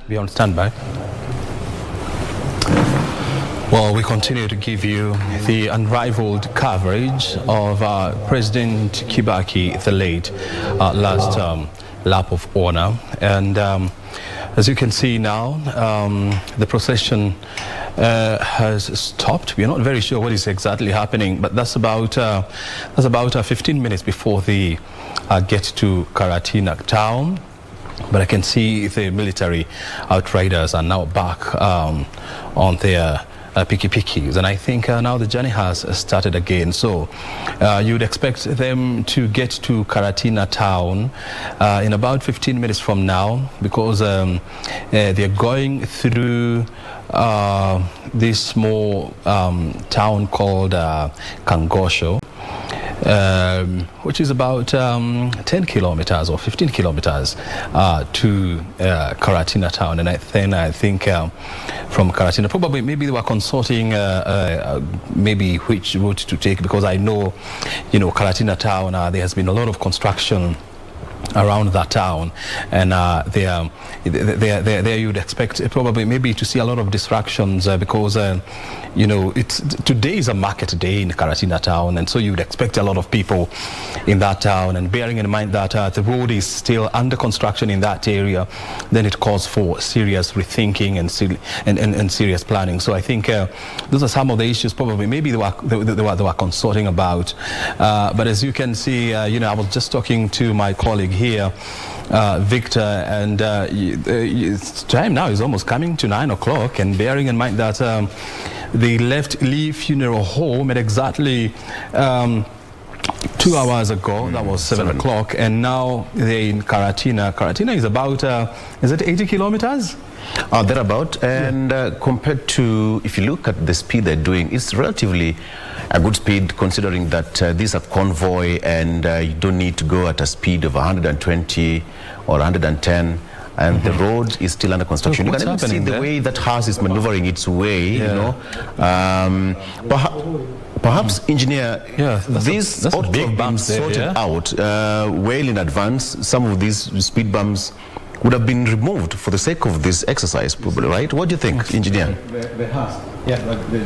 Be on standby. Well, we continue to give you the unrivaled coverage of President Kibaki, the late, last lap of honor. And as you can see now, the procession has stopped. We're not very sure what is exactly happening, but that's about 15 minutes before they get to Karatina town. But I can see the military outriders are now back on their pikipikis, and I think now the journey has started again. So you would expect them to get to Karatina town in about 15 minutes from now, because they're going through this small town called Kangosho, which is about 10 kilometers or 15 kilometers to Karatina town. And I think from Karatina, probably maybe they were consulting maybe which route to take, because I know, Karatina town, there has been a lot of construction around that town, and there you'd expect probably maybe to see a lot of distractions because today is a market day in Karatina town, and so you would expect a lot of people in that town. And bearing in mind that the road is still under construction in that area, then it calls for serious rethinking and serious planning. So I think those are some of the issues probably maybe they were consulting about. But as you can see, I was just talking to my colleague here, Victor, and time now is almost coming to 9 o'clock, and bearing in mind that they left Lee Funeral Home at exactly 2 hours ago, that was 7 o'clock, and now they're in Karatina. Karatina is about, is it 80 kilometers? Thereabout, and compared to, if you look at the speed they're doing, it's relatively a good speed, considering that these are convoy, and you don't need to go at a speed of 120 or 110, and the road is still under construction. You can even see the way that house is maneuvering its way, perhaps, engineer, these ought to have been sorted out well in advance. Some of these speed bumps would have been removed for the sake of this exercise, probably, right? What do you think, engineer? The house, the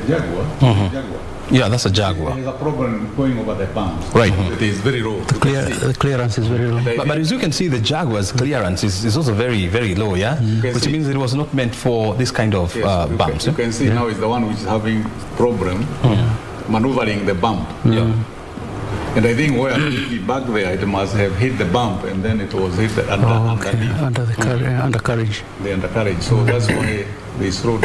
Jaguar. Yeah, that's a Jaguar. There's a problem going over the bumps. Right. It is very low. The clearance is very low. But as you can see, the Jaguar's clearance is also very, very low, yeah? Which means it was not meant for this kind of bumps. You can see now is the one which is having problem maneuvering the bump. And I think where back there, it must have hit the bump, and then it was hit underneath. Undercarriage. The undercarriage. So that's why this road.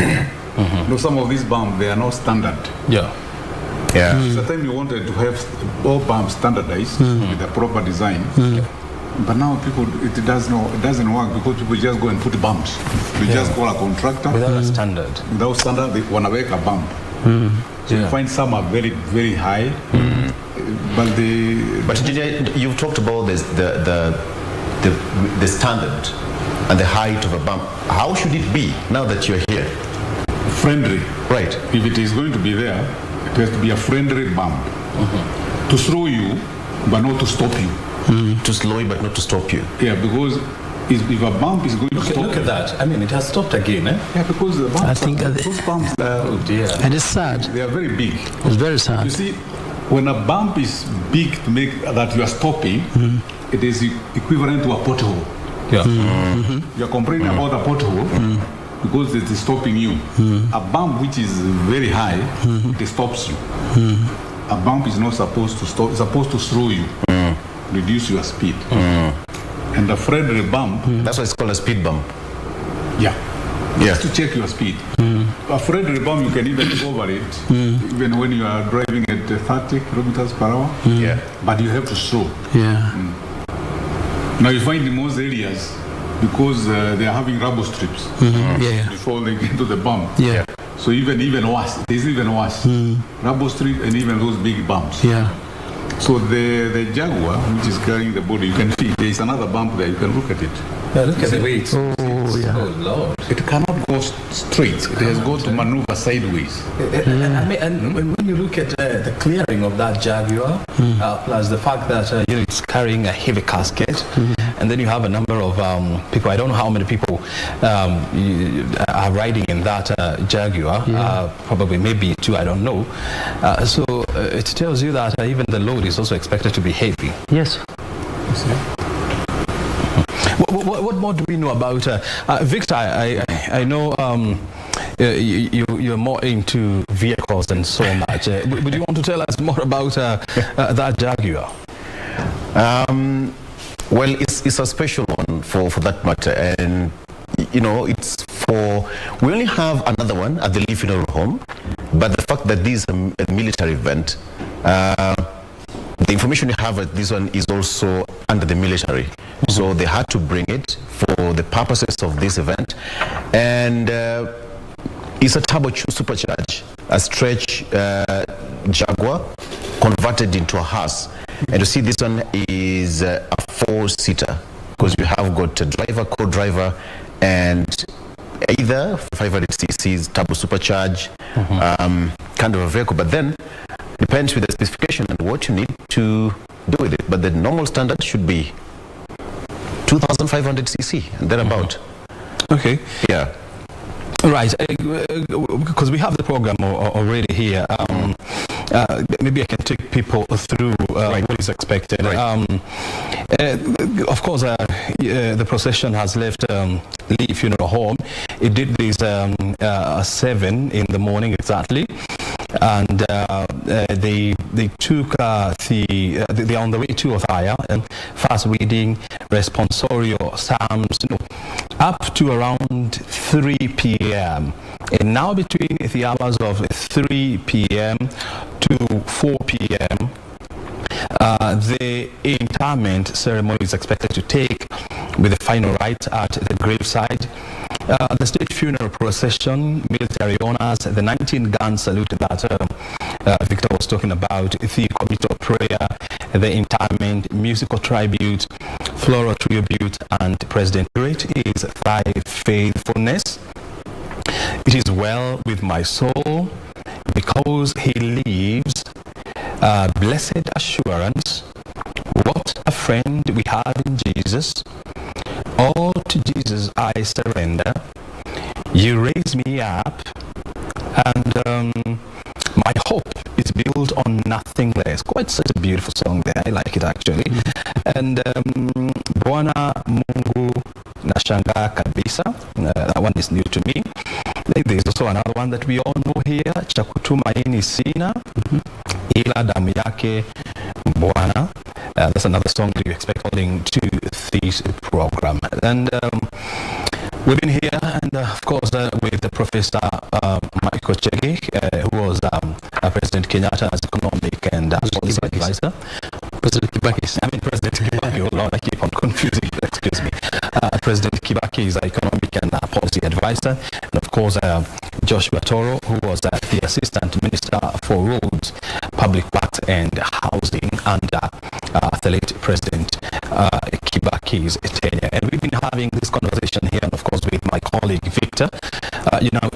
Some of these bumps, they are not standard. Yeah. The time you wanted to have all bumps standardized with a proper design, But now people, it doesn't work because people just go and put bumps. They just call a contractor. Without a standard. Without standard, they want to make a bump. So you find some are very, very high. But you've talked about this, the standard and the height of a bump. How should it be now that you're here? Friendly. Right. If it is going to be there, it has to be a friendly bump. To slow you, but not to stop you. To slow you, but not to stop you. Yeah, because if a bump is going to stop... Look at that. I mean, it has stopped again, eh? Yeah, because the bumps, I think those bumps, Oh, dear. and it's sad. they are very big. It's very sad. You see, when a bump is big to make that you are stopping, it is equivalent to a pothole. Yeah. You are complaining about a pothole because it is stopping you. A bump which is very high, it stops you. A bump is not supposed to stop, it's supposed to slow you, reduce your speed. And a friendly bump... That's why it's called a speed bump. Yeah. Yeah. Just to check your speed. A friendly bump, you can even go over it, even when you are driving at 30 kilometers per hour. Yeah. But you have to slow. Yeah. Now you find in most areas, because they are having rubber strips Yeah. before they get to the bump. Yeah. So even worse, it is even worse. Rubber strip and even those big bumps. Yeah. So the Jaguar, which is carrying the body, you can see there is another bump there. You can look at it. Yeah, look at the way it's... Oh, yeah. Oh, Lord. It cannot go straight. It has got to maneuver sideways. And when you look at the clearing of that Jaguar, plus the fact that it's carrying a heavy casket, and then you have a number of people, I don't know how many people are riding in that Jaguar, probably maybe two, I don't know. So it tells you that even the load is also expected to be heavy. Yes. What more do we know about Victor? I know you're more into vehicles than so much. Would you want to tell us more about that Jaguar? Well, it's a special one for that matter, and it's for... We only have another one at the Lee Funeral Home, but the fact that this is a military event, the information you have at this one is also under the military. So they had to bring it for the purposes of this event. And it's a turbo supercharge, a stretch Jaguar converted into a hearse. And you see this one is a 4-seater because we have got a driver, co-driver, and either 500cc's turbo supercharge kind of a vehicle. But then depends with the specification and what you need to do with it. But the normal standard should be 2,500cc and thereabout. Okay. Yeah. Right. Because we have the program already here. Maybe I can take people through what is expected. Of course, the procession has left Lee Funeral Home. It did this 7 in the morning exactly. And they took they're on the way to Othaya and fast reading responsorial psalms up to around 3 p.m. And now between the hours of 3 p.m. to 4 p.m. The interment ceremony is expected to take with the final rite at the graveside. The state funeral procession, military honors, the 19-gun salute that Victor was talking about, the committal prayer, the interment, musical tribute, floral tribute, and President Great is thy faithfulness. It is well with my soul because he lives. Blessed assurance, what a friend we have in Jesus. All to Jesus I surrender. You raise me up, and my hope is built on nothing less. Quite such a beautiful song there. I like it actually. And Bwana Mungu Nashangaa Kabisa. That one is new to me. There's also another one that we all know here. Chakutumaini Sina. Ila damu yake Bwana. That's another song that you expect according to this program. And we've been here, and of course, with the Professor Mwai Kibaki, who was President Kenyatta's economic and policy advisor. President Kibaki. President Kibaki. you. Lord, I keep on confusing you. Excuse me. President Kibaki is economic and policy advisor, and of course Joshua Toro, who was the assistant minister for roads, public works and housing under the late President Kibaki's tenure. And we've been having this conversation here, and of course with my colleague Victor,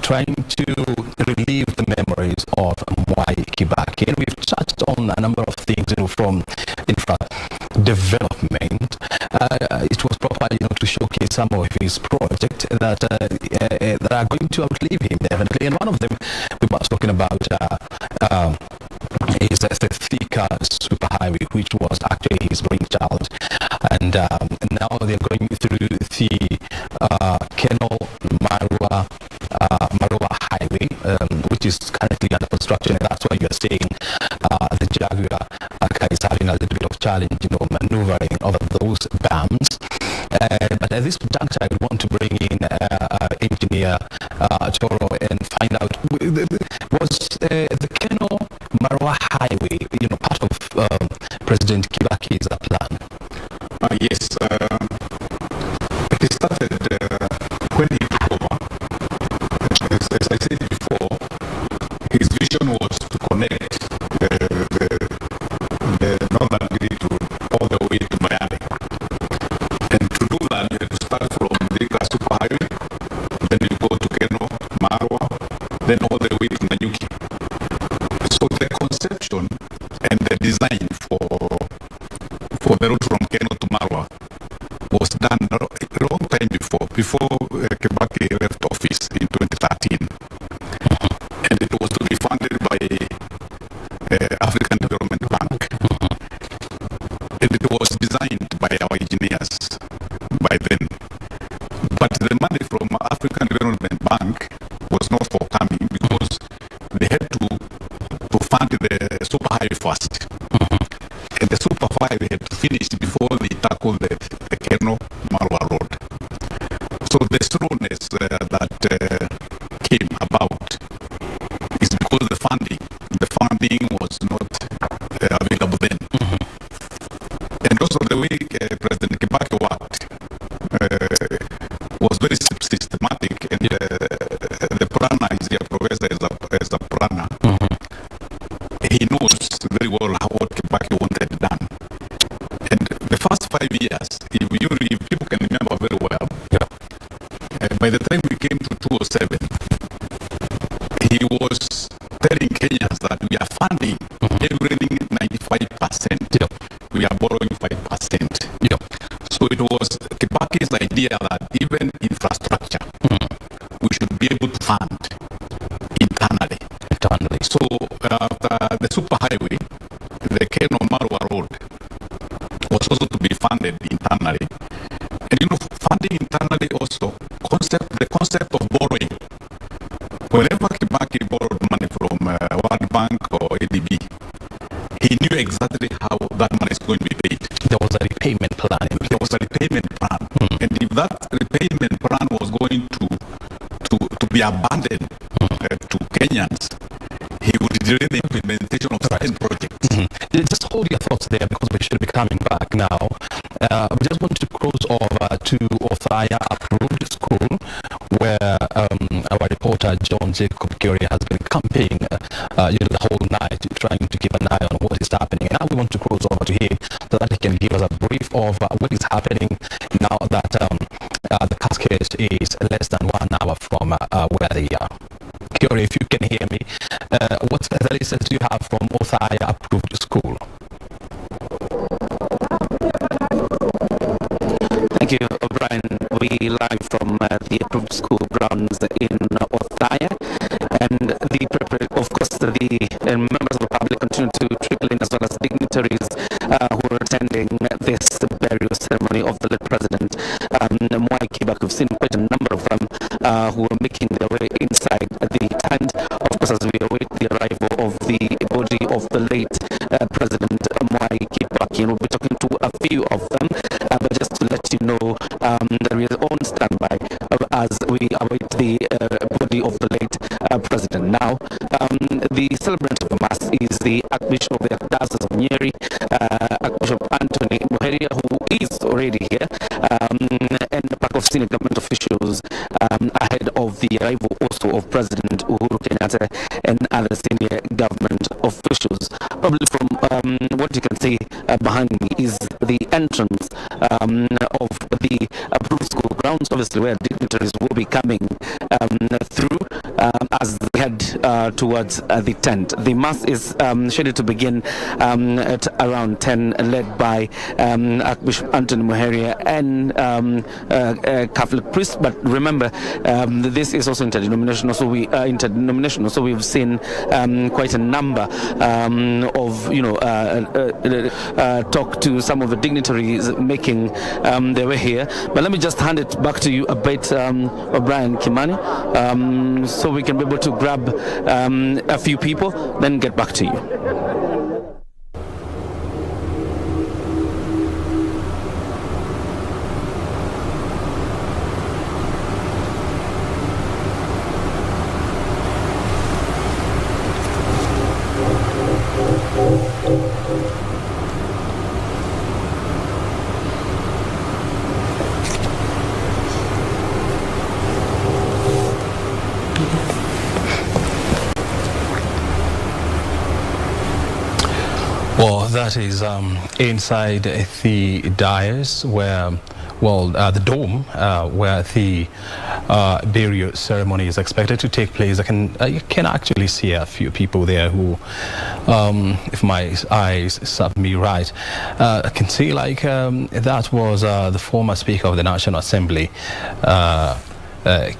trying to relive the memories of Mwai Kibaki. And we've touched on a number of things, from infra development. It was proper, to showcase some of his projects that are going to outlive him, definitely. And one of them we were talking about is the Thika superhighway, which was actually his brainchild. And now they're going through the Keno Marua highway, which is currently under construction, and that's why you're seeing the Jaguar is having a little bit of challenge, maneuvering over those dams. But at this juncture, I want to bring in engineer Toro and find out, was the Keno Marua highway, part of President Kibaki's plan? Yes. It started when he took over. As I said before, his vision was to connect the northern grid all the way to Miami. And to do that, you had to start from the superhighway, then you go to Keno, Marua, then all the way to Nanyuki. So the conception and the design for the route from Keno to Marua was done a long time before Kibaki left office in 2013. And it was to be funded by African Development Bank. And it was designed by our engineers by then. But the money from African Development Bank was not forthcoming because they had to fund the superhighway first. And the superhighway had to finish before they tackled the Keno Marua road. So the slowness that came about is because the funding was not available then. And also the way President Kibaki worked was very systematic, and the planner is here, professor as a planner. He knows very well what Kibaki wanted done. And the first 5 years, if people can remember very well, by the time we came to 2007, he was telling Kenyans that we are funding everything 95%. We are borrowing 5%. So it was Kibaki's idea that even infrastructure, we should be able to fund internally. So the superhighway, the Keno Marua road, was also to be funded internally. And funding internally also, the concept of borrowing. Whenever Kibaki borrowed money from World Bank or ADB, he knew exactly how that money is going to be paid. There was a repayment plan. And if that repayment plan was going to be abandoned to Kenyans, he would delay the implementation of certain projects. Just hold your thoughts there, because we should be coming back now. We just want to cross over to Othaya approved school, where our reporter John Jacob Curie has been camping the whole night, trying to keep an eye on what is happening. And now we want to cross over to him so that he can give us a brief of what is happening now that the cascade is less than 1 hour from where they are. Curie, if you can hear me, what's the latest you have from Othaya approved school? Thank you, O'Brien. We live from the approved school grounds in Othaya, and of course the members of the public continue to trickle in, as well as dignitaries who are attending this burial ceremony of the late President Mwai Kibaki. We've seen quite a number of them who are making their way inside the tent, of course, as we await the arrival of the body of the late President Mwai Kibaki. And we'll be talking to a few of them, but just to let you know, there is on standby as we await the body of the late President. Now, the celebrant of the Mass is the Archbishop of the Diocese of Nyeri, Archbishop Anthony Muheria, who of senior government officials ahead of the arrival also of President Uhuru Kenyatta and other senior government officials. Probably from what you can see behind me is the entrance of the approved school grounds, obviously where dignitaries will be coming through as they head towards the tent. The mass is scheduled to begin at around 10, led by Archbishop Anthony Muheria and Catholic priests. But remember, this is also interdenominational, so we've seen quite a number of talk to some of the dignitaries making their way here. But let me just hand it back to you a bit, O'Brien Kimani, so we can be able to grab a few people, then get back to you. Well, that is inside the dais where, the dome where the burial ceremony is expected to take place. You can actually see a few people there who, if my eyes serve me right, I can see that was the former Speaker of the National Assembly,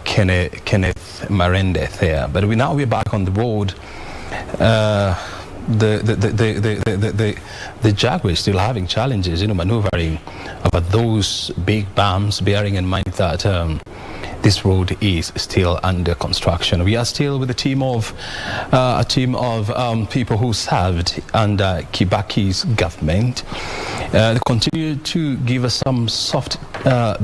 Kenneth Marende there. But we're back on the road. The Jaguar is still having challenges, maneuvering over those big bumps, bearing in mind that this road is still under construction. We are still with a team of people who served under Kibaki's government. They continue to give us some soft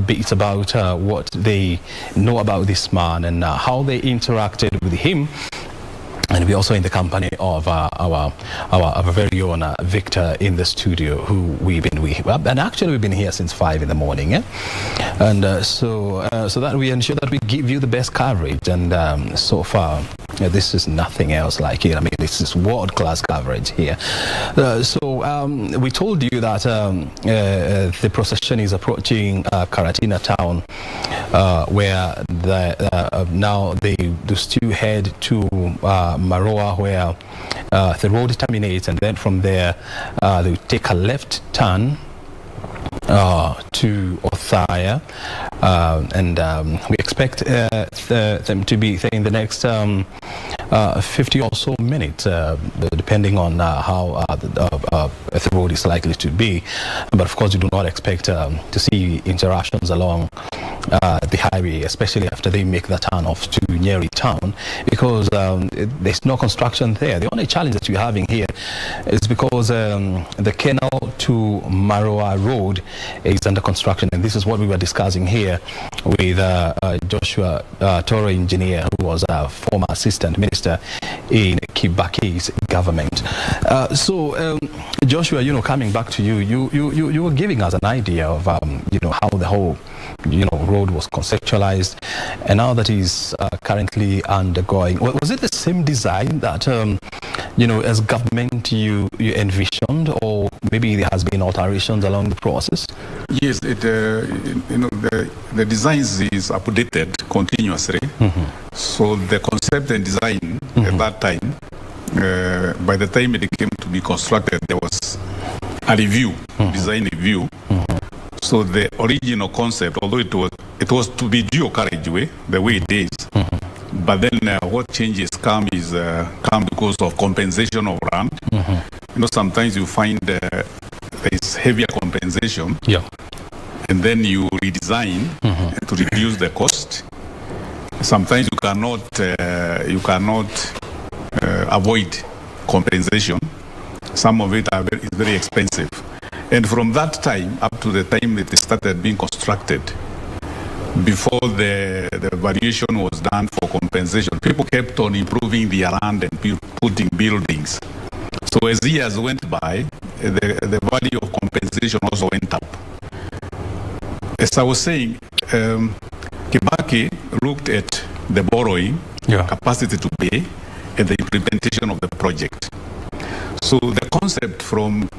bits about what they know about this man and how they interacted with him. And we're also in the company of our very own Victor in the studio, who we've been with. And actually, we've been here since 5 in the morning. And so that we ensure that we give you the best coverage. And so far, this is nothing else like it. I mean, this is world-class coverage here. So we told you that the procession is approaching Karatina town, where now they still head to Maroa, where the road terminates, and then from there they will take a left turn to Othaya, and we expect them to be there in the next 50 or so minutes, depending on how the road is likely to be. But of course, we do not expect to see interactions along the highway, especially after they make the turn off to Nyeri town, because there's no construction there. The only challenge that we're having here is because the canal to Maroa Road is under construction, and this is what we were discussing here with Joshua Toro, engineer, who was a former assistant minister in Kibaki's government. Joshua, coming back to you, you were giving us an idea of how the whole road was conceptualized, and now that is currently undergoing. Was it the same design that as government you envisioned, or maybe there has been alterations along the process? Yes, the designs is updated continuously. So the concept and design at that time, by the time it came to be constructed, there was a review, design review. So the original concept, although it was to be dual carriageway the way it is, but then what changes come because of compensation of land. Sometimes you find there is heavier compensation, and then you redesign to reduce the cost. Sometimes you cannot avoid compensation. Some of it is very expensive. And from that time up to the time it started being constructed, before the valuation was done for compensation, people kept on improving their land and putting buildings. So as years went by, the value of compensation also went up. As I was saying, Kibaki looked at the borrowing, capacity to pay, and the implementation of the project. So the concept from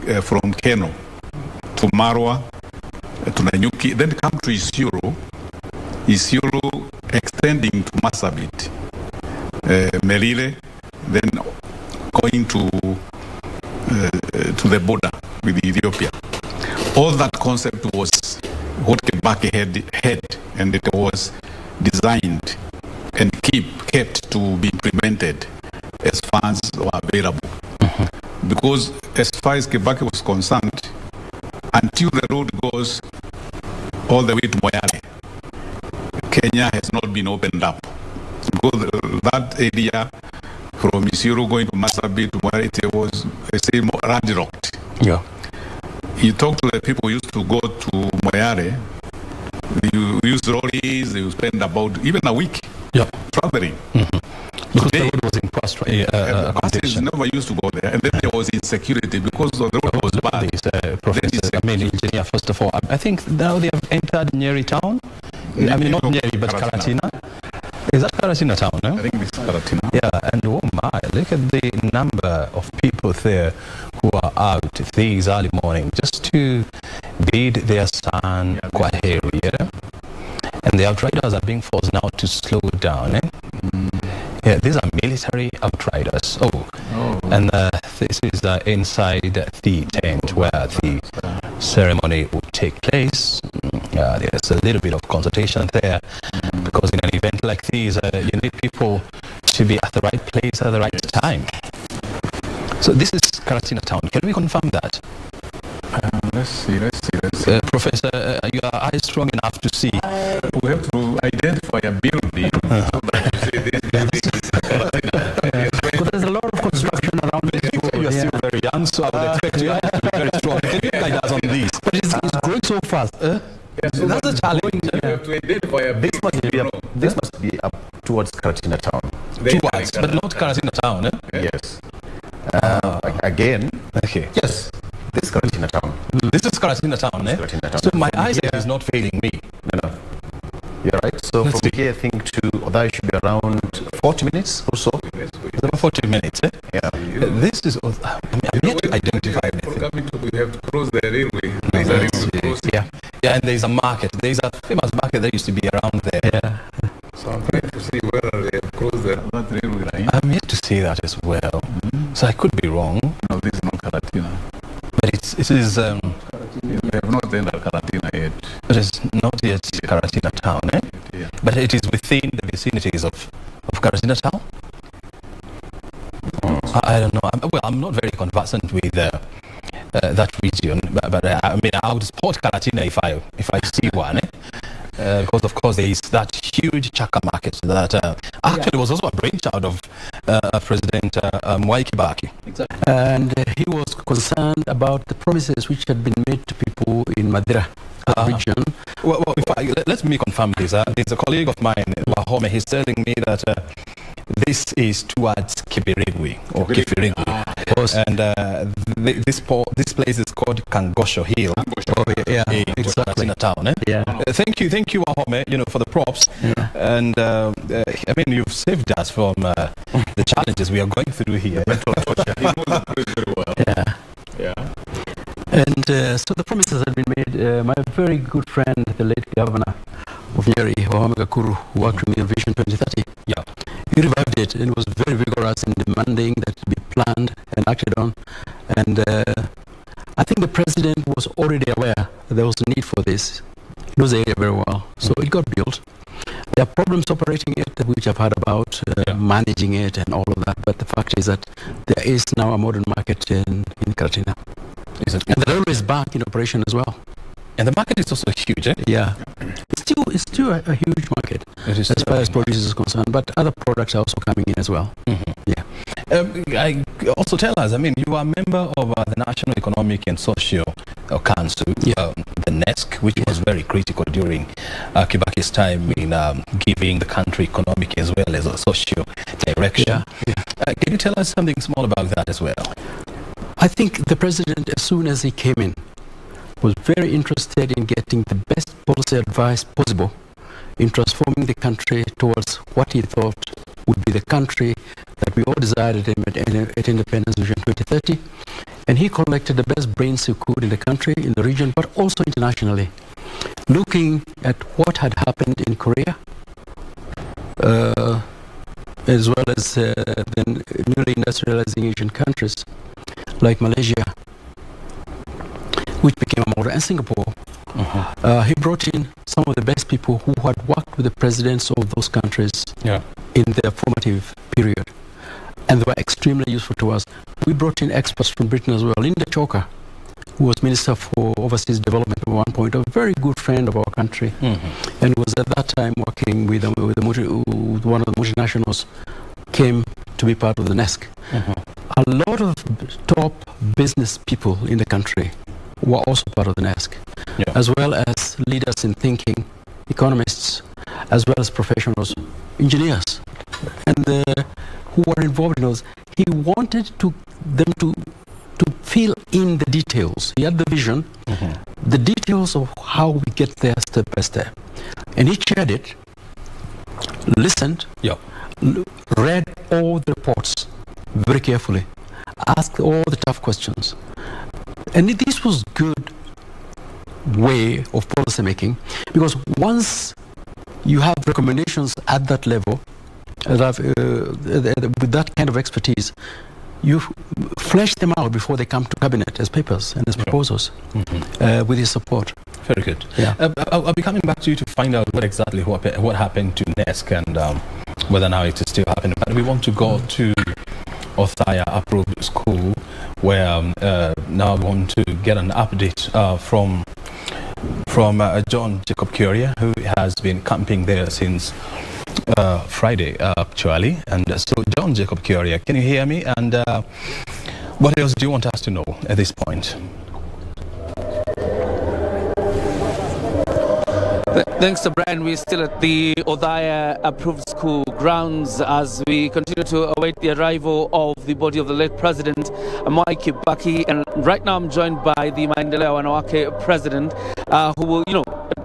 Keno to Marwa to Nanyuki, then come to Isiolo extending to Marsabit, Merire, then going to the border with Ethiopia. All that concept was what Kibaki had, and it was designed and kept to be implemented as funds were available. Because as far as Kibaki was concerned, until the road goes all the way to Moyale, Kenya has not been opened up. Because that area from Isiolo going to Marsabit to Moyale, it was, more landlocked. Yeah. You talk to the people who used to go to Moyale, you use lorries, you spend about even a week traveling. Because the road was in poor buses condition. never used to go there, and then there was insecurity because the road was bad. Professor, engineer, first of all, I think now they have entered Nyeri town. I mean, not Nyeri, but Karatina. Is that Karatina town? No? I think it's Karatina. Yeah, and oh my, look at the number of people there who are out this early morning just to bid their son Kwaheri, and the outriders are being forced now to slow down. Yeah, these are military outriders. And this is inside the tent where the ceremony would take place. There's a little bit of consultation there because in an event like this, you need people to be at the right place at the right time. So this is Karatina town. Can we confirm that? Let's see. Professor, you are eyes strong enough to see. We have to identify a building so that you say this building is Karatina. Because there's a lot of construction around this road. You are still very young, so I would expect you to be very strong. Can you guide us on this? But it's growing so fast. So that's a challenge. You have to identify a building. This must be up towards Karatina town. Towards, but not Karatina town. Yes. Again. Okay. Yes. This is Karatina town. This is Karatina town, Karatina town. So my eyesight is not failing me. No. You're right. So from here, I think to Othaya should be around 40 minutes or so. It's about 40 minutes. Yeah. This is. I'm yet to identify anything. We have to cross the railway. There's a railway crossing. Yeah, and there's a market. There's a famous market that used to be around there. Yeah. So I'm trying to see whether they have crossed that railway line. I'm yet to see that as well. So I could be wrong. No, this is not Karatina. But it is. They have not entered Karatina yet. It is not yet Karatina town, Yeah. But it is within the vicinities of Karatina town. I don't know. I'm not very conversant with that region, but I mean, I would support Karatina if I see one. Because of course there is that huge Chaka market that actually was also a brainchild of President Mwai Kibaki. Exactly. And he was concerned about the promises which had been made to people in Madira region. Well, let me confirm this. There's a colleague of mine, Wahome, he's telling me that this is towards Kibirigwi or Kifirigwi. And this place is called Kangosho Hill. In exactly. town. Yeah. Thank you, Wahome, for the props. And I mean, you've saved us from the challenges we are going through here. Yeah. And so the promises had been made. My very good friend, the late governor of Nyeri, Wahome Gakuru, who worked with me on Vision 2030. Yeah. He revived it and was very vigorous in demanding that it be planned and acted on. And I think the president was already aware that there was a need for this. He knows the area very well. So it got built. There are problems operating it, which I've heard about, managing it and all of that. But the fact is that there is now a modern market in Karatina. And the railway is back in operation as well. And the market is also huge, Yeah. It's still a huge market as far as produce is concerned, but other products are also coming in as well. Yeah. I also tell us, I mean, you are a member of the National Economic and Social Council, the NESC, which was very critical during Kibaki's time in giving the country economic as well as a social direction. Can you tell us something small about that as well? I think the president, as soon as he came in, was very interested in getting the best policy advice possible in transforming the country towards what he thought would be the country that we all desired at Independence Vision 2030. And he collected the best brains he could in the country, in the region, but also internationally, looking at what had happened in Korea, as well as the newly industrializing Asian countries like Malaysia, which became a model, and Singapore. He brought in some of the best people who had worked with the presidents of those countries in their formative period, and they were extremely useful to us. We brought in experts from Britain as well. Linda Choker, who was Minister for Overseas Development at one point, a very good friend of our country, and was at that time working with one of the multinationals, came to be part of the NESC. A lot of top business people in the country were also part of the NESC, as well as leaders in thinking, economists, as well as professionals, engineers, and who were involved in those. He wanted them to fill in the details. He had the vision, the details of how we get there step by step. And he shared it, listened, read all the reports very carefully, asked all the tough questions. And this was good way of policy making, because once you have recommendations at that level, with that kind of expertise, you flesh them out before they come to cabinet as papers and as proposals with his support. Very good. I'll be coming back to you to find out what happened to NESC and whether now it is still happening. But we want to go to Othaya Approved School, where now we want to get an update from John Jacob Curia, who has been camping there since Friday, actually. And so, John Jacob Curia, can you hear me? And what else do you want us to know at this point? Thanks to Brian. We're still at the Othaya Approved School grounds as we continue to await the arrival of the body of the late President Mwai Kibaki. And right now I'm joined by the Maendeleo Wanawake President, who will,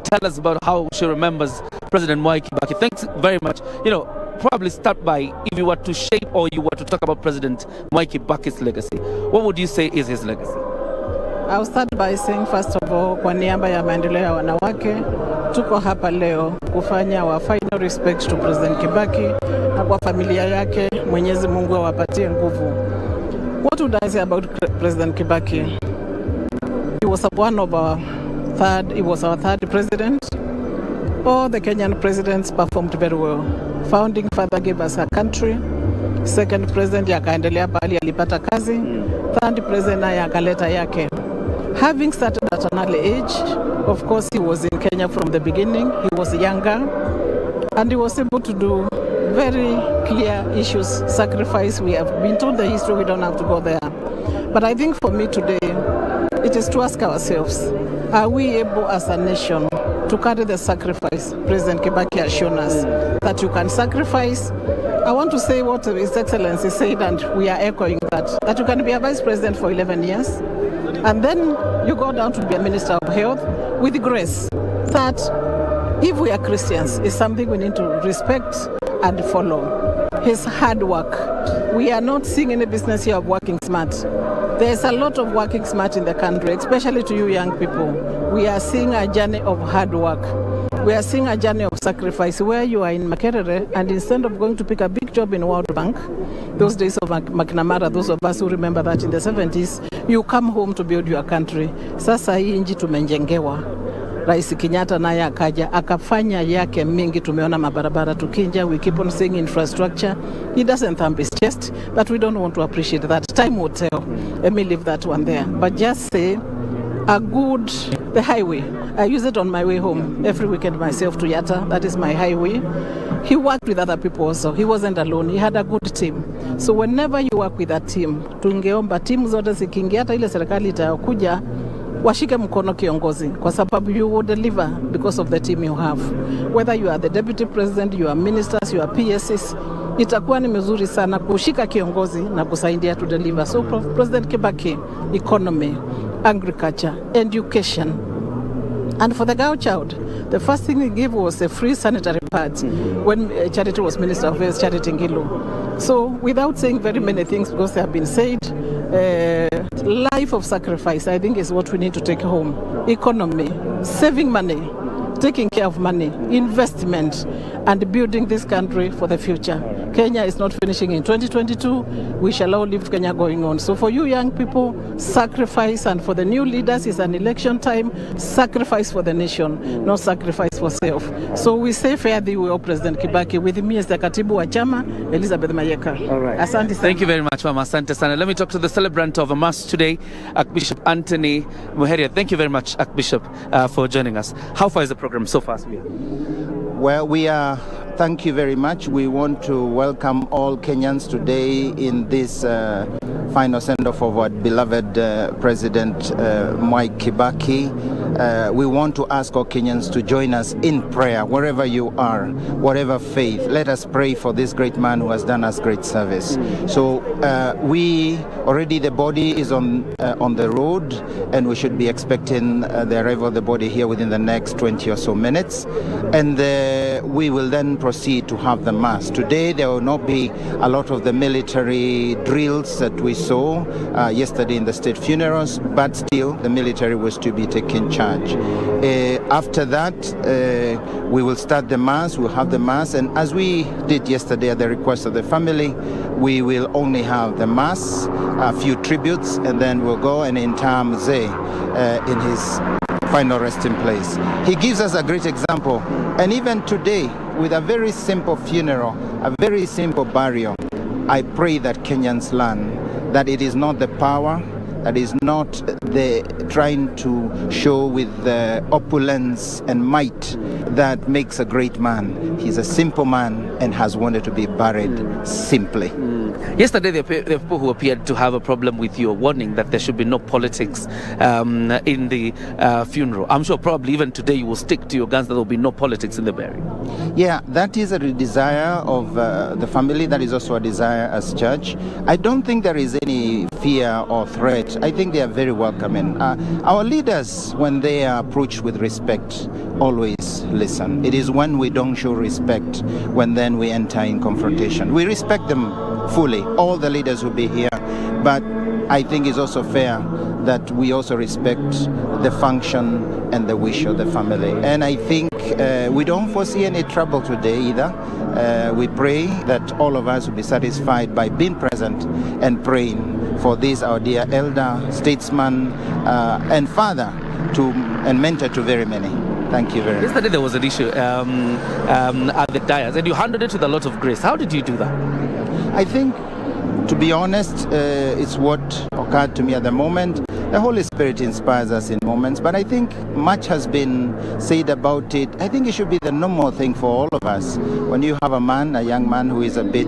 tell us about how she remembers President Mwai Kibaki. Thanks very much. Probably start by, if you were to shape or you were to talk about President Mwai Kibaki's legacy, what would you say is his legacy? I'll start by saying, first of all, kwa niaba ya maendeleo ya wanawake, tuko hapa leo kufanya wa final respect to President Kibaki na kwa familia yake. Mwenyezi Mungu awapatie nguvu. What would I say about President Kibaki? He was our third president. All the Kenyan presidents performed very well. Founding father gave us a country. Second president yakaendelea pali alipata kazi. Third president naye akaleta yake. Having started at an early age, of course he was in Kenya from the beginning. He was younger and he was able to do very clear issues, sacrifice. We have been told the history, we don't have to go there. But I think for me today, it is to ask ourselves, are we able as a nation to carry the sacrifice President Kibaki has shown us, that you can sacrifice? I want to say what His Excellency said, and we are echoing that you can be a vice president for 11 years, and then you go down to be a minister of health with grace. That, if we are Christians, is something we need to respect and follow. His hard work. We are not seeing any business here of working smart. There's a lot of working smart in the country, especially to you young people. We are seeing a journey of hard work. We are seeing a journey of sacrifice where you are in Makerere, and instead of going to pick a big job in World Bank, those days of McNamara, those of us who remember that in the 70s, you come home to build your country. Sasa hii nchi tumenjengewa. Rais Kenyatta naye akaja akafanya yake mingi. Tumeona mabarabara tukinja. We keep on seeing infrastructure. He doesn't thump his chest, but we don't want to appreciate that. Time will tell. Let me leave that one there. But just say the highway. I use it on my way home every weekend myself to Yatta. That is my highway. He worked with other people also. He wasn't alone. He had a good team. So whenever you work with a team, tungeomba timu zote zikiingia hata ile serikali itakuja washike mkono kiongozi, kwa sababu you will deliver because of the team you have. Whether you are the deputy president, you are ministers, you are PSs, itakuwa ni mzuri sana kushika kiongozi na kusaidia to deliver. So President Kibaki, economy, agriculture, education. And for the girl child, the first thing we gave was a free sanitary pads when Charity was Minister of Health, Charity Ngilu. So without saying very many things, because they have been said, life of sacrifice, I think, is what we need to take home. Economy, saving money, taking care of money, investment, and building this country for the future. Kenya is not finishing in 2022. We shall all leave Kenya going on. So for you young people, sacrifice, and for the new leaders, it's an election time. Sacrifice for the nation, not sacrifice for self. So we say fare thee well, President Kibaki. With me as the Katibu wa Chama, Elizabeth Mayeka. All right. Asante sana. Thank you very much, Mama. Asante sana. Let me talk to the celebrant of a mass today, Archbishop Anthony Muheria. Thank you very much, Archbishop, for joining us. How far is the program so far? Well, thank you very much. We want to welcome all Kenyans today in this final send-off of our beloved President Mwai Kibaki. We want to ask all Kenyans to join us in prayer, wherever you are, whatever faith. Let us pray for this great man who has done us great service. So the body is on the road, and we should be expecting the arrival of the body here within the next 20 or so minutes. And we will then proceed to have the mass. Today there will not be a lot of the military drills that we saw yesterday in the state funerals, but still the military was to be taking charge. After that, we will start the mass, we'll have the mass, and as we did yesterday at the request of the family, we will only have the mass, a few tributes, and then we'll go and inter Mzee in his final resting place. He gives us a great example, and even today, with a very simple funeral, a very simple burial, I pray that Kenyans learn that it is not the power, that is not the trying to show with the opulence and might that makes a great man. He's a simple man and has wanted to be buried simply. Yesterday, there were people who appeared to have a problem with your warning that there should be no politics in the funeral. I'm sure probably even today you will stick to your guns that there will be no politics in the burial. Yeah, that is a desire of the family. That is also a desire as church. I don't think there is any fear or threat. I think they are very welcoming. Our leaders, when they are approached with respect, always listen. It is when we don't show respect, when then we enter in confrontation. We respect them fully. All the leaders will be here, but I think it's also fair that we also respect the function and the wish of the family. And I think we don't foresee any trouble today either. We pray that all of us will be satisfied by being present and praying for this, our dear elder, statesman, and father and mentor to very many. Thank you very much. Yesterday there was an issue at the dais, and you handled it with a lot of grace. How did you do that? I think, to be honest, it's what occurred to me at the moment. The Holy Spirit inspires us in moments, but I think much has been said about it. I think it should be the normal thing for all of us. When you have a young man who is a bit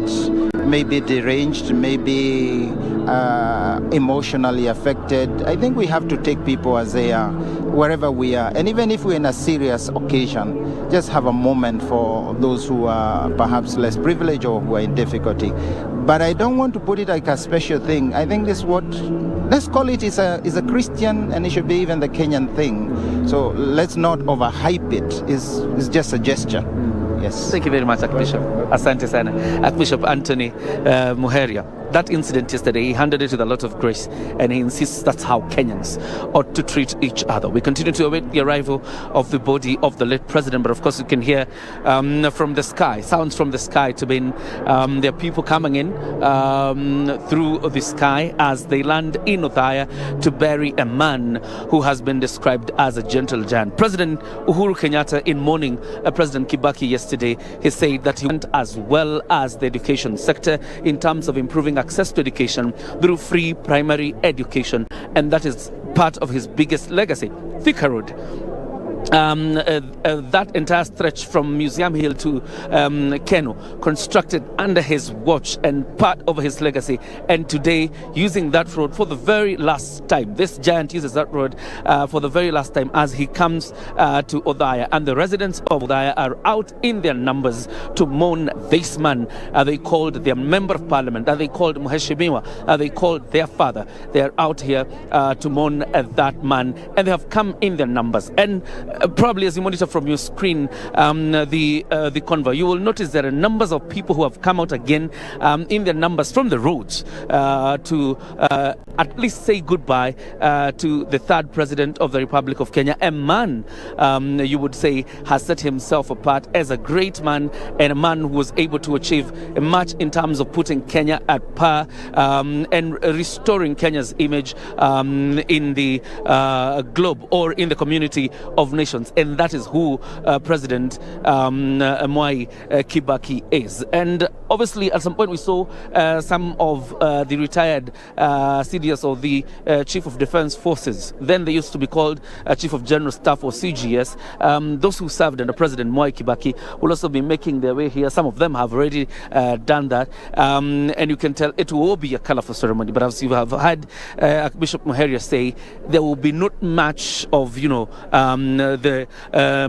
maybe deranged, maybe emotionally affected, I think we have to take people as they are, wherever we are. And even if we're in a serious occasion, just have a moment for those who are perhaps less privileged or who are in difficulty. But I don't want to put it like a special thing. I think this let's call it is a Christian, and it should be even the Kenyan thing. So let's not overhype it. It's just a gesture. Yes. Thank you very much, Archbishop. Asante sana. Archbishop Anthony Muheria. That incident yesterday, he handled it with a lot of grace, and he insists that's how Kenyans ought to treat each other. We continue to await the arrival of the body of the late president, but of course you can hear from the sky, sounds from the sky to be there are people coming in through the sky as they land in Othaya to bury a man who has been described as a gentle giant. President Uhuru Kenyatta, in mourning President Kibaki yesterday, he said that he went as well as the education sector in terms of improving access to education through free primary education, and that is part of his biggest legacy. Thika Road that entire stretch from Museum Hill to Keno, constructed under his watch and part of his legacy. And today, using that road for the very last time, this giant uses that road for the very last time as he comes to Othaya. And the residents of Othaya are out in their numbers to mourn this man. They called their member of parliament, they called Mheshimiwa, they called their father. They are out here to mourn that man, and they have come in their numbers. And probably as you monitor from your screen the convoy, you will notice there are numbers of people who have come out again in their numbers from the roads to at least say goodbye to the third president of the Republic of Kenya, a man you would say has set himself apart as a great man and a man who was able to achieve much in terms of putting Kenya at par and restoring Kenya's image in the globe or in the community of nations. And that is who President Mwai Kibaki is. And obviously, at some point, we saw some of the retired CDS or the Chief of Defense Forces. Then they used to be called Chief of General Staff or CGS. Those who served under President Mwai Kibaki will also be making their way here. Some of them have already done that. And you can tell it will all be a colorful ceremony. But as you have had Bishop Muheria say, there will be not much of, the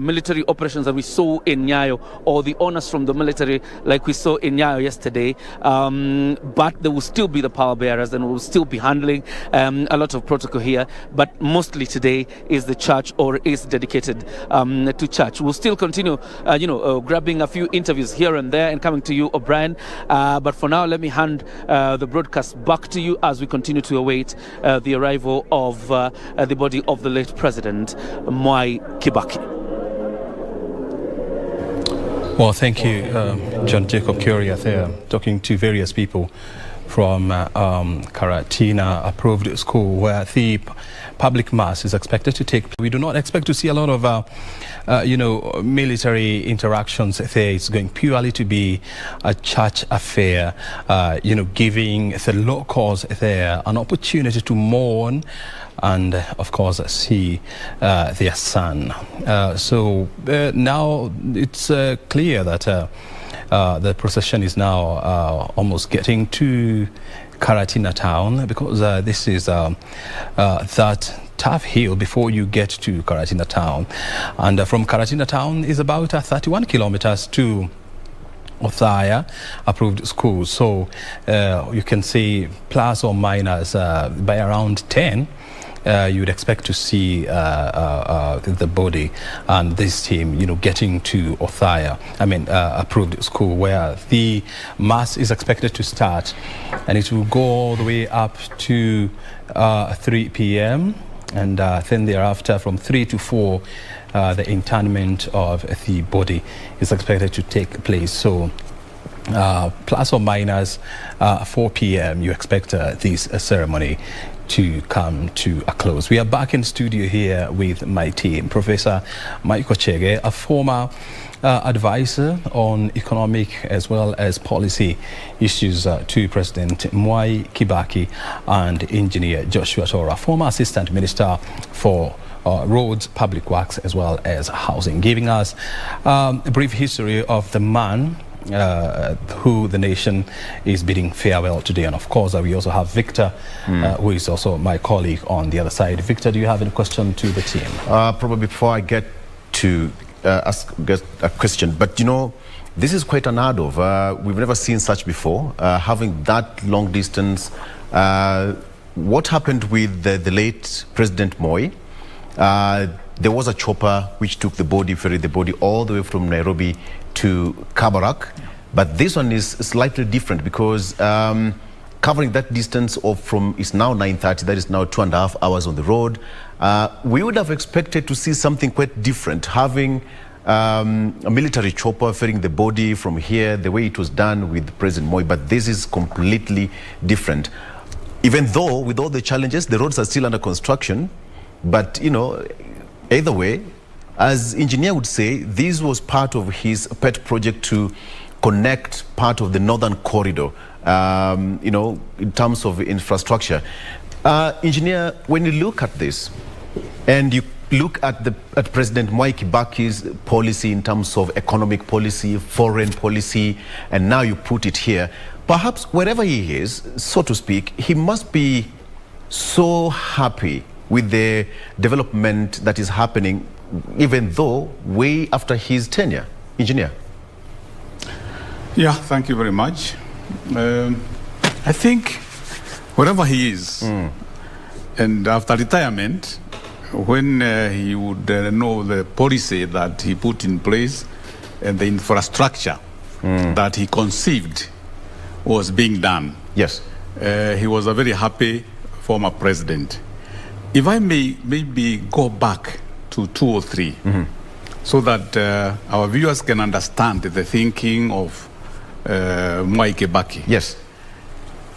military operations that we saw in Nyayo or the honors from the military like we saw in Nyayo yesterday, but there will still be the power bearers and we'll still be handling a lot of protocol here, but mostly today is the church or is dedicated to church. We'll still continue grabbing a few interviews here and there and coming to you, O'Brien, but for now let me hand the broadcast back to you as we continue to await the arrival of the body of the late President Mwai Kibaki. Well, thank you, John Jacob Curia there, talking to various people from Karatina approved school where the public mass is expected to take place. We do not expect to see a lot of, military interactions there. It's going purely to be a church affair, giving the locals there an opportunity to mourn and, of course, see their son. So now it's clear that the procession is now almost getting to Karatina town, because this is that tough hill before you get to Karatina town. And from Karatina town is about 31 kilometers to Othaya approved school. So you can see plus or minus by around 10. You would expect to see the body and this team, getting to Othaya, approved school, where the mass is expected to start, and it will go all the way up to 3 p.m. and then thereafter from 3 to 4 the interment of the body is expected to take place. So plus or minus 4 p.m. you expect this ceremony to come to a close. We are back in studio here with my team, Professor Mwai Kibaki, a former advisor on economic as well as policy issues to President Mwai Kibaki, and Engineer Joshua Tora, former Assistant Minister for Roads, Public Works as well as Housing, giving us a brief history of the man who the nation is bidding farewell today. And of course, we also have Victor, who is also my colleague on the other side. Victor, do you have any question to the team? Probably before I get to ask a question, but this is quite unheard of. We've never seen such before, having that long distance. What happened with the late President Moi? There was a chopper which took the body, ferried the body all the way from Nairobi to Kabarak, but this one is slightly different because covering that distance from is now 9:30, that is now 2.5 hours on the road. We would have expected to see something quite different, having a military chopper ferrying the body from here, the way it was done with President Moi, but this is completely different. Even though with all the challenges, the roads are still under construction, but either way, as engineer would say, this was part of his pet project to connect part of the northern corridor, in terms of infrastructure. Engineer, when you look at this and you look at President Mwai Kibaki's policy in terms of economic policy, foreign policy, and now you put it here, perhaps wherever he is, so to speak, he must be so happy with the development that is happening, even though way after his tenure. Engineer. Yeah, thank you very much. I think wherever he is, and after retirement, when he would know the policy that he put in place and the infrastructure that he conceived was being done. Yes. He was a very happy former president. If I may maybe go back to 2 or 3 so that our viewers can understand the thinking of Mwai Kibaki. Yes.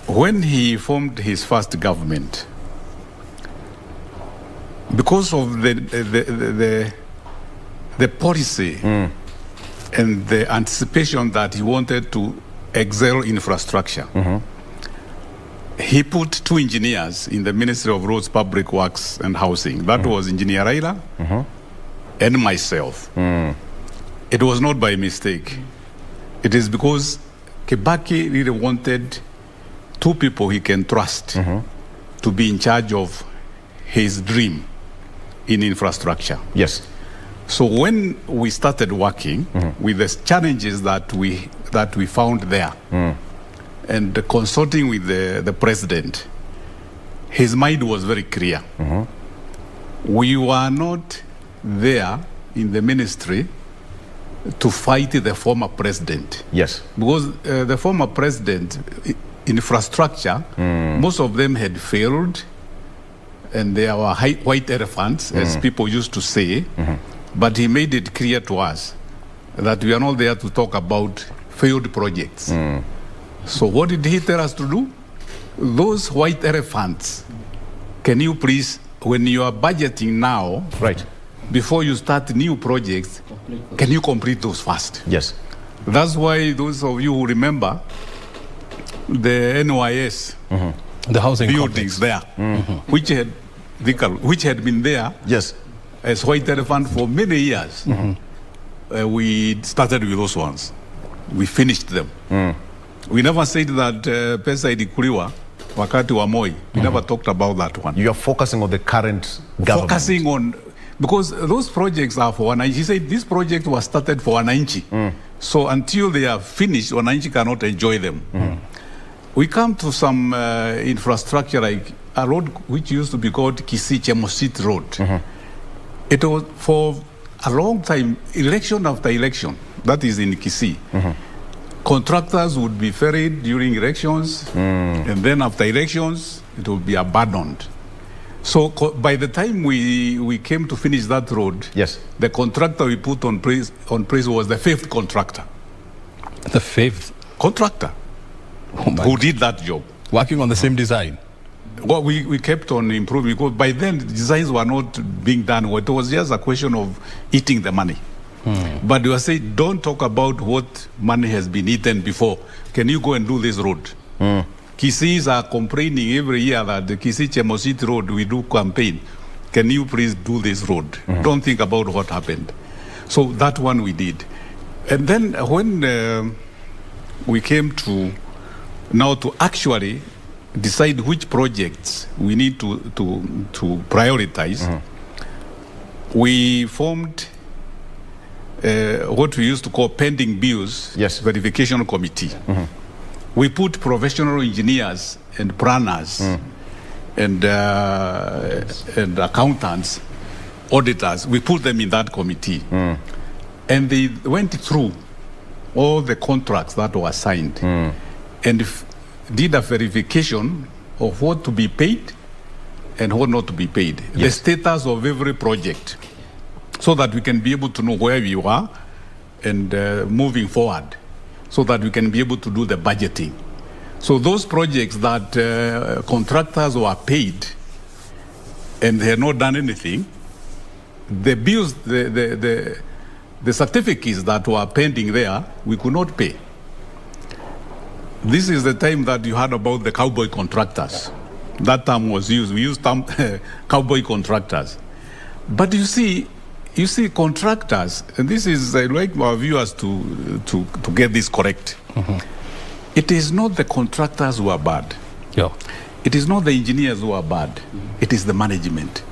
When he formed his first government, because of the policy and the anticipation that he wanted to excel infrastructure, he put 2 engineers in the Ministry of Roads, Public Works and Housing. That was Engineer Raila and myself. It was not by mistake. It is because Kibaki really wanted 2 people he can trust to be in charge of his dream in infrastructure. Yes. So when we started working with the challenges that we found there, and consulting with the president, his mind was very clear. We were not there in the ministry to fight the former president. Yes. Because the former president, infrastructure, most of them had failed, and they were white elephants, as people used to say. But he made it clear to us that we are not there to talk about failed projects. So what did he tell us to do? Those white elephants, can you please, when you are budgeting now, right, before you start new projects, can you complete those first? Yes. That's why those of you who remember the NYS, the housing buildings complex there, which had been there, yes, as white elephant for many years. We started with those ones. We finished them. We never said that pesa ilikuliwa wakati wa Moi. We never talked about that one. You are focusing on the current government. Focusing on, because those projects are for Wananchi. He said this project was started for Wananchi. So until they are finished, Wananchi cannot enjoy them. We come to some infrastructure like a road which used to be called Kisii Chemosit Road. It was for a long time, election after election, that is in Kisii. Contractors would be ferried during elections, and then after elections, it would be abandoned. So by the time we came to finish that road, yes, the contractor we put on place was the 5th contractor. The 5th contractor who did that job. Working on the same design. Well, we kept on improving, because by then the designs were not being done. It was just a question of eating the money. But we were saying, don't talk about what money has been eaten before. Can you go and do this road? Kisiis are complaining every year that the Kisii Chemosit Road, we do campaign. Can you please do this road? Don't think about what happened. So that one we did. And then when we came to now to actually decide which projects we need to prioritize, we formed what we used to call pending bills verification committee. We put professional engineers and planners and accountants, auditors. We put them in that committee, and they went through all the contracts that were signed and did a verification of what to be paid and what not to be paid. The status of every project, so that we can be able to know where we are and moving forward, so that we can be able to do the budgeting. So those projects that contractors were paid and they had not done anything, the bills, the certificates that were pending there, we could not pay. This is the time that you heard about the cowboy contractors. That term was used. We used term cowboy contractors. But you see contractors, and this is, I like our viewers to get this correct. It is not the contractors who are bad. Yeah. It is not the engineers who are bad. It is the management.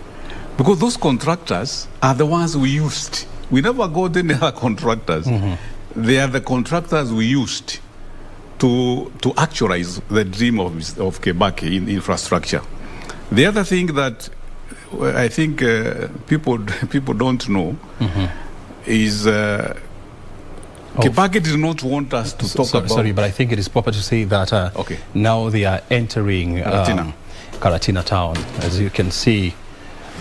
Because those contractors are the ones we used. We never got any other contractors. They are the contractors we used to actualize the dream of Kibaki in infrastructure. The other thing that I think people don't know is Kibaki did not want us to talk about... Sorry, but I think it is proper to say that now they are entering Karatina town. As you can see,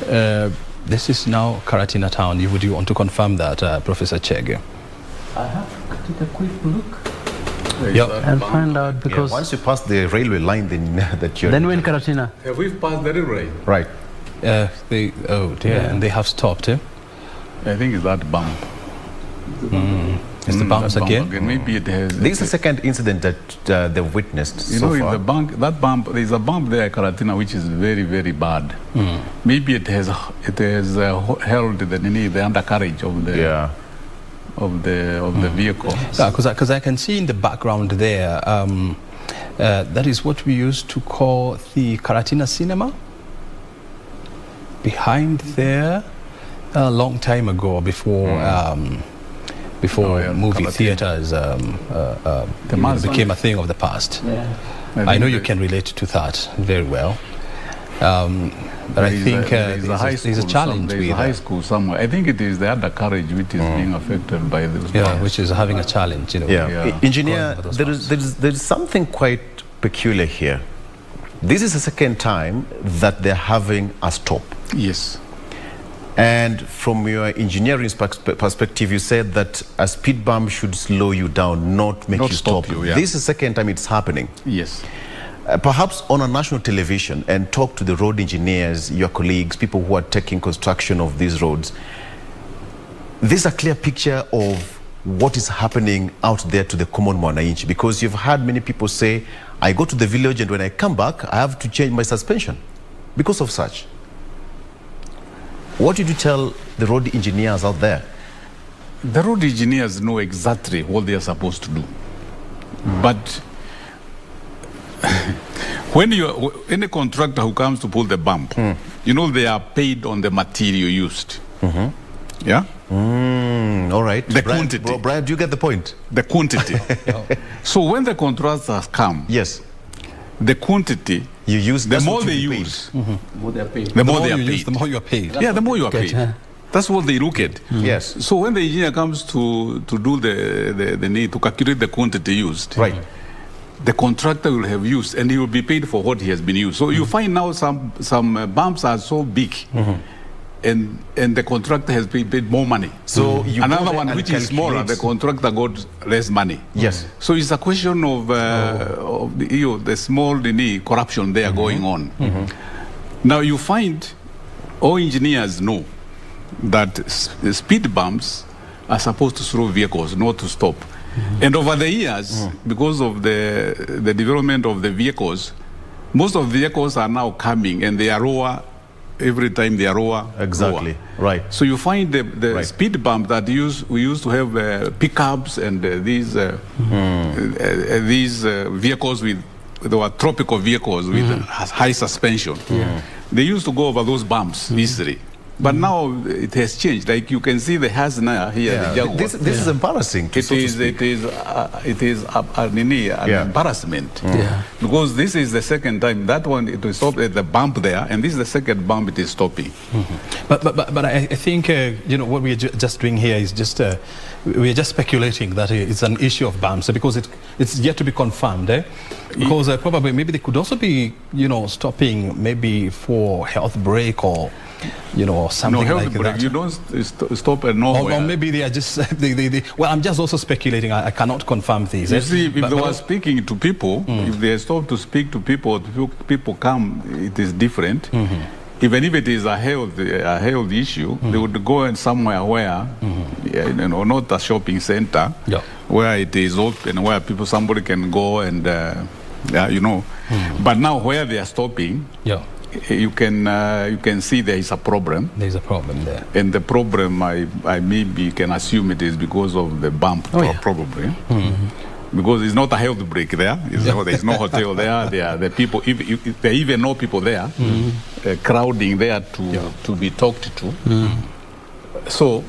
this is now Karatina town. Would you want to confirm that, Professor Chege? I have to take a quick look. And find out, because once you pass the railway line, then that you're... Then we're in Karatina. Have we passed the railway? Right. and they have stopped. I think it's that bump. It's the bumps again? Maybe it has... This is the second incident that they've witnessed so far. In the bump, there's a bump there at Karatina which is very, very bad. Maybe it has held the undercarriage of the... of the vehicle. Because I can see in the background there, that is what we used to call the Karatina cinema. Behind there, a long time ago, before movie theaters became a thing of the past. I know you can relate to that very well. But I think there's a challenge with a high school somewhere. I think it is the undercarriage which is being affected by this. Which is having a challenge. Engineer, there is something quite peculiar here. This is the second time that they're having a stop. Yes. And from your engineering perspective, you said that a speed bump should slow you down, not make you stop. This is the second time it's happening. Yes. Perhaps on a national television, and talk to the road engineers, your colleagues, people who are taking construction of these roads. This is a clear picture of what is happening out there to the common mwananchi, because you've had many people say, I go to the village and when I come back, I have to change my suspension because of such. What did you tell the road engineers out there? The road engineers know exactly what they are supposed to do. But when any contractor who comes to pull the bump, they are paid on the material used. Yeah? All right. The quantity. Brian, do you get the point? The quantity. So when the contractors come, yes, the quantity you use, the more they use, the more they are paid. The more you are paid. Yeah, the more you are paid. That's what they look at. Yes. So when the engineer comes to do the need to calculate the quantity used, right, the contractor will have used, and he will be paid for what he has been used. So you find now some bumps are so big, and the contractor has been paid more money. So another one which is smaller, the contractor got less money. Yes. So it's a question of the small corruption there going on. Now you find all engineers know that the speed bumps are supposed to slow vehicles, not to stop. And over the years, because of the development of the vehicles, most of the vehicles are now coming and they are lower. Every time they are lower. Exactly. Right. So you find the speed bump that we used to have pickups and these vehicles they were tropical vehicles with high suspension. They used to go over those bumps easily. But now it has changed. Like you can see the Hasna here. The Jaguar. This is embarrassing. It is an embarrassment. Because this is the second time. That one it will stop at the bump there, and this is the second bump it is stopping. But I think what we are just doing here is just we are just speculating that it's an issue of bumps because it's yet to be confirmed. Because probably maybe they could also be stopping maybe for health break or something like that. You don't stop at nowhere. Or maybe they are just well, I'm just also speculating. I cannot confirm these. You see, if they were speaking to people, if they stop to speak to people, people come, it is different. Even if it is a health issue, they would go in somewhere where, not a shopping center, where it is open, where somebody can go and, But now where they are stopping, you can see there is a problem. There's a problem there. And the problem, I maybe can assume it is because of the bump, probably. Because it's not a health break there. There's no hotel there. The people, there are even no people there, crowding there to be talked to. So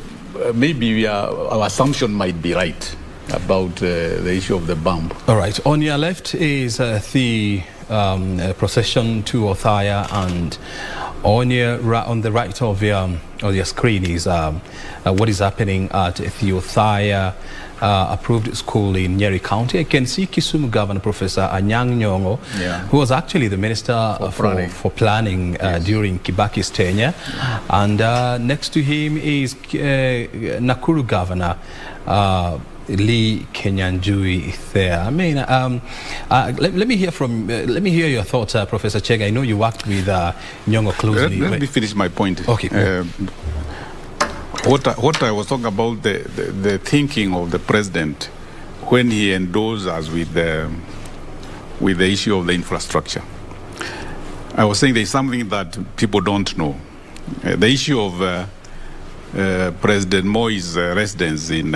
maybe our assumption might be right about the issue of the bump. All right. On your left is the procession to Othaya, and on the right of your screen is what is happening at the Othaya approved school in Nyeri County. I can see Kisumu Governor Professor Anyang' Nyong'o, who was actually the Minister for Planning during Kibaki's tenure. And next to him is Nakuru Governor Lee Kenyanjui there. I mean, let me hear your thoughts, Professor Chega. I know you worked with Nyong'o closely. Let me finish my point. Okay. What I was talking about, the thinking of the president when he endorsed us with the issue of the infrastructure. I was saying there's something that people don't know. The issue of President Moi's residence in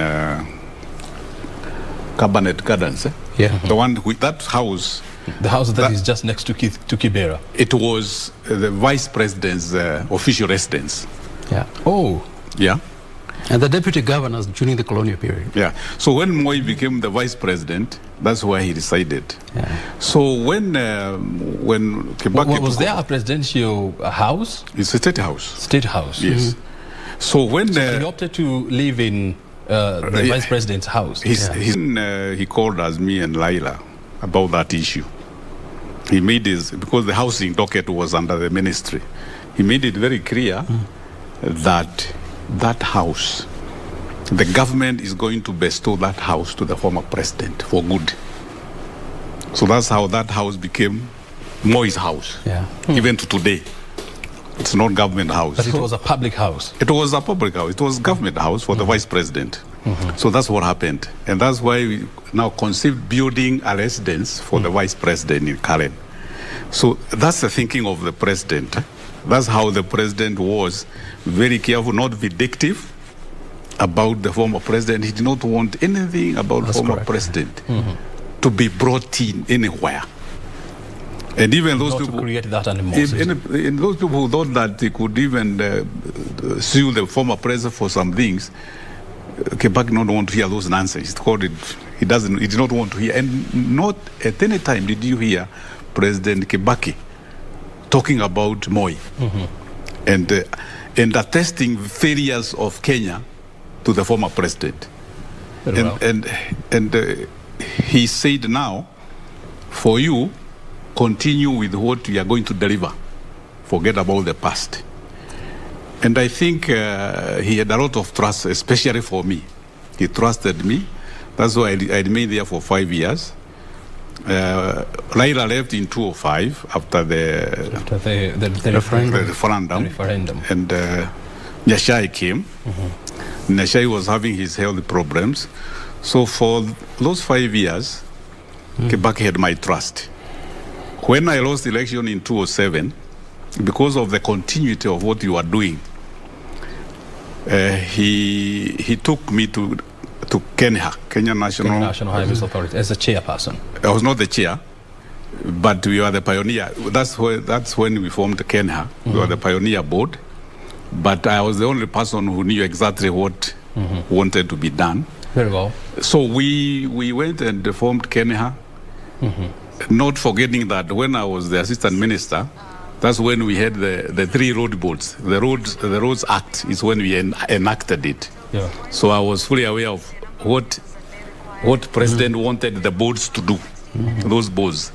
Cabinet Gardens. The one with that house. The house that is just next to Kibera. It was the vice president's official residence. Yeah. Oh. Yeah. And the deputy governors during the colonial period. Yeah. So when Moi became the vice president, that's where he resided. Yeah. So when Kibaki was there a presidential house? It's a state house. State house. Yes. So when he opted to live in the vice president's house. He called us, me and Laila, about that issue. He made his, because the housing docket was under the ministry, he made it very clear that that house, the government is going to bestow that house to the former president for good. So that's how that house became Moi's house. Yeah. Even to today. It's not government house. But it was a public house. It was a public house. It was government house for the vice president. So that's what happened. And that's why we now conceived building a residence for the vice president in Karen. So that's the thinking of the president. That's how the president was very careful, not vindictive about the former president. He did not want anything about the former president to be brought in anywhere. And even those people to create that animosity. And those people who thought that they could even sue the former president for some things, Kibaki did not want to hear those nonsense. He did not want to hear. And not at any time did you hear President Kibaki talking about Moi and attesting failures of Kenya to the former president. And he said, now, for you, continue with what you are going to deliver. Forget about the past. And I think he had a lot of trust, especially for me. He trusted me. That's why I remained there for 5 years. Laila left in 2005 after the referendum. And Nyashai came. Nyashai was having his health problems. So for those 5 years, Kibaki had my trust. When I lost the election in 2007, because of the continuity of what you are doing, he took me to Kenya National Highways Authority, as a chairperson. I was not the chair, but we were the pioneer. That's when we formed Kenya. We were the pioneer board, but I was the only person who knew exactly what wanted to be done. Very well. So we went and formed Kenya, not forgetting that when I was the assistant minister, that's when we had the 3 road boards. The Roads Act is when we enacted it. Yeah. So I was fully aware of what President wanted the boards to do, those boards.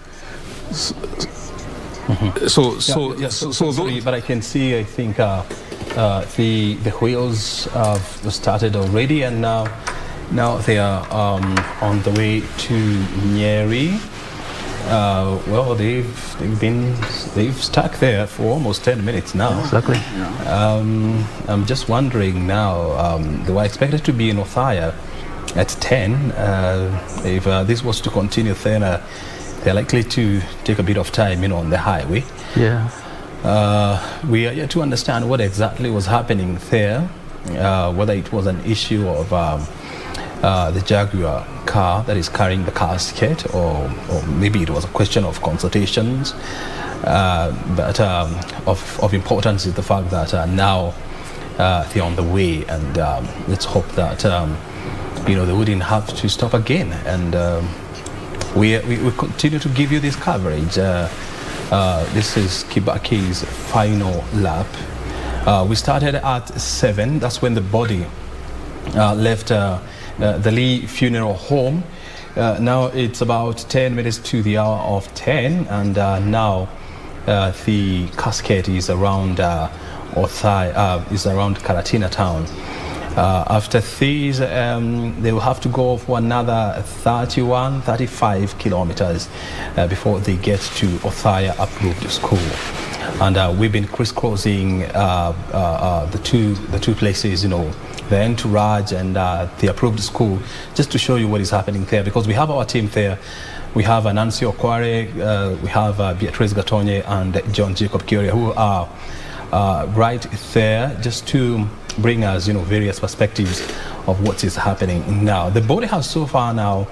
Sorry, but I can see, I think, the wheels have started already, and now they are on the way to Nyeri. Well, they've stuck there for almost 10 minutes now. Exactly. Yeah. I'm just wondering now. They were expected to be in Othaya at 10. If this was to continue, then they're likely to take a bit of time, on the highway. Yeah. We are yet to understand what exactly was happening there, whether it was an issue of the Jaguar car that is carrying the casket, or maybe it was a question of consultations. But of importance is the fact that now they're on the way, and let's hope that they wouldn't have to stop again. And we continue to give you this coverage. This is Kibaki's final lap. We started at 7. That's when the body left the Lee Funeral Home. Now it's about 10 minutes to the hour of 10, and now the casket is around Othaya, is around Karatina town. After these, they will have to go for another 35 kilometers before they get to Othaya approved school. And we've been crisscrossing the two places, the entourage and the approved school, just to show you what is happening there, because we have our team there. We have Nancy Okware, we have Beatrice Gatonye and John Jacob Kioria, who are right there just to bring us, various perspectives of what is happening now. The body has so far now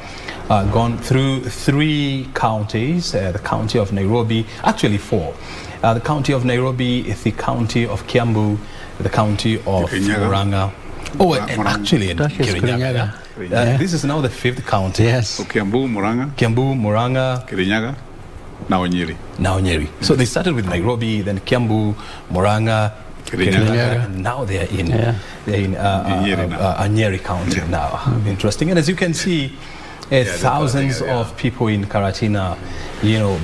gone through 3 counties, the county of Nairobi, actually 4. The county of Nairobi, the county of Kiambu, the county of Murang'a. Actually, Kirinyaga. This is now the 5th county. Yes. So Kiambu, Murang'a, Kirinyaga, now Nyeri. So they started with Nairobi, then Kiambu, Murang'a, Kirinyaga, and now they're in Nyeri County now. Interesting. And as you can see, thousands of people in Karatina,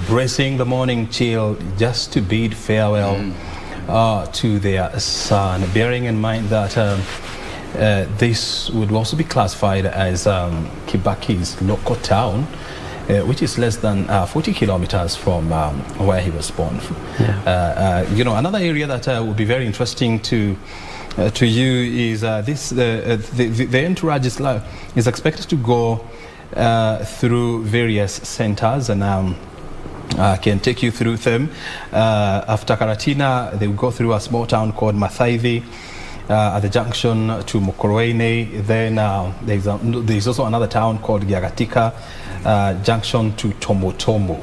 bracing the morning chill just to bid farewell to their son, bearing in mind that this would also be classified as Kibaki's local town, which is less than 40 kilometers from where he was born. Another area that would be very interesting to you is the entourage is expected to go through various centers, and I can take you through them. After Karatina, they will go through a small town called Mathaithi, at the junction to Mokoroene. Then there's also another town called Giagatika, junction to Tomotomo.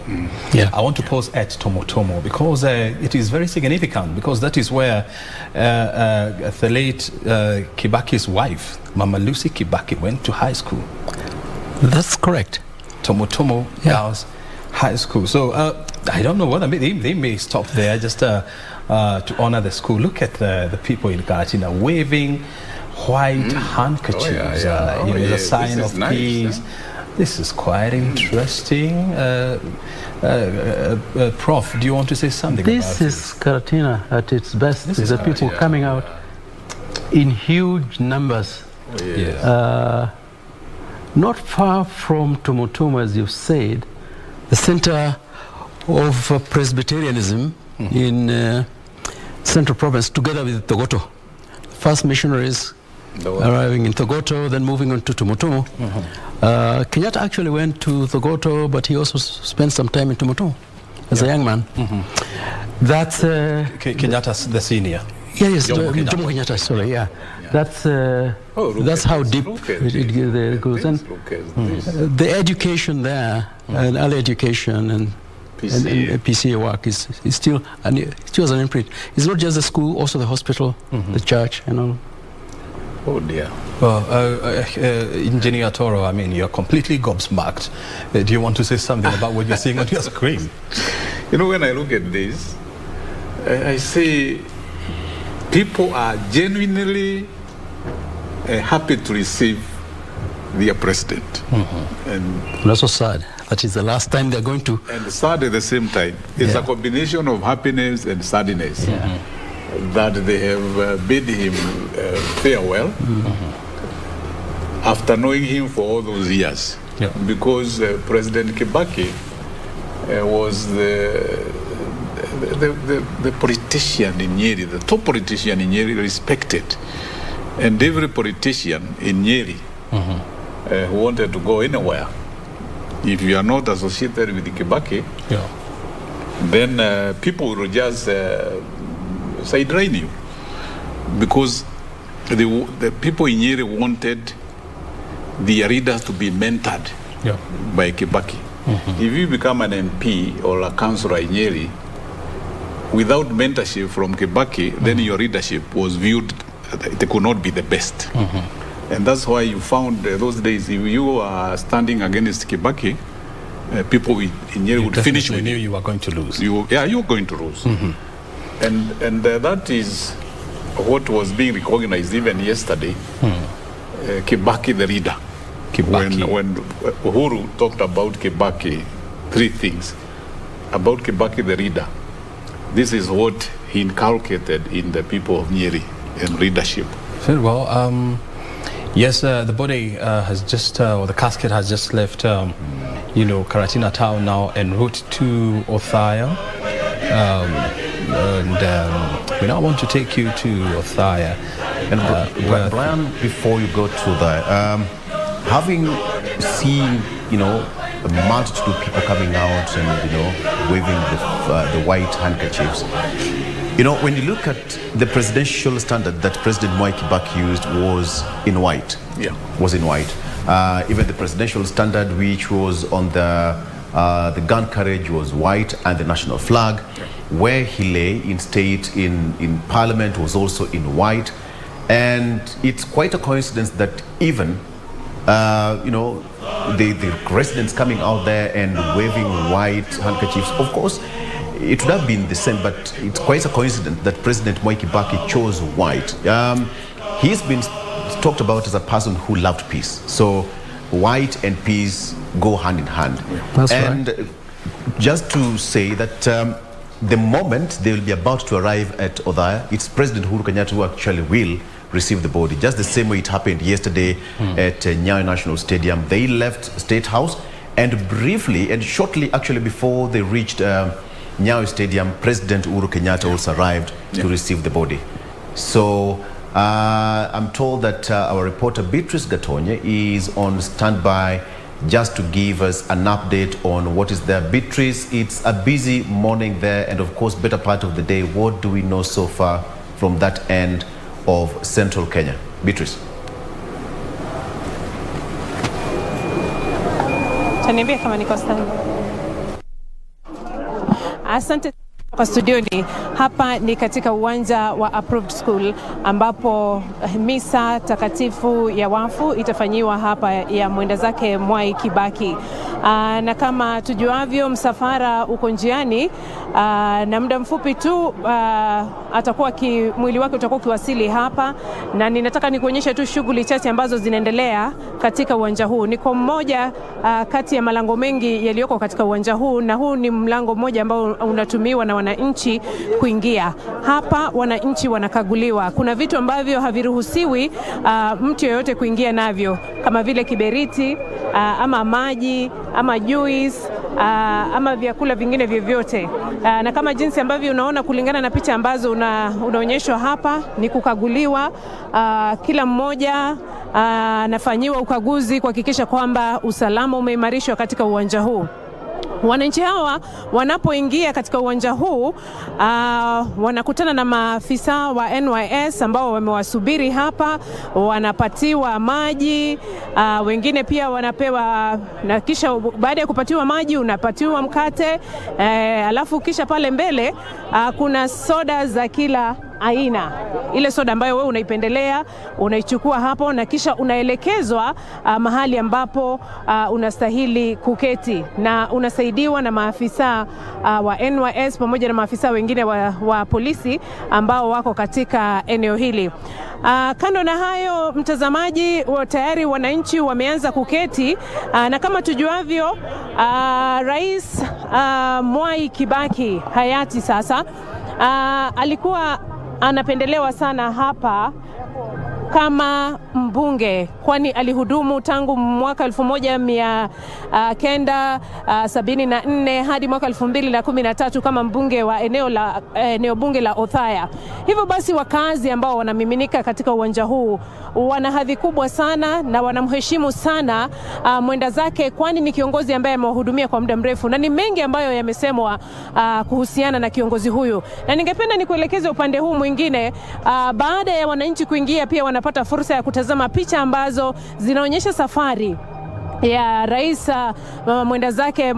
I want to pause at Tomotomo because it is very significant, because that is where the late Kibaki's wife, Mama Lucy Kibaki, went to high school. That's correct. Tomotomo Girls High School. So I don't know whether they may stop there just to honor the school. Look at the people in Karatina waving white handkerchiefs. It's a sign of peace. This is quite interesting. Prof, do you want to say something about this? This is Karatina at its best. This is the people coming out in huge numbers. Not far from Tomotomo, as you've said, the center of Presbyterianism in Central Province, together with Thogoto. First missionaries arriving in Thogoto, then moving on to Tomotomo. Kenyatta actually went to Thogoto, but he also spent some time in Tomotomo as a young man. That's Kenyatta, the senior. Yes, Jomo Kenyatta, sorry, That's how deep it goes. And the education there, and early education and PCA work is still an imprint. It's not just the school, also the hospital, the church, and all. Oh dear. Well, Engineer Toro, I mean, you're completely gobsmacked. Do you want to say something about what you're seeing on your screen? When I look at this, I see people are genuinely happy to receive their president. And also sad that is the last time they're going to. And sad at the same time. It's a combination of happiness and sadness that they have bid him farewell after knowing him for all those years. Because President Kibaki was the politician in Nyeri, the top politician in Nyeri, respected. And every politician in Nyeri who wanted to go anywhere, if you are not associated with Kibaki, then people will just sideline you, because the people in Nyeri wanted the leaders to be mentored by Kibaki. If you become an MP or a councillor in Nyeri without mentorship from Kibaki, then your leadership was viewed, it could not be the best. And that's why you found those days, if you are standing against Kibaki, people in Nyeri would finish with you. You were going to lose. You were going to lose. And that is what was being recognized even yesterday. Kibaki the leader. When Uhuru talked about Kibaki, 3 things about Kibaki the leader. This is what he inculcated in the people of Nyeri and leadership. Very well. Yes, the body has just, or the casket has just left, Karatina town now en route to Othaya. We now want to take you to Othaya. And Brian, before you go to that, having seen, a multitude of people coming out and, waving the white handkerchiefs, when you look at the presidential standard that President Mwai Kibaki used was in white. Was in white. Even the presidential standard, which was on the gun carriage, was white, and the national flag, where he lay in state in Parliament, was also in white. And it's quite a coincidence that even the residents coming out there and waving white handkerchiefs, of course, it would have been the same, but it's quite a coincidence that President Mwai Kibaki chose white. He's been talked about as a person who loved peace. So white and peace go hand in hand. That's and right. Just to say that the moment they will be about to arrive at Othaya, it's President Uhuru Kenyatta who actually will receive the body. Just the same way it happened yesterday at Nyayo National Stadium. They left State House, and briefly and shortly actually before they reached Nyayo Stadium, President Uhuru Kenyatta also arrived to receive the body. So I'm told that our reporter Beatrice Gatonye is on standby just to give us an update on what is there. Beatrice, it's a busy morning there, and of course better part of the day. What do we know so far from that end of central Kenya? Beatrice. Taniambia kama niko sawa. Asante kwa studioni. Hapa ni katika uwanja wa Approved School ambapo misa takatifu ya wafu itafanyiwa hapa ya mwenda zake Mwai Kibaki. Na kama tujuavyo, msafara uko njiani na muda mfupi tu atakuwa mwili wake utakuwa kiwasili hapa, na ninataka nikuonyesha tu shughuli chache ambazo zinaendelea katika uwanja huu. Niko mmoja kati ya malango mengi yaliyoko katika uwanja huu, na huu ni mlango mmoja ambao unatumiwa na wananchi kuingia. Hapa wananchi wanakaguliwa. Kuna vitu ambavyo haviruhusiwi mtu yeyote kuingia navyo, kama vile kiberiti, ama maji, ama juice, ama vyakula vingine vyovyote. Na kama jinsi ambavyo unaona kulingana na picha ambazo unaonyeshwa hapa, ni kukaguliwa. Kila mmoja anafanyiwa ukaguzi kuhakikisha kwamba usalama umeimarishwa katika uwanja huu. Wananchi hawa wanapoingia katika uwanja huu wanakutana na maafisa wa NYS ambao wamewasubiri hapa, wanapatiwa maji, wengine pia wanapewa, na kisha baada ya kupatiwa maji unapatiwa mkate, alafu kisha pale mbele kuna soda za kila aina. Ile soda ambayo wewe unaipendelea unaichukua hapo, na kisha unaelekezwa mahali ambapo unastahili kuketi, na unasaidiwa na maafisa wa NYS pamoja na maafisa wengine wa polisi ambao wako katika eneo hili. Kando na hayo, mtazamaji, tayari wananchi wameanza kuketi, na kama tujuavyo Rais Mwai Kibaki hayati sasa alikuwa anapendelewa sana hapa kama mbunge, kwani alihudumu tangu mwaka 1974 hadi mwaka 2013 kama mbunge wa eneo bunge la Othaya. Hivyo basi wakazi ambao wanamiminika katika uwanja huu wana hadhi kubwa sana na wanamheshimu sana mwenda zake, kwani ni kiongozi ambaye amewahudumia kwa muda mrefu, na ni mengi ambayo yamesemwa kuhusiana na kiongozi huyu. Na ningependa nikuelekeze upande huu mwingine. Baada ya wananchi kuingia, pia wanapata fursa ya kutazama picha ambazo zinaonyesha safari ya rais mwenda zake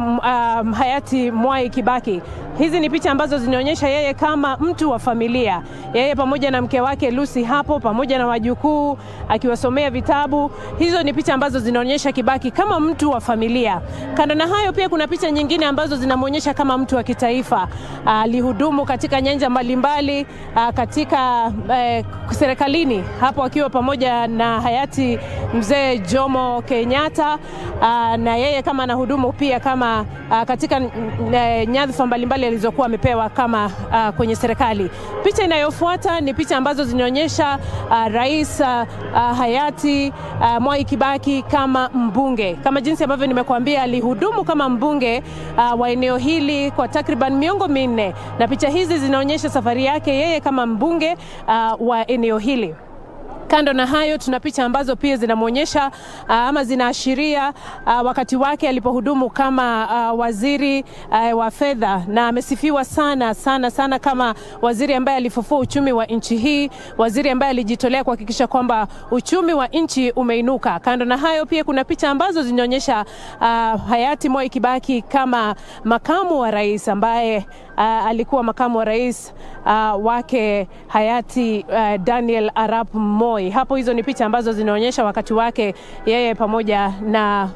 hayati Mwai Kibaki. Hizi ni picha ambazo zinaonyesha yeye kama mtu wa familia, yeye pamoja na mke wake Lucy hapo pamoja na wajukuu akiwasomea vitabu. Hizo ni picha ambazo zinaonyesha Kibaki kama mtu wa familia. Kando na hayo, pia kuna picha nyingine ambazo zinamuonyesha kama mtu wa kitaifa. Alihudumu katika nyanja mbalimbali katika serikalini, hapo akiwa pamoja na hayati mzee Jomo Kenyatta, na yeye kama anahudumu pia kama katika nyadhifa mbalimbali alizokuwa amepewa kama kwenye serikali. Picha inayofuata ni picha ambazo zinaonyesha rais hayati Mwai Kibaki kama mbunge. Kama jinsi ambavyo nimekuambia, alihudumu kama mbunge wa eneo hili kwa takriban miongo minne, na picha hizi zinaonyesha safari yake yeye kama mbunge wa eneo hili. Kando na hayo, tuna picha ambazo pia zinamuonyesha ama zinaashiria wakati wake alipohudumu kama waziri wa fedha, na amesifiwa sana kama waziri ambaye alifufua uchumi wa nchi hii, waziri ambaye alijitolea kuhakikisha kwamba uchumi wa nchi umeinuka. Kando na hayo, pia kuna picha ambazo zinaonyesha hayati Mwai Kibaki kama makamu wa rais, ambaye alikuwa makamu wa rais wake hayati Daniel Arap Moi. Hapo hizo ni picha ambazo zinaonyesha wakati wake yeye pamoja na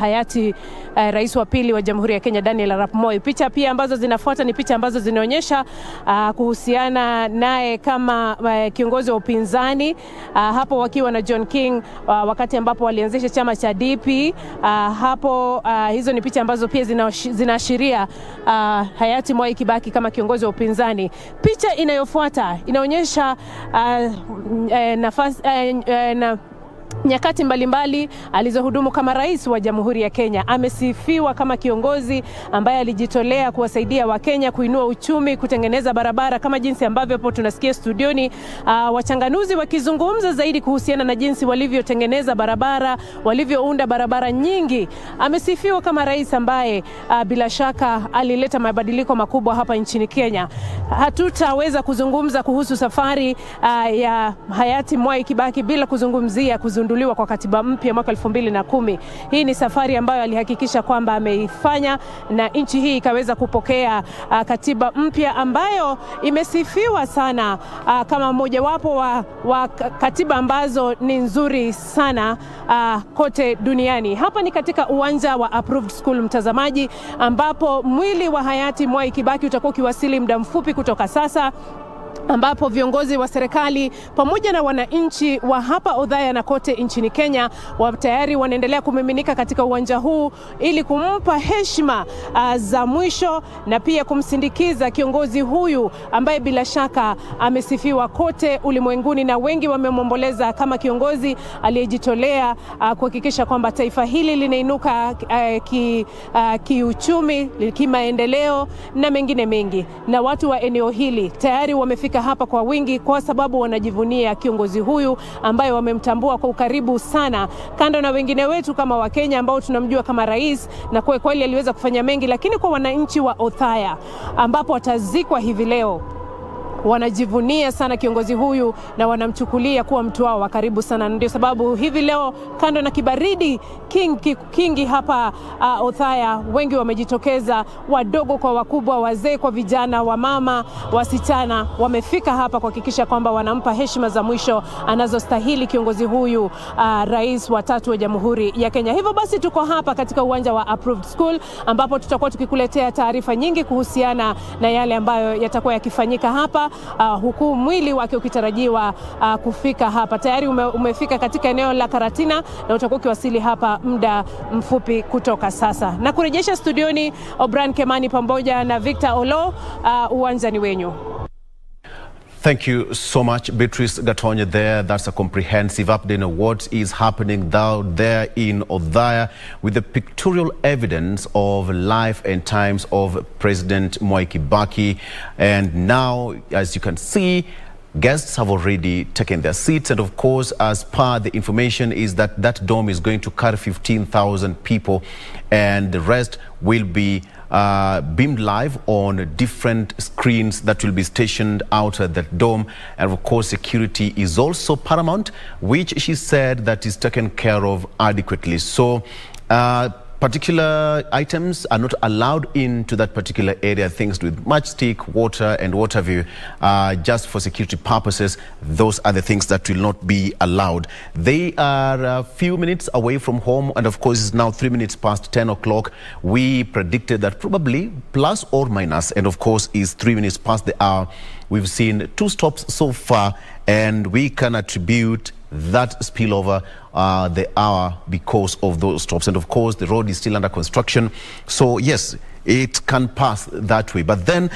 hayati rais wa pili wa Jamhuri ya Kenya Daniel Arap Moi. Picha pia ambazo zinafuata ni picha ambazo zinaonyesha kuhusiana naye kama kiongozi wa upinzani, hapo wakiwa na John King wakati ambapo walianzisha chama cha DP. Hapo hizo ni picha ambazo pia zinaashiria hayati Mwai Kibaki kama kiongozi wa upinzani. Picha inayofuata inaonyesha nyakati mbalimbali alizohudumu kama rais wa Jamhuri ya Kenya. Amesifiwa kama kiongozi ambaye alijitolea kuwasaidia Wakenya kuinua uchumi, kutengeneza barabara, kama jinsi ambavyo hapo tunasikia studioni wachanganuzi wakizungumza zaidi kuhusiana na jinsi walivyotengeneza barabara, walivyounda barabara nyingi. Amesifiwa kama rais ambaye bila shaka alileta mabadiliko makubwa hapa nchini Kenya. Hatutaweza kuzungumza kuhusu safari ya hayati Mwai Kibaki bila kuzungumzia kuzinduliwa kwa katiba mpya mwaka 2010. Hii ni safari ambayo alihakikisha kwamba ameifanya, na nchi hii ikaweza kupokea katiba mpya ambayo imesifiwa sana kama mojawapo wa katiba ambazo ni nzuri sana kote duniani. Hapa ni katika uwanja wa Approved School, mtazamaji, ambapo mwili wa hayati Mwai Kibaki utakuwa ukiwasili muda mfupi kutoka sasa, ambapo viongozi wa serikali pamoja na wananchi wa hapa Othaya na kote nchini Kenya tayari wanaendelea kumiminika katika uwanja huu ili kumpa heshima za mwisho na pia kumsindikiza kiongozi huyu ambaye bila shaka amesifiwa kote ulimwenguni, na wengi wamemwomboleza kama kiongozi aliyejitolea kuhakikisha kwamba taifa hili linainuka kiuchumi, kimaendeleo na mengine mengi. Na watu wa eneo hili tayari wamefika hapa kwa wingi kwa sababu wanajivunia kiongozi huyu ambaye wamemtambua kwa ukaribu sana, kando na wengine wetu kama Wakenya ambao tunamjua kama rais, na kwa kweli aliweza kufanya mengi. Lakini kwa wananchi wa Othaya ambapo watazikwa hivi leo, wanajivunia sana kiongozi huyu na wanamchukulia kuwa mtu wao wa karibu sana. Ndio sababu hivi leo, kando na kibaridi kingi hapa Othaya, wengi wamejitokeza, wadogo kwa wakubwa, wazee kwa vijana, wamama, wasichana, wamefika hapa kuhakikisha kwamba wanampa heshima za mwisho anazostahili kiongozi huyu, rais wa tatu wa Jamhuri ya Kenya. Hivyo basi tuko hapa katika uwanja wa Approved School ambapo tutakuwa tukikuletea taarifa nyingi kuhusiana na yale ambayo yatakuwa yakifanyika hapa, huku mwili wake ukitarajiwa kufika hapa. Tayari umefika katika eneo la Karatina na utakuwa ukiwasili hapa muda mfupi kutoka sasa. Na kurejesha studioni Obran Kemani pamoja na Victor Olo, uwanjani wenyu. Thank you so much, Beatrice Gatonya there. That's a comprehensive update on what is happening down there in Othaya with the pictorial evidence of life and times of President Mwai Kibaki. And now, as you can see, guests have already taken their seats. And of course, as per the information is that that dome is going to carry 15,000 people and the rest will be beamed live on different screens that will be stationed out at that dome. And of course, security is also paramount, which she said that is taken care of adequately. So particular items are not allowed into that particular area. Things with matchstick, water and what have you, just for security purposes. Those are the things that will not be allowed. They are a few minutes away from home, and of course it's now 3 minutes past 10 o'clock. We predicted that probably plus or minus, and of course is 3 minutes past the hour. We've seen 2 stops so far, and we can attribute that spillover the hour because of those stops. And of course the road is still under construction, so yes, it can pass that way. But then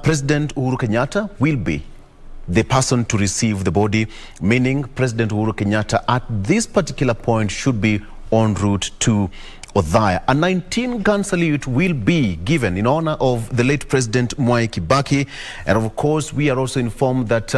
President Uhuru Kenyatta will be the person to receive the body, meaning President Uhuru Kenyatta at this particular point should be en route to Othaya. A 19-gun salute will be given in honor of the late President Mwai Kibaki. And of course we are also informed that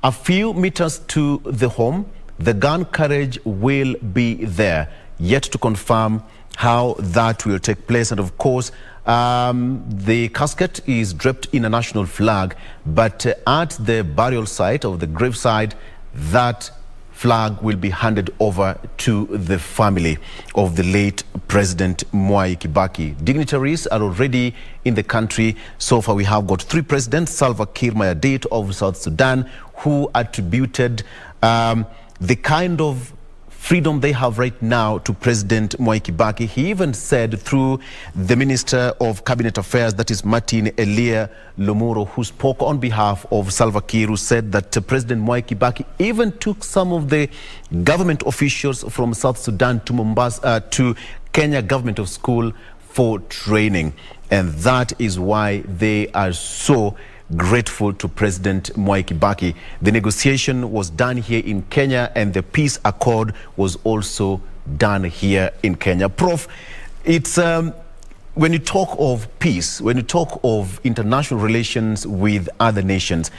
a few meters to the home, the gun carriage will be there. Yet to confirm how that will take place. And of course, the casket is draped in a national flag, but at the burial site or the graveside, that flag will be handed over to the family of the late President Mwai Kibaki. Dignitaries are already in the country. So far we have got 3 presidents, Salva Kiir Mayardit of South Sudan, who attributed the kind of freedom they have right now to President Mwai Kibaki. He even said through the Minister of Cabinet Affairs, that is Martin Elia Lomuro, who spoke on behalf of Salva Kiir, who said that President Mwai Kibaki even took some of the government officials from South Sudan to Mombasa, to Kenya Government of School for training. And that is why they are so grateful to President Mwai Kibaki. The negotiation was done here in Kenya, and the peace accord was also done here in Kenya. Prof, it's when you talk of peace, when you talk of international relations with other nations,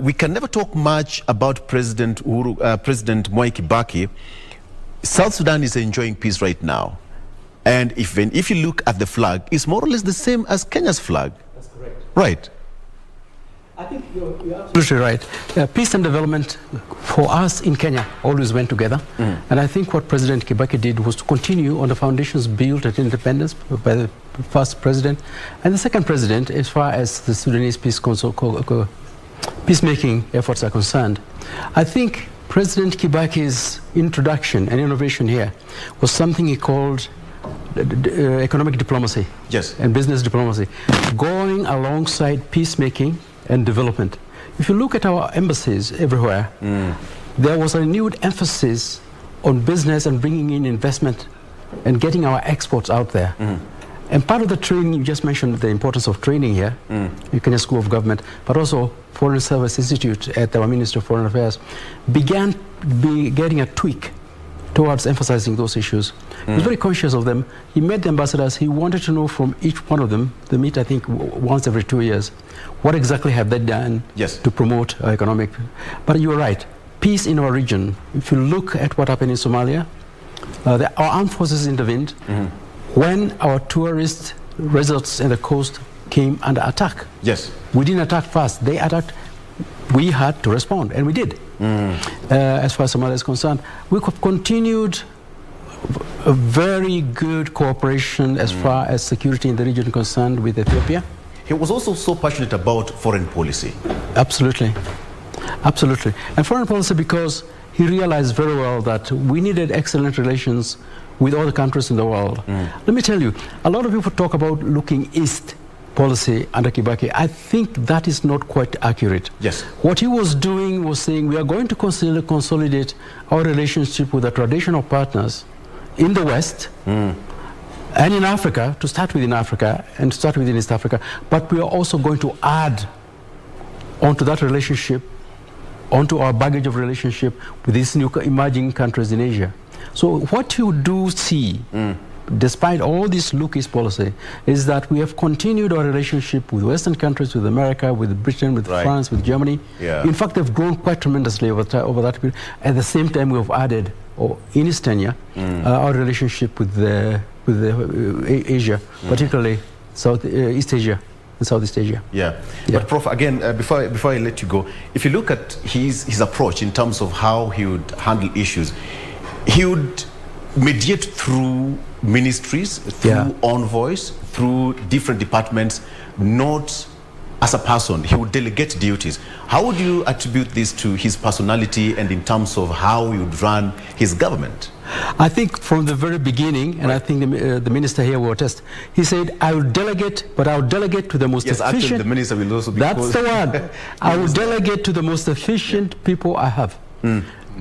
we can never talk much about President Mwai Kibaki. South Sudan is enjoying peace right now, and if you look at the flag, it's more or less the same as Kenya's flag. That's correct. Right. I think you're absolutely right. Peace and development for us in Kenya always went together. And I think what President Kibaki did was to continue on the foundations built at independence by the first president and the second president, as far as the Sudanese peacemaking efforts are concerned. I think President Kibaki's introduction and innovation here was something he called economic diplomacy. Yes. And business diplomacy, going alongside peacemaking and development. If you look at our embassies everywhere, there was a renewed emphasis on business and bringing in investment and getting our exports out there. And part of the training, you just mentioned the importance of training here, Kenya School of Government, but also Foreign Service Institute at our Ministry of Foreign Affairs, began getting a tweak towards emphasizing those issues. He was very conscious of them. He met the ambassadors. He wanted to know from each one of them, they meet I think once every 2 years, what exactly have they done to promote economic. But you're right, peace in our region. If you look at what happened in Somalia, our armed forces intervened when our tourist resorts in the coast came under attack. Yes. We didn't attack first, they attacked. We had to respond, and we did. As far as Somalia is concerned, we continued a very good cooperation as far as security in the region is concerned with Ethiopia. He was also so passionate about foreign policy. Absolutely. Absolutely. And foreign policy because he realized very well that we needed excellent relations with all the countries in the world. Let me tell you, a lot of people talk about looking east policy under Kibaki. I think that is not quite accurate. Yes. What he was doing was saying we are going to consolidate our relationship with the traditional partners in the West and in Africa, to start with in Africa and to start with in East Africa, but we are also going to add onto that relationship, onto our baggage of relationship with these new emerging countries in Asia. So what you do see, despite all this lookish policy, is that we have continued our relationship with Western countries, with America, with Britain, with France, with Germany. Yeah. In fact, they've grown quite tremendously over that period. At the same time, we have added, in his tenure, our relationship with Asia, particularly East Asia and Southeast Asia. Yeah. But Prof, again, before I let you go, if you look at his approach in terms of how he would handle issues, he would mediate through ministries, through envoys, through different departments, not as a person. He would delegate duties. How would you attribute this to his personality and in terms of how he would run his government? I think from the very beginning, and I think the minister here will attest, he said, I will delegate, but I will delegate to the most efficient. Actually, the minister will also be That's the one. I will delegate to the most efficient people I have.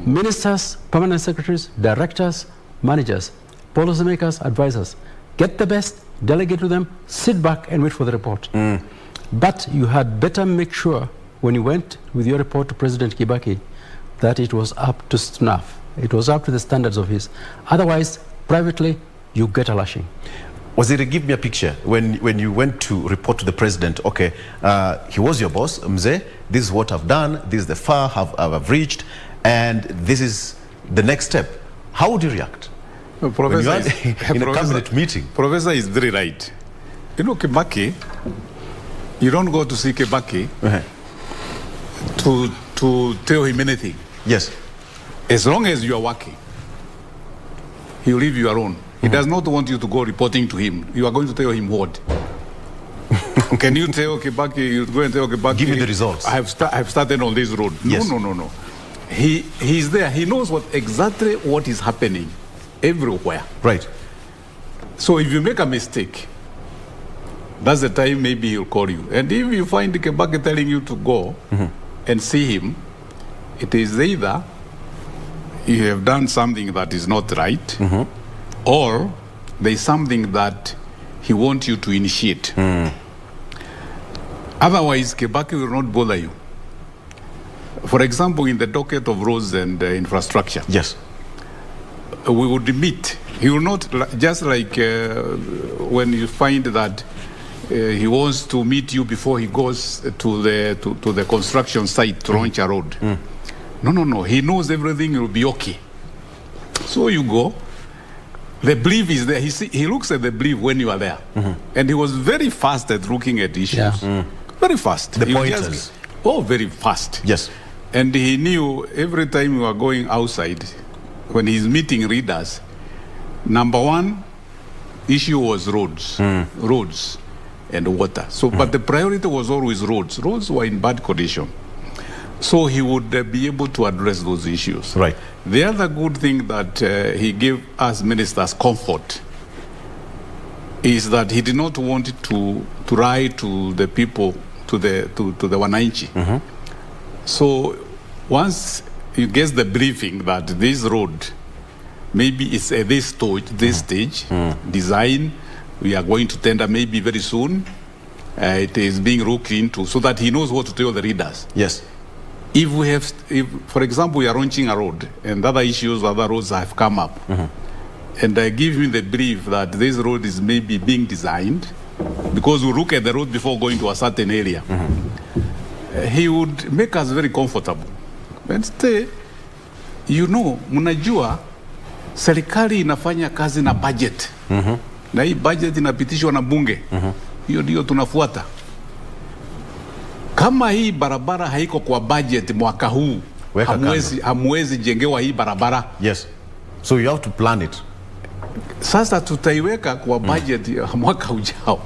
Ministers, permanent secretaries, directors, managers, policymakers, advisors. Get the best, delegate to them, sit back and wait for the report. But you had better make sure when you went with your report to President Kibaki that it was up to snuff. It was up to the standards of his. Otherwise, privately, you get a lashing. Waziri, give me a picture. When you went to report to the president, okay, he was your boss, Mzee, this is what I've done, this is the far I've reached, and this is the next step. How would you react? Professor in a cabinet meeting? Professor is very right. You know, Kibaki, you don't go to see Kibaki to tell him anything. Yes. As long as you are working, he'll leave you alone. He does not want you to go reporting to him. You are going to tell him what? Can you tell Kibaki, you go and tell Kibaki, give me the results. I have started on this road. No, Yes. no. He's there. He knows exactly what is happening everywhere. Right. So if you make a mistake, that's the time maybe he'll call you. And if you find Kibaki telling you to go and see him, it is either you have done something that is not right, or there is something that he wants you to initiate. Otherwise, Kibaki will not bother you. For example, in the docket of roads and infrastructure, Yes. we would meet. He will not, just like when you find that he wants to meet you before he goes to the construction site to launch a road. No. He knows everything will be okay. So you go. The brief is there. He looks at the brief when you are there. And he was very fast at looking at issues. Very fast. The He pointers. very fast. Yes. And he knew every time you are going outside, when he's meeting readers, number one issue was roads. Roads and water. So, but the priority was always roads. Roads were in bad condition. So he would be able to address those issues. Right. The other good thing that he gave us ministers comfort is that he did not want to write to the people, to the wananchi. So once he gets the briefing that this road maybe it's at this stage, design, we are going to tender maybe very soon, it is being looked into, so that he knows what to tell the readers. Yes. If, for example, we are launching a road and other roads have come up, and I give him the brief that this road is maybe being designed, because we look at the road before going to a certain area, he would make us very comfortable and say, mnajua serikali inafanya kazi na budget, na hii budget inapitishwa na bunge, hiyo ndio tunafuata. Kama hii barabara haiko kwa budget mwaka huu, hamwezi jengewa hii barabara. Yes. So you have to plan it. Sasa tutaiweka kwa budget mwaka ujao.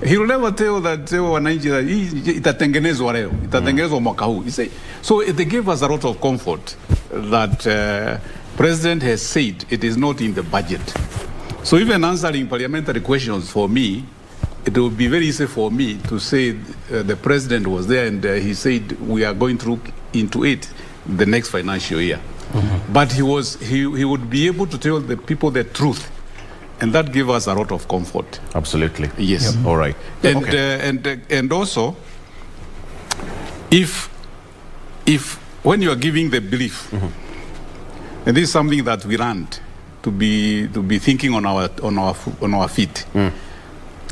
He will never tell wananchi that itatengenezwa leo, itatengenezwa mwaka huu. So they gave us a lot of comfort that President has said it is not in the budget. So even answering parliamentary questions for me, it would be very easy for me to say the president was there and he said we are going to look into it the next financial year. But he would be able to tell the people the truth, and that gave us a lot of comfort. Absolutely. Yes. All right. And and also if when you are giving the belief, and this is something that we learned to be thinking on our feet.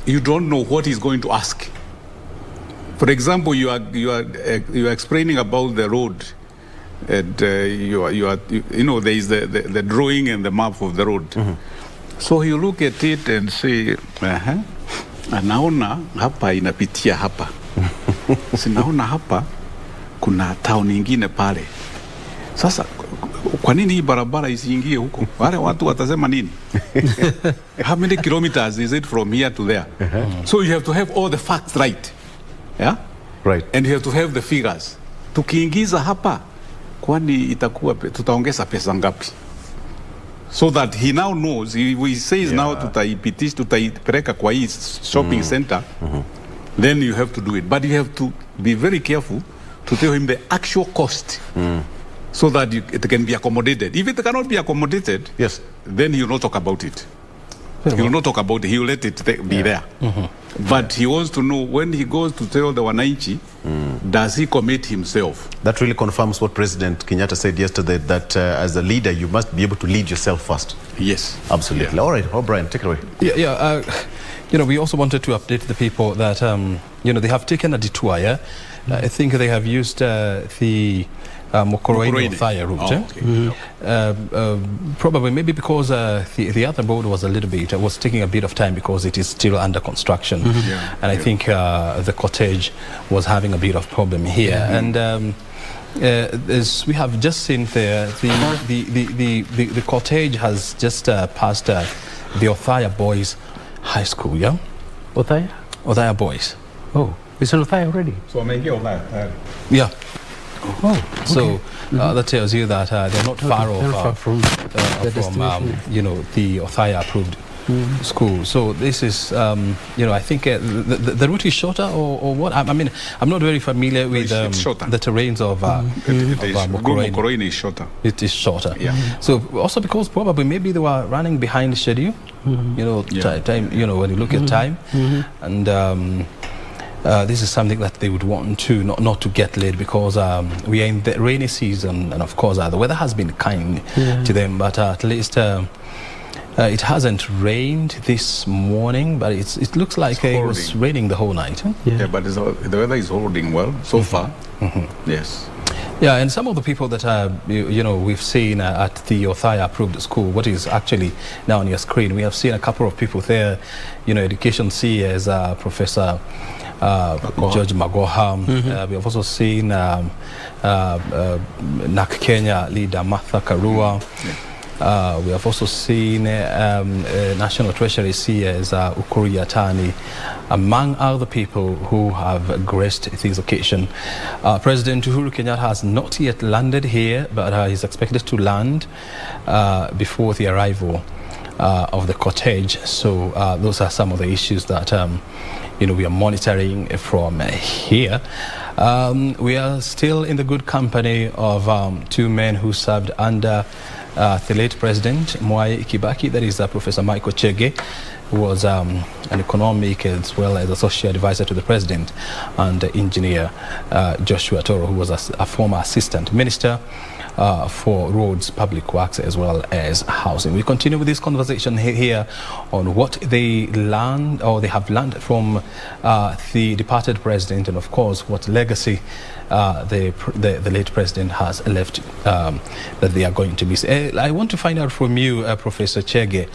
You don't know what he's going to ask. For example, you are explaining about the road, and there is the drawing and the map of the road. So you look at it and say, anaona hapa inapitia hapa. Sinaona hapa kuna town ingine pale. Sasa kwa nini hii barabara isiingie huko? Wale watu watasema nini? How many kilometers is it from here to there? So you have to have all the facts right. Yeah? Right. And you have to have the figures. Tukiingiza hapa, kwani itakuwa tutaongeza pesa ngapi? So that he now knows, he says now tutaipeleka kwa hii shopping center, then you have to do it. But you have to be very careful to tell him the actual cost. So that it can be accommodated. If it cannot be accommodated, yes, then he will not talk about it. He will not talk about it. He will let it be there. But he wants to know, when he goes to tell the wananchi, does he commit himself? That really confirms what President Kenyatta said yesterday, that as a leader, you must be able to lead yourself first. Yes. Absolutely. Yeah. All right, O'Brien, take it away. We also wanted to update the people that, they have taken a detour, yeah? I think they have used the Mokoroni Othaya route. Probably maybe because the other road was was taking a bit of time because it is still under construction. And I think the cottage was having a bit of problem here. And as we have just seen there, the cottage has just passed the Othaya Boys High School, yeah? Othaya? Othaya Boys. Oh, it's an Othaya already? So maybe Othaya. Yeah. Oh, okay. So that tells you that they're not far off from the Othaya approved school. So this is, I think the route is shorter or what? I mean, I'm not very familiar with the terrains of Mokoroni is shorter. It is shorter. Yeah. So also because probably maybe they were running behind schedule. Time. When you look at time, and. This is something that they would want to not to get late because we are in the rainy season, and of course the weather has been kind to them, but at least it hasn't rained this morning, but it looks like it was raining the whole night. Yeah, but the weather is holding well so far. Yes. Yeah, and some of the people that we've seen at the Othaya approved school, what is actually now on your screen, we have seen a couple of people there, education CS, Professor George Magoha. We have also seen NAC Kenya leader Martha Karua. We have also seen National Treasury CS Ukuri Yatani, among other people who have graced this occasion. President Uhuru Kenyatta has not yet landed here, but he's expected to land before the arrival of the cottage. So those are some of the issues that we are monitoring from here. We are still in the good company of two men who served under the late President Mwai Kibaki, that is Professor Michael Chege, who was an economic as well as associate advisor to the President, and engineer Joshua Toro, who was a former assistant minister for roads, public works, as well as housing. We continue with this conversation here on what they learned or they have learned from the departed president, and of course what legacy the late president has left that they are going to miss. I want to find out from you, Professor Chege,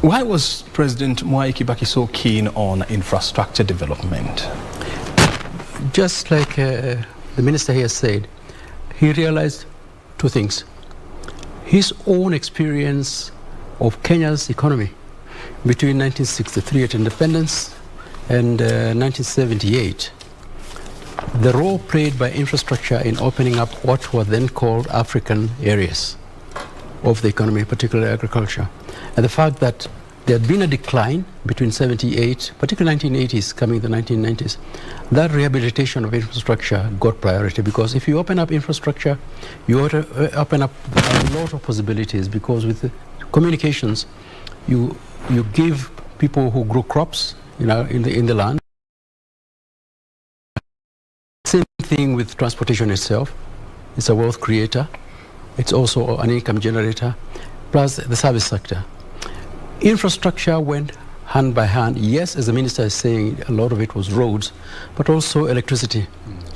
why was President Mwai Kibaki so keen on infrastructure development? Just like the minister here said, he realized two things. His own experience of Kenya's economy between 1963 at independence and 1978, the role played by infrastructure in opening up what were then called African areas of the economy, particularly agriculture, and the fact that there had been a decline between 78, particularly 1980s, coming the 1990s. That rehabilitation of infrastructure got priority, because if you open up infrastructure, you open up a lot of possibilities, because with communications, you give people who grow crops in the land thing with transportation itself. It's a wealth creator. It's also an income generator, plus the service sector. Infrastructure went hand by hand. Yes, as the minister is saying, a lot of it was roads, but also electricity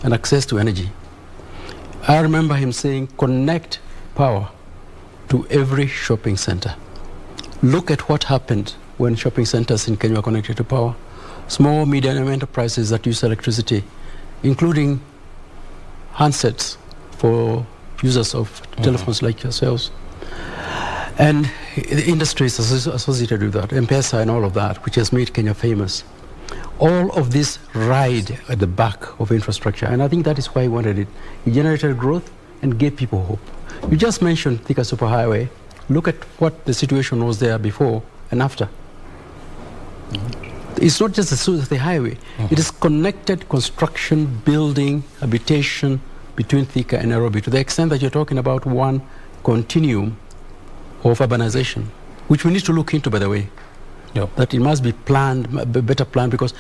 and access to energy. I remember him saying, connect power to every shopping center. Look at what happened when shopping centers in Kenya were connected to power. Small, medium enterprises that use electricity, including handsets for users of telephones like yourselves. And the industries associated with that, M-Pesa and all of that, which has made Kenya famous. All of this ride at the back of infrastructure, and I think that is why he wanted it. He generated growth and gave people hope. You just mentioned Thika Superhighway. Look at what the situation was there before and after. It's not just the highway. It is connected construction, building, habitation between Thika and Nairobi, to the extent that you're talking about one continuum of urbanization, which we need to look into, by the way. Yep. That it must be planned, better planned, because,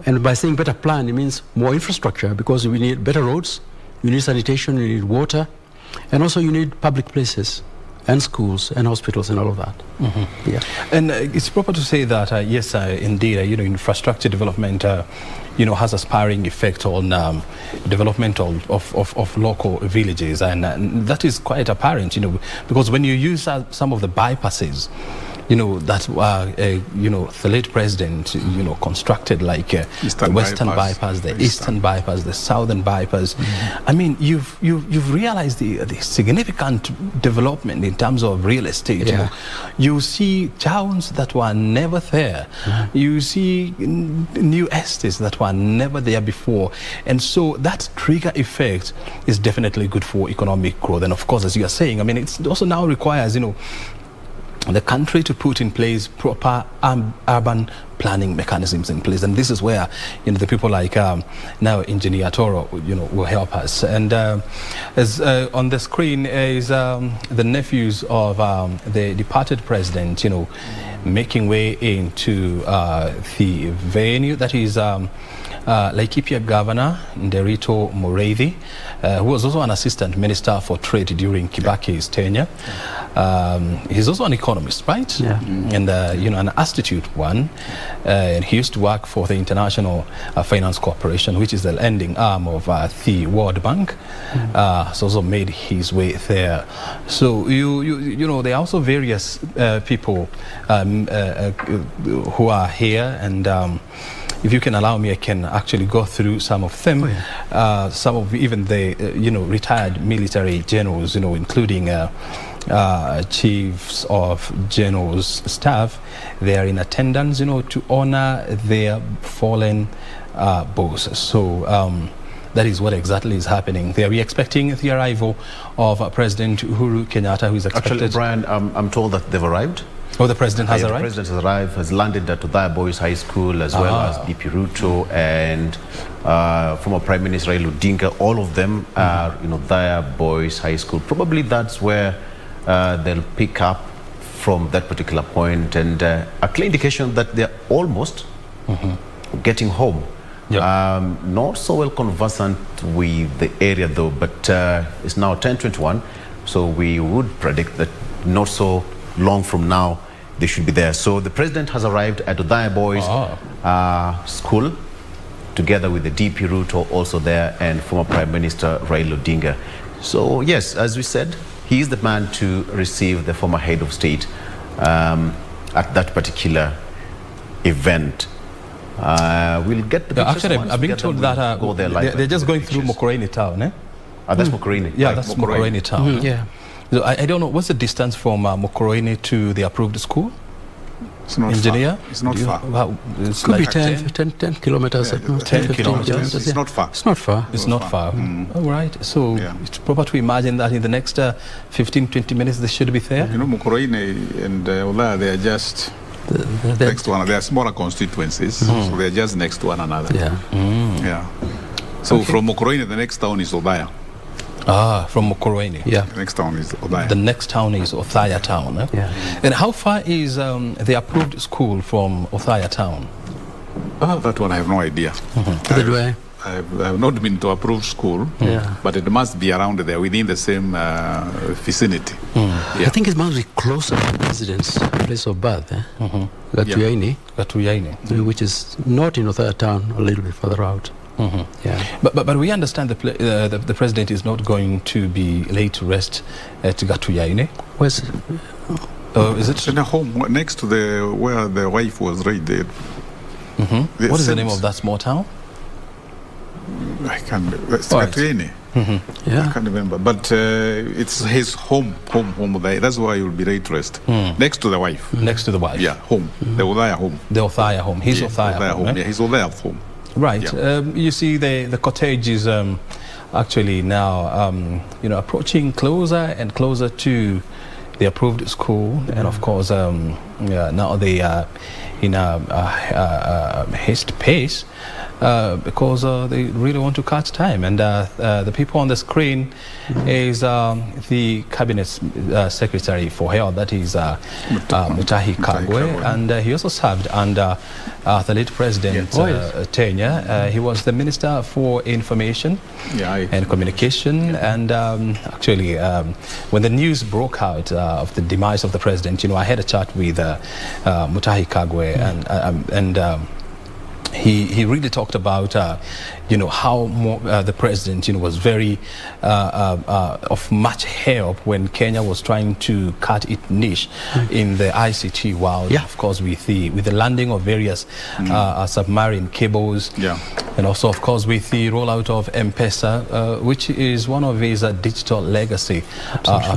and by saying better planned, it means more infrastructure, because we need better roads, you need sanitation, you need water, and also you need public places and schools and hospitals and all of that. Yeah. And it's proper to say that yes, indeed, infrastructure development, has a spiraling effect on development of local villages, and that is quite apparent, because when you use some of the bypasses, that the late president, constructed, like the Western bypass, the Eastern bypass, the Southern bypass. I mean, you've realized the significant development in terms of real estate. Yeah. You see towns that were never there. You see new estates that were never there before. And so that trigger effect is definitely good for economic growth. And of course, as you are saying, I mean, it also now requires, the country to put in place proper urban planning mechanisms in place, and this is where the people like now Engineer Toro will help us. And as on the screen is the nephews of the departed president, making way into the venue. That is Laikipia Governor Nderito Mureithi, who was also an assistant minister for trade during Kibaki's tenure. He's also an economist, right? Yeah. And an astute one. And he used to work for the International Finance Corporation, which is the lending arm of the World Bank. So also made his way there. So there are also various people who are here, and if you can allow me, I can actually go through some of them. Some of even the retired military generals, including chiefs of generals staff. They are in attendance, to honor their fallen boss. So that is what exactly is happening there. We're expecting the arrival of President Uhuru Kenyatta, who is expected. Actually, Brian, I'm told that they've arrived. Oh, the president has arrived? The president has arrived, has landed at Othaya Boys High School, as well as DP Ruto and former Prime Minister Raila Odinga. All of them are in Othaya Boys High School. Probably that's where they'll pick up from that particular point, and a clear indication that they're almost getting home. Yep. Not so well conversant with the area though, but it's now 10:21, so we would predict that not so long from now they should be there. So the president has arrived at Othaya Boys School, together with the DP Ruto also there, and former Prime Minister Raila Odinga. So yes, as we said, he is the man to receive the former head of state at that particular event. We'll get the pictures. Actually, I've been told that they're just going through Mokoreni town, eh? That's Mokoreni. Yeah, that's Mokoreni town. Yeah. So I don't know, what's the distance from Mokoreni to the approved school? It's not Engineer? Far. It's not far. It's Could like be 10 kilometers. Yeah, 10 kilometers. It's not far. It's not far. It's not far. All right. So it's proper to imagine that in the next 15-20 minutes they should be there. Mokoreni and Othaya, they are just next to one another. They are smaller constituencies, so they are just next to one another. Yeah. Yeah. So from Mokoreni, the next town is Othaya. From Mokoreni. Yeah. The next town is Othaya. The next town is Othaya town. Eh? Yeah. And how far is the approved school from Othaya town? That one I have no idea. Either way. I've not been to approved school, but it must be around there, within the same vicinity. I think it must be closer to the residence place of birth, Gatuyaini, which is not in Othaya town, a little bit further out. But we understand the president is not going to be laid to rest at Gatuyaini. Where's is it in a home next to where the wife was right there? What is the name of that small town? I can't. It's Gatuyaini. I can't remember, but it's his home there. That's why you'll be laid to rest next to the wife. Next to the wife. Yeah, home. The Othaya home. The Othaya home. His Othaya home. Right? Yeah, his Othaya home. Right. Yeah. You see, the cottage is actually now approaching closer and closer to the approved school, and of course now they are in a haste pace because they really want to cut time. And the people on the screen is the cabinet secretary for health, that is Mwai Kibaki, and he also served under the late president tenure. He was the minister for information and communication, and actually when the news broke out of the demise of the president, I had a chat with Mwai Kibaki, and he really talked about how the president was very of much help when Kenya was trying to cut its niche in the ICT world. Of course, with the landing of various submarine cables, and also of course with the rollout of M-Pesa, which is one of his digital legacy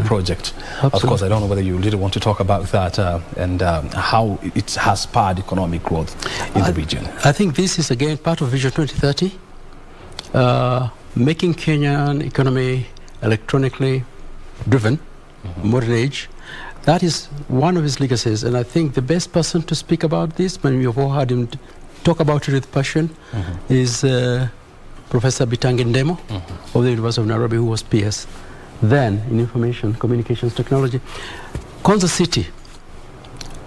project. Of course, I don't know whether you really want to talk about that and how it has spurred economic growth in the region. I think this is again part of Vision 2030, making Kenyan economy electronically driven, modern age. That is one of his legacies, and I think the best person to speak about this, when you've all heard him talk about it with passion, is Professor Bitangi Ndemo of the University of Nairobi, who was PS then in information communications technology. Konza City,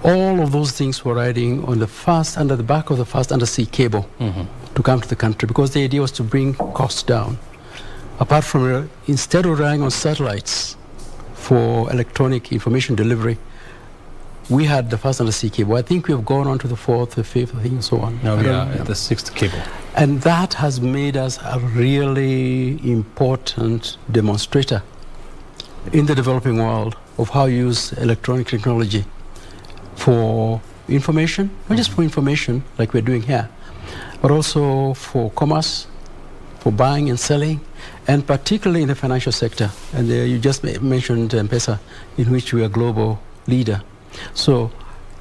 all of those things were riding on the under the back of the first undersea cable to come to the country, because the idea was to bring costs down. Apart from, instead of relying on satellites for electronic information delivery, we had the first undersea cable. I think we have gone on to the fourth, the fifth, I think, and so on. Now we are at the sixth cable. And that has made us a really important demonstrator in the developing world of how you use electronic technology for information, not just for information like we're doing here, but also for commerce, for buying and selling, and particularly in the financial sector. And you just mentioned M-Pesa, in which we are a global leader. So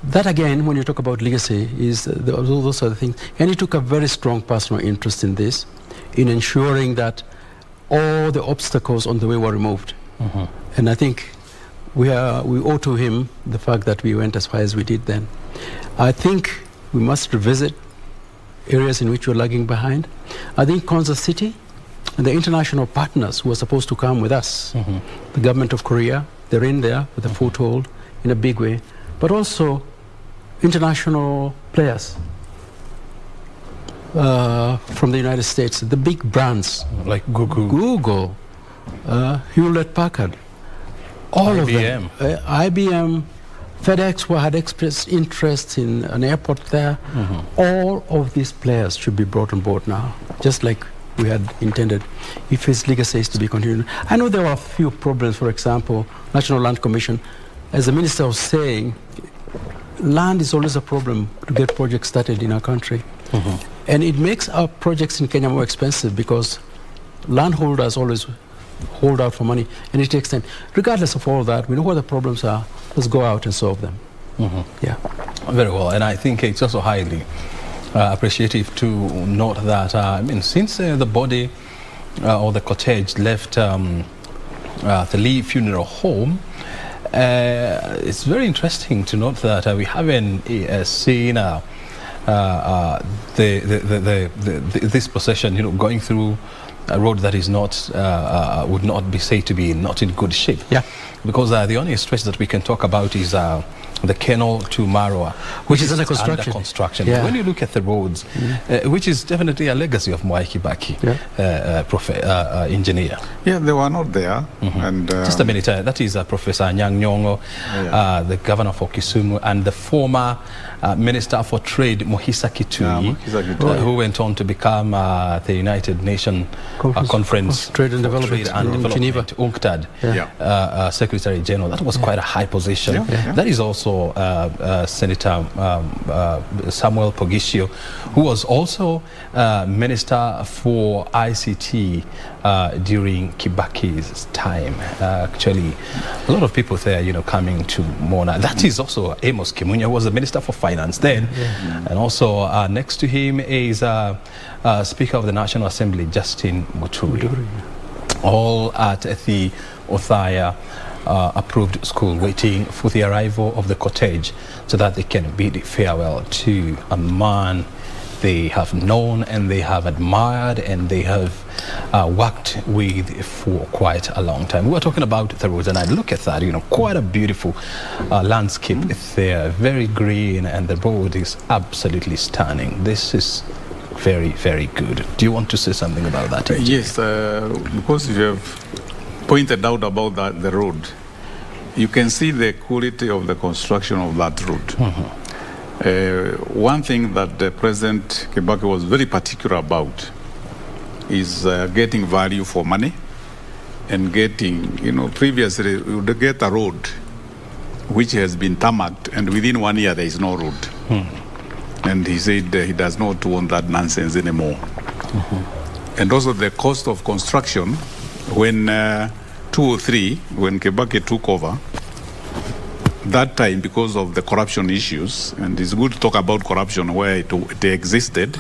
that again, when you talk about legacy, is those are the things. And he took a very strong personal interest in this, in ensuring that all the obstacles on the way were removed. And I think we owe to him the fact that we went as far as we did then. I think we must revisit areas in which we're lagging behind. I think Konza City and the international partners who are supposed to come with us, the government of Korea, they're in there with a foothold in a big way, but also international players from the United States, the big brands like Google, Hewlett-Packard, all IBM. of them, IBM, FedEx, who had expressed interest in an airport there. All of these players should be brought on board now, just like we had intended, if his legacy is to be continued. I know there were a few problems. For example, National Land Commission, as the minister was saying, land is always a problem to get projects started in our country. And it makes our projects in Kenya more expensive because landholders always hold out for money, and it takes time. Regardless of all that, we know what the problems are. Let's go out and solve them. Yeah. Very well. And I think it's also highly appreciative to note that, since the body or the cottage left the Lee Funeral Home, it's very interesting to note that we haven't seen this procession, going through a road that is not would not be said to be not in good shape. Yeah. Because the only stretch that we can talk about is the Kenol to Marwa, which is under construction. Yeah. When you look at the roads, which is definitely a legacy of Mwai Kibaki, engineer. Yeah, they were not there. And just a minute, that is Professor Anyang' Nyong'o, the governor for Kisumu, and the former Minister for Trade, Mohisa Kitui, who went on to become the United Nations Conference Trade and Development, Geneva. UNCTAD, Secretary General. That was quite a high position. That is also Senator Samuel Pogisio, who was also Minister for ICT during Kibaki's time. Actually, a lot of people there, coming to Mona. That is also Amos Kimunya, who was the Minister for Finance then. And also next to him is Speaker of the National Assembly, Justin Muturi. All at the Othaya approved school, waiting for the arrival of the cortege so that they can bid farewell to a man they have known and they have admired and they have worked with for quite a long time. We were talking about the roads, and I look at that, quite a beautiful landscape there, very green, and the road is absolutely stunning. This is very, very good. Do you want to say something about that? Yes, because you have pointed out about the road, you can see the quality of the construction of that road. One thing that President Kibaki was very particular about is getting value for money and getting, previously you would get a road which has been tarmacked and within 1 year there is no road. And he said he does not want that nonsense anymore. And also the cost of construction, when 2003, when Kibaki took over, that time, because of the corruption issues, and it's good to talk about corruption where it existed,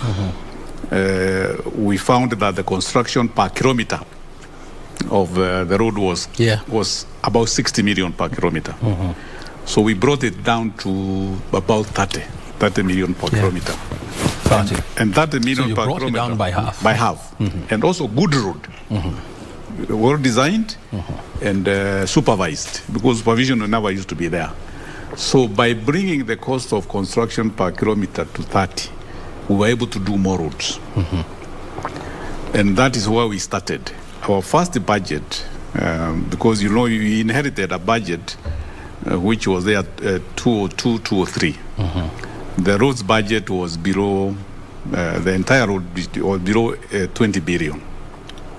we found that the construction per kilometer of the road was about 60 million per kilometer. So we brought it down to about 30 million per kilometer. And 30 million per kilometer. It down by half. By half. And also good road. Well designed and supervised, because supervision never used to be there. So by bringing the cost of construction per kilometer to 30, we were able to do more roads. And that is where we started. Our first budget, because we inherited a budget which was there at 202, 203. The roads budget was below, the entire road was below 20 billion.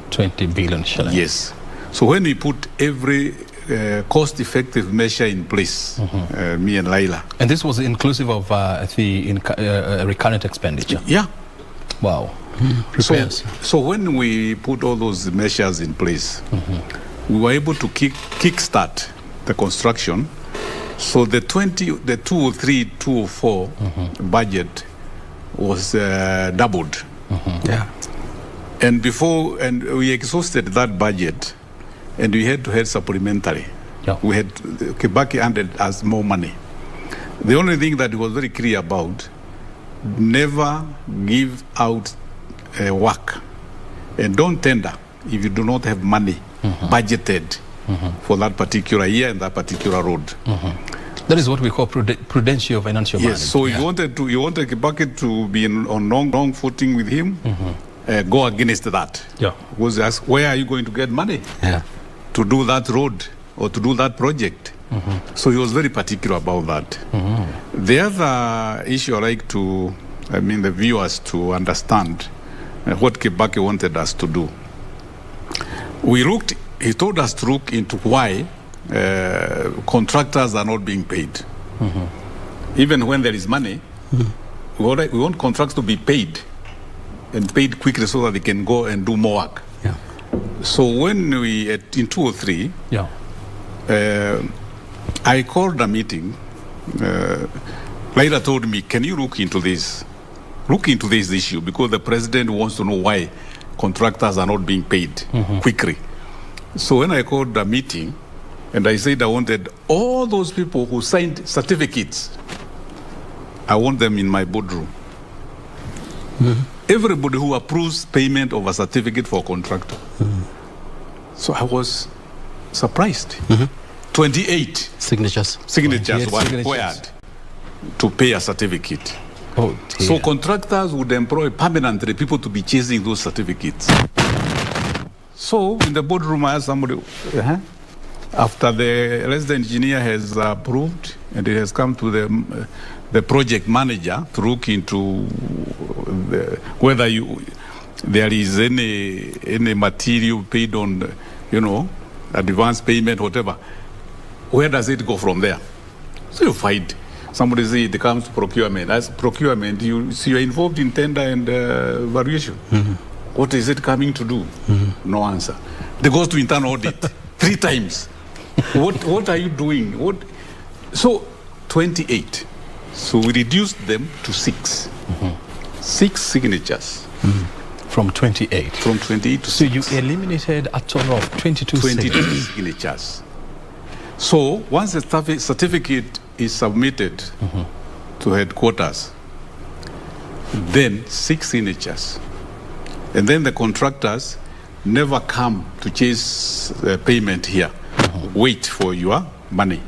20 billion shillings. Yes. So when we put every cost-effective measure in place, me and Laila. And this was inclusive of the recurrent expenditure? Yeah. Wow. So when we put all those measures in place, we were able to kickstart the construction. So the 203, 204 budget was doubled. And we exhausted that budget, and we had to have supplementary. Kibaki handed us more money. The only thing that he was very clear about, never give out work, and don't tender if you do not have money budgeted for that particular year and that particular road. That is what we call prudential financial management. Yes. So you wanted Kibaki to be on wrong footing with him. Go against that. Was asked, where are you going to get money to do that road or to do that project? So he was very particular about that. The other issue I like the viewers to understand what Kibaki wanted us to do. He told us to look into why contractors are not being paid. Even when there is money, we want contracts to be paid and paid quickly so that they can go and do more work. So when in 203, I called a meeting. Laila told me, can you look into this issue, because the president wants to know why contractors are not being paid quickly. So when I called the meeting, and I said I wanted all those people who signed certificates, I want them in my boardroom. Everybody who approves payment of a certificate for a contractor. So I was surprised. 28 Signatures. signatures were signatures. required to pay a certificate. Oh, dear. So contractors would employ permanently people to be chasing those certificates. So in the boardroom, I asked somebody, after the resident engineer has approved and it has come to the project manager to look into whether there is any material paid on, advance payment, whatever, where does it go from there? So you find somebody say it comes to procurement. As procurement, you're involved in tender and valuation. What is it coming to do? No answer. They goes to internal audit 3 times. What are you doing? So 28. So we reduced them to 6. 6 signatures. From 28. From 28 to 6. So you eliminated a total of 22 signatures. So once the certificate is submitted to headquarters, then 6 signatures. And then the contractors never come to chase payment here. Wait for your money.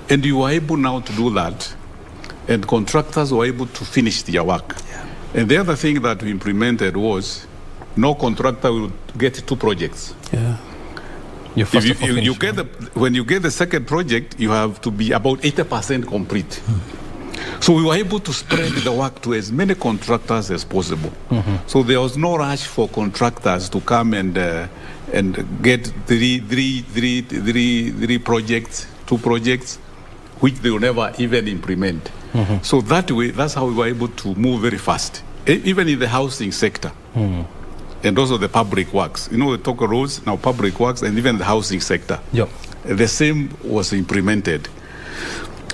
And you are able now to do that, and contractors were able to finish their work. And the other thing that we implemented was no contractor will get 2 projects. When you get the second project, you have to be about 80% complete. So we were able to spread the work to as many contractors as possible. So there was no rush for contractors to come and get three projects, 2 projects, which they will never even implement. So that way, that's how we were able to move very fast, even in the housing sector. And also the public works. The talk roads, now public works, and even the housing sector. Yep. The same was implemented.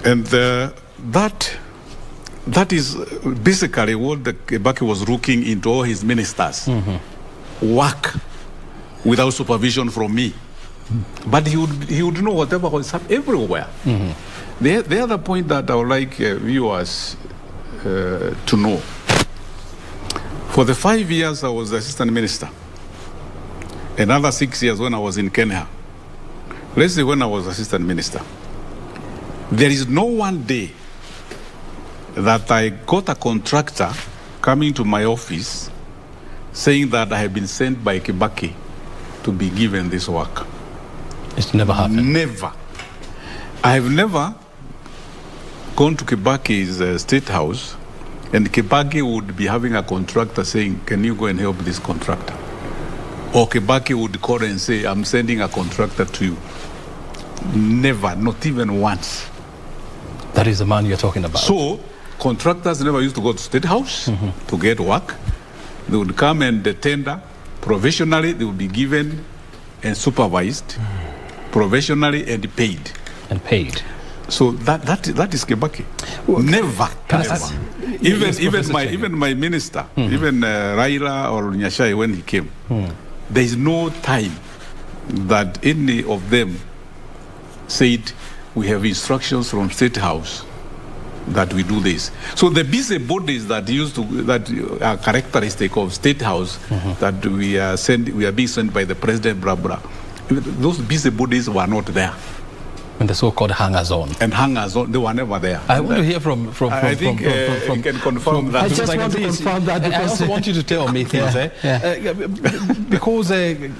And that is basically what the Kibaki was looking into all his ministers. Work without supervision from me. But he would know whatever was happening everywhere. The other point that I would like viewers to know, for the 5 years I was the assistant minister, another 6 years when I was in Kenya, let's say when I was assistant minister, there is no one day that I got a contractor coming to my office saying that I have been sent by Kibaki to be given this work. It's never happened. Never. I have never gone to Kibaki's state house and Kibaki would be having a contractor saying, can you go and help this contractor? Or Kibaki would call and say, I'm sending a contractor to you. Never, not even once. That is the man you're talking about. So, contractors never used to go to state house to get work. They would come and tender professionally. They would be given and supervised professionally and paid. So that is Kibaki. Never. Even my minister, even Raila or Nyashai when he came, there is no time that any of them said we have instructions from State House that we do this. So the busy bodies that are characteristic of State House that we are being sent by the president, blah blah. Those busy bodies were not there. And the so-called hangers-on. And hangers-on, they were never there. I want to hear from you can confirm that. I just want to confirm that. I also want you to tell me things. Because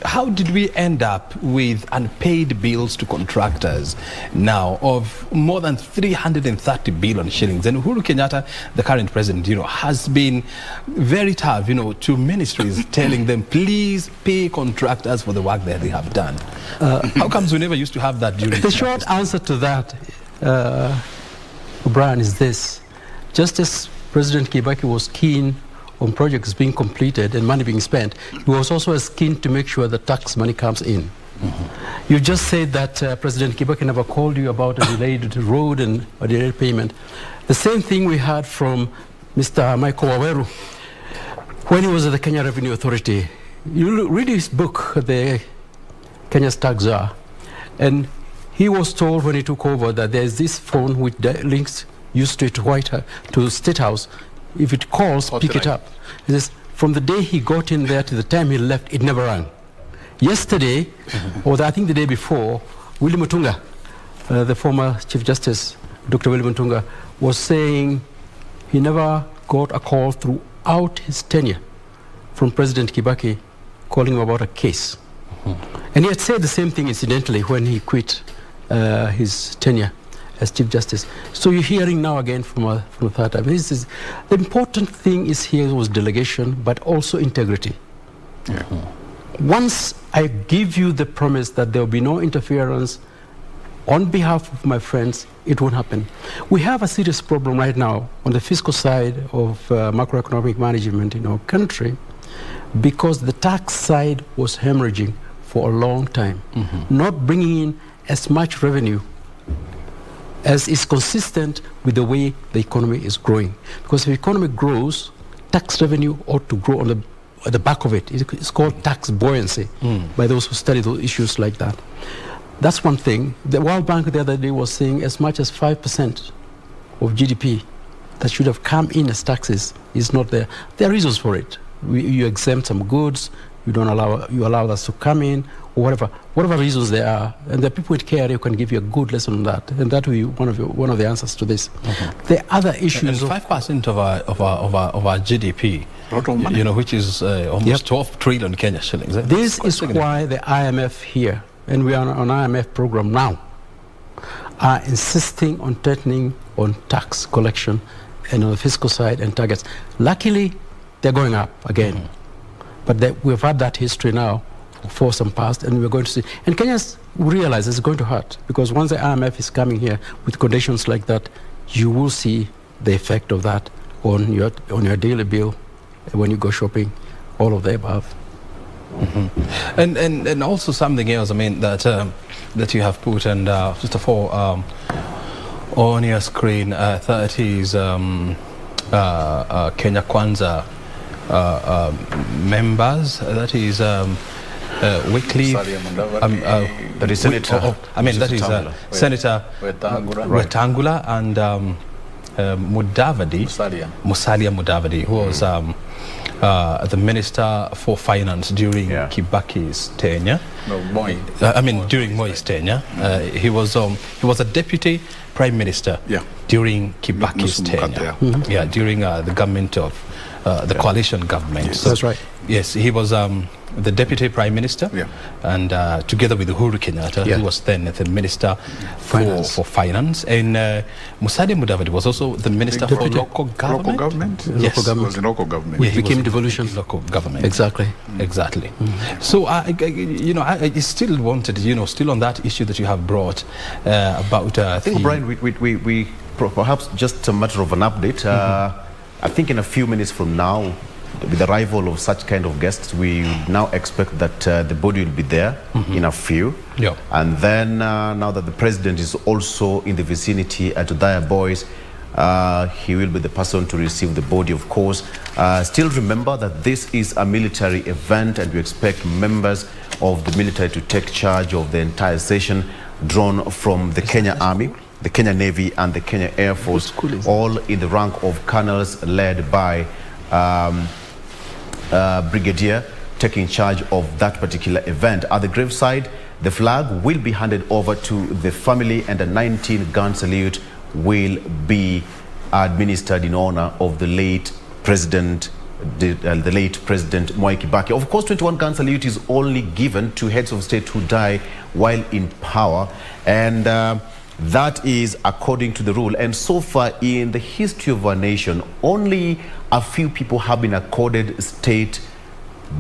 how did we end up with unpaid bills to contractors now of more than 330 billion shillings? And Uhuru Kenyatta, the current president, has been very tough, to ministries telling them, please pay contractors for the work that they have done. How comes we never used to have that during the short answer to that, Brian, is this. Just as President Kibaki was keen on projects being completed and money being spent, he was also as keen to make sure the tax money comes in. You just said that President Kibaki never called you about a delayed road and a delayed payment. The same thing we heard from Mr. Michael Waweru when he was at the Kenya Revenue Authority. You read his book, the Kenya's Tax Czar, and he was told when he took over that there's this phone which links you straight to State House. If it calls, pick it up. He says, from the day he got in there to the time he left, it never rang. Yesterday, or I think the day before, Willie Mutunga the former Chief Justice, Dr. William Tunga, was saying he never got a call throughout his tenure from President Kibaki calling him about a case. And he had said the same thing, incidentally, when he quit his tenure as Chief Justice. So you're hearing now again from a third time. This is, the important thing is here was delegation, but also integrity. Yeah. Once I give you the promise that there will be no interference on behalf of my friends, it won't happen. We have a serious problem right now on the fiscal side of macroeconomic management in our country, because the tax side was hemorrhaging for a long time, not bringing in as much revenue as is consistent with the way the economy is growing. Because if the economy grows, tax revenue ought to grow on at the back of it. It's called tax buoyancy by those who study those issues like that. That's one thing. The World Bank the other day was saying as much as 5% of GDP that should have come in as taxes is not there. There are reasons for it. You exempt some goods, you allow us to come in, or whatever reasons there are. And the people with care who can give you a good lesson on that. And that will be one of the answers to this. The other issues. And 5% of our GDP, you know, which is almost 12 trillion Kenya shillings. This is why the IMF here, and we are on an IMF program now, are insisting on tightening on tax collection and on the fiscal side and targets. Luckily, they're going up again. But we've had that history now for some past, and we're going to see. And Kenyans realize it's going to hurt, because once the IMF is coming here with conditions like that, you will see the effect of that on your daily bill, when you go shopping, all of the above. And also something else, I mean, that you have put, and just of all, on your screen, that is Kenya Kwanza members, that is weekly, that is Senator, that is Senator Wetangula and Musalia Mudavadi, who was the Minister for Finance during Kibaki's tenure. During Moi's tenure. He was a Deputy Prime Minister during Kibaki's tenure. During the government of the coalition government. Yes. So, that's right. Yes, he was the Deputy Prime Minister, and together with Uhuru Kenyatta, who was then the Minister for Finance. And Musalia Mudavadi was also the Minister for Local Government. Local government? Yes. It was in local government. Which became devolution. Local government. Exactly. Exactly. So, I still wanted, still on that issue that you have brought about... I think, Brian, we perhaps just a matter of an update. I think in a few minutes from now, with the arrival of such kind of guests, we now expect that the body will be there in a few. And then now that the president is also in the vicinity at Othaya Boys, he will be the person to receive the body, of course. Still remember that this is a military event, and we expect members of the military to take charge of the entire session, drawn from the Kenya Army, the Kenya Navy, and the Kenya Air Force, all in the rank of colonels, led by Brigadier, taking charge of that particular event. At the graveside, the flag will be handed over to the family, and a 19-gun salute will be administered in honor of the late President, the late President Mwai Kibaki. Of course, 21-gun salute is only given to heads of state who die while in power, and that is according to the rule. And so far in the history of our nation, only a few people have been accorded state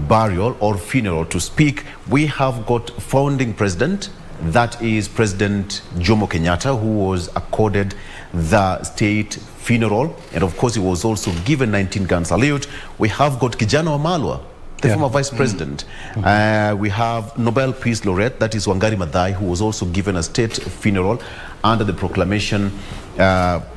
burial or funeral. To speak, we have got founding president, that is President Jomo Kenyatta, who was accorded the state funeral, and of course he was also given 19-gun salute. We have got Kijana Wamalwa, the former vice president. We have Nobel Peace Laureate, that is Wangari Maathai, who was also given a state funeral under the proclamation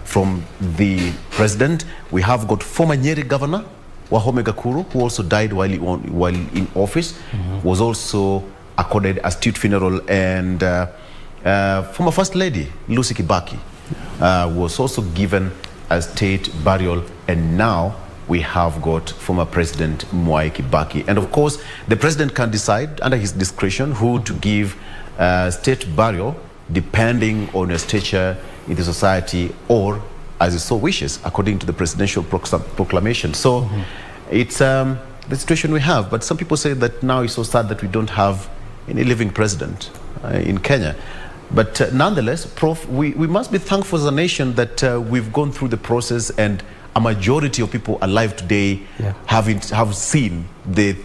from the president. We have got former Nyeri governor, Wahome Gakuru, who also died while in office, was also accorded a state funeral, and former First Lady, Lucy Kibaki, was also given a state burial, and now we have got former President Mwai Kibaki. And of course, the president can decide under his discretion who to give state burial depending on your stature in the society, or as it so wishes, according to the presidential proclamation. So it's the situation we have. But some people say that now it's so sad that we don't have any living president in Kenya. But nonetheless, Prof, we must be thankful as a nation that we've gone through the process, and a majority of people alive today have seen the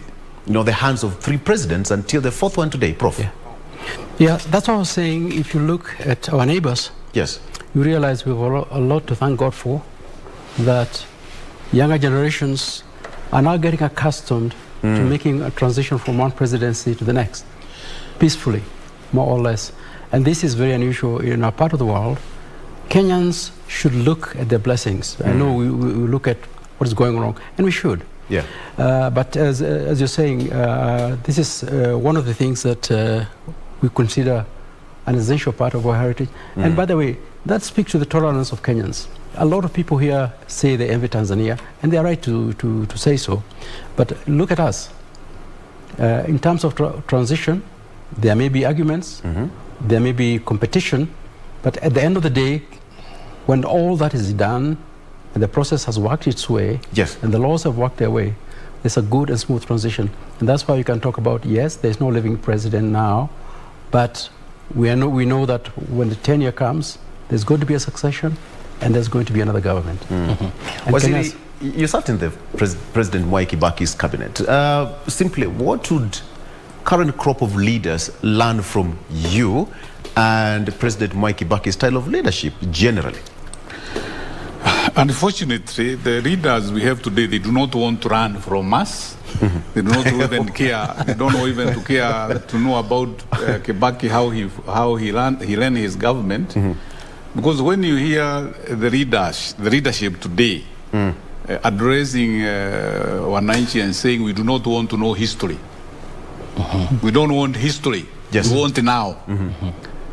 hands of 3 presidents until the 4th one today, Prof. Yeah, that's what I was saying. If you look at our neighbors, yes, you realize we have a lot to thank God for, that younger generations are now getting accustomed to making a transition from one presidency to the next, peacefully, more or less. And this is very unusual in our part of the world. Kenyans should look at their blessings. I know we look at what is going wrong, and we should. Yeah. But as you're saying, this is one of the things that we consider an essential part of our heritage. And by the way, that speaks to the tolerance of Kenyans. A lot of people here say they envy Tanzania, and they are right to say so. But look at us. In terms of transition, there may be arguments, there may be competition, but at the end of the day, when all that is done, and the process has worked its way, yes, and the laws have worked their way, there's a good and smooth transition. And that's why we can talk about, yes, there's no living president now, but we know that when the tenure comes, there's going to be a succession, and there's going to be another government. You sat in the President Mwai Kibaki's cabinet. Simply, what would current crop of leaders learn from you and President Mwai Kibaki's style of leadership generally? Unfortunately, the leaders we have today, they do not want to run from us. They do not even care. They don't even care to know about Kibaki, how he ran his government. Because when you hear the leadership today addressing Wananchi and saying we do not want to know history, we don't want history. Yes. We want now.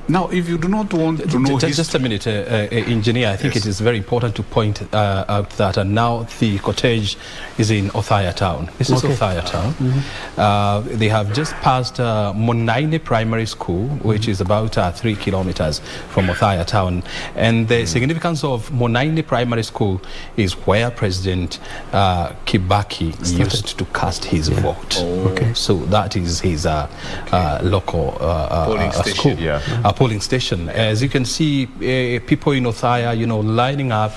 Now, if you do not want to know history... Just a minute, Engineer. I think it is very important to point out that now the cottage is in Othaya town. This is Othaya town. They have just passed Monaine Primary School, which is about 3 kilometers from Othaya town. And the significance of Monaine Primary School is where President Kibaki used to cast his vote. So that is his local school. Polling station. As you can see, people in Othaya, lining up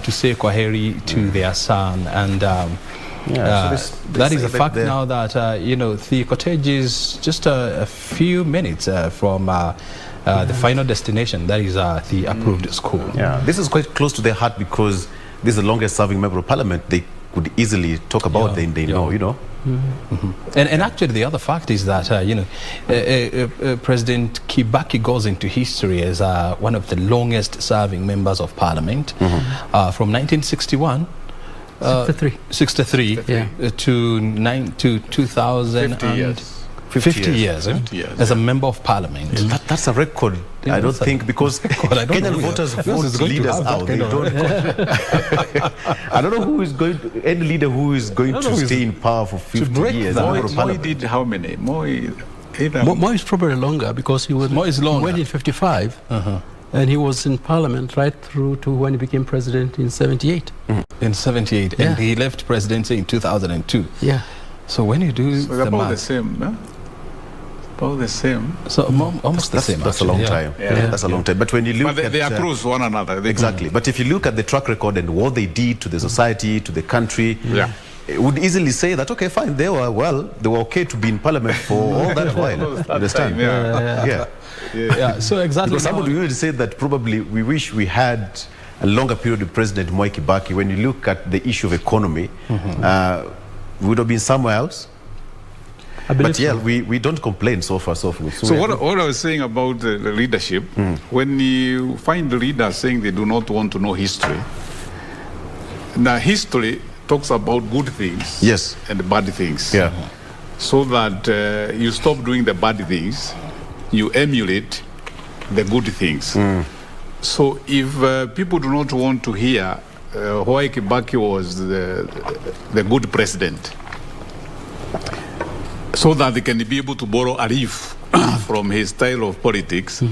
to say kwaheri to their son, and that is a fact now that the cottage is just a few minutes from the final destination. That is the approved school. Yeah, this is quite close to their heart because this is the longest-serving member of parliament. They could easily talk about. They know. And actually, the other fact is that President Kibaki goes into history as one of the longest-serving members of parliament from 1961. 63 to 2000. 50 years as a member of parliament. That's a record. I don't think, because Kenyan voters vote leaders out. They don't. I don't know who is going to, any leader who is going to stay in power for 50 years. Moi did how many? Moi is probably longer, because he went in 55 and he was in parliament right through to when he became president in 78. In 78, and he left presidency in 2002. Yeah. So when you do the about math, the same, no? About the same. So almost the same. That's a long time. That's a long time. But when you look at... they are close to one another. Exactly. But if you look at the track record and what they did to the society, to the country, it would easily say that, okay, fine, they were okay to be in parliament for all that while. Understand? So exactly. Because somebody would say that probably we wish we had a longer period with President Mwai Kibaki. When you look at the issue of economy, we would have been somewhere else. But we don't complain so far, so good. So what I was saying about the leadership, when you find the leaders saying they do not want to know history, now history talks about good things and bad things. So that you stop doing the bad things, you emulate the good things. So if people do not want to hear Mwai Kibaki was the good president, so that they can be able to borrow a leaf from his style of politics,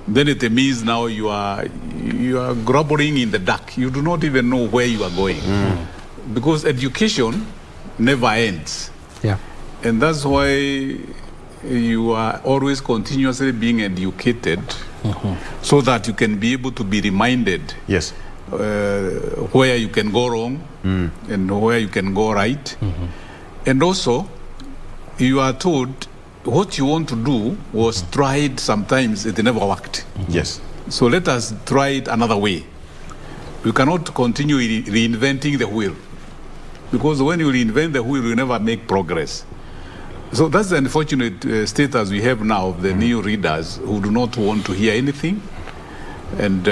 then it means now you are groveling in the dark. You do not even know where you are going. Because education never ends. Yeah. And that's why you are always continuously being educated so that you can be able to be reminded Yes. where you can go wrong and where you can go right. And also, you are told what you want to do was tried sometimes, it never worked. Yes. So let us try it another way. You cannot continue reinventing the wheel, because when you reinvent the wheel, you never make progress. So that's the unfortunate status we have now of the new readers who do not want to hear anything. And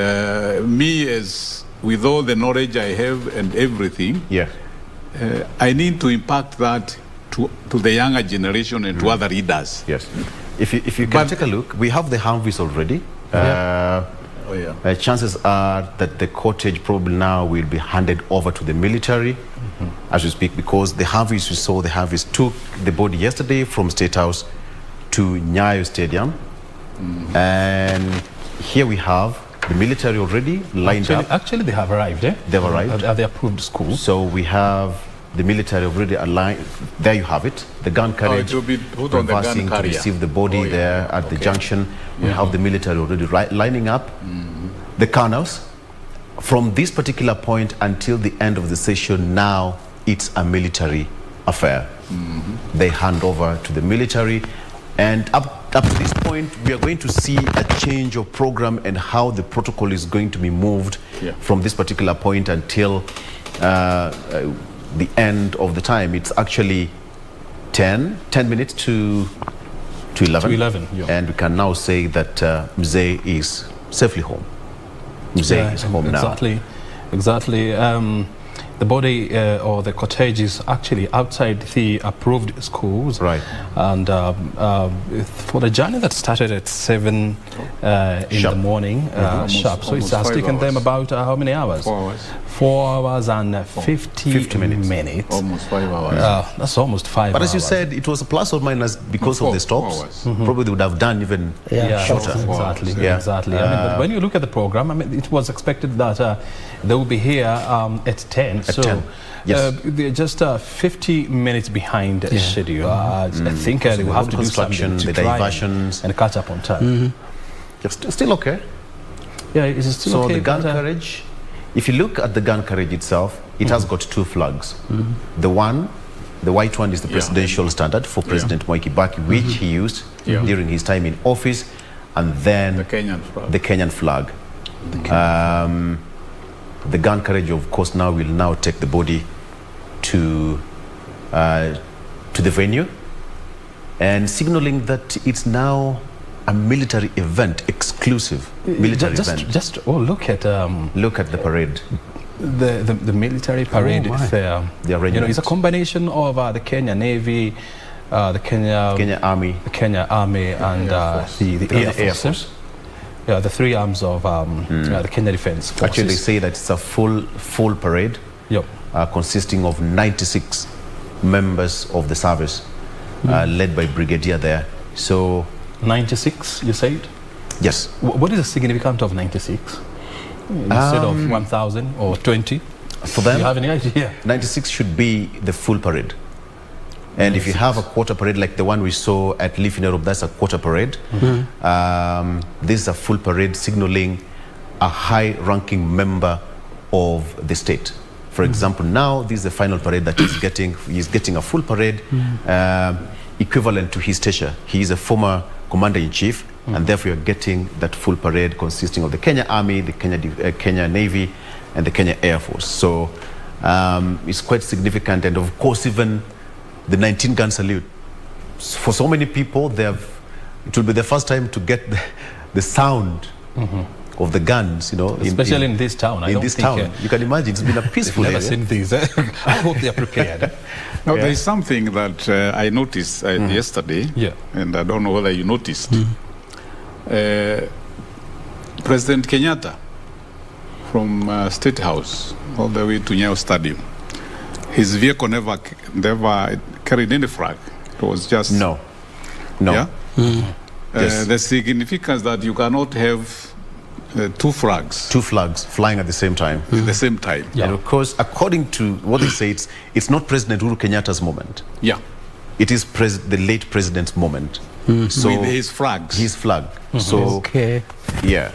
me, as with all the knowledge I have and everything, Yeah. I need to impact that to the younger generation and to other readers. Yes. If you can take a look, we have the Humvees already. Chances are that the cottage probably now will be handed over to the military as we speak, because the Humvees, we saw the Humvees took the body yesterday from State House to Nyayo Stadium. And here we have the military already lined up. Actually, they have arrived, eh? They've arrived. At the approved school. So we have the military already aligned. There you have it. The gun carriage it will be put on the gun reversing to carrier. receive the body there at the junction. We have the military already lining up. The colonels. From this particular point until the end of the session, now it's a military affair. They hand over to the military. And up to this point, we are going to see a change of program and how the protocol is going to be moved from this particular point until the end of the time. It's actually 10 minutes to 11. To 11, yeah. And we can now say that Mzee is safely home. Mzee is home now. Exactly. The body or the cottage is actually outside the approved schools. Right. And for the journey that started at 7 in the morning, sharp. So it has taken them about how many hours? 4 hours. 4 hours and 50 minutes. Almost 5 hours. That's almost 5 hours. But as you said, it was a plus or minus because of the stops. Probably they would have done even shorter. Exactly. Yeah. Exactly. I mean, but when you look at the program, I mean, it was expected that they will be here at 10. At 10. Yes. They're just 50 minutes behind schedule. I think they will have to do something to the try diversions, and catch up on time. Still okay. Yeah, it's still So okay. the gun carriage, if you look at the gun carriage itself, it has got 2 flags. The white one is the presidential standard for President Mwai Kibaki, which he used during his time in office, and then The Kenyan flag. the Kenyan flag. The gun carriage, of course, now will now take the body to the venue, and signaling that it's now a military event, exclusive military event. Just look at Look at the parade. the military parade. It's, it's a combination of the Kenya Navy, the Kenya Army, and the Air Force. Yeah, the 3 arms of the Kenya Defense Forces. Actually, they say that it's a full parade, consisting of 96 members of the service, led by Brigadier there. So 96, you said? Yes. What is the significance of 96 instead of 1,000 or 20? For them, do you have any idea? 96 should be the full parade. And 96. If you have a quarter parade like the one we saw at Leaf in Europe, that's a quarter parade. This is a full parade signaling a high-ranking member of the state. For example, now this is the final parade that he's getting. He's getting a full parade equivalent to his stature. He is a former commander-in-chief, and therefore you're getting that full parade consisting of the Kenya Army, the Kenya Navy, and the Kenya Air Force. So it's quite significant, and of course even the 19-gun salute. For so many people, it will be the first time to get the sound of the guns, especially in this town. In this town, you can imagine it's been a peaceful area. Never seen these. I hope they are prepared. Now, there is something that I noticed yesterday, and I don't know whether you noticed. President Kenyatta, from State House all the way to Nyayo Stadium, his vehicle never carried any flag. It was just no. Yeah? Yes. The significance that you cannot have two flags flying at the same time. at the same time. And of course, according to what they say, it's not President Uhuru Kenyatta's moment. Yeah. It is the late president's moment. So With his flags. his flag. So Okay. yeah,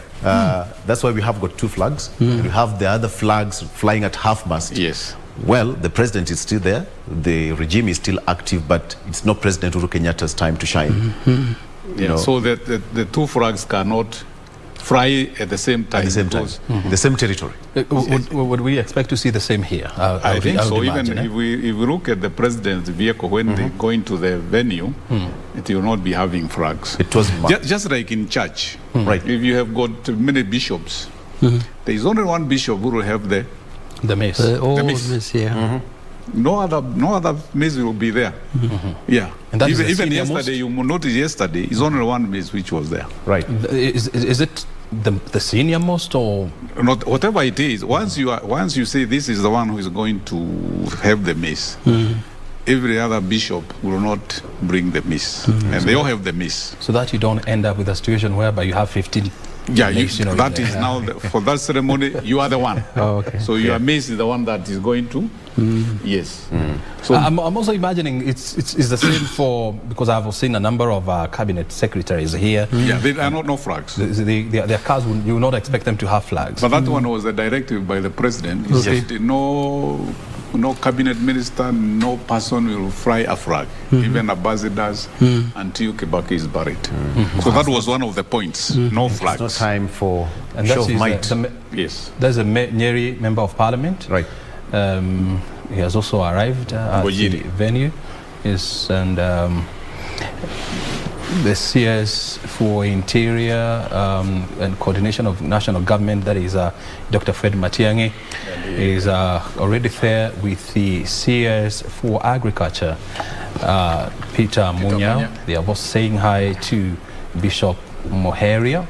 that's why we have got two flags. We have the other flags flying at half-mast. Yes. Well, the president is still there. The regime is still active, but it's not President Uhuru Kenyatta's time to shine. You know, So that the two flags cannot fly at the same time. at the same time, because the same territory. Would we expect to see the same here? I think so. would Even imagine, if we look at the president's vehicle when they go into the venue, it will not be having flags. It was Just like in church, right. if you have got many bishops, there is only one bishop who will have the mace. All miss. this, yeah. no other mace will be there. Yeah. And that is the Even senior yesterday, most? you noticed yesterday, it's only one mace which was there. Right. Is it the senior most or? Not whatever it is. Once you say this is the one who is going to have the mace, every other bishop will not bring the mace, and they all have the mace. So that you don't end up with a situation whereby you have 15. Yeah, mace, you know, that in is there. now for that ceremony. You are the one. Oh, okay. So your mace is the one that is going to. Yes. So I'm also imagining it's the same for, because I've seen a number of cabinet secretaries here. yeah, they are not no flags. Their cars, you would not expect them to have flags. But that one was a directive by the president. He said no cabinet minister, no person will fly a flag, even ambassadors, until Kibaki is buried. So that was one of the points. No flags. It's not time for And show that of is might. Yes. There's a Nyeri member of parliament. Right. He has also arrived at the Gojiri. venue. Yes, and the CS for Interior and Coordination of National Government, that is Dr. Fred Matiang'i, is already there with the CS for Agriculture, Peter Munya. They are both saying hi to Bishop Moheria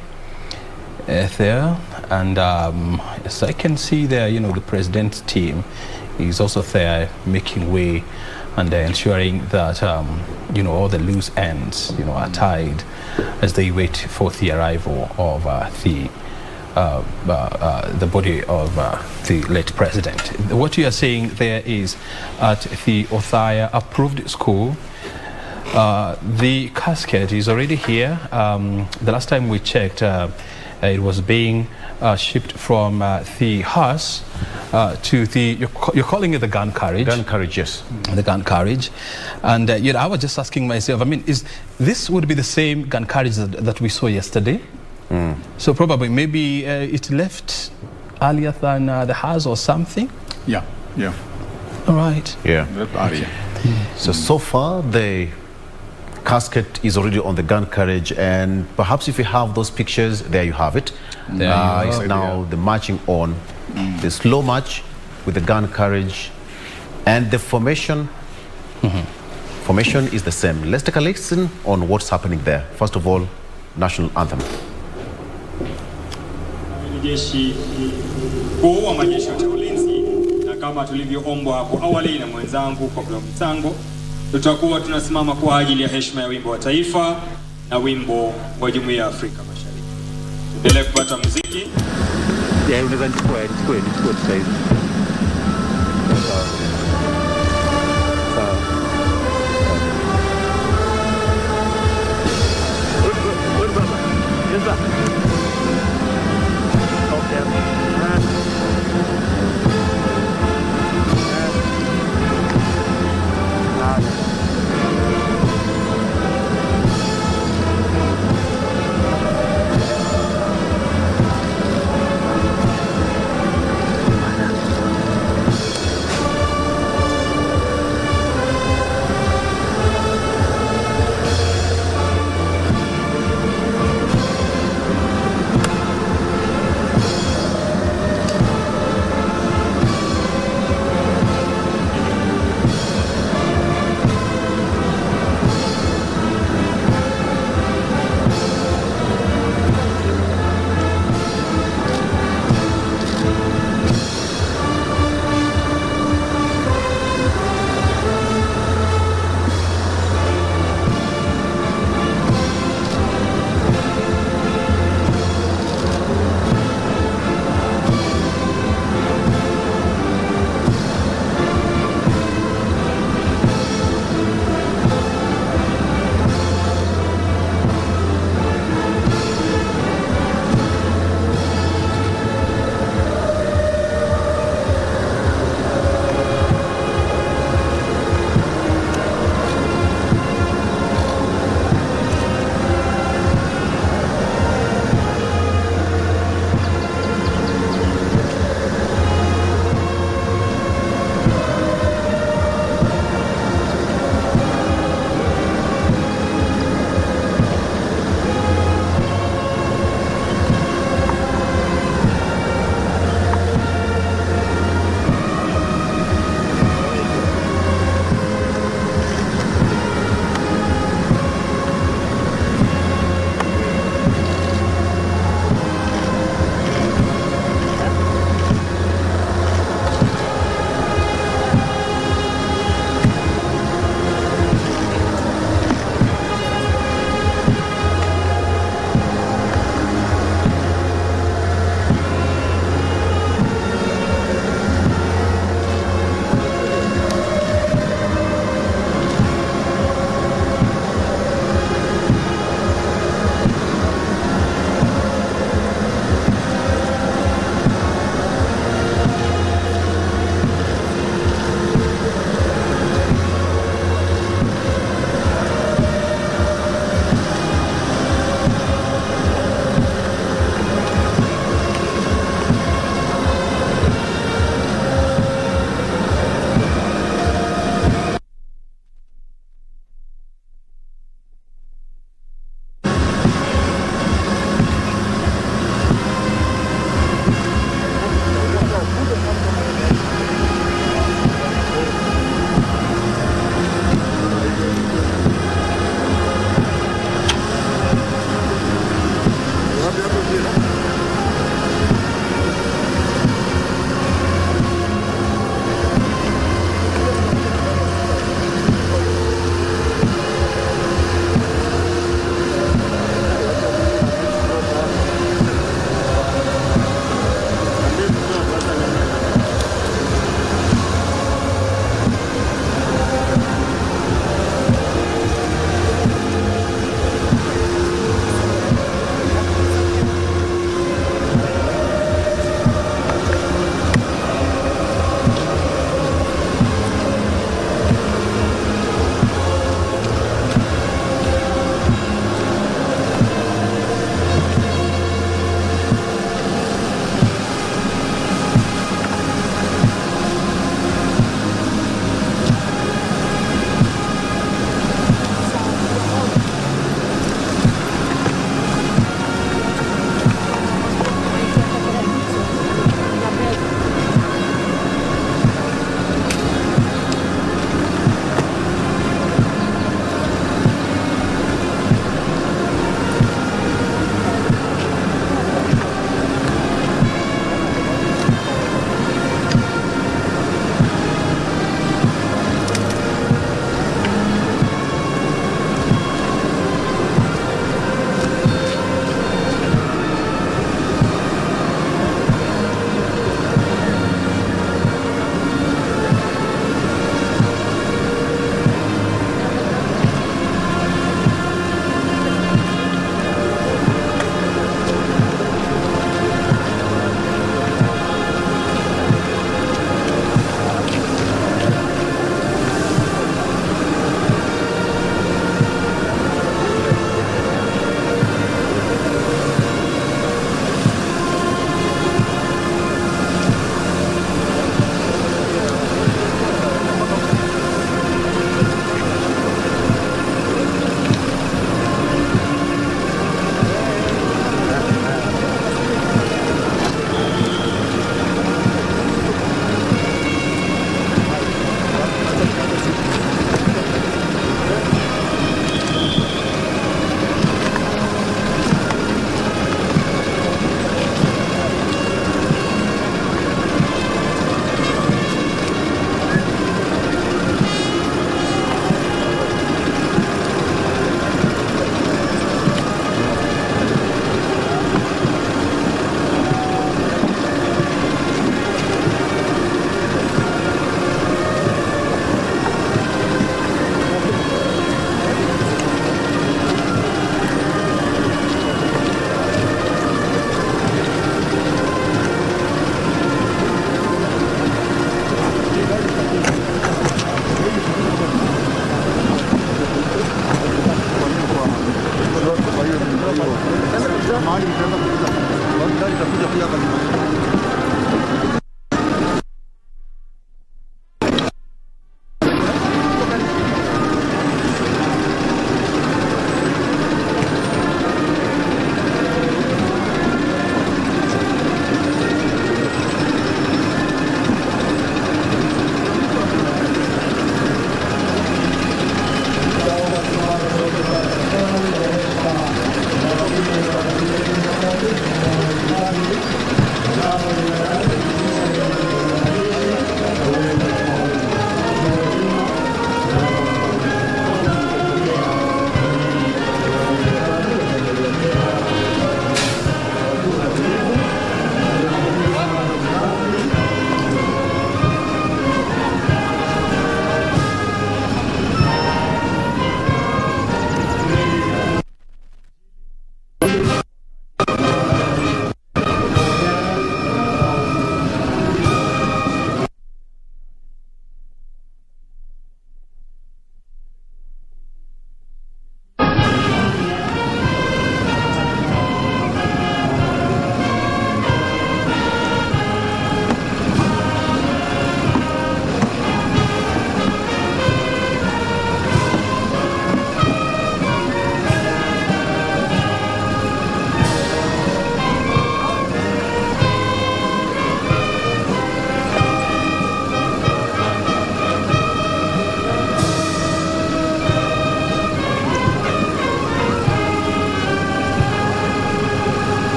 there. And as I can see there, the president's team is also there making way and ensuring that all the loose ends are tied as they wait for the arrival of the body of the late president. What you are seeing there is at the Othaya approved school. The casket is already here. The last time we checked, it was being shipped from the hearse to the, you're calling it the gun carriage. Gun carriage, yes. The gun carriage. And I was just asking myself, this would be the same gun carriage that we saw yesterday? So probably, maybe it left earlier than the hearse or something? Yeah. Yeah. All right. Yeah. That area. So far, the casket is already on the gun carriage, and perhaps if you have those pictures, there you have it. It's now the marching on, the slow march with the gun carriage, and the formation. Formation is the same. Let's take a listen on what's happening there. First of all, national anthem. Jeshi mkuu wa majeshi ya ulinzi, na kama tulivyoombwa hapo awali na mwenzangu kwa mchango, tutakuwa tunasimama kwa ajili ya heshima ya wimbo wa taifa na wimbo wa Jumuiya ya Afrika Mashariki. Endelee kupata muziki. Unaweza nichukue sasa hivi.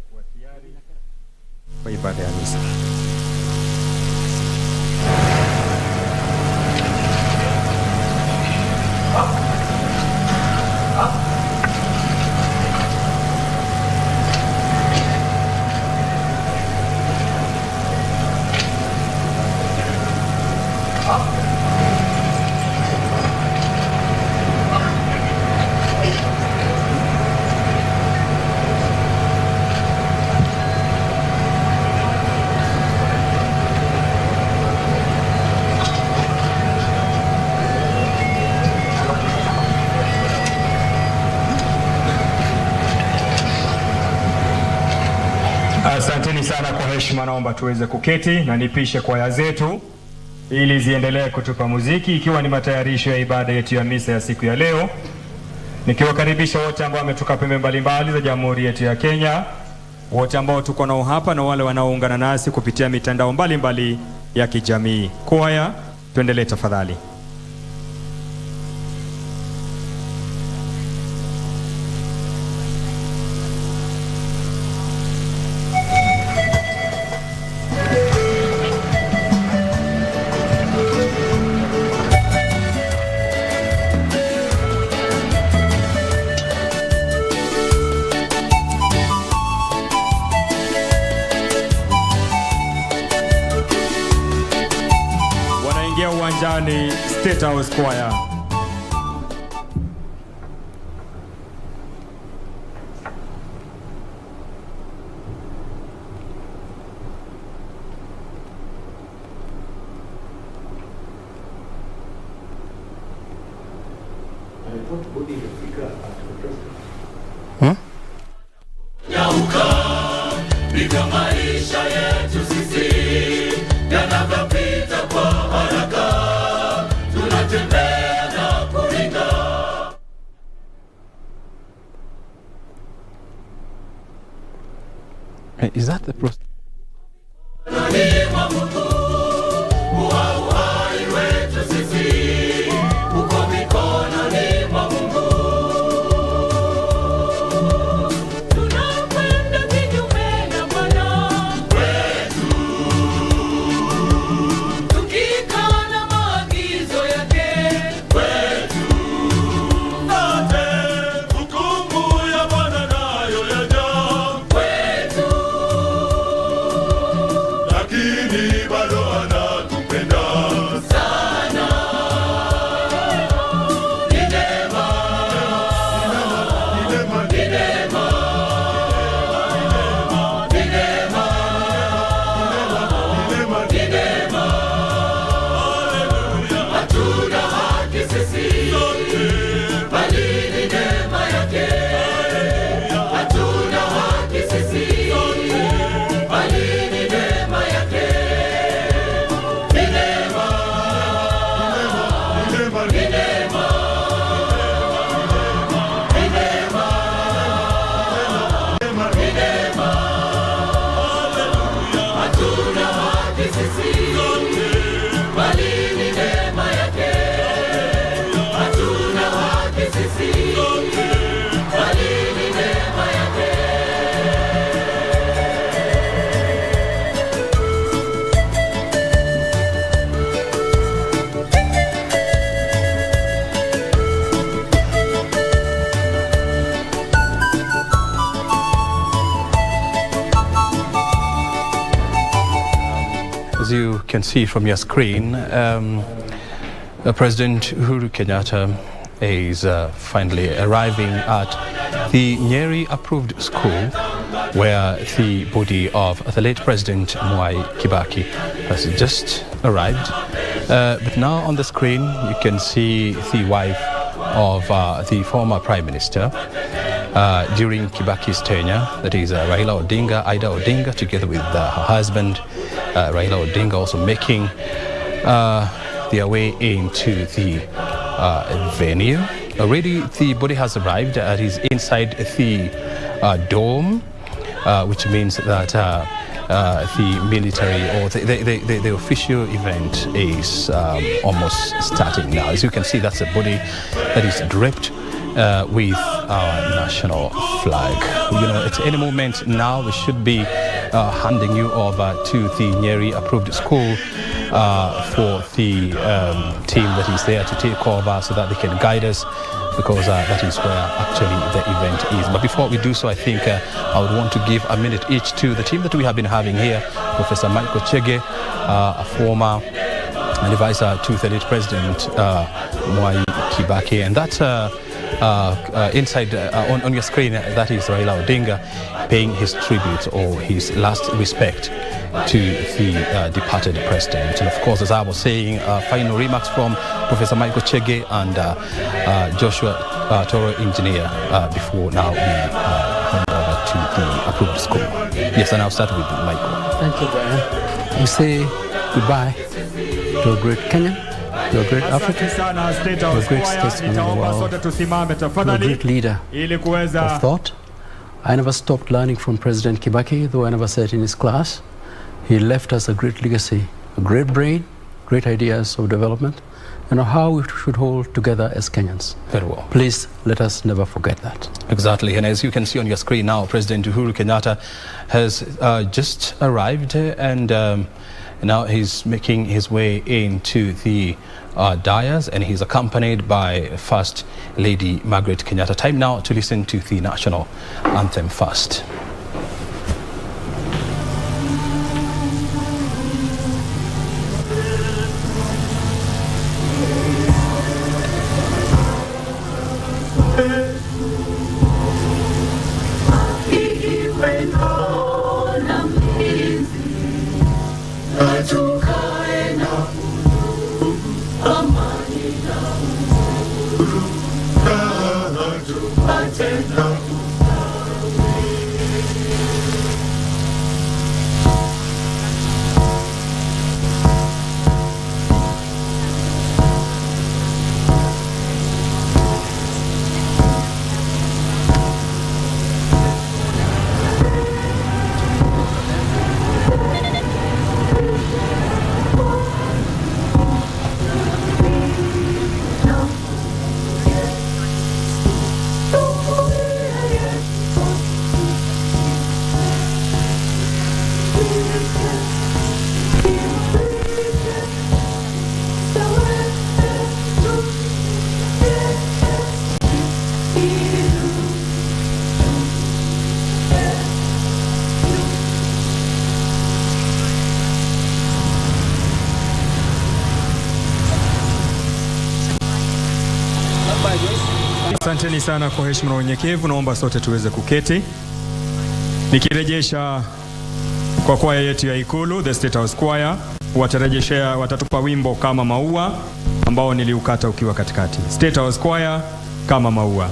kuwa tayari kwa ibada ya misa. Asanteni sana kwa heshima, naomba tuweze kuketi na nipishe kwaya zetu ili ziendelee kutupa muziki, ikiwa ni matayarisho ya ibada yetu ya misa ya siku ya leo. Nikiwakaribisha wote ambao wametoka pembe mbalimbali za Jamhuri yetu ya Kenya, wote ambao tuko nao hapa na wale wanaoungana nasi kupitia mitandao mbalimbali ya kijamii. Kwaya, tuendelee tafadhali. Uwanjani State House Choir. Is that the process? As you can see from your screen, President Uhuru Kenyatta is finally arriving at the Nyeri approved school where the body of the late President Mwai Kibaki has just arrived. But now on the screen you can see the wife of the former Prime Minister during Kibaki's tenure, that is Raila Odinga, Ida Odinga, together with her husband Raila Odinga, also making their way into the venue. Already the body has arrived. It is inside the dome, which means that the military or the official event is almost starting now. As you can see, that's a body that is draped with our national flag. You know, at any moment now, we should be handing you over to the Nyeri approved school for the team that is there to take over so that they can guide us, because that is where actually the event is. But before we do so, I think I would want to give a minute each to the team that we have been having here. Professor Mwai Kibaki, a former advisor to the late President Mwai Kibaki, and that inside on your screen, that is Raila Odinga paying his tribute or his last respect to the departed president. And of course, as I was saying, final remarks from Professor Mwai Kibaki and Joshua Toro, engineer, before now we hand over to the approved school. Yes, and I'll start with Michael. Thank you, Brian. We say goodbye to a great Kenyan, to a great African, to a great statesman of the world, to a great leader of thought. I never stopped learning from President Kibaki, though I never sat in his class. He left us a great legacy, a great brain, great ideas of development, and how we should hold together as Kenyans. Very well. Please let us never forget that. Exactly, and as you can see on your screen now, President Uhuru Kenyatta has just arrived, and now he's making his way into the dais, and he's accompanied by First Lady Margaret Kenyatta. Time now to listen to the national anthem first. Asanteni sana kwa heshima na unyenyekevu, naomba sote tuweze kuketi. Nikirejesha kwa kwaya yetu ya Ikulu, the State House Choir, watatupa wimbo Kama Maua ambao niliukata ukiwa katikati. State House Choir, Kama Maua.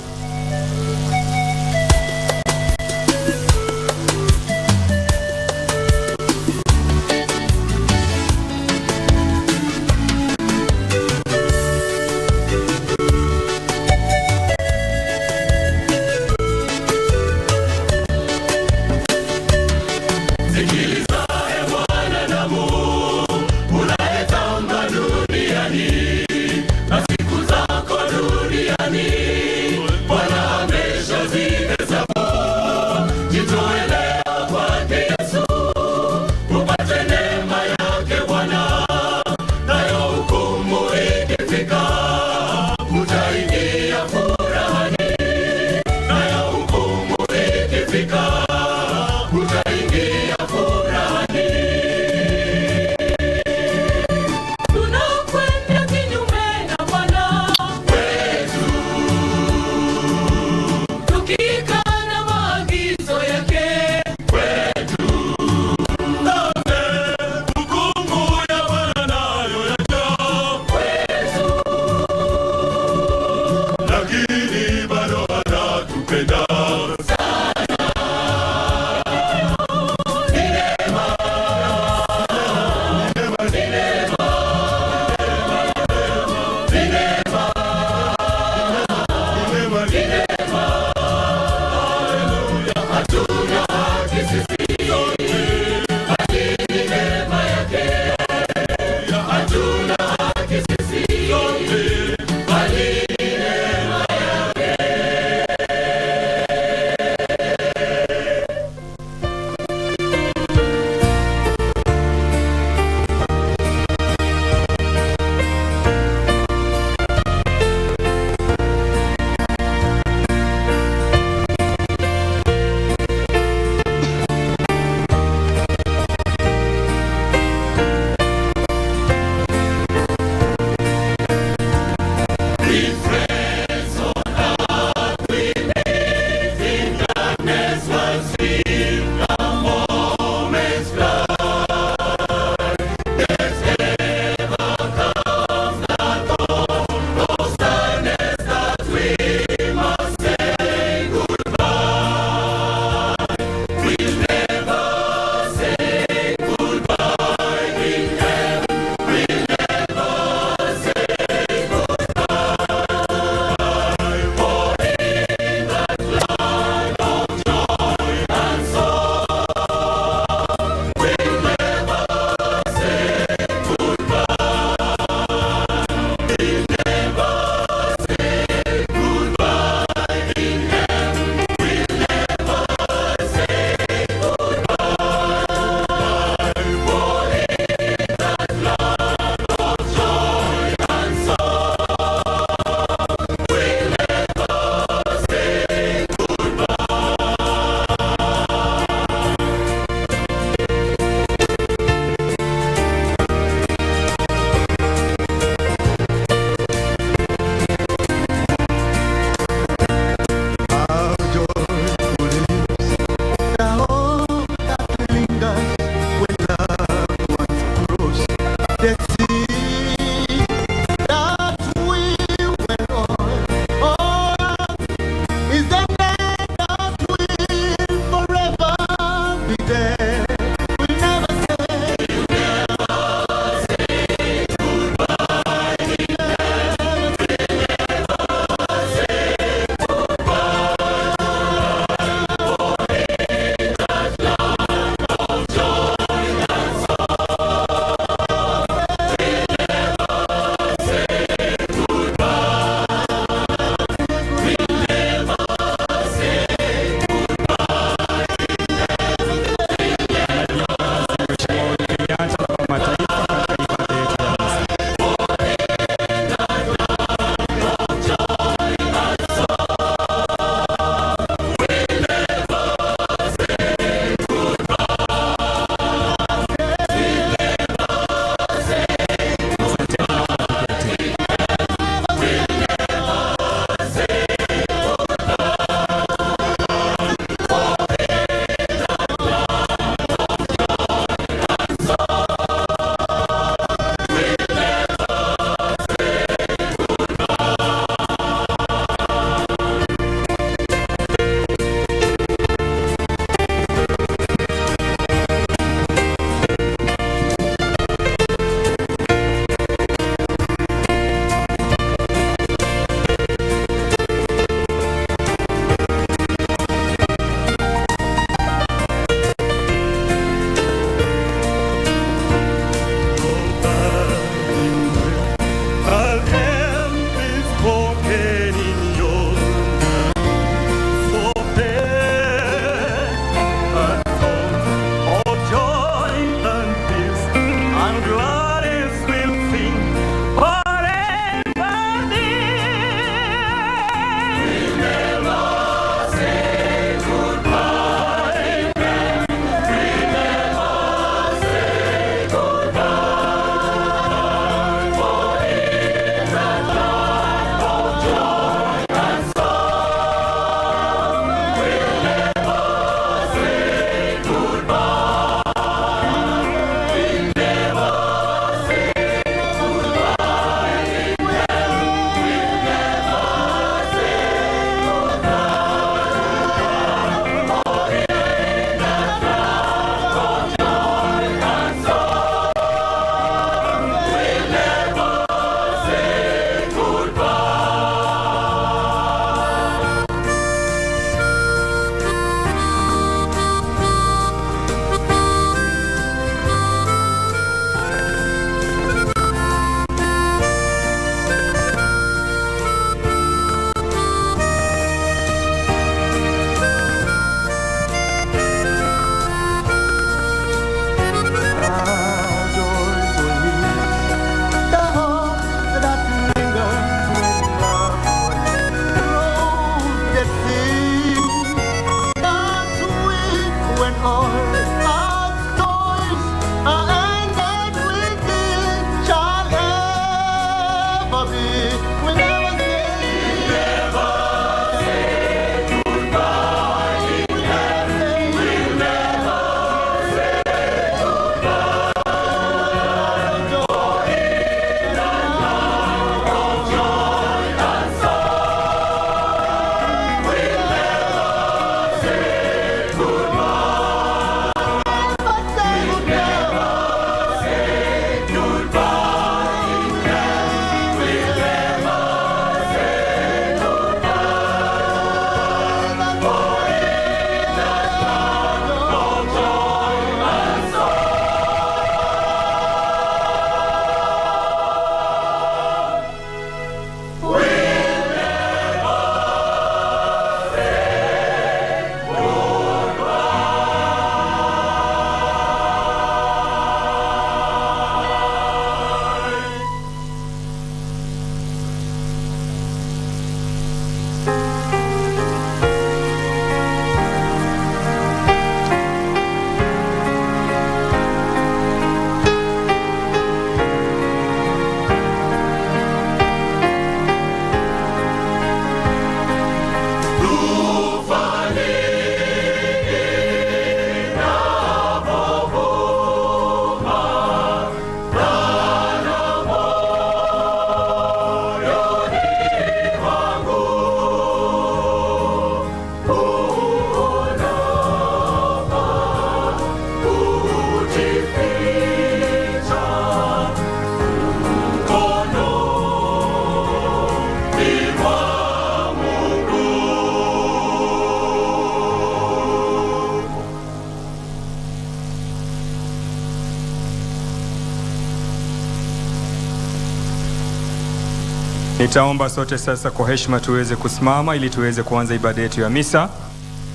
Nitaomba sote sasa kwa heshima tuweze kusimama ili tuweze kuanza ibada yetu ya misa,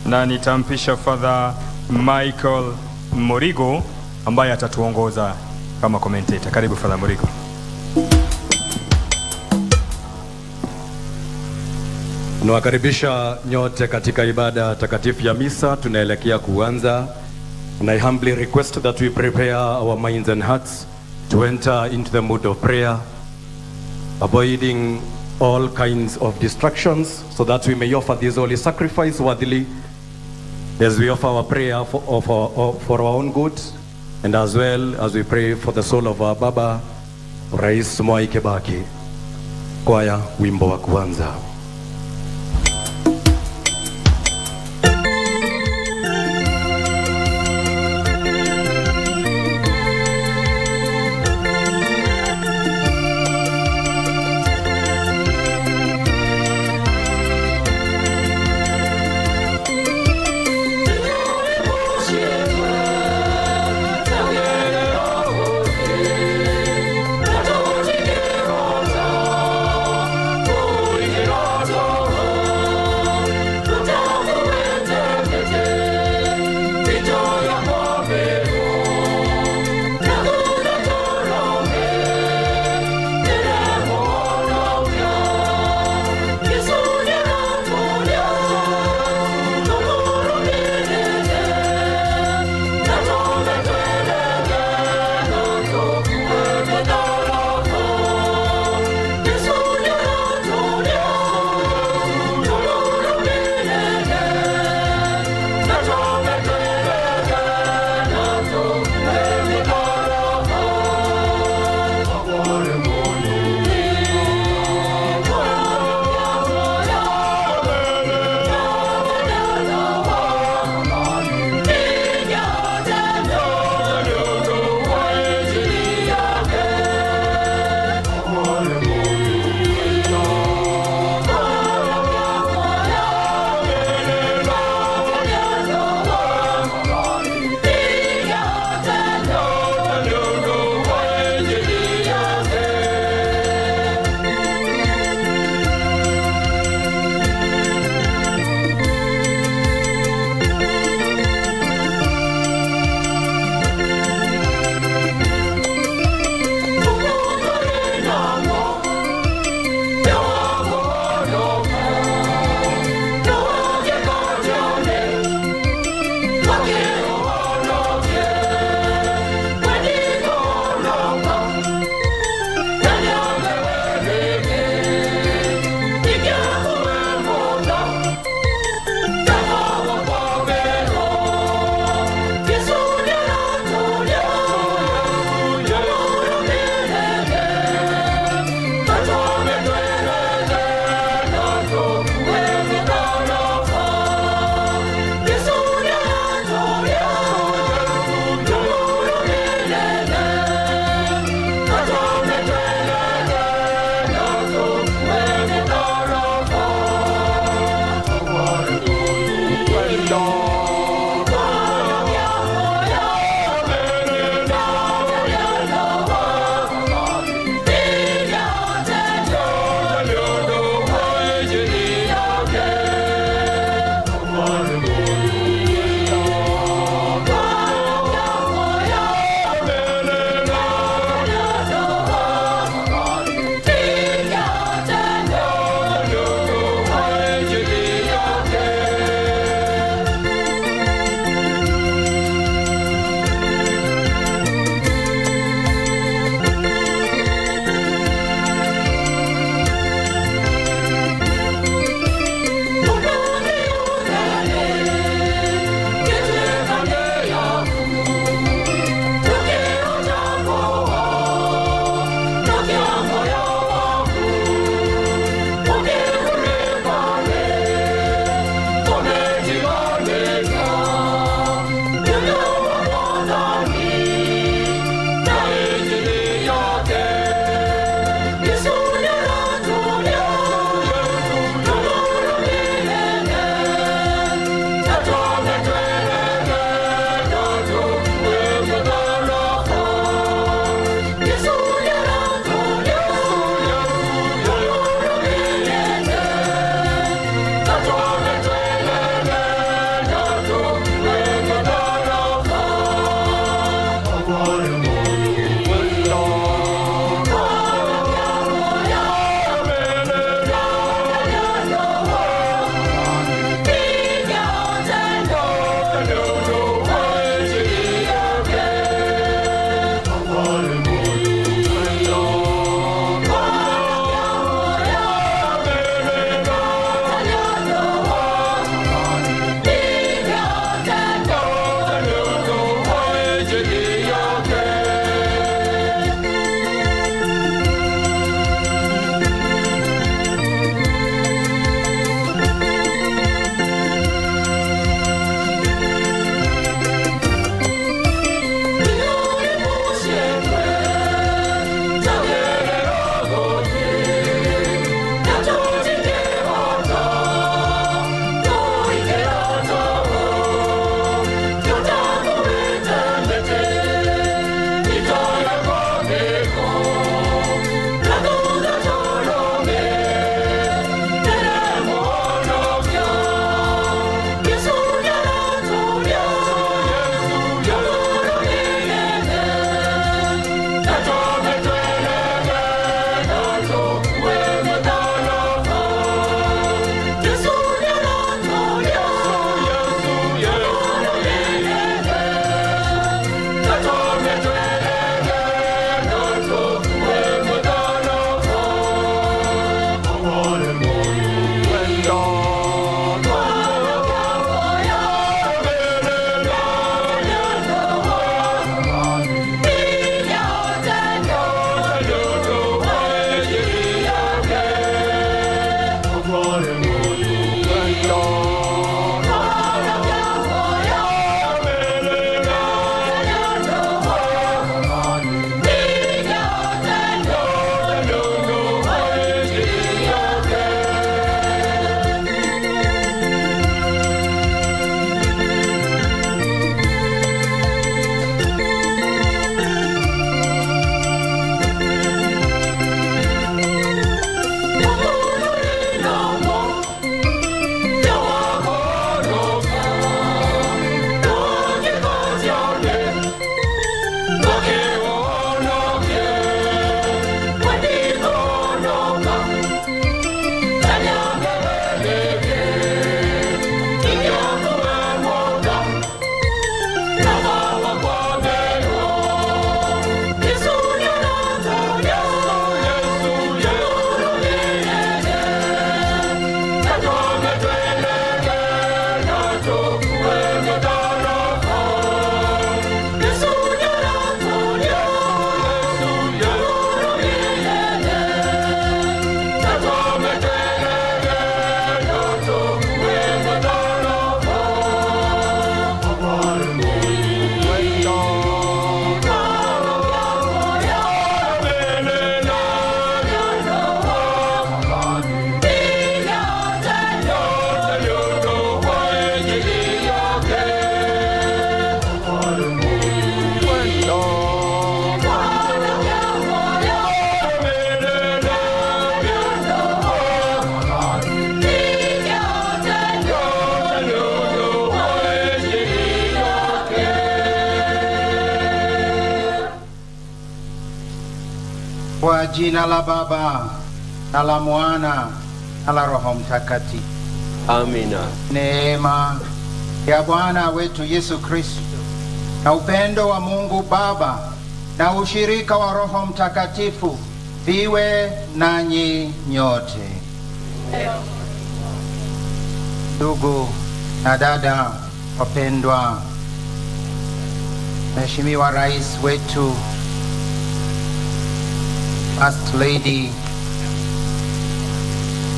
na nitampisha Father Michael Morigo ambaye atatuongoza kama commentator. Karibu Father Morigo. Nawakaribisha nyote katika ibada takatifu ya misa. Tunaelekea kuanza, and I humbly request that we prepare our minds and hearts to enter into the mood of prayer, avoiding all kinds of distractions, so that we may offer this holy sacrifice worthily as we offer our prayer for our own good, and as well as we pray for the soul of our Baba, Rais Mwai Kibaki. Kwaya, wimbo wa kwanza. Oh, Kwa jina la Baba na la Mwana na la Roho Mtakatifu. Amina. Neema ya Bwana wetu Yesu Kristo na upendo wa Mungu Baba na ushirika wa Roho Mtakatifu viwe nanyi nyote. Ndugu na dada wapendwa, Mheshimiwa Rais wetu, First Lady,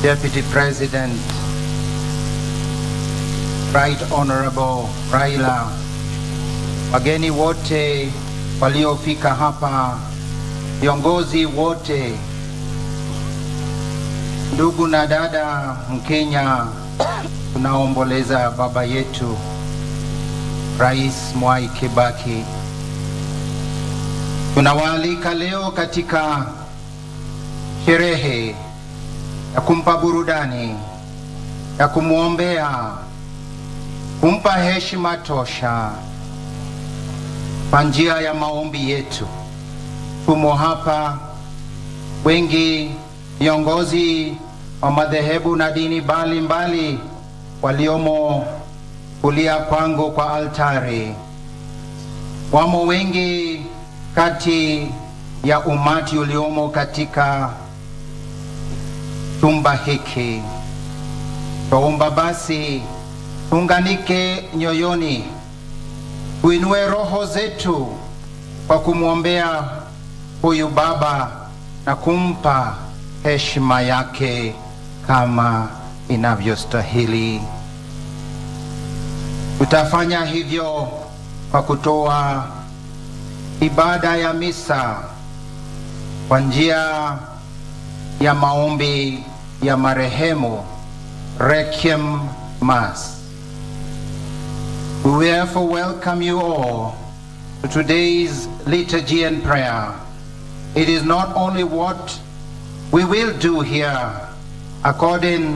Deputy President, Right Honorable Raila, wageni wote waliofika hapa, viongozi wote, ndugu na dada Mkenya, tunaomboleza baba yetu Rais Mwai Kibaki. Tunawaalika leo katika sherehe ya kumpa burudani, ya kumwombea, kumpa heshima tosha kwa njia ya maombi yetu. Tumo hapa wengi viongozi wa madhehebu na dini mbalimbali waliomo kulia kwangu kwa altari. Wamo wengi kati ya umati uliomo katika chumba hiki. Tuomba basi tuunganike nyoyoni, tuinue roho zetu kwa kumwombea huyu baba na kumpa heshima yake kama inavyostahili. Tutafanya hivyo kwa kutoa ibada ya misa kwa njia ya maombi ya marehemu, Requiem Mass. We therefore welcome you all to today's liturgy and prayer. It is not only what we will do here according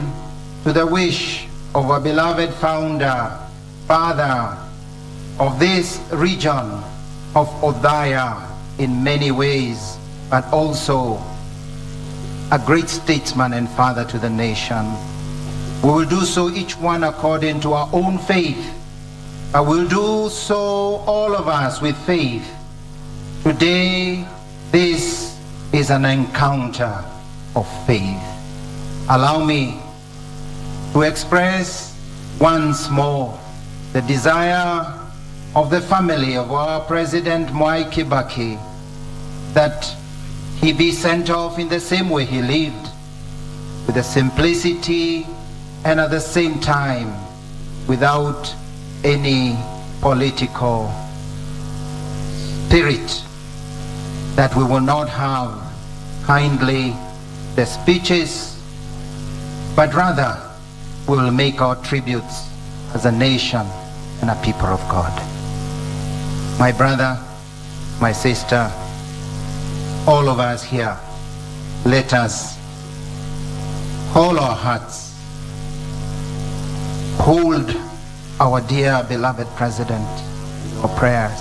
to the wish of our beloved founder, father of this region of Othaya in many ways, but also a great statesman and father to the nation. We will do so each one according to our own faith, but we'll do so all of us with faith. Today, this is an encounter of faith. Allow me to express once more the desire of the family of our President Mwai Kibaki that he be sent off in the same way he lived, with the simplicity and at the same time without any political spirit, that we will not have kindly the speeches, but rather we will make our tributes as a nation and a people of God. My brother, my sister, all of us here, let us hold our hearts, hold our dear beloved president in our prayers,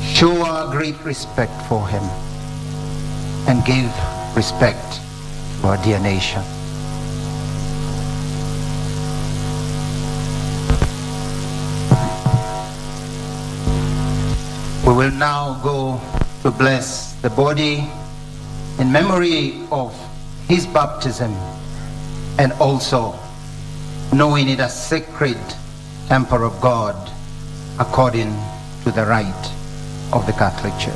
show our great respect for him, and give respect to our dear nation. We will now go to bless the body in memory of his baptism, and also knowing it as sacred temple of God according to the rite of the Catholic Church.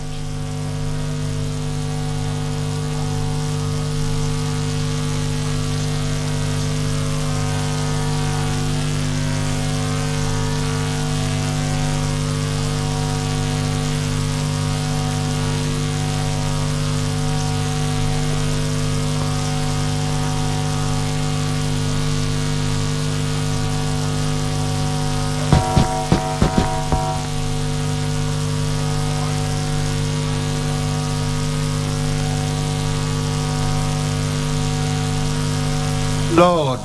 Lord,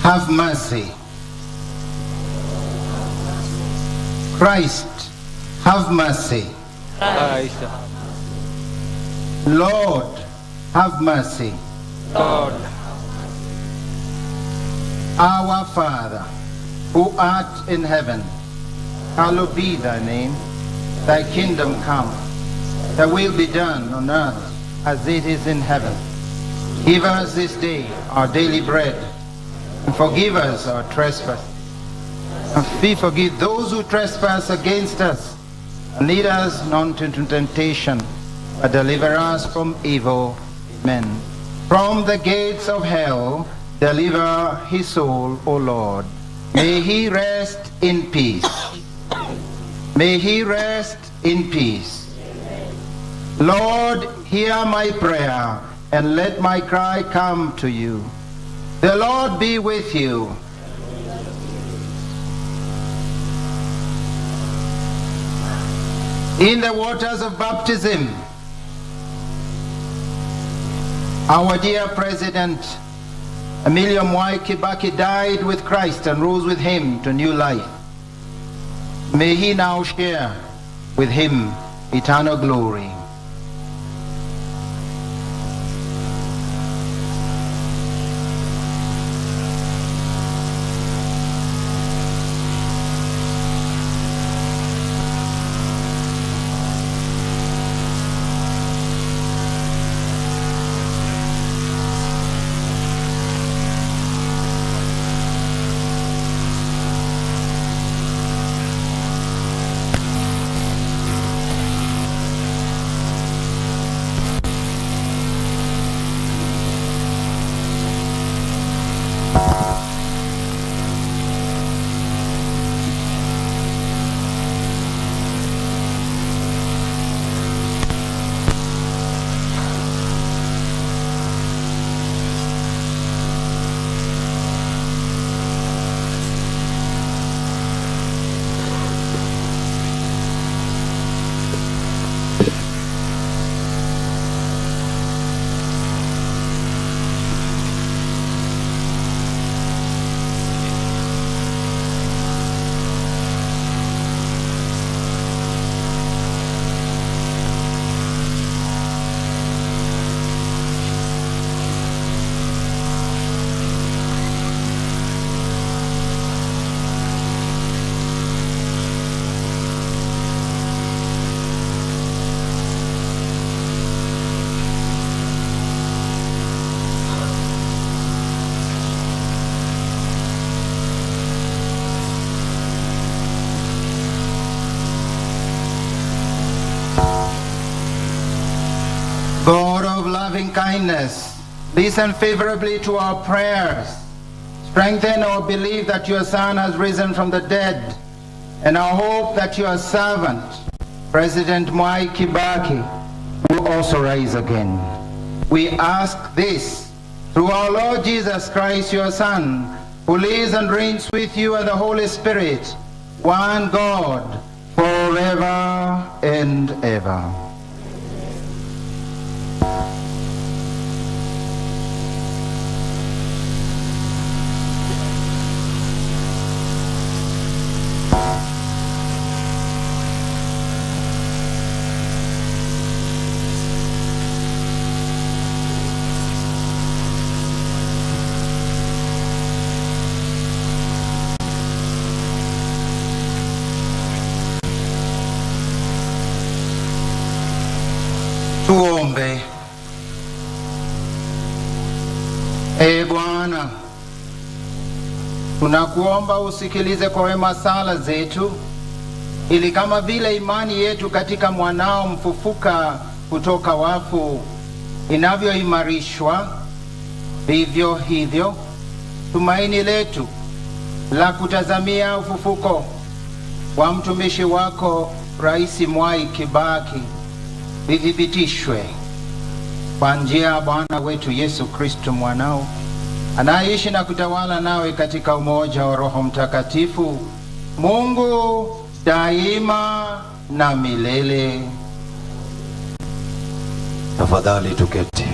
have mercy. Christ, have mercy. Lord, have mercy. Lord. Our Father, who art in heaven, hallowed be thy name. Thy kingdom come. Thy will be done on earth as it is in heaven. Give us this day our daily bread, and forgive us our trespasses, and we forgive those who trespass against us. And lead us not into temptation, but deliver us from evil. Amen. From the gates of hell, deliver his soul, O Lord. May he rest in peace. May he rest in peace. Lord, hear my prayer, and let my cry come to you. The Lord be with you. In the waters of baptism, our dear President Mwai Kibaki died with Christ and rose with him to new life. May he now share with him eternal glory. God of loving kindness, listen favorably to our prayers. Strengthen our belief that your Son has risen from the dead, and our hope that your servant, President Mwai Kibaki, will also rise again. We ask this through our Lord Jesus Christ, your Son, who lives and reigns with you and the Holy Spirit, one God, forever and ever. Tuombe. Ee Bwana, tunakuomba usikilize kwa wema sala zetu, ili kama vile imani yetu katika mwanao mfufuka kutoka wafu inavyoimarishwa, vivyo hivyo tumaini letu la kutazamia ufufuko wa mtumishi wako Rais Mwai Kibaki lithibitishwe kwa njia ya Bwana wetu Yesu Kristo mwanao, anaishi na kutawala nawe katika umoja wa Roho Mtakatifu, Mungu daima na milele. Tafadhali tuketi.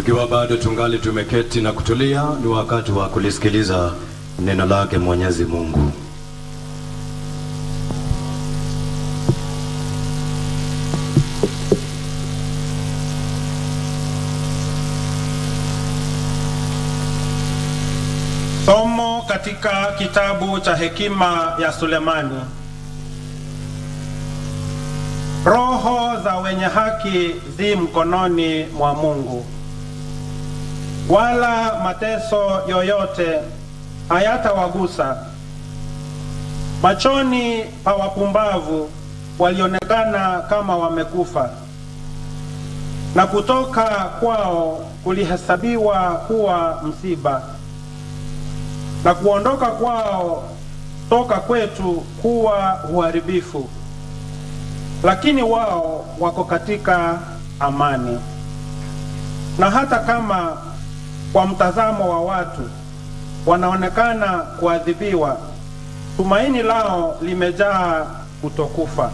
Tukiwa bado tungali tumeketi na kutulia, ni wakati wa kulisikiliza neno lake Mwenyezi Mungu. Somo katika kitabu cha hekima ya Sulemani. Roho za wenye haki zi mkononi mwa Mungu, wala mateso yoyote hayatawagusa. Machoni pa wapumbavu walionekana kama wamekufa, na kutoka kwao kulihesabiwa kuwa msiba, na kuondoka kwao toka kwetu kuwa uharibifu. Lakini wao wako katika amani. Na hata kama kwa mtazamo wa watu wanaonekana kuadhibiwa, tumaini lao limejaa kutokufa.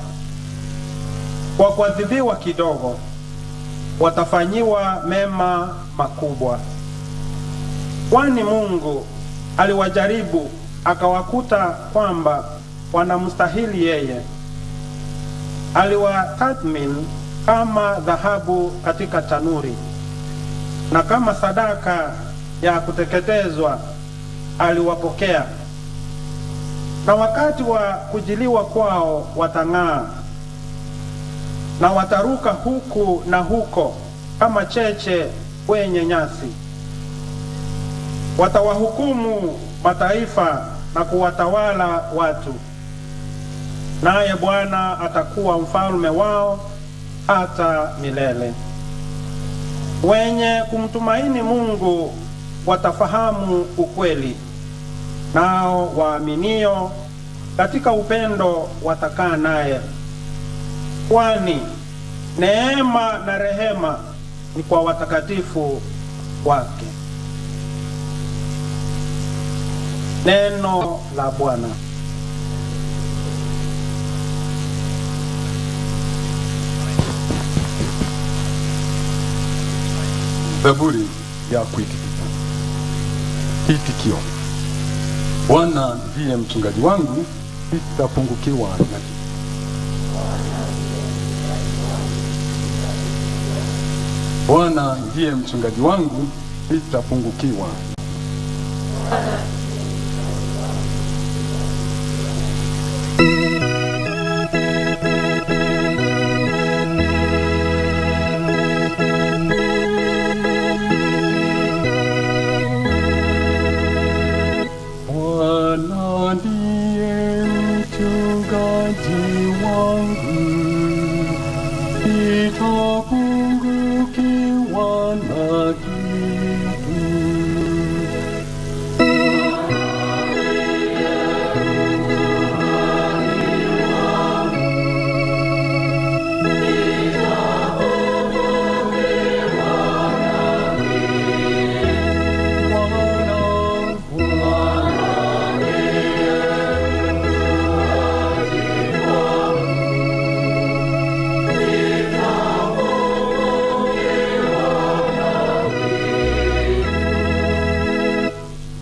Kwa kuadhibiwa kidogo, watafanyiwa mema makubwa. Kwani Mungu aliwajaribu akawakuta kwamba wanamstahili yeye. Aliwatathmini kama dhahabu katika tanuri, na kama sadaka ya kuteketezwa aliwapokea. Na wakati wa kujiliwa kwao watang'aa, na wataruka huku na huko kama cheche kwenye nyasi. Watawahukumu mataifa na kuwatawala watu, naye Bwana atakuwa mfalme wao hata milele. Wenye kumtumaini Mungu watafahamu ukweli, nao waaminio katika upendo watakaa naye. Kwani neema na rehema ni kwa watakatifu wake. Neno la Bwana. Zaburi ya kuitikisa. Kiitikio: Bwana ndiye mchungaji wangu, sitapungukiwa na kitu. Bwana ndiye mchungaji wangu, sitapungukiwa. Bwana ndiye mchungaji wangu, sitapungukiwa na kitu.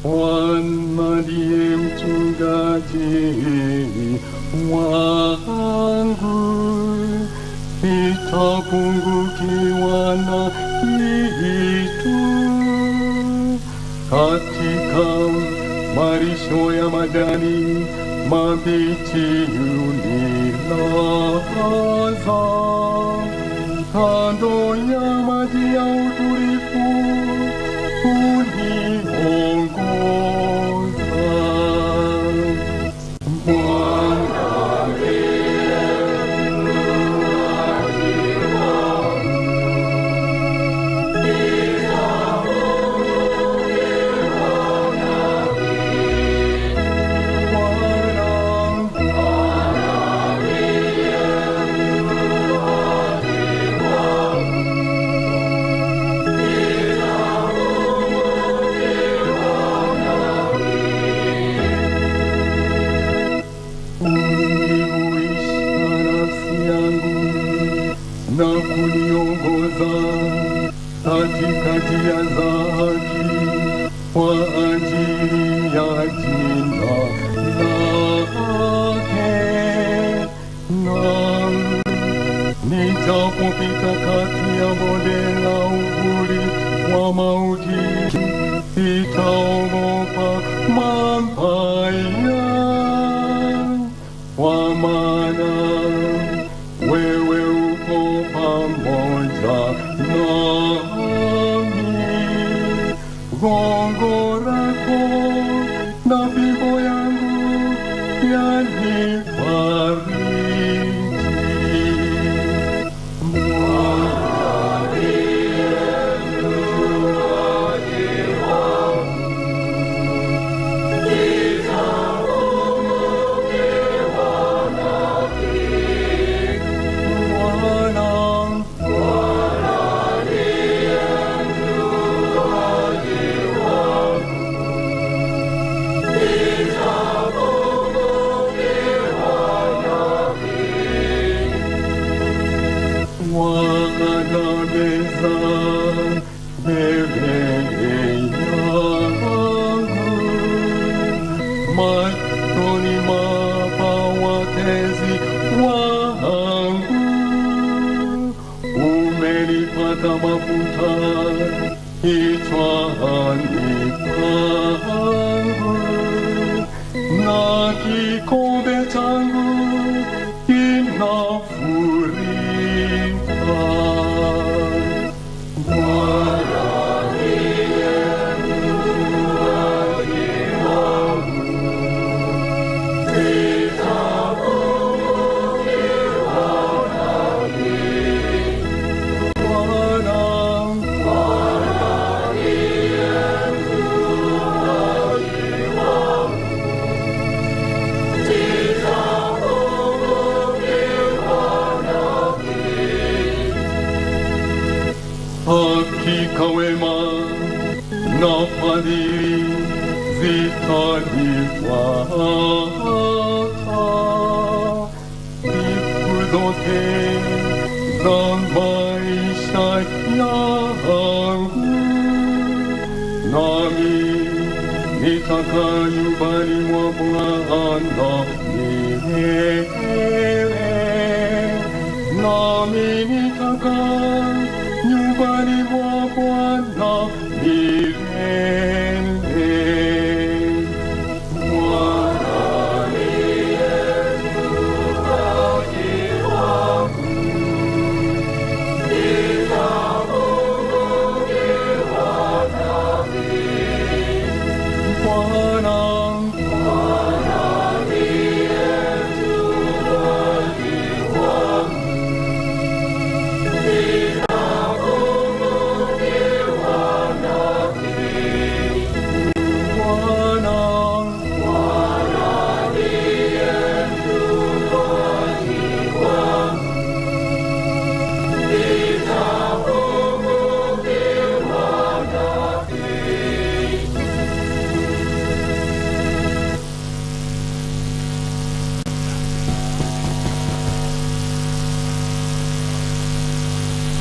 Bwana ndiye mchungaji wangu, sitapungukiwa na kitu. Katika malisho ya majani mabichi unilaza, kando ya maji ya utulivu uniongoza. Bwana ndiye mchungaji wangu, sitapungukiwa na kitu. Bwana ndiye mchungaji wangu, njia zake kwa ajili ya jina lake. Na nijapopita kati ya bonde la uvuli wa mauti, sitaogopa mabaya, kwa maana wewe uko pamoja nami. Gongo lako na fimbo yangu yanifariji. na kikombe changu kinafurika. Hakika wema na fadhili zitanifuata siku zote za maisha yangu, nami nitakaa nyumbani mwa Bwana milele, nami nitakaa nyumbani mwa Bwana milele. Bwana ndiye mchungaji wangu, sitapungukiwa na kitu. Bwana ndiye mchungaji wangu,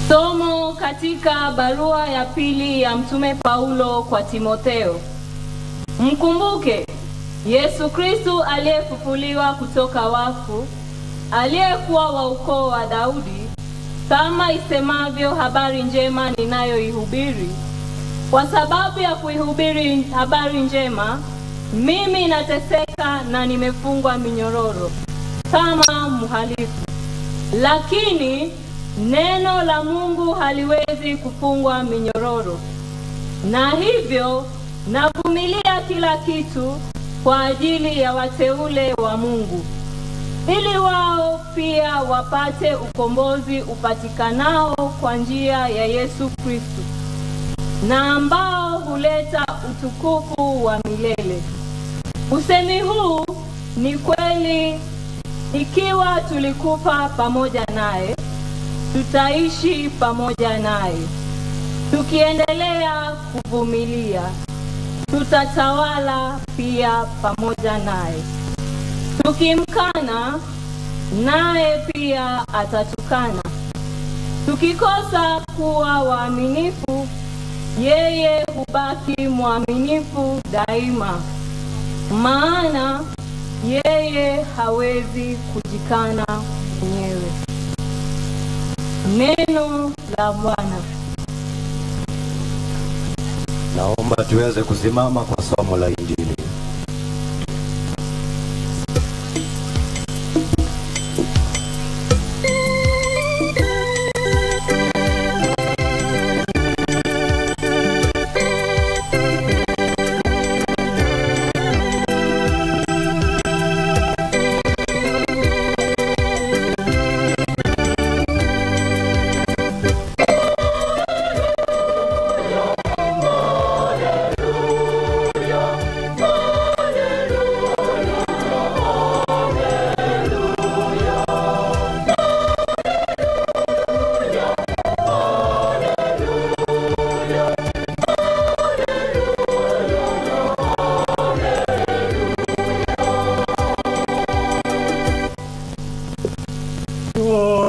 Somo katika barua ya pili ya Mtume Paulo kwa Timotheo. Mkumbuke Yesu Kristo aliyefufuliwa kutoka wafu, aliyekuwa wa ukoo wa Daudi, kama isemavyo habari njema ninayoihubiri. Kwa sababu ya kuihubiri habari njema, mimi nateseka na nimefungwa minyororo kama mhalifu. Lakini neno la Mungu haliwezi kufungwa minyororo. Na hivyo navumilia kila kitu kwa ajili ya wateule wa Mungu, ili wao pia wapate ukombozi upatikanao kwa njia ya Yesu Kristo, na ambao huleta utukufu wa milele. Usemi huu ni kweli: ikiwa tulikufa pamoja naye, tutaishi pamoja naye. Tukiendelea kuvumilia, tutatawala pia pamoja naye. Tukimkana, naye pia atatukana. Tukikosa kuwa waaminifu, yeye hubaki mwaminifu daima, maana yeye hawezi kujikana mwenyewe. Neno la Bwana. Naomba tuweze kusimama kwa somo la Injili.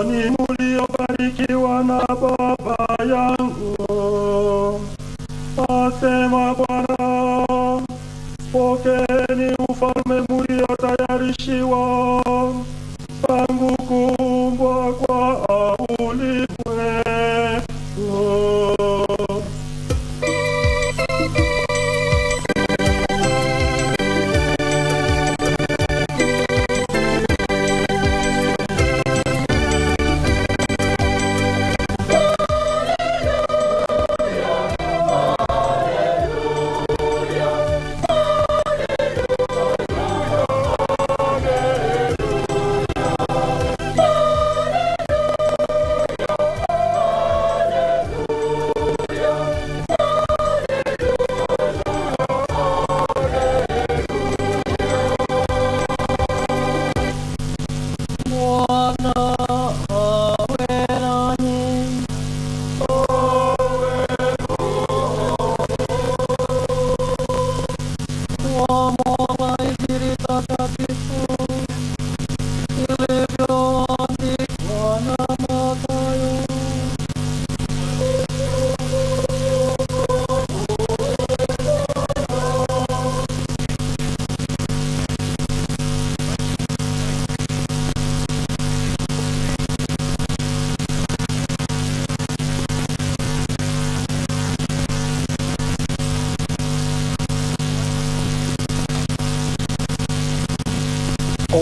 Ni mliobarikiwa na Baba yangu, asema Bwana. Pokeeni ufalme mliotayarishiwa tangu kuumbwa kwa ulimwengu.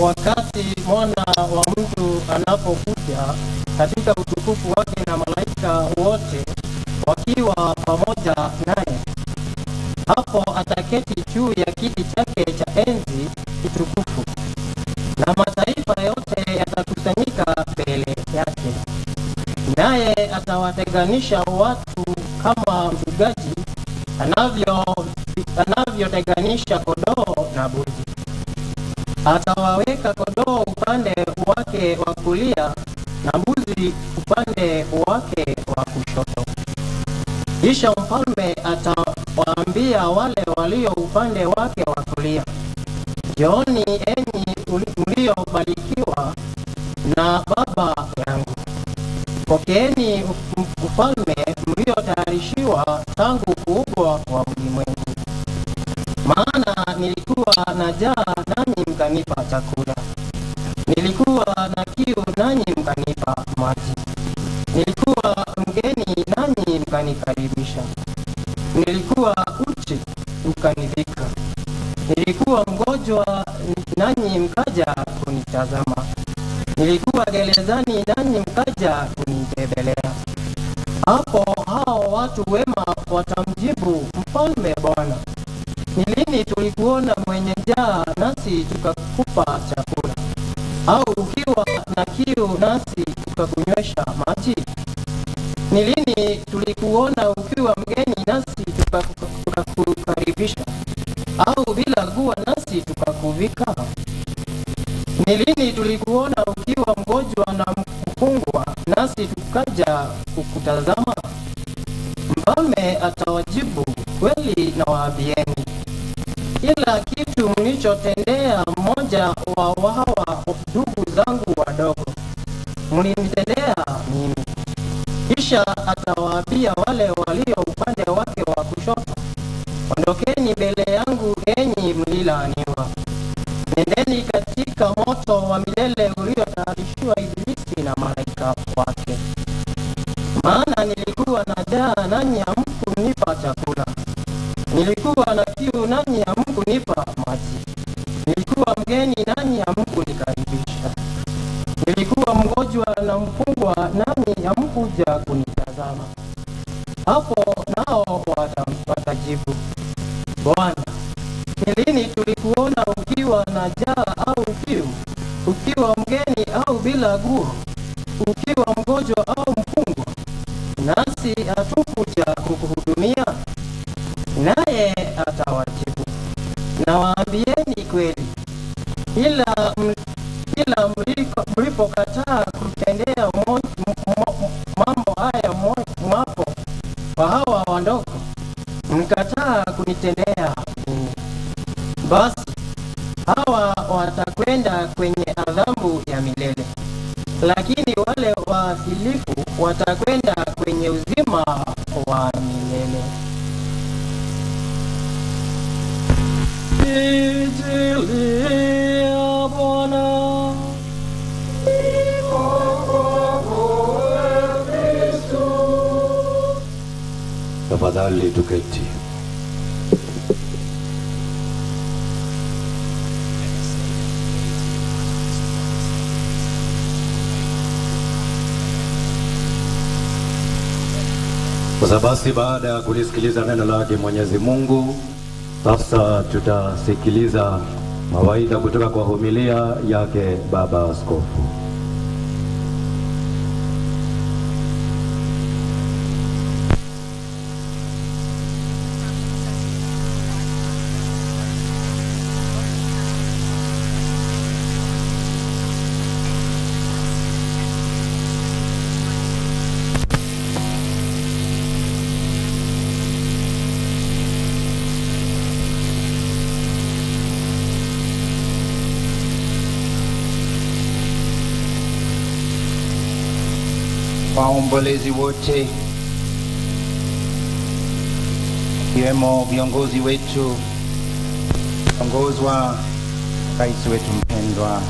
Wakati mwana wa mtu anapokuja katika utukufu wake na malaika wote wakiwa pamoja naye, hapo ataketi juu ya kiti chake cha enzi kitukufu, na mataifa yote yatakusanyika mbele yake. Naye atawatenganisha watu kama mchungaji anavyotenganisha kondoo na mbuzi. Atawaweka kondoo upande wake wa kulia na mbuzi upande wake wa kushoto. Kisha mfalme atawaambia wale walio upande wake wa kulia, njooni enyi mliobarikiwa na Baba yangu, pokeeni ufalme mliotayarishiwa tangu kuumbwa kwa ulimwengu. Maana nilikuwa na njaa nanyi mkanipa chakula, nilikuwa na kiu nanyi mkanipa maji, nilikuwa mgeni nanyi mkanikaribisha, nilikuwa uchi mkanivika, nilikuwa mgonjwa nanyi mkaja kunitazama, nilikuwa gerezani nanyi mkaja kunitembelea. Hapo hao watu wema watamjibu mfalme, Bwana, ni lini tulikuona mwenye njaa nasi tukakupa chakula, au ukiwa na kiu nasi tukakunywesha maji? Ni lini tulikuona ukiwa mgeni nasi tukakukaribisha, au bila nguo nasi tukakuvika? Ni lini tulikuona ukiwa mgonjwa na mfungwa nasi tukaja kukutazama? Mfalme atawajibu, kweli nawaambieni, kila kitu mlichotendea mmoja wa hawa ndugu zangu wadogo, mlinitendea mimi. Kisha atawaambia wale walio upande wake ondokeni mbele yangu enyi mlilaaniwa, nendeni katika moto wa milele uliotayarishiwa Ibilisi na malaika wake. Maana nilikuwa na njaa nanyi hamkunipa chakula, nilikuwa na kiu nanyi hamkunipa maji, nilikuwa mgeni nanyi hamkunikaribisha, nilikuwa mgonjwa na mfungwa nanyi hamkuja kunitazama. Hapo nao watajibu, Bwana, ni lini tulikuona ukiwa na njaa au kiu, ukiwa mgeni au bila nguo, ukiwa mgonjwa au mfungwa, nasi hatukuja kukuhudumia? Naye atawajibu, nawaambieni kweli, ila mlipokataa kutendea mambo haya mwapo wa hawa wadogo, mkataa kunitendea mimi. Basi hawa watakwenda kwenye adhabu ya milele, lakini wale waadilifu watakwenda kwenye uzima wa milele. Injili ya Bwana. Tafadhali tuketi. Sasa basi, baada ya kulisikiliza neno lake Mwenyezi Mungu, sasa tutasikiliza mawaidha kutoka kwa homilia yake Baba Askofu. Waombolezi wote, ikiwemo viongozi wetu, ongozwa rais wetu mpendwa,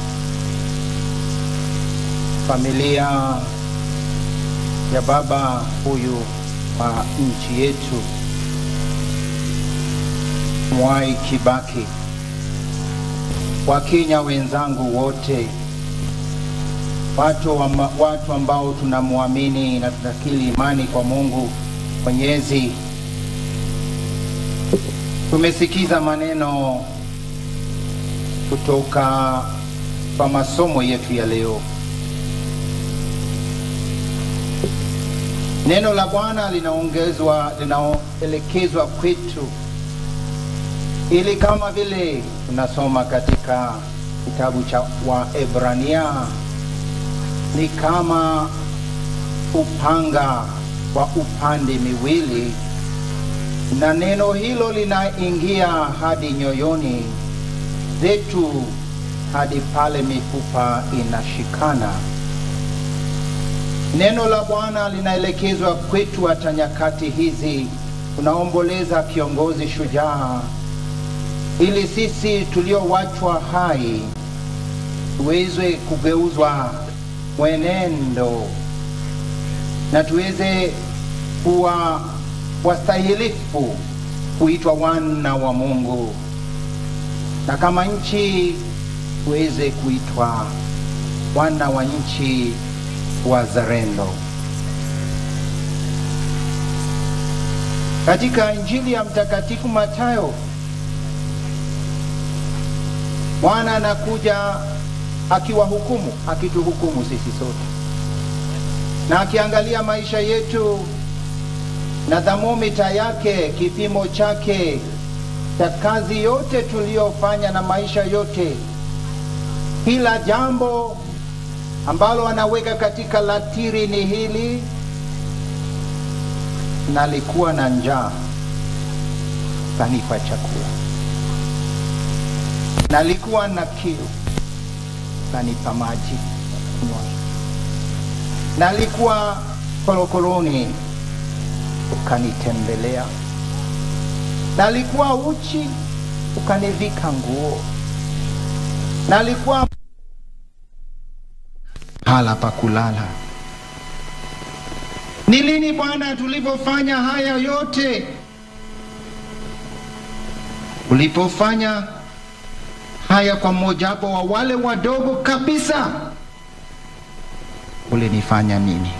familia ya baba huyu wa nchi yetu Mwai Kibaki, Wakenya wenzangu wote, watu ambao tunamwamini na tunakiri imani kwa Mungu Mwenyezi. Tumesikiza maneno kutoka kwa masomo yetu ya leo. Neno la Bwana linaelekezwa kwetu, ili kama vile tunasoma katika kitabu cha Waebrania, ni kama upanga wa upande miwili, na neno hilo linaingia hadi nyoyoni zetu, hadi pale mifupa inashikana. Neno la Bwana linaelekezwa kwetu hata nyakati hizi tunaomboleza kiongozi shujaa, ili sisi tuliowachwa hai tuweze kugeuzwa mwenendo na tuweze kuwa wastahilifu kuitwa wana wa Mungu, na kama nchi tuweze kuitwa wana wa nchi wazalendo. Katika Injili ya Mtakatifu Mathayo, Bwana anakuja akiwahukumu, akituhukumu sisi sote, na akiangalia maisha yetu na thermometa yake, kipimo chake cha kazi yote tuliyofanya na maisha yote, kila jambo ambalo anaweka katika latiri ni hili: nalikuwa na njaa, kanipa chakula; nalikuwa na kiu, kanipa maji kunywa; nalikuwa korokoroni, ukanitembelea; na alikuwa uchi ukanivika nguo, na alikuwa hala pa kulala. Ni lini Bwana tulipofanya haya yote? Ulipofanya haya kwa mojawapo wa wale wadogo kabisa, ulinifanya mimi.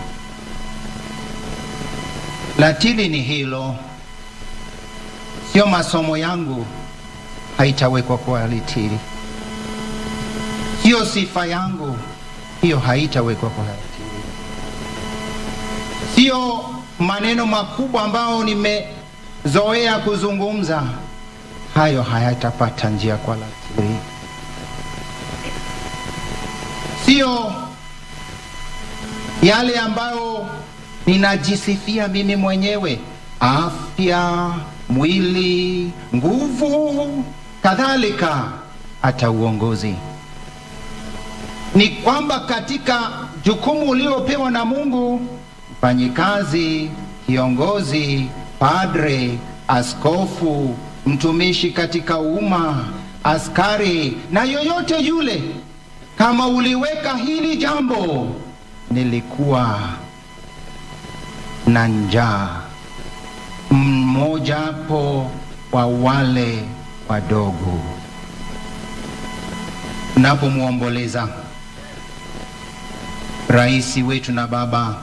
Latili ni hilo, sio masomo yangu haitawekwa kwa litili, sio sifa yangu hiyo haitawekwa kwa litili, sio maneno makubwa ambao nimezoea kuzungumza, hayo hayatapata njia kwa latili, sio yale ambayo ninajisifia mimi mwenyewe, afya, mwili, nguvu, kadhalika, hata uongozi. Ni kwamba katika jukumu uliopewa na Mungu, mfanyikazi, kiongozi, padre, askofu, mtumishi katika umma, askari na yoyote yule, kama uliweka hili jambo, nilikuwa na njaa, mmojapo wa wale wadogo. Napomwomboleza rais wetu na baba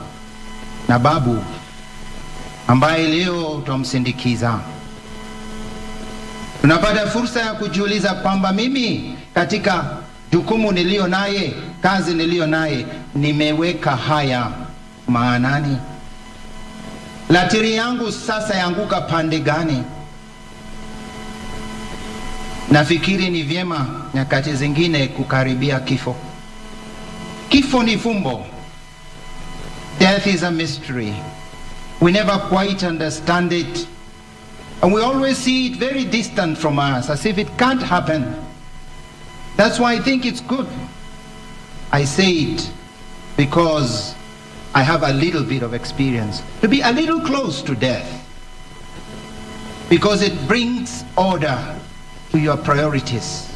na babu ambaye leo tumsindikiza, tunapata fursa ya kujiuliza kwamba mimi katika jukumu nilio naye, kazi nilio naye, nimeweka haya maanani? Latiri yangu sasa yanguka pande gani? Nafikiri ni vyema nyakati zingine kukaribia kifo. Kifo ni fumbo. Death is a mystery. We never quite understand it. And we always see it very distant from us, as if it can't happen. That's why I think it's good I say it, because I have a little bit of experience, to be a little close to death, because it brings order to your priorities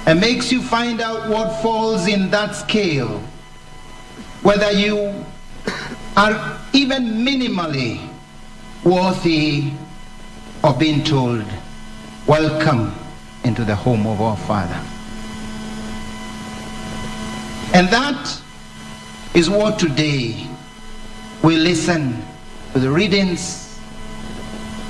and makes you find out what falls in that scale, whether you are even minimally worthy of being told, welcome into the home of our Father. And that is what today we listen to the readings,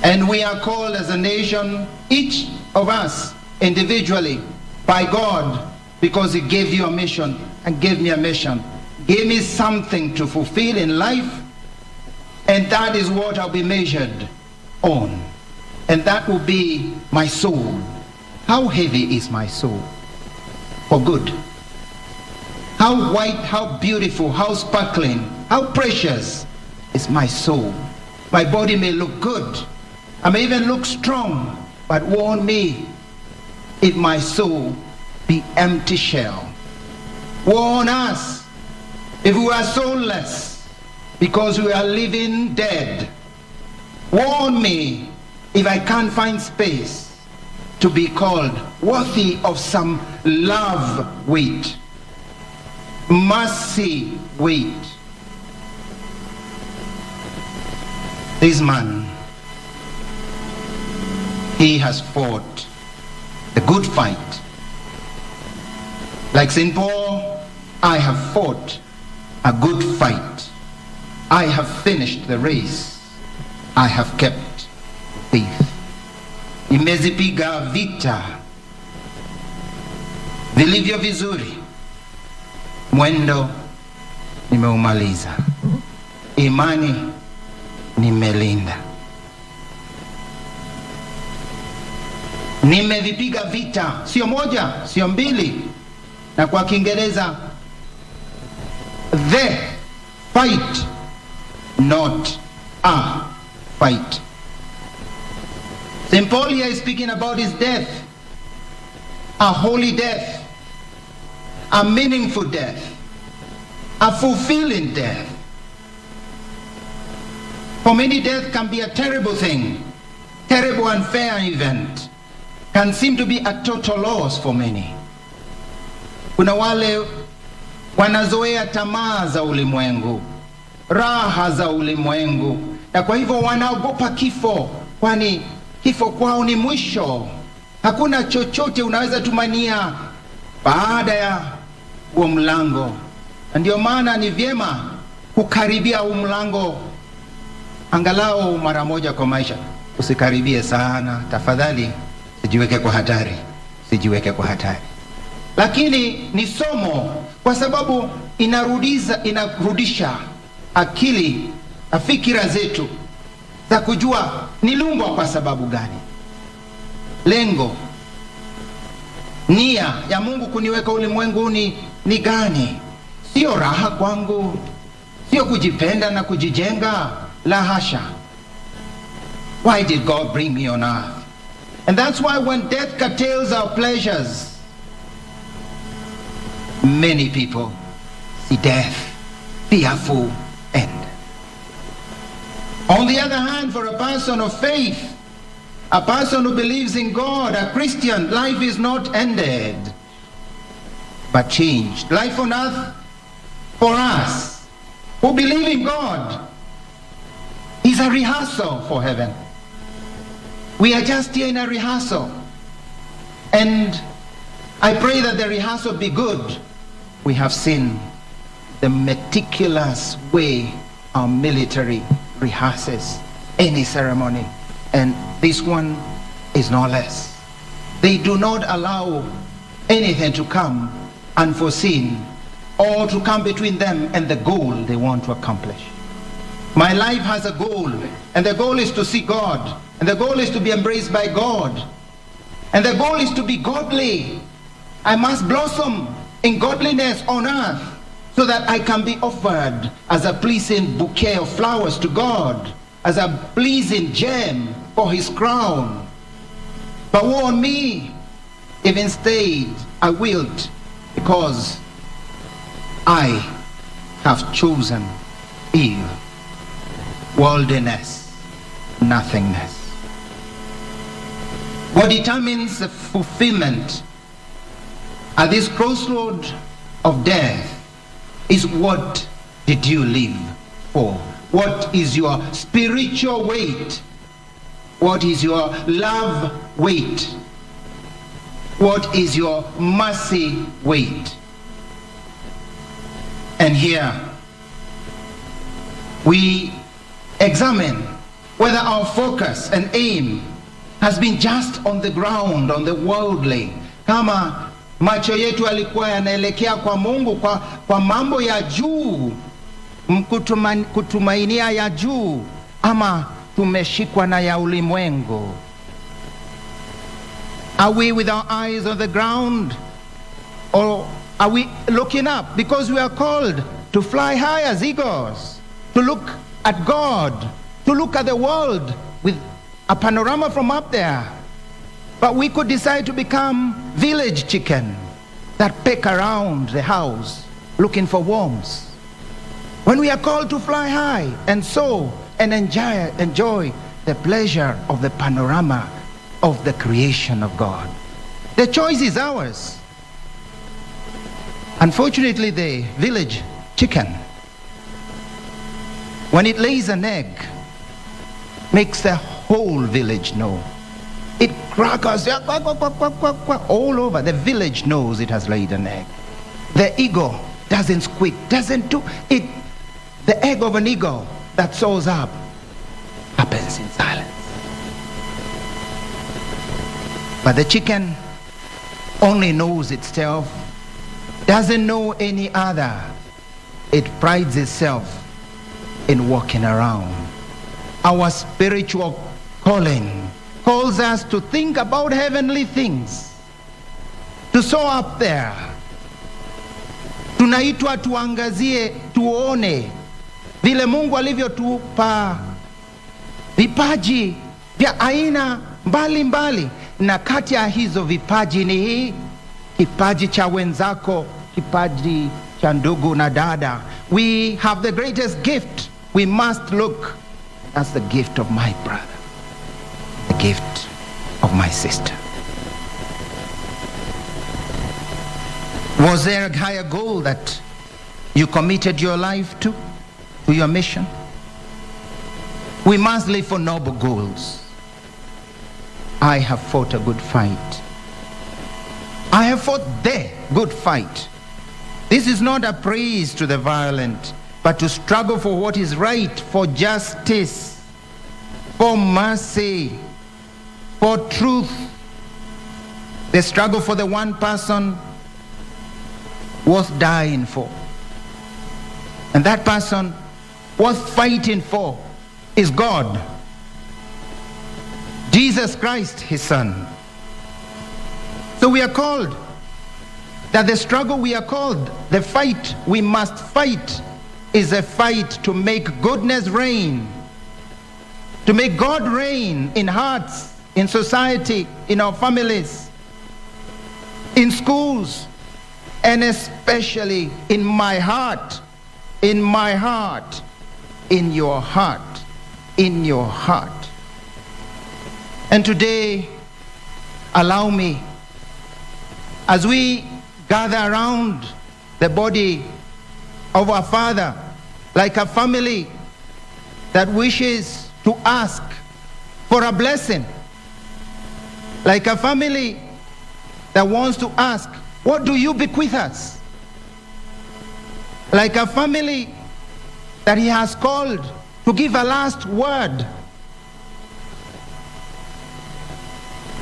and we are called as a nation, each of us individually, by God, because He gave you a mission and gave me a mission, gave me something to fulfill in life, and that is what I'll be measured on, and that will be my soul. How heavy is my soul? For good. How white, how beautiful, how sparkling, how precious is my soul. My body may look good, I may even look strong, but warn me if my soul be empty shell. Warn us if we are soulless because we are living dead. Warn me if I can't find space to be called worthy of some love weight, mercy weight. This man, he has fought the good fight. Like St. Paul, I have fought a good fight. I have finished the race. I have kept faith. Nimezipiga vita vilivyo vizuri, mwendo nimeumaliza, imani nimelinda. Nimevipiga vita, sio moja, sio mbili, na kwa Kiingereza the fight, not a fight. St. Paul here is speaking about his death, a holy death, a meaningful death, a fulfilling death. For many, death can be a terrible thing. terrible, unfair event can seem to be a total loss for many. Kuna wale wanazoea tamaa za ulimwengu, raha za ulimwengu, na kwa hivyo wanaogopa kifo, kwani kifo kwao ni mwisho. Hakuna chochote unaweza tumania baada ya huo mlango. Ndio maana ni vyema kukaribia huo mlango angalau mara moja kwa maisha. Usikaribie sana tafadhali, sijiweke kwa hatari, sijiweke kwa hatari. Lakini ni somo, kwa sababu inarudisha akili na fikira zetu za kujua niliumbwa kwa sababu gani. Lengo, nia ya Mungu kuniweka ulimwenguni ni gani? Sio raha kwangu, sio kujipenda na kujijenga, la hasha. Why did God bring me on earth? And that's why when death curtails our pleasures, many people see death, fearful end. On the other hand, for a person of faith, a person who believes in God, a Christian, life is not ended, but changed. Life on earth, for us who believe in God, is a rehearsal for heaven. We are just here in a rehearsal. And I pray that the rehearsal be good. We have seen the meticulous way our military rehearses any ceremony. And this one is no less. They do not allow anything to come unforeseen or to come between them and the goal they want to accomplish. My life has a goal, and the goal is to see God, and the goal is to be embraced by God, and the goal is to be godly. I must blossom in godliness on earth so that I can be offered as a pleasing bouquet of flowers to God, as a pleasing gem for his crown. But woe on me if instead I wilt, because I have chosen ill, worldliness, nothingness. What determines the fulfillment at this crossroad of death is what did you live for? What is your spiritual weight? What is your love weight? What is your mercy weight? And here we examine whether our focus and aim has been just on the ground, on the worldly. Kama macho yetu yalikuwa yanaelekea kwa Mungu, kwa mambo ya juu, kutumainia ya juu, ama tumeshikwa na ya ulimwengu. Are we with our eyes on the ground, or are we looking up? Because we are called to fly high as eagles, to look at God, to look at the world with a panorama from up there. But we could decide to become village chicken that peck around the house looking for worms. When we are called to fly high and soar and enjoy the pleasure of the panorama of the creation of God. The choice is ours. Unfortunately, the village chicken, when it lays an egg, makes the whole village know. It crackers all over. The village knows it has laid an egg. The eagle doesn't squeak, doesn't do it. The egg of an eagle that soars up happens in silence. But the chicken only knows itself, doesn't know any other. It prides itself in walking around. Our spiritual calling calls us to think about heavenly things, to soar up there. Tunaitwa tuangazie, tuone vile Mungu alivyotupa vipaji vya aina mbalimbali, na kati ya hizo vipaji ni hii kipaji cha wenzako, kipaji cha ndugu na dada. We have the greatest gift. We must look. That's the gift of my brother, the gift of my sister. Was there a higher goal that you committed your life to your mission? We must live for noble goals. I have fought a good fight. I have fought the good fight. This is not a praise to the violent, but to struggle for what is right, for justice, for mercy, for truth. The struggle for the one person worth dying for. And that person worth fighting for is God. Jesus Christ, his son. So we are called, that the struggle we are called, the fight we must fight, is a fight to make goodness reign, to make God reign in hearts, in society, in our families, in schools, and especially in my heart, in my heart, in your heart, in your heart. And today, allow me, as we gather around the body of our Father, like a family that wishes to ask for a blessing, like a family that wants to ask, what do you bequeath us? Like a family that he has called to give a last word.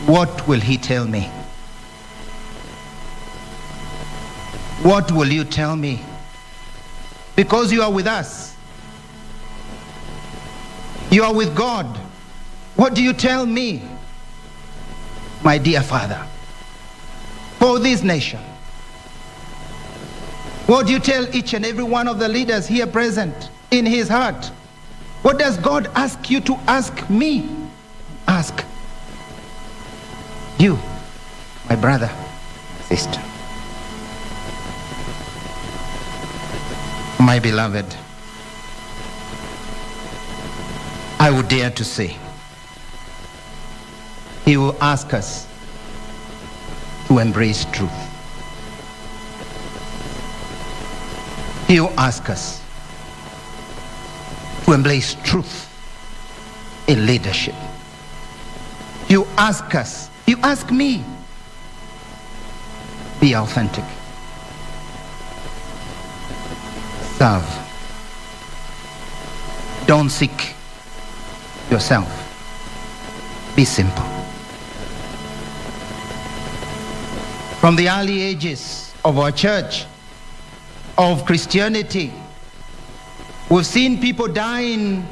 What will he tell me? What will you tell me? Because you are with us. You are with God. What do you tell me, my dear Father, for this nation? What do you tell each and every one of the leaders here present in his heart? What does God ask you to ask me? Ask you, my brother, sister. My beloved, I would dare to say, he will ask us to embrace truth. He will ask us to embrace truth in leadership. You ask us, you ask me, be authentic. Serve. Don't seek yourself. Be simple. From the early ages of our church, of Christianity, we've seen people dying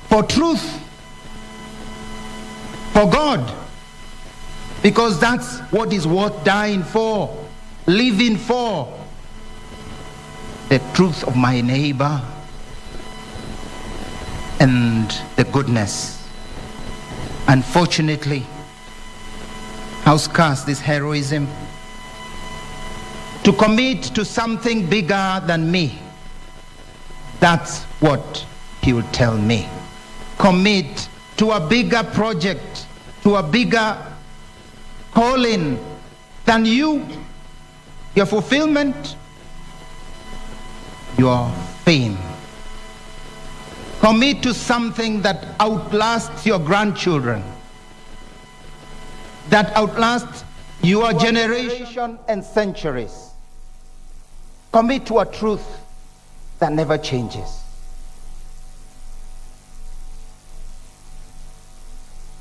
for truth, for God, because that's what is worth dying for, living for. The truth of my neighbor and the goodness. Unfortunately, how scarce this heroism to commit to something bigger than me. That's what he will tell me. Commit to a bigger project, to a bigger calling than you, your fulfillment, your fame. Commit to something that outlasts your grandchildren, that outlasts your generation and centuries. Commit to a truth that never changes.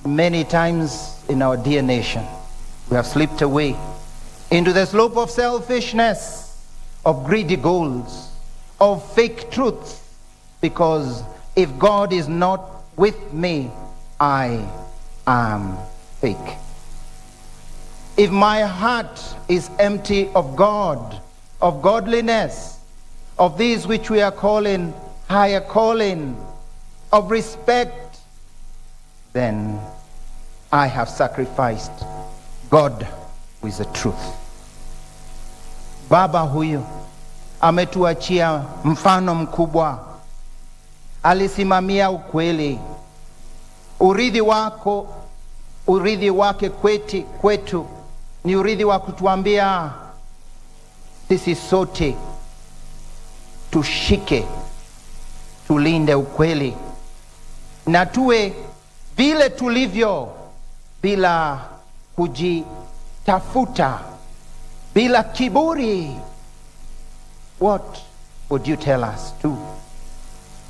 Many times in our dear nation, we have slipped away into the slope of selfishness, of greedy goals, of fake truths, because if God is not with me, I am fake. If my heart is empty of God, of godliness, of these which we are calling higher calling, of respect, then I have sacrificed God with the truth. Baba huyu ametuachia mfano mkubwa. Alisimamia ukweli. Urithi wako urithi wake kwetu ni urithi wa kutuambia sisi sote tushike, tulinde ukweli na tuwe vile tulivyo, bila kujitafuta, bila kiburi. What would you tell us to?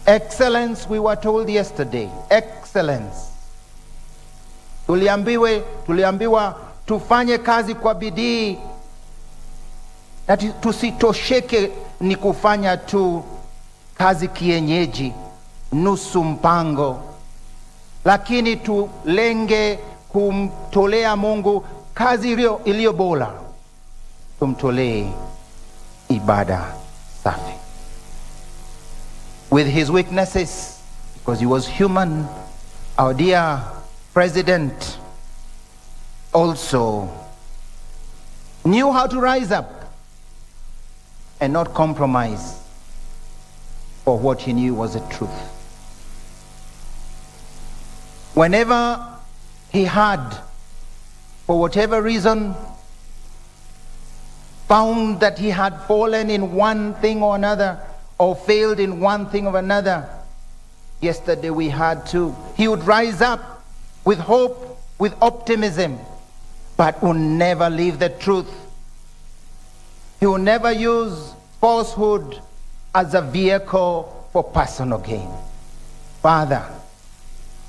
Excellence, we were told yesterday. Excellence. Tuliambiwa tufanye kazi kwa bidii, na tusitosheke ni kufanya tu kazi kienyeji, nusu mpango, lakini tulenge kumtolea Mungu kazi iliyo bora, tumtolee ibada safi. With his weaknesses, because he was human, our dear president also knew how to rise up and not compromise for what he knew was the truth. Whenever he had, for whatever reason, found that he had fallen in one thing or another, or failed in one thing or another, yesterday we had to, he would rise up with hope, with optimism, but would never leave the truth. He will never use falsehood as a vehicle for personal gain. Father,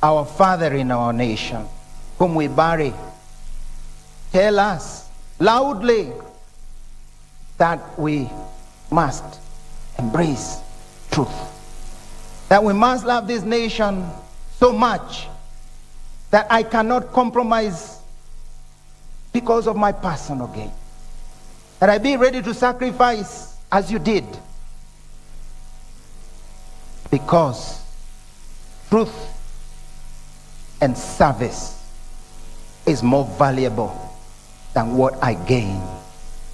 our Father in our nation, whom we bury, tell us loudly that we must embrace truth, that we must love this nation so much that I cannot compromise because of my personal gain, that I be ready to sacrifice as you did, because truth and service is more valuable than what I gain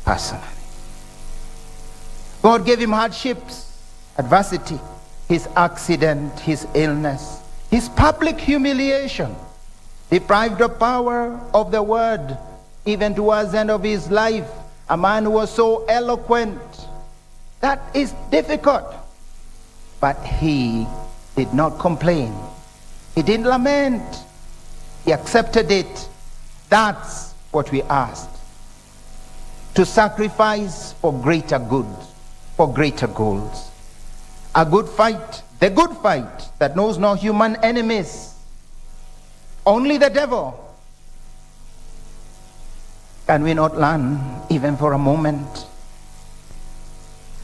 personally. God gave him hardships, adversity, his accident, his illness, his public humiliation, deprived of power of the word, even towards the end of his life, a man who was so eloquent. That is difficult. But he did not complain. He didn't lament. He accepted it. That's what we asked. To sacrifice for greater good, for greater goals. A good fight, the good fight that knows no human enemies, only the devil. Can we not learn even for a moment?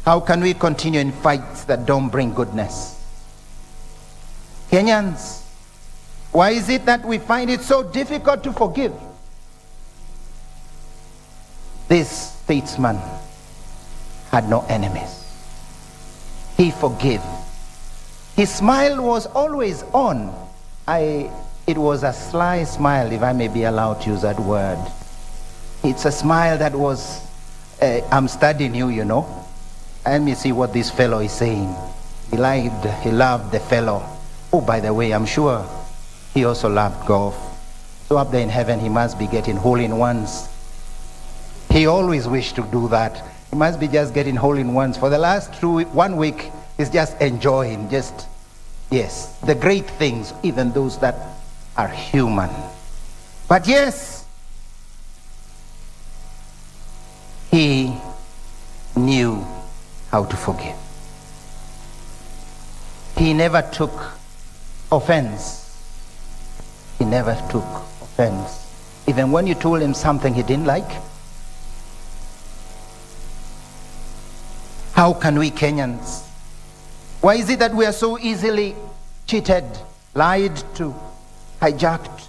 How can we continue in fights that don't bring goodness? Kenyans, why is it that we find it so difficult to forgive? This statesman had no enemies. He forgave. His smile was always on. It was a sly smile, if I may be allowed to use that word. It's a smile that was, I'm studying you, you know. Let me see what this fellow is saying. He loved the fellow. Oh, by the way, I'm sure he also loved golf. So up there in heaven, he must be getting hole-in-ones. He always wished to do that. He must be just getting hole-in-ones. For the last 1 week, he's just enjoying, yes, the great things, even those that are human. But yes, he knew how to forgive. He never took offense. He never took offense. Even when you told him something he didn't like. How can we Kenyans? Why is it that we are so easily cheated, lied to, hijacked,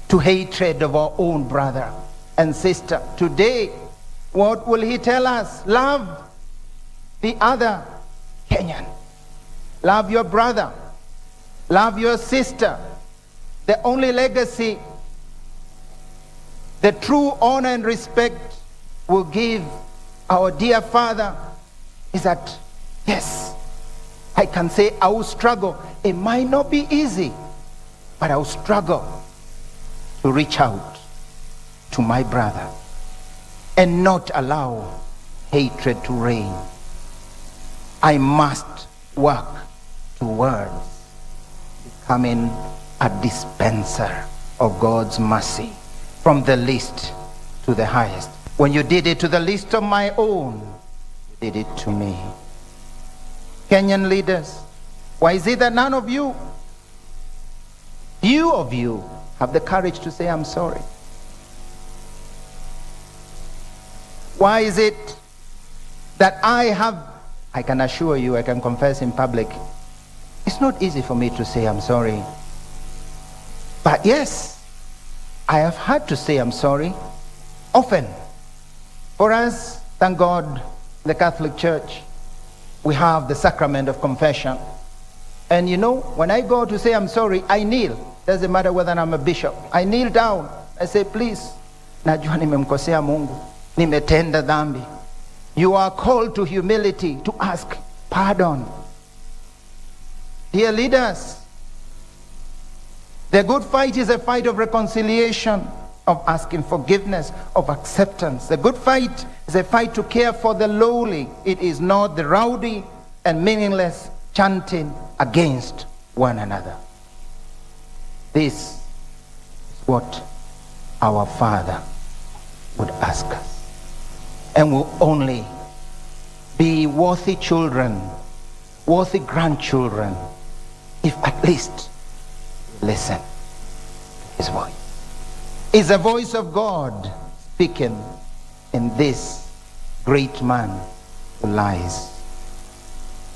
to hatred of our own brother and sister? Today, what will he tell us? Love the other Kenyan. Love your brother. Love your sister. The only legacy, the true honor and respect will give our dear father is that, yes, I can say I will struggle. It might not be easy, but I will struggle to reach out to my brother and not allow hatred to reign. I must work towards becoming a dispenser of God's mercy from the least to the highest. When you did it to the least of my own, you did it to me. Kenyan leaders, why is it that none of you, few of you, have the courage to say, I'm sorry? Why is it that I can assure you, I can confess in public, it's not easy for me to say I'm sorry. But yes, I have had to say I'm sorry often. For us, thank God, the Catholic Church, we have the sacrament of confession. And you know, when I go to say I'm sorry, I kneel. Doesn't matter whether I'm a bishop. I kneel down. I say, please, najua nimemkosea Mungu, nimetenda dhambi. You are called to humility, to ask pardon. Dear leaders, the good fight is a fight of reconciliation, of asking forgiveness, of acceptance. The good fight is a fight to care for the lowly. It is not the rowdy and meaningless chanting against one another. This is what our Father would ask us. And will only be worthy children, worthy grandchildren, if at least we listen to his voice. It's the voice of God speaking in this great man who lies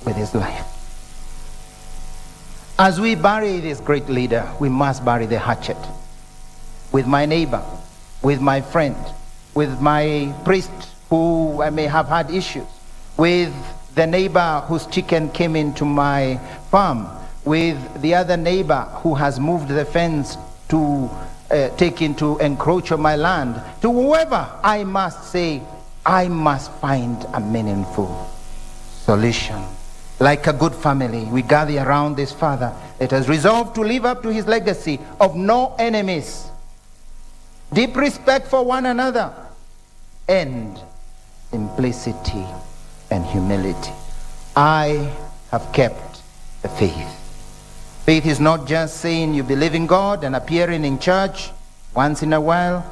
with his life. As we bury this great leader, we must bury the hatchet. With my neighbor, with my friend, with my priest who I may have had issues, with the neighbor whose chicken came into my farm, with the other neighbor who has moved the fence to encroach on my land, to whoever, I must say, I must find a meaningful solution. Like a good family, we gather around this father that has resolved to live up to his legacy of no enemies, deep respect for one another, and simplicity and humility. I have kept the faith. Faith is not just saying you believe in God and appearing in church once in a while,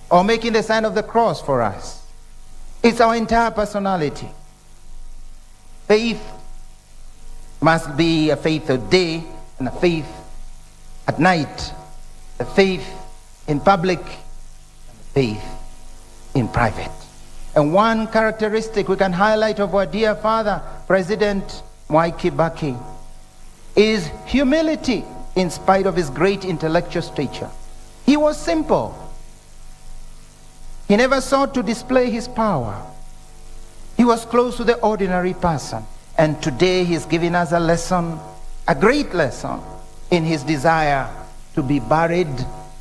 or making the sign of the cross for us. It's our entire personality. Faith must be a faith of day and a faith at night, a faith in public and a faith in private. And one characteristic we can highlight of our dear father, President Mwai Kibaki, is humility in spite of his great intellectual stature. He was simple. He never sought to display his power. He was close to the ordinary person. And today he's giving us a lesson, a great lesson, in his desire to be buried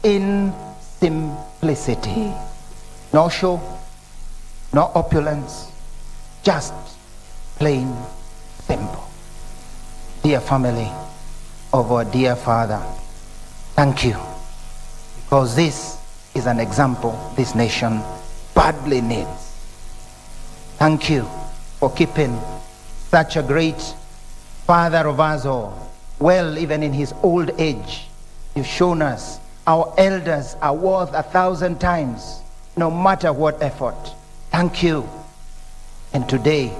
in simplicity. No show, no opulence, just plain simple. Dear family of our dear father, thank you, because this is an example this nation badly needs. Thank you for keeping such a great father of us all well, even in his old age. You've shown us our elders are worth 1,000 times, no matter what effort. Thank you. And today,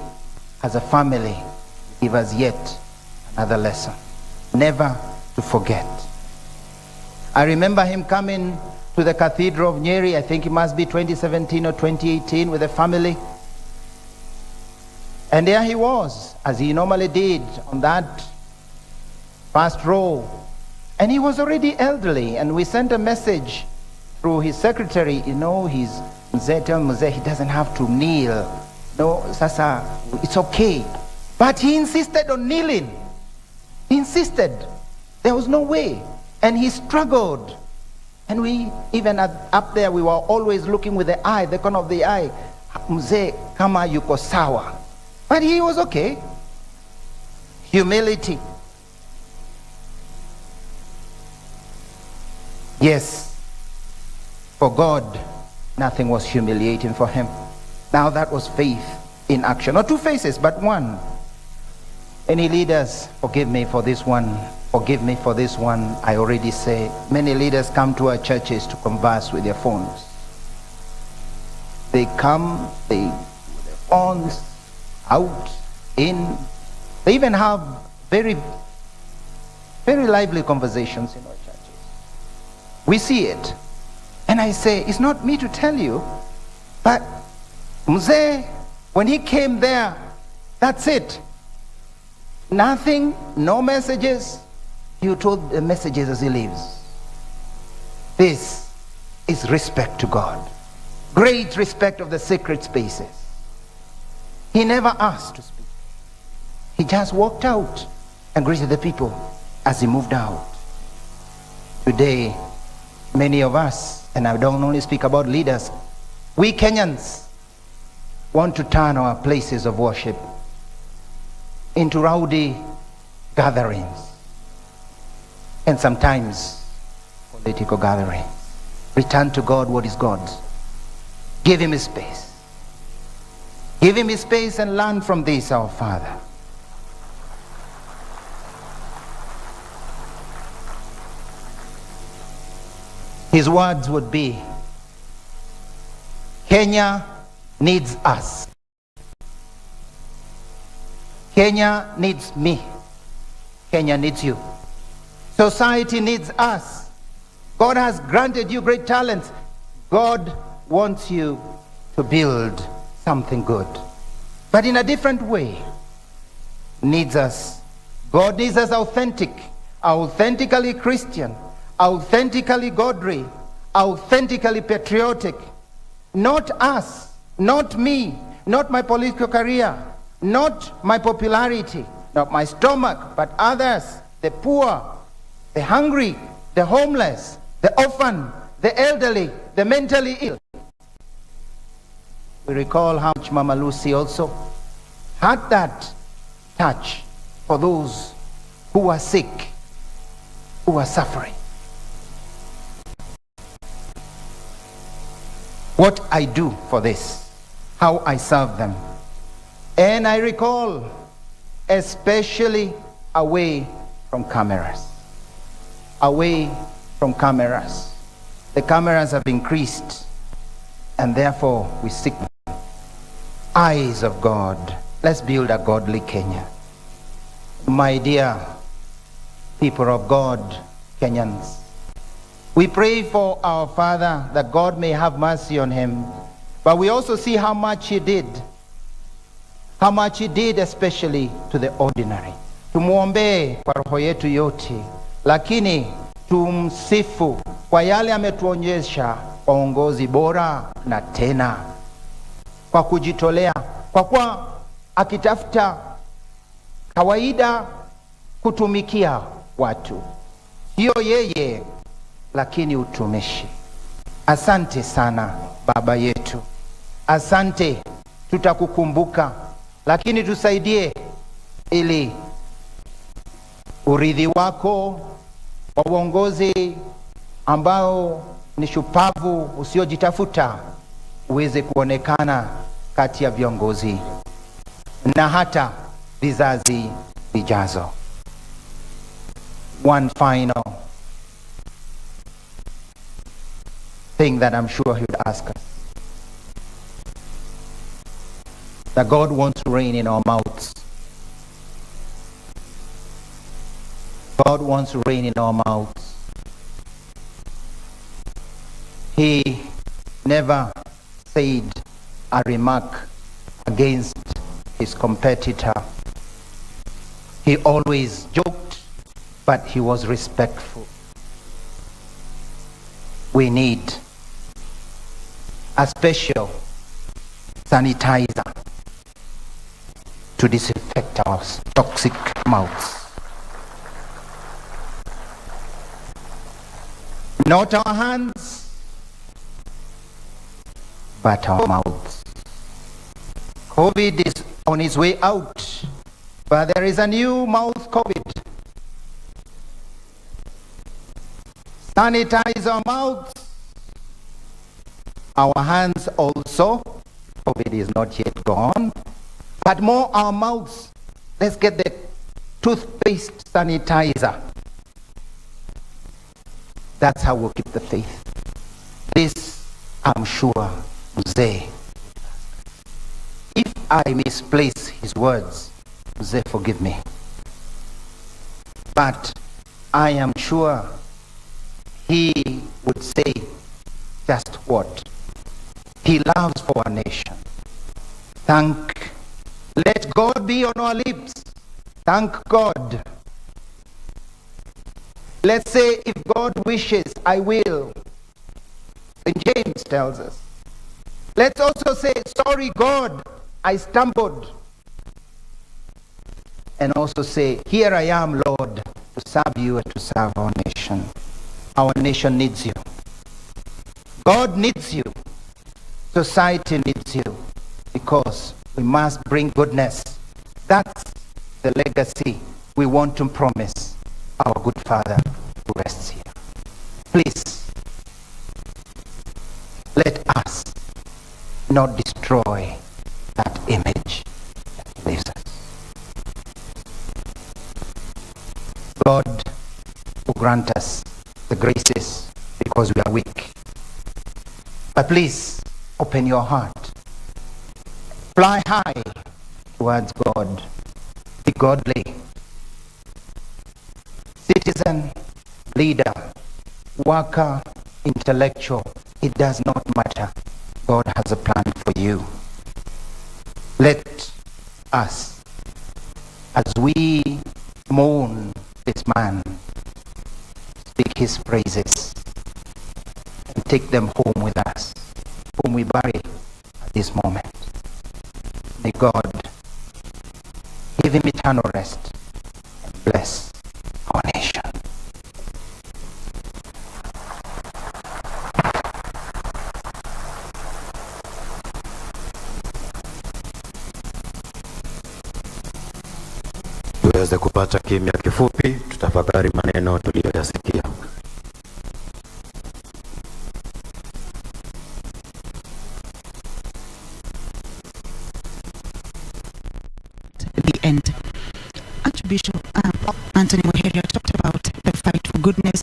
as a family, give us yet another lesson, never to forget. I remember him coming to the Cathedral of Nyeri, I think it must be 2017 or 2018, with a family. And there he was, as he normally did, on that first row. And he was already elderly, and we sent a message through his secretary, you know, he's mzee, tell mzee he doesn't have to kneel. No, sasa, it's okay. But he insisted on kneeling. He insisted. There was no way. And he struggled. And we, even up there, we were always looking with the eye, the corner of the eye. Mzee, kama yuko sawa. But he was okay. Humility. Yes, for God, nothing was humiliating for him. Now that was faith in action. Not two faces, but one. Any leaders, forgive me for this one, forgive me for this one. I already say, many leaders come to our churches to converse with their phones. They come, they with their phones, out, in. They even have very, very lively conversations in our churches. We see it. And I say, it's not me to tell you, but Mzee, when he came there, that's it. Nothing, no messages. You told the messages as he leaves. This is respect to God. Great respect of the sacred spaces. He never asked to speak. He just walked out and greeted the people as he moved out. Today, many of us, and I don't only speak about leaders, we Kenyans want to turn our places of worship into rowdy gatherings and sometimes political gatherings. Return to God what is God's. Give him his space. Give him his space and learn from this, our Father. His words would be, Kenya needs us. Kenya needs me. Kenya needs you. Society needs us. God has granted you great talents. God wants you to build something good, but in a different way. Needs us. God needs us authentic, authentically Christian, authentically godly, authentically patriotic. Not us, not me, not my political career, not my popularity, not my stomach, but others, the poor, the hungry, the homeless, the orphan, the elderly, the mentally ill. We recall how much Mama Lucy also had that touch for those who are sick, who are suffering. What I do for this, how I serve them. And I recall, especially away from cameras. Away from cameras. The cameras have increased, and therefore we seek eyes of God. Let's build a godly Kenya. My dear people of God, Kenyans, we pray for our father that God may have mercy on him, but we also see how much he did. How much he did especially to the ordinary. Tumuombee kwa roho yetu yote, lakini tumsifu kwa yale ametuonyesha kwa uongozi bora na tena kwa kujitolea, kwa kuwa akitafuta kawaida kutumikia watu, sio yeye lakini utumishi. Asante sana baba yetu, asante, tutakukumbuka, lakini tusaidie ili urithi wako wa uongozi ambao ni shupavu usiojitafuta uweze kuonekana kati ya viongozi na hata vizazi vijazo. One final thing that I'm sure he would ask us. That God wants to reign in our mouths. God wants to reign in our mouths. He never said a remark against his competitor. He always joked, but he was respectful. We need a special sanitizer to disinfect our toxic mouths. Not our hands, but our mouths. COVID is on its way out, but there is a new mouth COVID. Sanitize our mouths, our hands also. COVID is not yet gone, but more our mouths. Let's get the toothpaste sanitizer. That's how we'll keep the faith. This, I'm sure, Mzee, if I misplace his words, Mzee, forgive me. But I am sure he would say just what he loves for our nation. Let God be on our lips. Thank God. Let's say, if God wishes, I will. St. James tells us. Let's also say, sorry God, I stumbled. And also say, here I am, Lord, to serve you and to serve our nation. Our nation needs you. God needs you. Society needs you. Because we must bring goodness. That's the legacy we want to promise our good Father who rests here. Please, let us not destroy that image that lives us. God will grant us the graces because we are weak. But please, open your heart. Fly high towards God. Be godly. Citizen, leader, worker, intellectual, it does not matter. God has a plan for you. Let us, as we mourn this man, speak his praises and take them home with us, whom we bury at this moment. May God give him eternal rest and bless our nation. Tuweze kupata kimya kifupi, tutafakari maneno tuliyoyasikia. The end. Archbishop Anthony Muheria talked about the fight for goodness,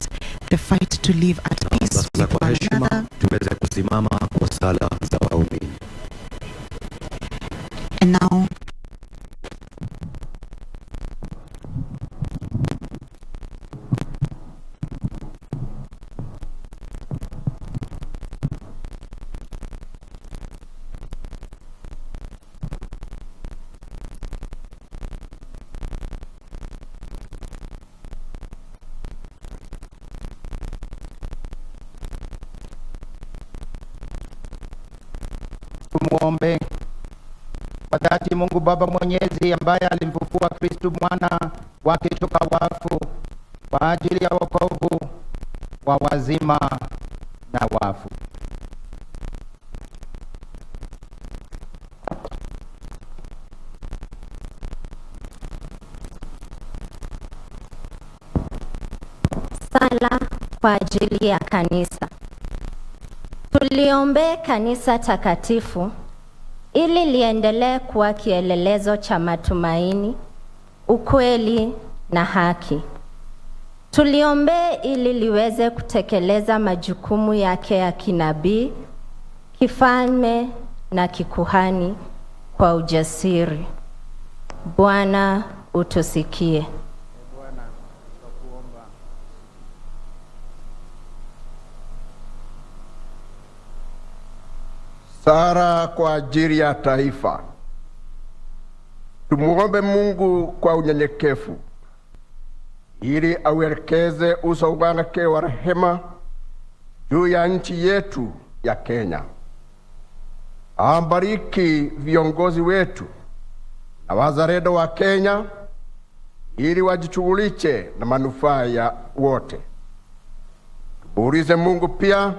the fight to live at peace with one another. Tuweze kusimama kwa sala za waumini. And now, tumuombe. Kwa dhati Mungu Baba Mwenyezi, ambaye alimfufua Kristo mwana wake toka wafu kwa ajili ya wokovu wa wazima na wafu. Sala kwa ajili ya kanisa. Tuliombee kanisa takatifu ili liendelee kuwa kielelezo cha matumaini, ukweli na haki. Tuliombee ili liweze kutekeleza majukumu yake ya kinabii, kifalme na kikuhani kwa ujasiri. Bwana utusikie. Sala kwa ajili ya taifa. Tumuombe Mungu kwa unyenyekevu ili auelekeze uso wake wa rehema juu ya nchi yetu ya Kenya. Ambariki viongozi wetu na wazalendo wa Kenya ili wajishughulishe na manufaa ya wote. Tuulize Mungu pia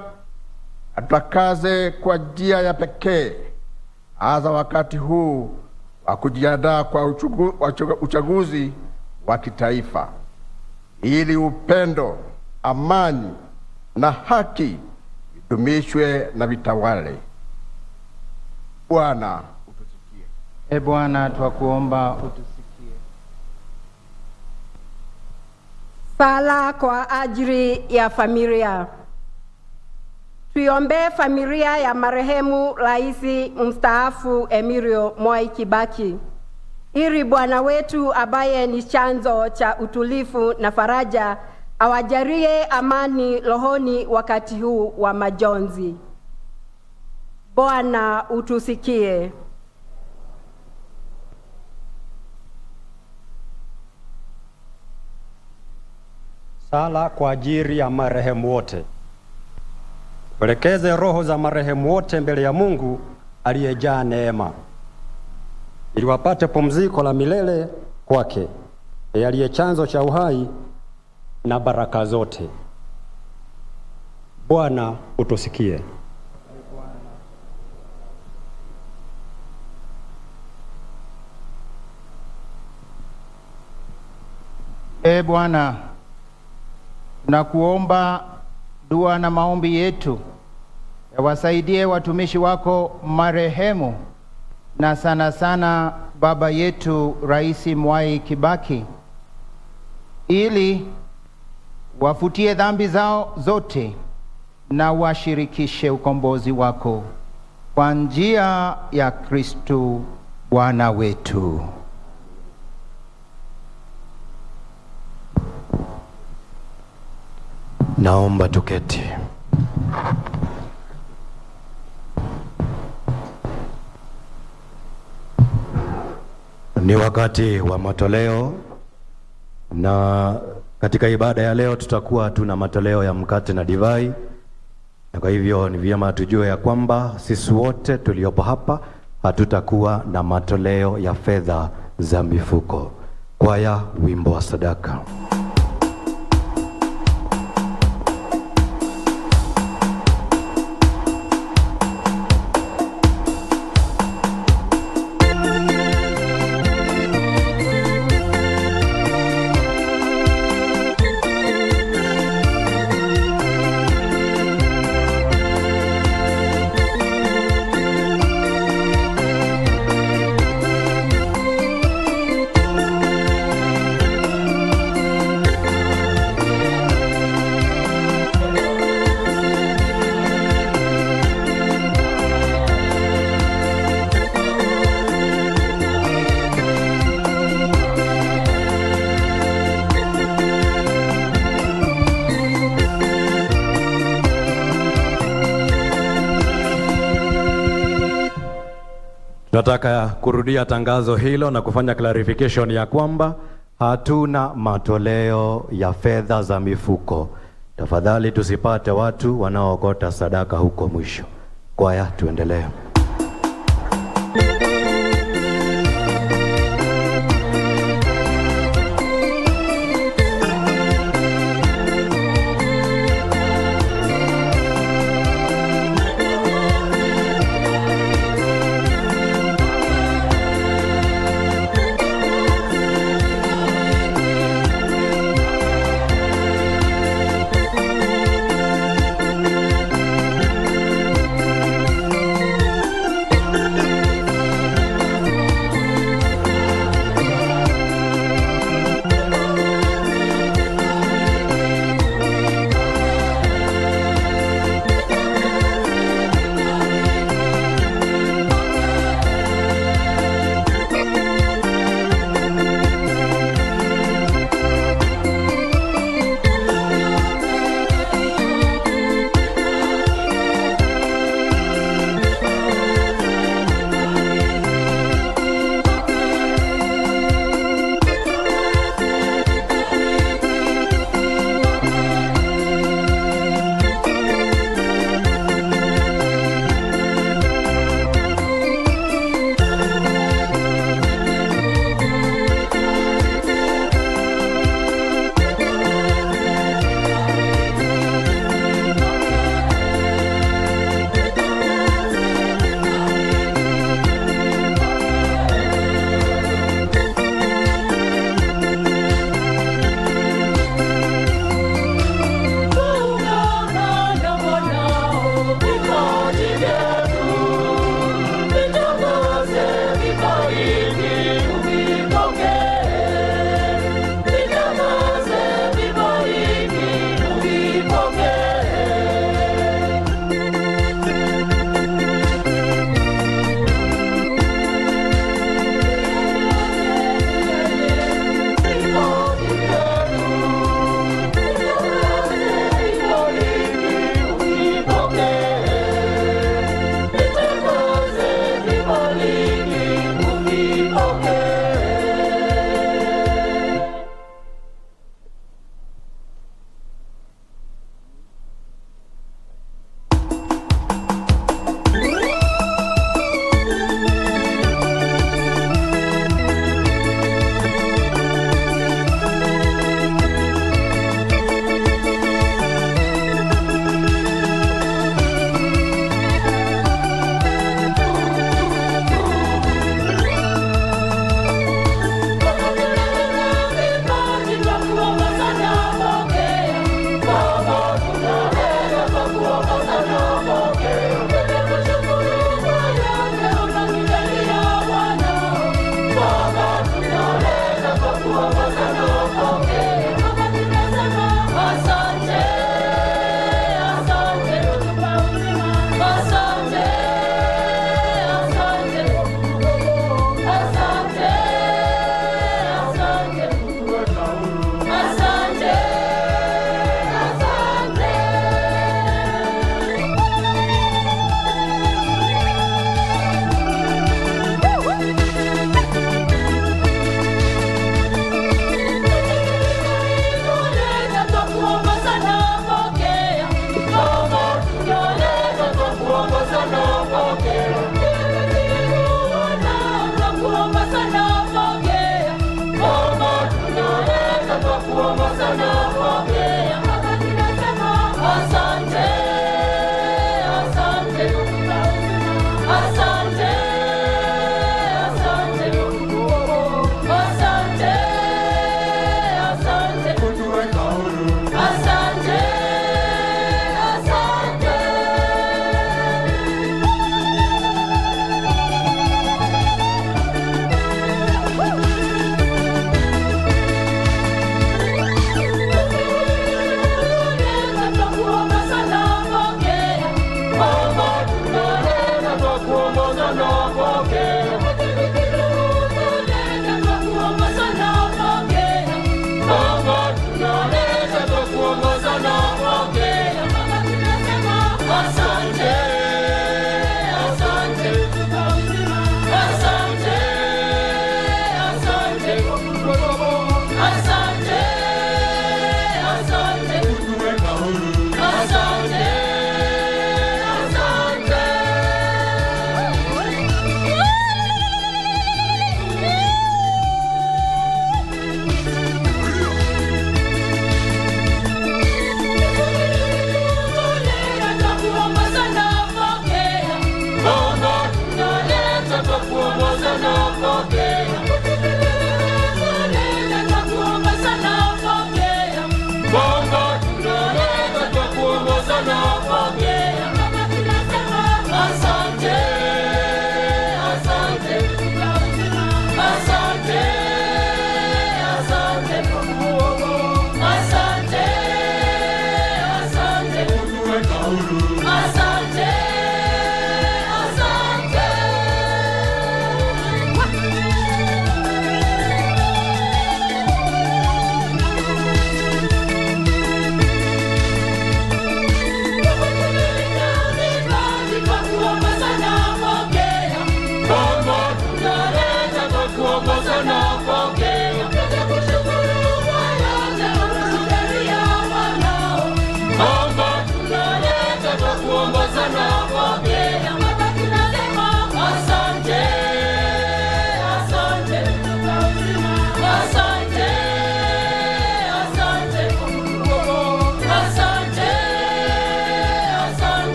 atakaze kwa njia ya pekee hasa wakati huu wa kujiandaa kwa uchaguzi wa kitaifa, ili upendo, amani na haki vidumishwe na vitawale. Bwana utusikie. E Bwana, twakuomba utusikie. Sala kwa ajili ya familia. Tuiombee familia ya marehemu Rais mstaafu Emilio Mwai Kibaki, ili Bwana wetu ambaye ni chanzo cha utulivu na faraja awajalie amani rohoni wakati huu wa majonzi. Bwana utusikie. Sala kwa ajili ya marehemu wote. Pelekeze roho za marehemu wote mbele ya Mungu aliyejaa neema, ili wapate pumziko la milele kwake, aliye chanzo cha uhai na baraka zote. Bwana utusikie. E Bwana, tunakuomba dua na maombi yetu yawasaidie watumishi wako marehemu, na sana sana baba yetu Rais Mwai Kibaki, ili wafutie dhambi zao zote na washirikishe ukombozi wako kwa njia ya Kristo Bwana wetu. Naomba tuketi. Ni wakati wa matoleo, na katika ibada ya leo tutakuwa tuna matoleo ya mkate na divai, na kwa hivyo ni vyema tujue ya kwamba sisi wote tuliopo hapa hatutakuwa na matoleo ya fedha za mifuko. Kwaya, wimbo wa sadaka. Tunataka kurudia tangazo hilo na kufanya clarification ya kwamba hatuna matoleo ya fedha za mifuko. Tafadhali tusipate watu wanaokota sadaka huko mwisho. Kwaya, tuendelee.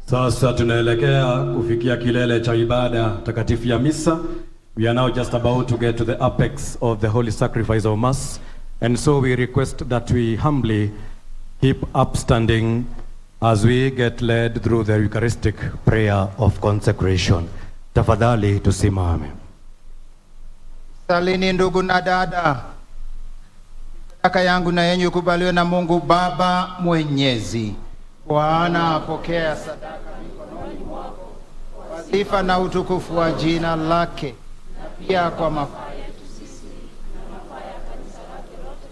Sasa tunaelekea kufikia kilele cha ibada takatifu ya misa. We are now just about to get to the apex of the holy sacrifice of mass, and so we request that we humbly keep upstanding as we get led through the Eucharistic prayer of consecration. Tafadhali tusimame. Salini ndugu na dada. Sadaka yangu na yenyu ikubaliwe na Mungu Baba Mwenyezi. Bwana apokea sadaka mikononi mwako kwa sifa na utukufu wa jina lake, na pia kwa mafaa yetu sisi na mafaa ya kanisa lake lote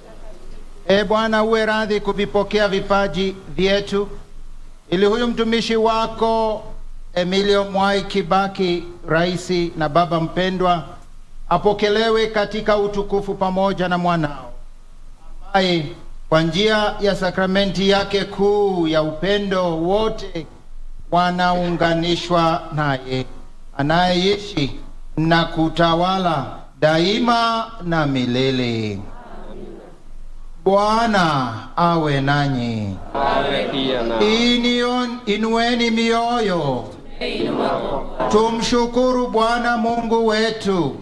takatifu. Bwana uwe radhi kuvipokea vipaji vyetu, ili huyu mtumishi wako Emilio Mwai Kibaki, raisi na baba mpendwa, apokelewe katika utukufu pamoja na mwanao, ambaye kwa njia ya sakramenti yake kuu ya upendo wote wanaunganishwa naye, anayeishi na kutawala daima na milele. Bwana awe nanyi. Inueni mioyo. Tumshukuru Bwana Mungu wetu.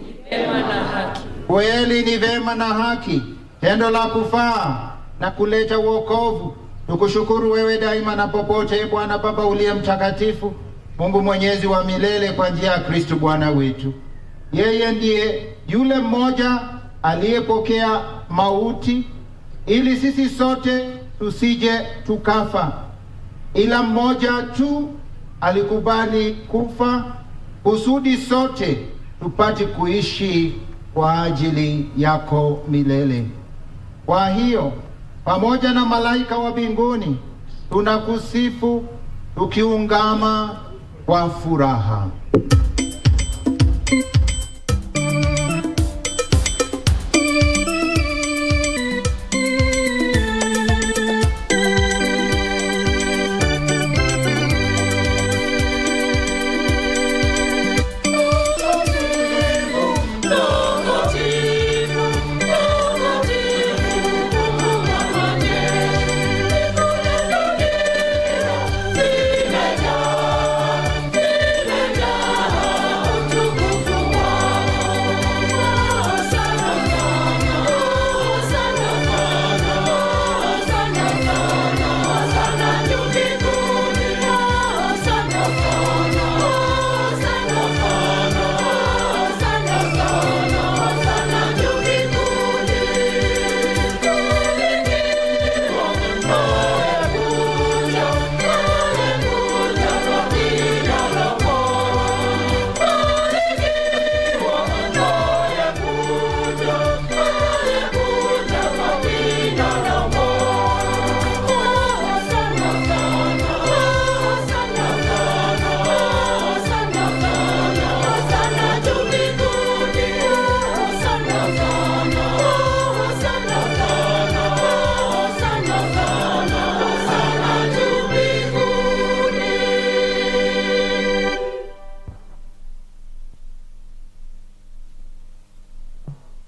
Kweli ni vema na haki, tendo la kufaa na kuleta wokovu. Tukushukuru wewe daima na popote, Bwana Baba uliye mtakatifu, Mungu mwenyezi wa milele, kwa njia ya Kristo Bwana wetu. Yeye ndiye yule mmoja aliyepokea mauti ili sisi sote tusije tukafa, ila mmoja tu alikubali kufa kusudi sote tupate kuishi kwa ajili yako milele. Kwa hiyo pamoja na malaika wa mbinguni tunakusifu tukiungama kwa furaha.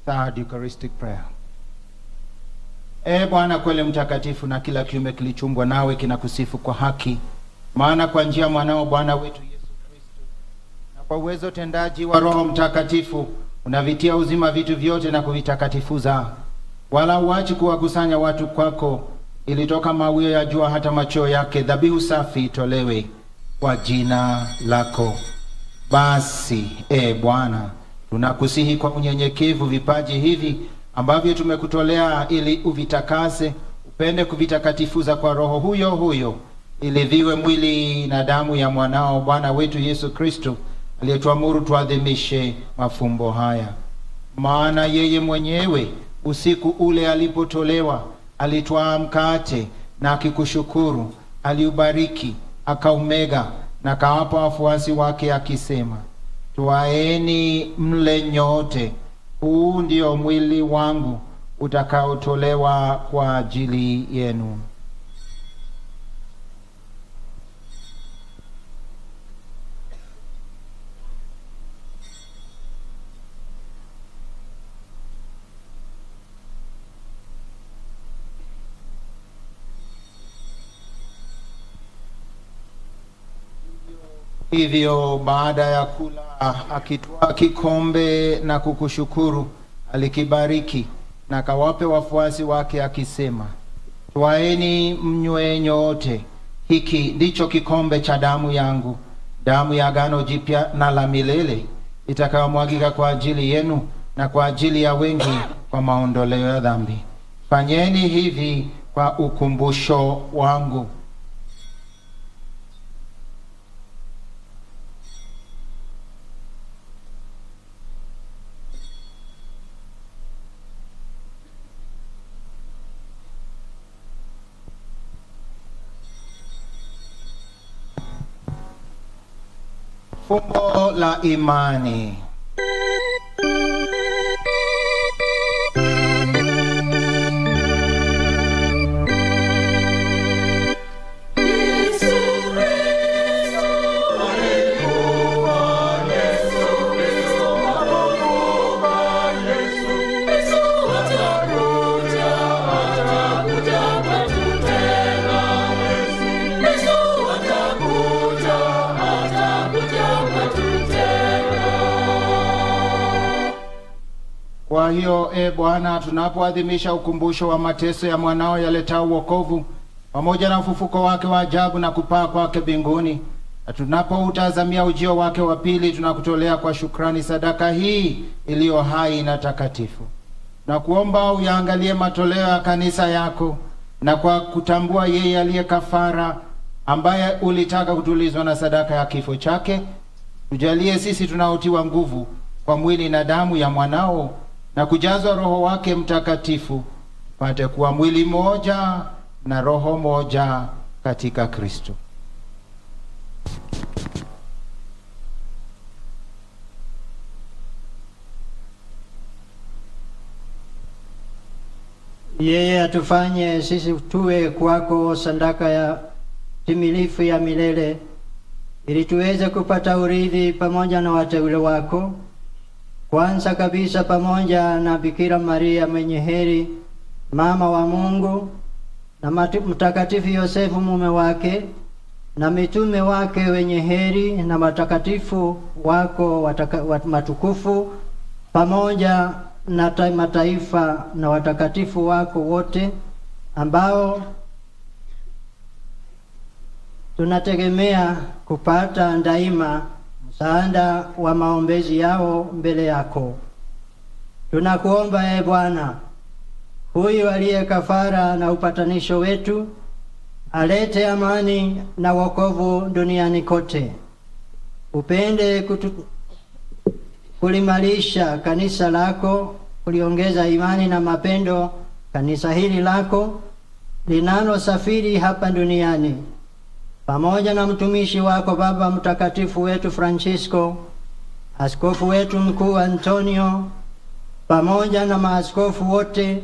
Third Eucharistic prayer. Bwana kweli mtakatifu, na kila kiumbe kilichumbwa nawe kinakusifu kwa haki, maana kwa njia mwanao Bwana wetu Yesu Kristo na kwa uwezo tendaji wa Roho Mtakatifu unavitia uzima vitu vyote na kuvitakatifuza, wala uachi kuwakusanya watu kwako, ilitoka mawio ya jua hata macho yake, dhabihu safi itolewe kwa jina lako. Basi Bwana, tunakusihi kwa unyenyekevu vipaji hivi ambavyo tumekutolea, ili uvitakase, upende kuvitakatifuza kwa Roho huyo huyo, ili viwe mwili na damu ya mwanao Bwana wetu Yesu Kristo, aliyetuamuru tuadhimishe mafumbo haya. Maana yeye mwenyewe usiku ule alipotolewa, alitwaa mkate na akikushukuru, aliubariki, akaumega na akawapa wafuasi wake akisema, twaeni mle nyote, huu ndio mwili wangu utakaotolewa kwa ajili yenu. Hivyo baada ya kula, akitwaa kikombe na kukushukuru, alikibariki na akawape wafuasi wake akisema, twaeni mnywe nyote, hiki ndicho kikombe cha damu yangu, damu ya agano jipya na la milele, itakayomwagika kwa ajili yenu na kwa ajili ya wengi kwa maondoleo ya dhambi. Fanyeni hivi kwa ukumbusho wangu. Fumbo la imani. Kwa hiyo Bwana, tunapoadhimisha ukumbusho wa mateso ya mwanao yaletao wokovu, pamoja na ufufuko wake wa ajabu na kupaa kwake mbinguni, na tunapoutazamia ujio wake wa pili, tunakutolea kwa shukrani sadaka hii iliyo hai na takatifu. Na kuomba uyaangalie matoleo ya kanisa yako, na kwa kutambua yeye aliye kafara, ambaye ulitaka kutulizwa na sadaka ya kifo chake, tujalie sisi tunaotiwa nguvu kwa mwili na damu ya mwanao na kujazwa Roho wake Mtakatifu, pate kuwa mwili moja na roho moja katika Kristo. Yeye atufanye sisi tuwe kwako sadaka ya timilifu ya milele, ili tuweze kupata urithi pamoja na wateule wako, kwanza kabisa pamoja na Bikira Maria mwenye heri, mama wa Mungu, na Mtakatifu Yosefu mume wake, na mitume wake wenye heri, na matakatifu wako matukufu, pamoja na mataifa na watakatifu wako wote, ambao tunategemea kupata daima msaada wa maombezi yao mbele yako. Tunakuomba Bwana, huyu aliye kafara na upatanisho wetu, alete amani na wokovu duniani kote. Upende kulimalisha kanisa lako, kuliongeza imani na mapendo kanisa hili lako linalosafiri hapa duniani, pamoja na mtumishi wako Baba Mtakatifu wetu Francisco, askofu wetu mkuu Antonio, pamoja na maaskofu wote,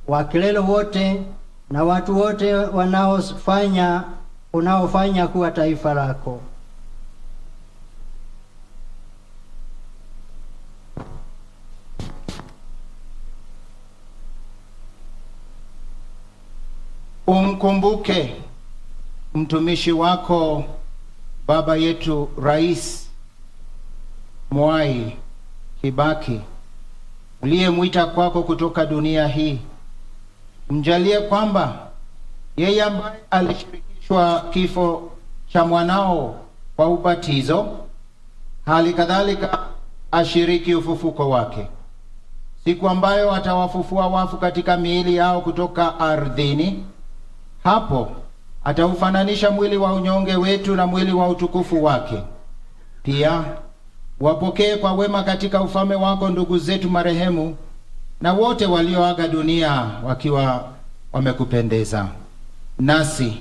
wakilelo wote, na watu wote unaofanya kuwa taifa lako. Umkumbuke mtumishi wako baba yetu Rais Mwai Kibaki, uliyemwita kwako kutoka dunia hii. Mjalie kwamba yeye ambaye alishirikishwa kifo cha mwanao kwa ubatizo, hali kadhalika ashiriki ufufuko wake, siku ambayo atawafufua wafu katika miili yao kutoka ardhini. Hapo ataufananisha mwili wa unyonge wetu na mwili wa utukufu wake. Pia wapokee kwa wema katika ufalme wako ndugu zetu marehemu na wote walioaga dunia wakiwa wamekupendeza. Nasi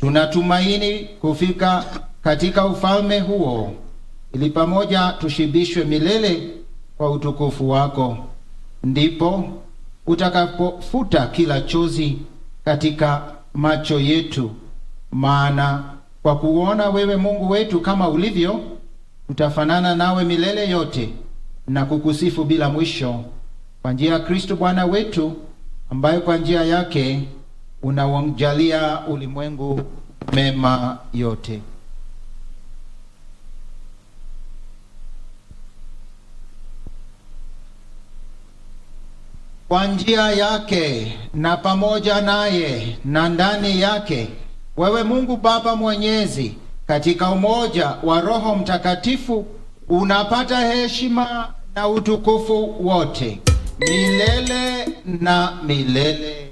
tunatumaini kufika katika ufalme huo, ili pamoja tushibishwe milele kwa utukufu wako. Ndipo utakapofuta kila chozi katika macho yetu, maana kwa kuona wewe Mungu wetu kama ulivyo, tutafanana nawe milele yote na kukusifu bila mwisho, kwa njia ya Kristo Bwana wetu, ambaye kwa njia yake unawajalia ulimwengu mema yote. Kwa njia yake na pamoja naye na ndani yake, wewe Mungu Baba Mwenyezi, katika umoja wa Roho Mtakatifu, unapata heshima na utukufu wote milele na milele.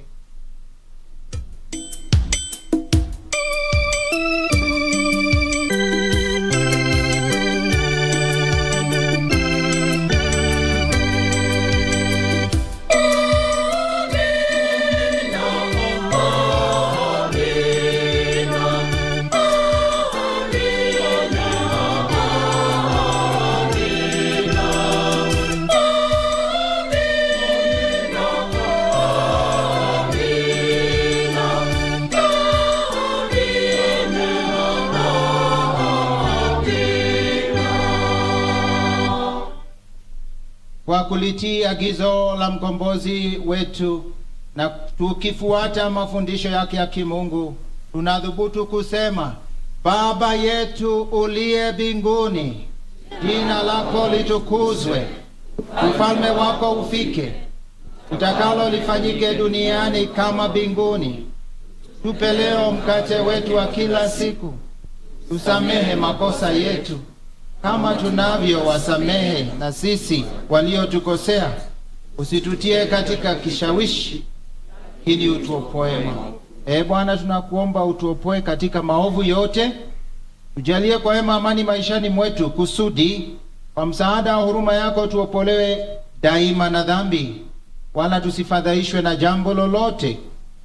Kwa kulitii agizo la mkombozi wetu na tukifuata mafundisho yake ya kimungu, tunadhubutu kusema: Baba yetu uliye mbinguni, jina lako litukuzwe, ufalme wako ufike, utakalo lifanyike duniani kama mbinguni. Tupe leo mkate wetu wa kila siku, tusamehe makosa yetu kama tunavyo wasamehe na sisi waliotukosea, usitutie katika kishawishi, ili utuopoe. Bwana, tunakuomba utuopoe katika maovu yote, tujalie kwa wema amani maishani mwetu, kusudi kwa msaada wa huruma yako tuopolewe daima na dhambi, wala tusifadhaishwe na jambo lolote,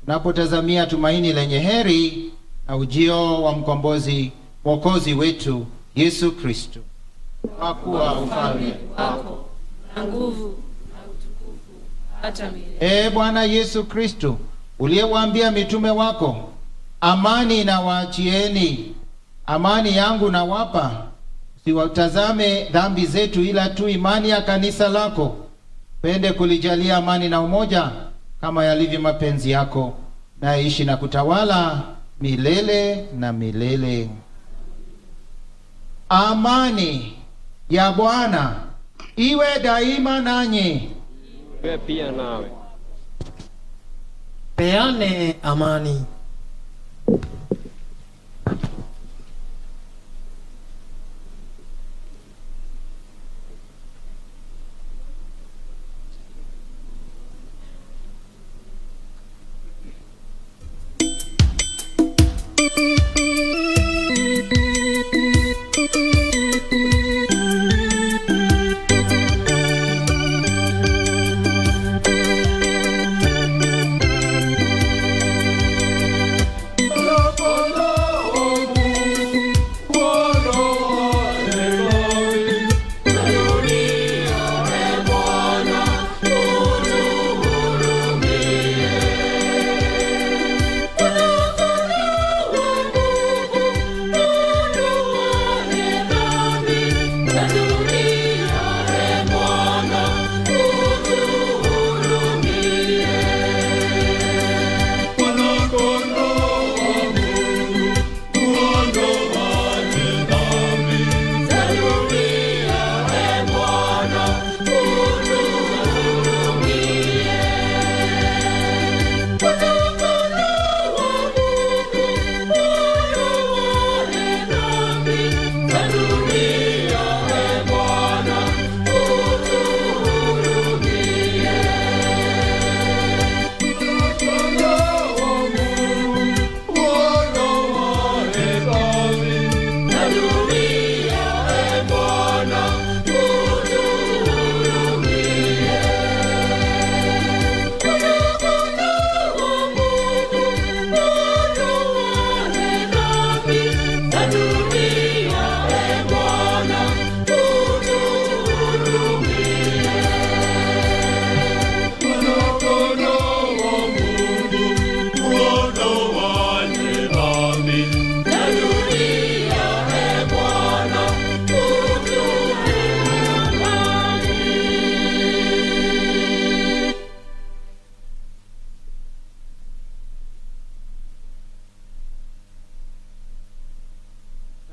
tunapotazamia tumaini lenye heri na ujio wa mkombozi mwokozi wetu Yesu Kristo. Kwa kuwa ufalme wako na nguvu na utukufu hata milele. Bwana Yesu Kristo, uliyewaambia mitume wako, amani na waachieni, amani yangu na wapa, usiwatazame dhambi zetu ila tu imani ya kanisa lako. Pende kulijalia amani na umoja kama yalivyo mapenzi yako, na ishi na kutawala milele na milele. Amani ya Bwana iwe daima nanyi. Iwe pia nawe. Peane amani.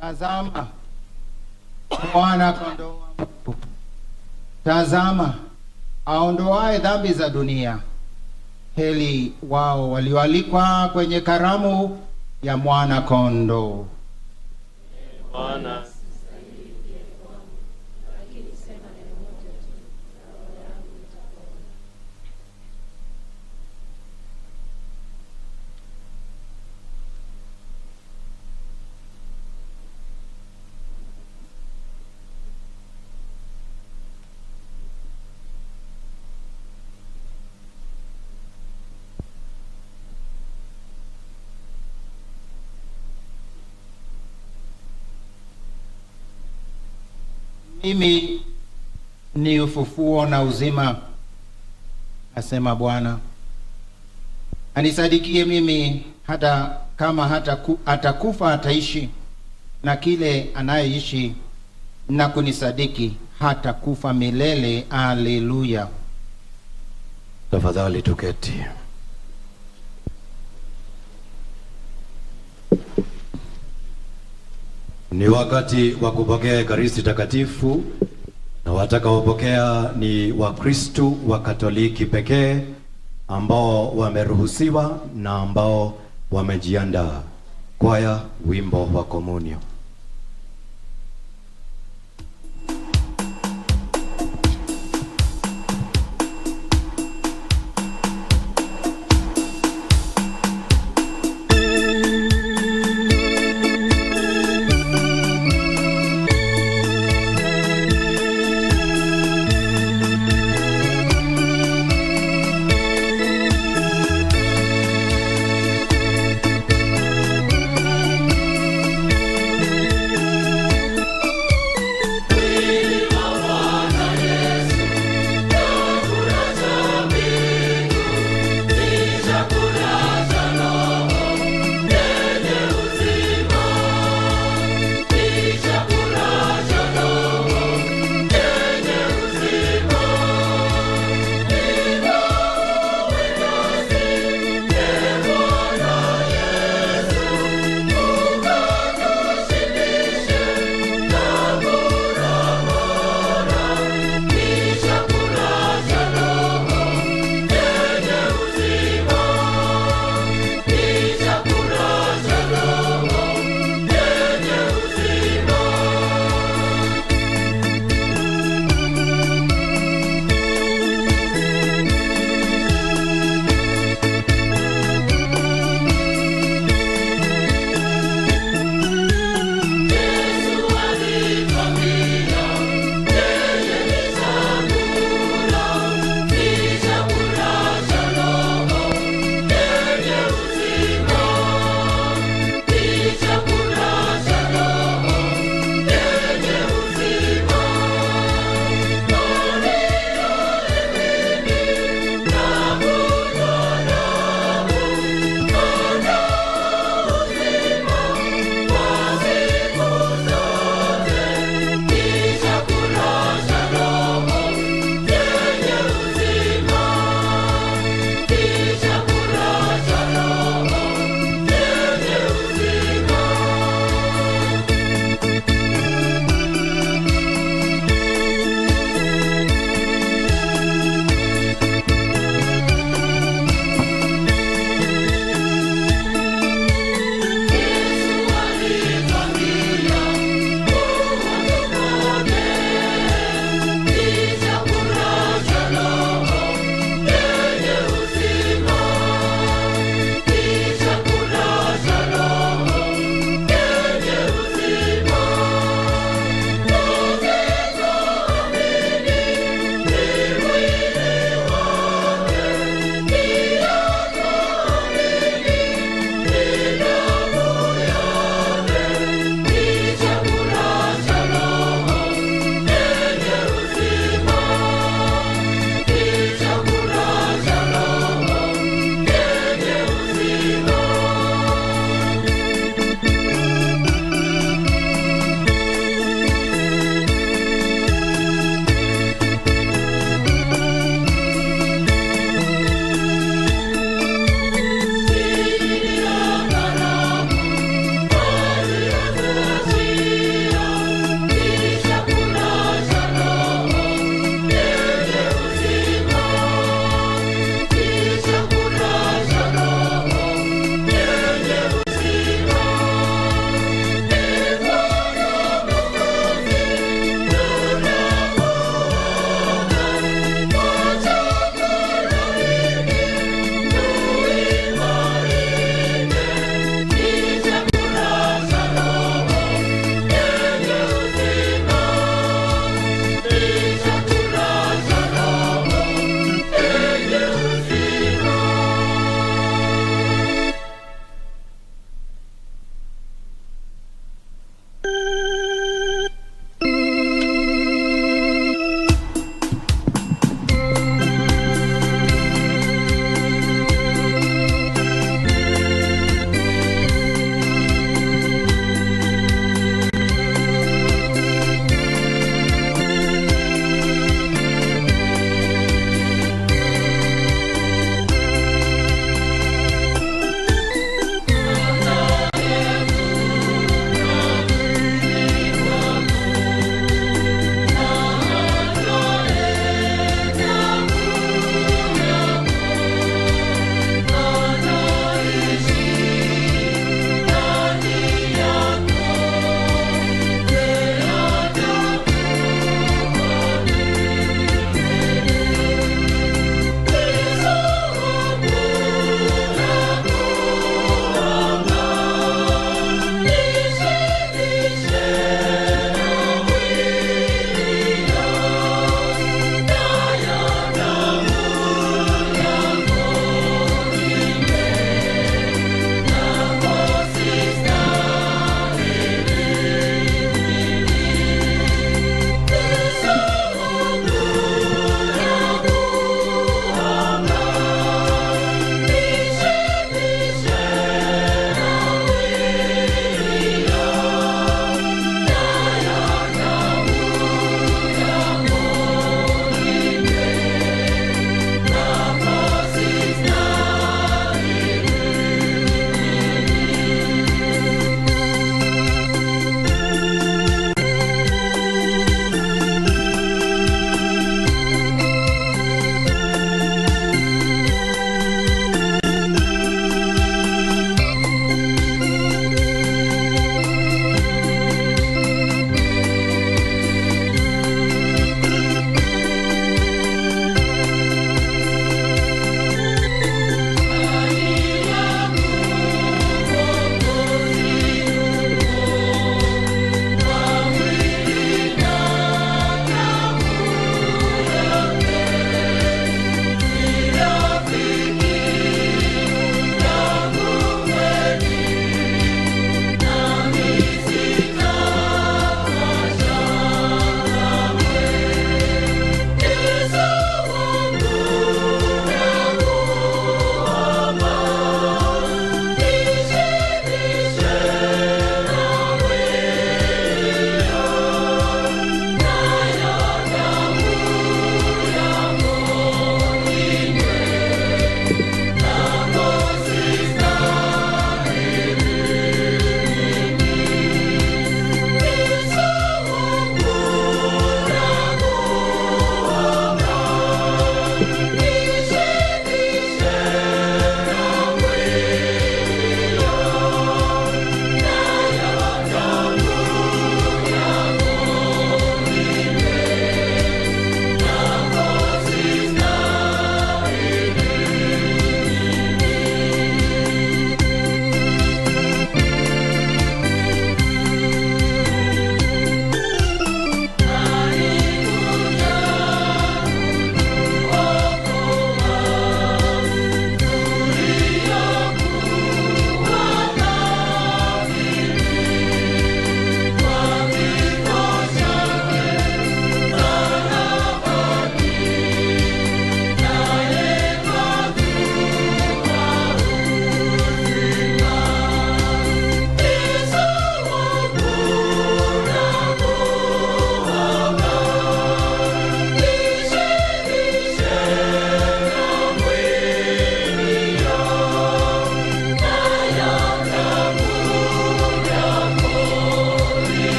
Tazama mwana kondoo wa Mungu. Tazama aondoaye dhambi za dunia. Heri wao walioalikwa kwenye karamu ya mwana kondoo. Bwana Mimi ni ufufuo na uzima, asema Bwana. Anisadikie mimi, hata kama atakufa ataishi, na kile anayeishi na kunisadiki hata kufa milele. Haleluya. Tafadhali tuketi. Ni wakati wa kupokea Ekaristi Takatifu, na watakaopokea ni Wakristu wa Katoliki pekee ambao wameruhusiwa na ambao wamejiandaa. Kwaya, wimbo wa komunyo.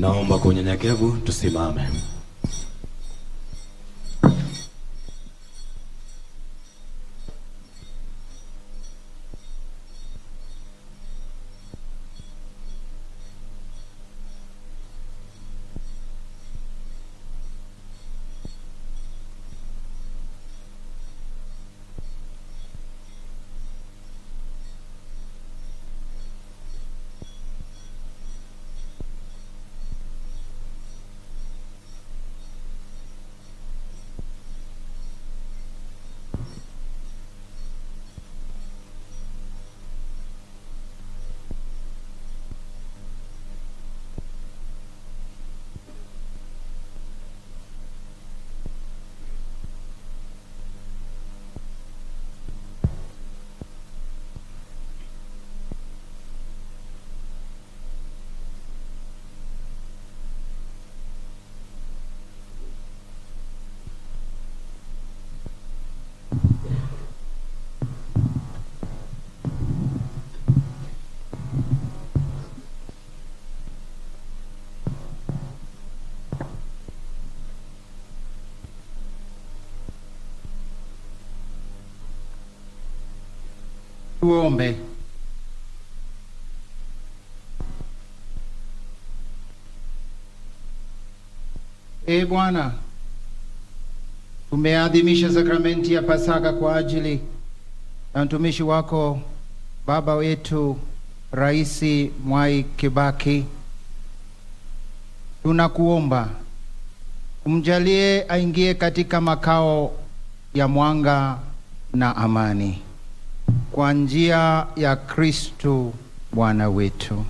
Naomba kwa unyenyekevu tusimame. Tuombe. Bwana, tumeadhimisha sakramenti ya Pasaka kwa ajili ya mtumishi wako baba wetu Rais Mwai Kibaki. Tunakuomba umjalie aingie katika makao ya mwanga na amani kwa njia ya Kristo Bwana wetu.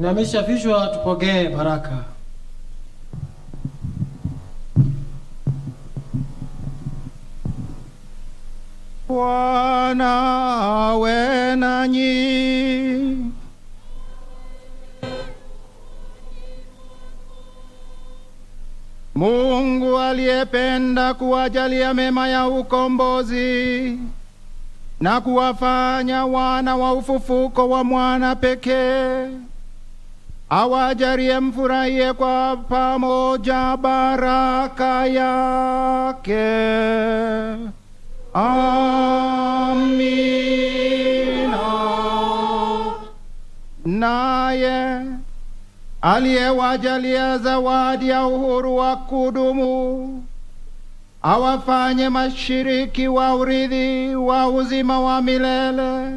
Inamisha vichwa tupokee baraka. Bwana awe nanyi. Mungu aliyependa kuwajalia mema ya ukombozi na kuwafanya wana wa ufufuko wa mwana pekee, awajalie mfurahie kwa pamoja baraka yake. Amina. Naye aliyewajalia zawadi ya uhuru wa kudumu awafanye mashiriki wa urithi wa uzima wa milele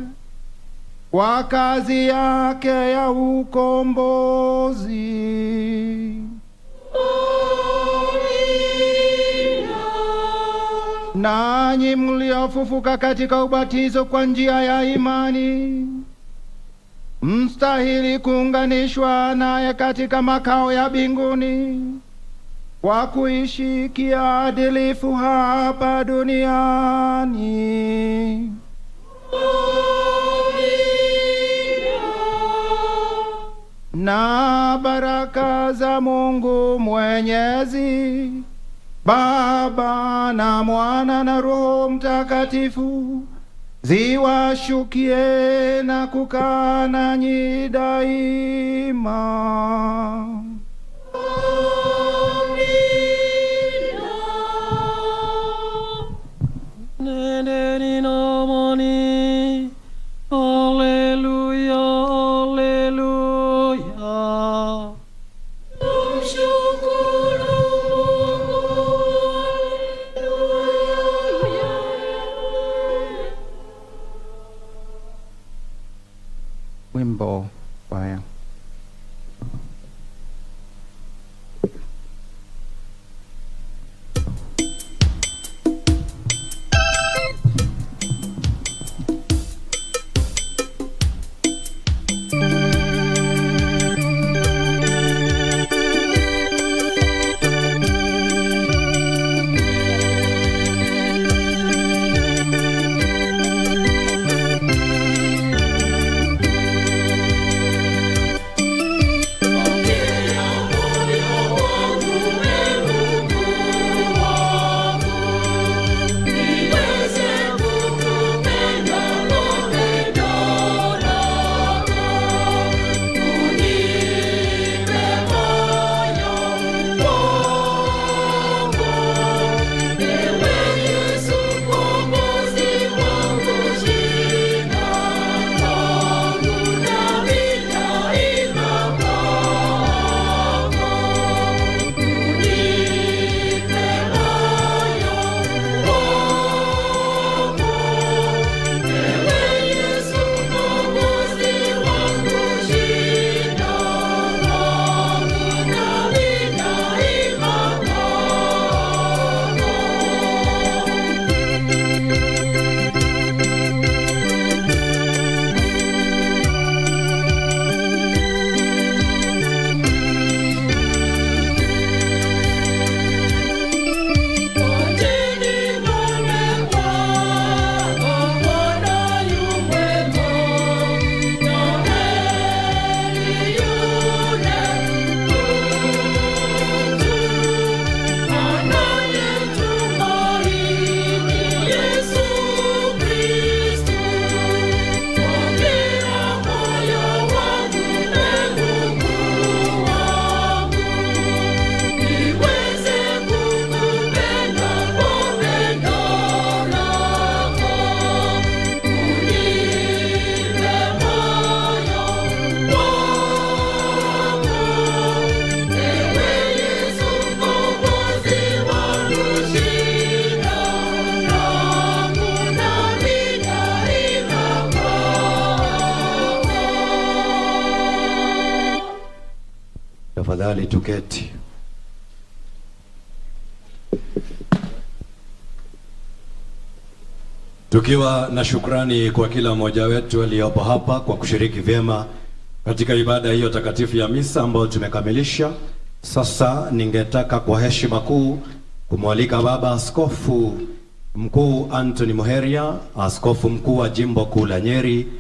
kwa kazi yake ya ukombozi. Nanyi mliofufuka katika ubatizo kwa njia ya imani, mstahili kuunganishwa naye katika makao ya mbinguni kwa kuishi kiadilifu hapa duniani. Na baraka za Mungu Mwenyezi, Baba na Mwana na Roho Mtakatifu ziwashukie na kukaa nanyi daima. Nendeni na amani. Haleluya, haleluya. Tumshukuru Wimbo kwaya. Tafadhali tuketi. Tukiwa na shukrani kwa kila mmoja wetu aliyopo hapa kwa kushiriki vyema Katika ibada hiyo takatifu ya misa ambayo tumekamilisha, sasa ningetaka kwa heshima kuu kumwalika Baba Askofu Mkuu Anthony Muheria, askofu mkuu wa jimbo kuu la Nyeri,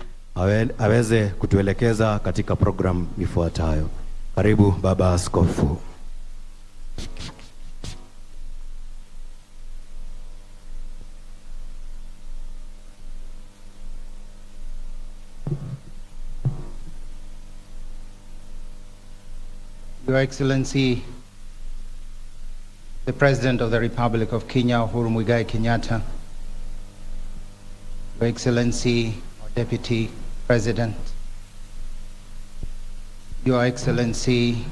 aweze kutuelekeza katika programu ifuatayo. Karibu Baba Askofu. Your Excellency, the President of the Republic of Kenya, Uhuru Muigai Kenyatta, Your Excellency, our Deputy President, Your Excellency,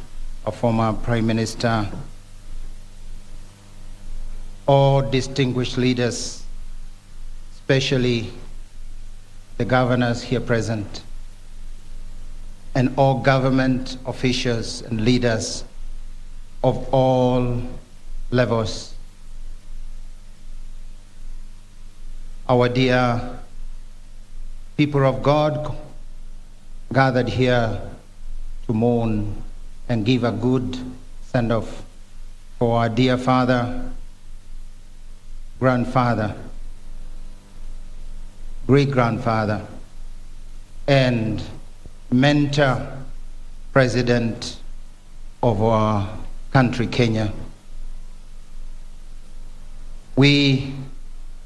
our former Prime Minister, all distinguished leaders, especially the governors here present, and all government officials and leaders of all levels. Our dear people of God gathered here to mourn and give a good send-off for our dear father, grandfather, great-grandfather, and mentor president of our country, Kenya. We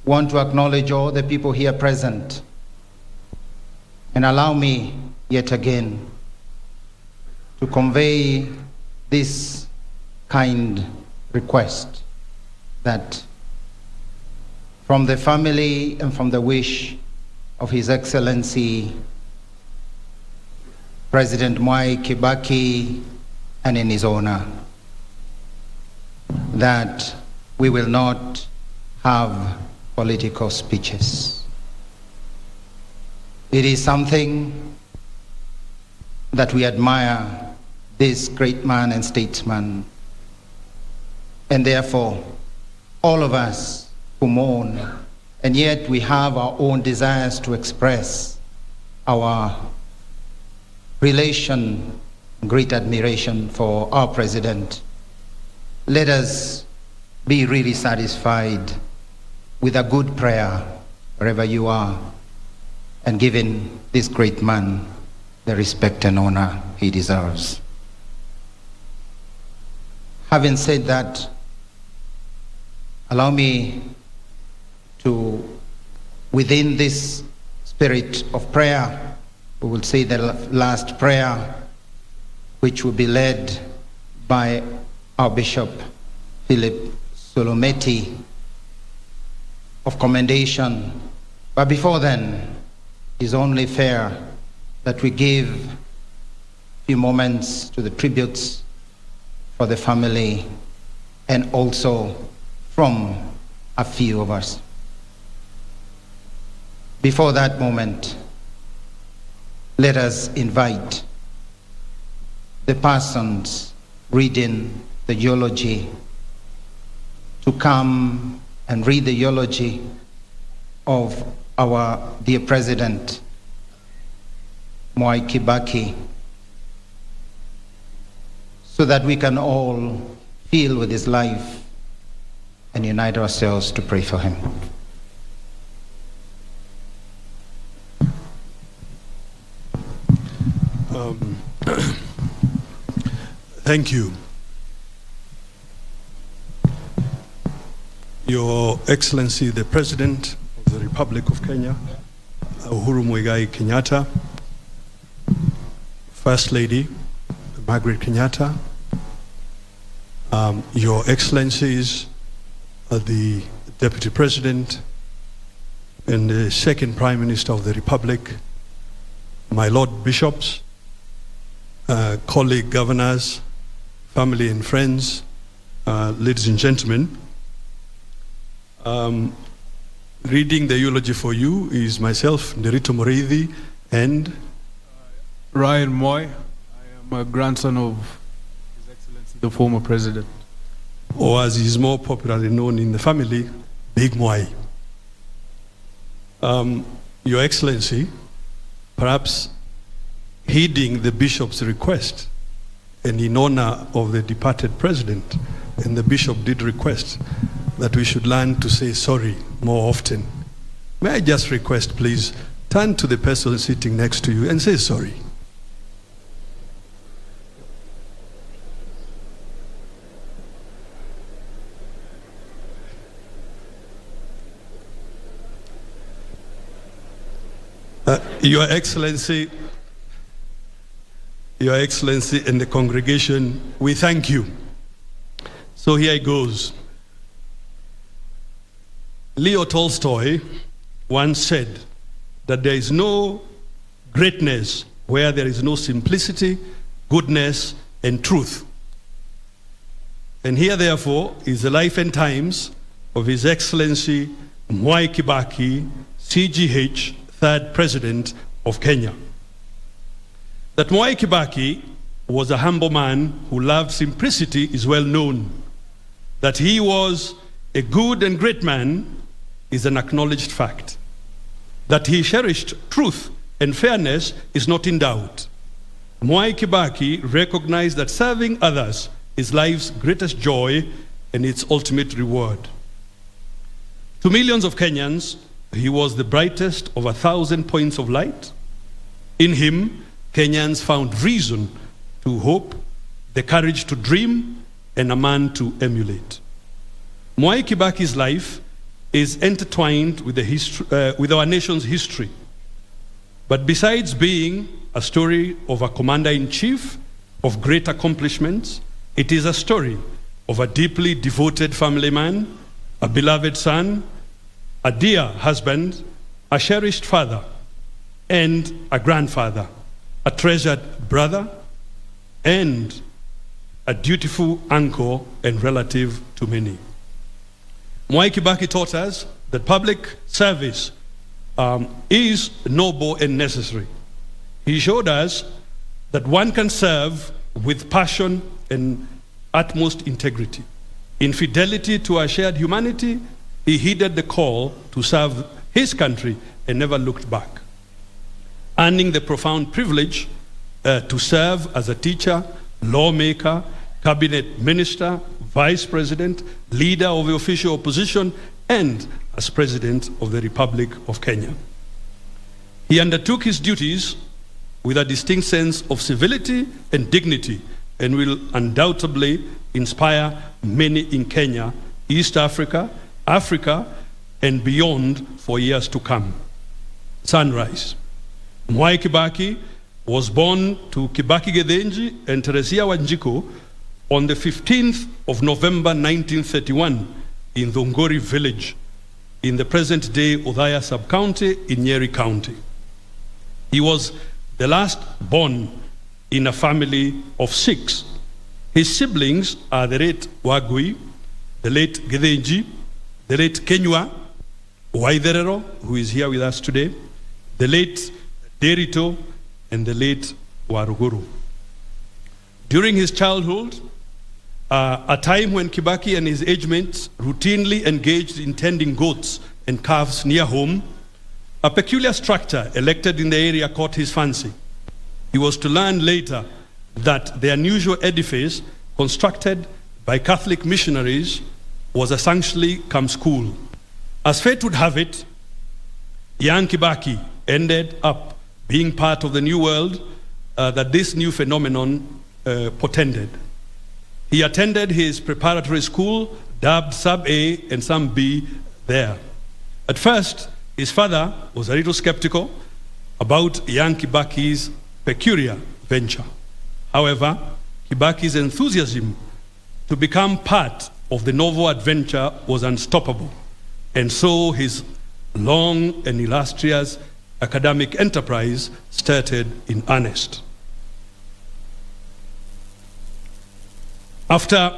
want to acknowledge all the people here present, and allow me yet again to convey this kind request that from the family and from the wish of His Excellency President Mwai Kibaki, and in his honor, that we will not have political speeches. It is something that we admire this great man and statesman, and therefore all of us who mourn, and yet we have our own desires to express our relation, great admiration for our president. Let us be really satisfied with a good prayer wherever you are, and giving this great man the respect and honor he deserves. Having said that, allow me to, within this spirit of prayer, we will say the last prayer, which will be led by our Bishop Philip Solometi of commendation. But before then, it's only fair that we give a few moments to the tributes for the family and also from a few of us. Before that moment, let us invite the persons reading the eulogy to come and read the eulogy of our dear President, Mwai Kibaki, so that we can all feel with his life and unite ourselves to pray for him. Thank you. Your Excellency, the President of the Republic of Kenya, Uhuru Muigai Kenyatta, First Lady, Margaret Kenyatta, Your Excellencies, the Deputy President and the Second Prime Minister of the Republic, my Lord Bishops, colleague governors, family and friends, ladies and gentlemen. Reading the eulogy for you is myself, Nderito Moreithi, and Ryan Mwai. I am a grandson of His Excellency, the former President. Or as he is more popularly known in the family, Big Mwai. Your Excellency, perhaps heeding the bishop's request and in honor of the departed president, and the bishop did request that we should learn to say sorry more often. May I just request, please, turn to the person sitting next to you and say sorry. Your Excellency, and the congregation, we thank you. So here it goes. Leo Tolstoy once said that there is no greatness where there is no simplicity, goodness, and truth. And here, therefore, is the life and times of His Excellency Mwai Kibaki, CGH, third President of Kenya. That Mwai Kibaki was a humble man who loved simplicity is well known. That he was a good and great man is an acknowledged fact. That he cherished truth and fairness is not in doubt. Mwai Kibaki recognized that serving others is life's greatest joy and its ultimate reward. To millions of Kenyans, he was the brightest of 1,000 points of light. In him, Kenyans found reason to hope, the courage to dream, and a man to emulate. Mwai Kibaki's life is intertwined with, with our nation's history. But besides being a story of a commander-in-chief of great accomplishments, it is a story of a deeply devoted family man, a beloved son, a dear husband, a cherished father, and a grandfather, a treasured brother, and a dutiful uncle and relative to many. Mwai Kibaki taught us that public service is noble and necessary. He showed us that one can serve with passion and utmost integrity. In fidelity to our shared humanity, he heeded the call to serve his country and never looked back, earning the profound privilege to serve as a teacher, lawmaker, cabinet minister, vice president, leader of the official opposition, and as president of the Republic of Kenya. He undertook his duties with a distinct sense of civility and dignity, and will undoubtedly inspire many in Kenya, East Africa, Africa, and beyond for years to come. Sunrise. Mwai Kibaki was born to Kibaki Gethenji and Teresia Wanjiku on the 15th of November 1931 in Thongori village in the present-day Othaya sub-county in Nyeri County. He was the last born in a family of 6. His siblings are the late Wagui, the late Gethenji, the late Kenywa Waitherero, who is here with us today, the late Derito, and the late Waruguru. During his childhood, a time when Kibaki and his age mates routinely engaged in tending goats and calves near home, a peculiar structure erected in the area caught his fancy. He was to learn later that the unusual edifice constructed by Catholic missionaries was essentially come school. As fate would have it, young Kibaki ended up being part of the new world that this new phenomenon portended. He attended his preparatory school, dubbed Sub-A and Sub-B there. At first, his father was a little skeptical about young Kibaki's peculiar venture. However, Kibaki's enthusiasm to become part of the novel adventure was unstoppable, and so his long and illustrious academic enterprise started in earnest. After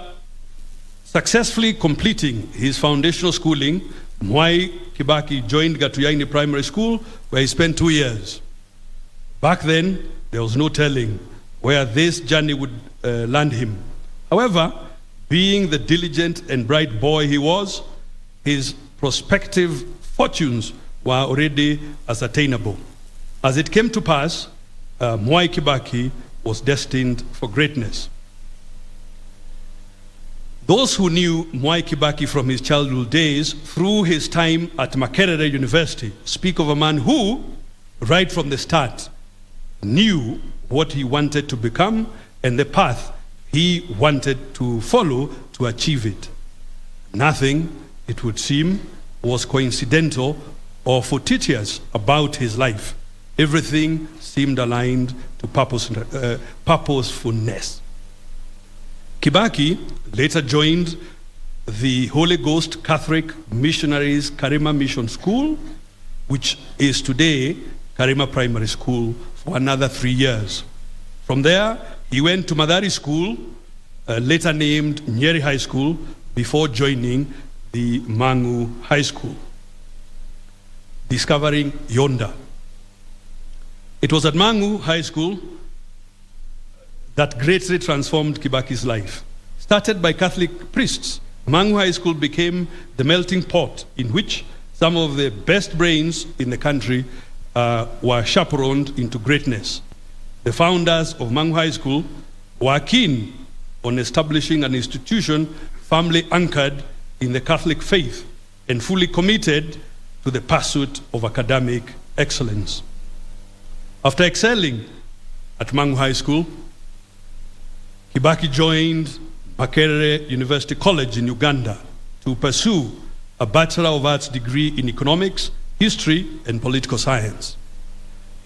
successfully completing his foundational schooling, Mwai Kibaki joined Gatuyaini Primary School, where he spent 2 years. Back then, there was no telling where this journey would land him. However, being the diligent and bright boy he was, his prospective fortunes were already ascertainable. As it came to pass, Mwai Kibaki was destined for greatness. Those who knew Mwai Kibaki from his childhood days through his time at Makerere University speak of a man who, right from the start, knew what he wanted to become and the path he wanted to follow to achieve it. Nothing, it would seem, was coincidental or fortuitous about his life. Everything seemed aligned to purposefulness. Kibaki later joined the Holy Ghost Catholic Missionaries Karima Mission School, which is today Karima Primary School, for another 3 years. From there, he went to Madari School, later named Nyeri High School, before joining the Mangu High School, discovering Yonda. It was at Mangu High School that greatly transformed Kibaki's life. Started by Catholic priests, Mangu High School became the melting pot in which some of the best brains in the country were chaperoned into greatness. The founders of Mangu High School were keen on establishing an institution firmly anchored in the Catholic faith and fully committed to the pursuit of academic excellence. After excelling at Mangu High School, Kibaki joined Makerere University College in Uganda to pursue a Bachelor of Arts degree in economics, history, and political science.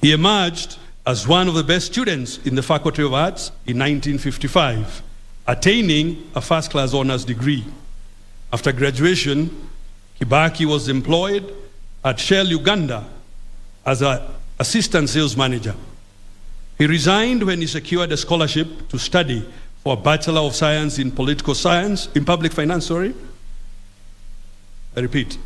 He emerged as one of the best students in the Faculty of Arts in 1955, attaining a first-class honors degree. After graduation, Kibaki was employed at Shell Uganda as an assistant sales manager. He resigned when he secured a scholarship to study for a Bachelor of Science in Political Science, in Public Finance, sorry. I repeat.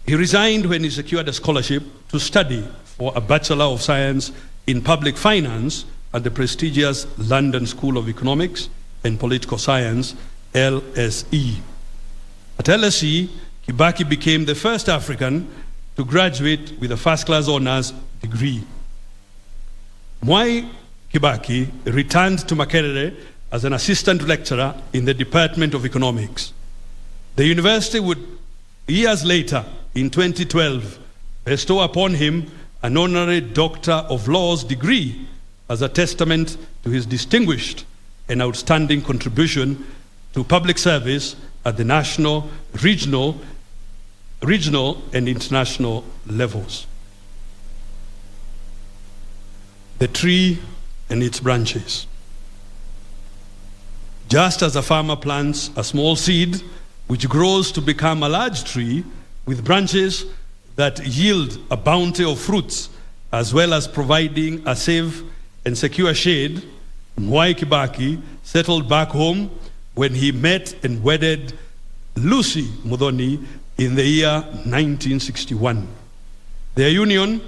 He resigned when he secured a scholarship to study for a Bachelor of Science in Public Finance at the prestigious London School of Economics and Political Science, LSE. At LSE, Kibaki became the first African to graduate with a first-class honors degree. Mwai Kibaki returned to Makerere as an assistant lecturer in the Department of Economics. The university would, years later, in 2012, bestow upon him an honorary Doctor of Laws degree as a testament to his distinguished and outstanding contribution to public service at the national, regional, and international levels. The tree and its branches. Just as a farmer plants a small seed which grows to become a large tree with branches that yield a bounty of fruits, as well as providing a safe and secure shade, Mwai Kibaki settled back home when he met and wedded Lucy Muthoni in the year 1961. Their union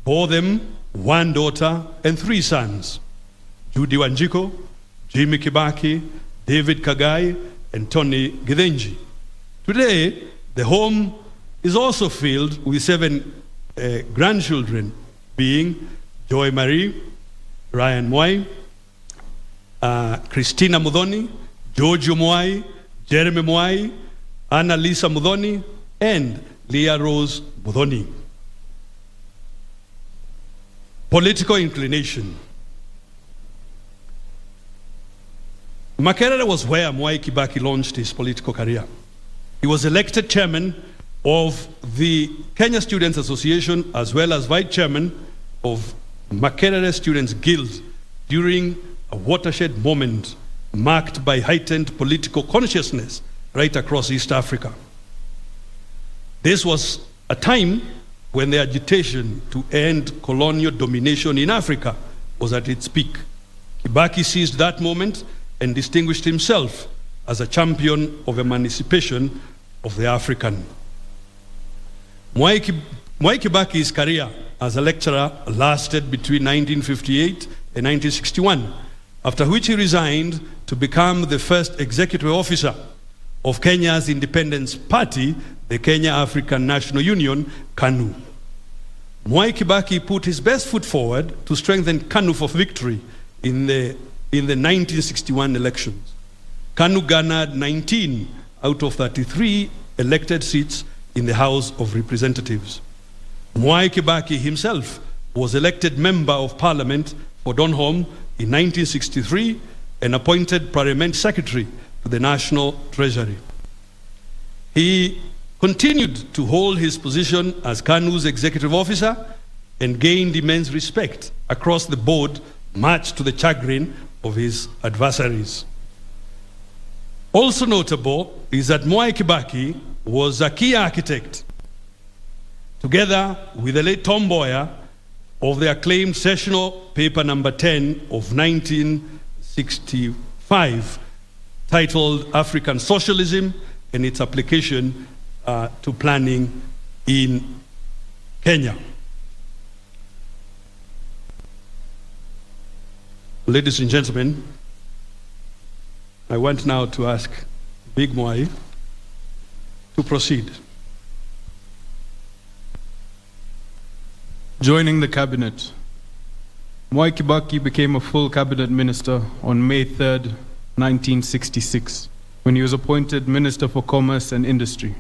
bore them one daughter and 3 sons, Judy Wanjiko, Jimmy Kibaki, David Kagai, and Tony Githenji. Today, the home is also filled with 7 grandchildren, being Joy Marie, Ryan Mwai, Christina Muthoni, Giorgio Mwai, Jeremy Mwai, Anna Lisa Muthoni, and Leah Rose Muthoni. Political inclination. Makerere was where Mwai Kibaki launched his political career. He was elected chairman of the Kenya Students Association as well as vice chairman of Makerere Students Guild during a watershed moment marked by heightened political consciousness right across East Africa. This was a time when the agitation to end colonial domination in Africa was at its peak. Kibaki seized that moment and distinguished himself as a champion of emancipation of the African. Mwai Kibaki's career as a lecturer lasted between 1958 and 1961, after which he resigned to become the first executive officer of Kenya's independence party, the Kenya African National Union, KANU. Mwai Kibaki put his best foot forward to strengthen KANU for victory in the 1961 elections. KANU garnered 19 out of 33 elected seats in the House of Representatives. Mwai Kibaki himself was elected Member of Parliament for Donholm in 1963 and appointed Parliament Secretary to the National Treasury. He continued to hold his position as KANU's executive officer and gained immense respect across the board, much to the chagrin of his adversaries. Also notable is that Mwai Kibaki was a key architect, together with the late Tom Mboya, of the acclaimed sessional paper number 10 of 1965, titled African Socialism and its Application to Planning in Kenya. Ladies and gentlemen, I want now to ask Big Mwai to proceed. Joining the cabinet. Mwai Kibaki became a full cabinet minister on May 3rd, 1966, when he was appointed Minister for Commerce and Industry.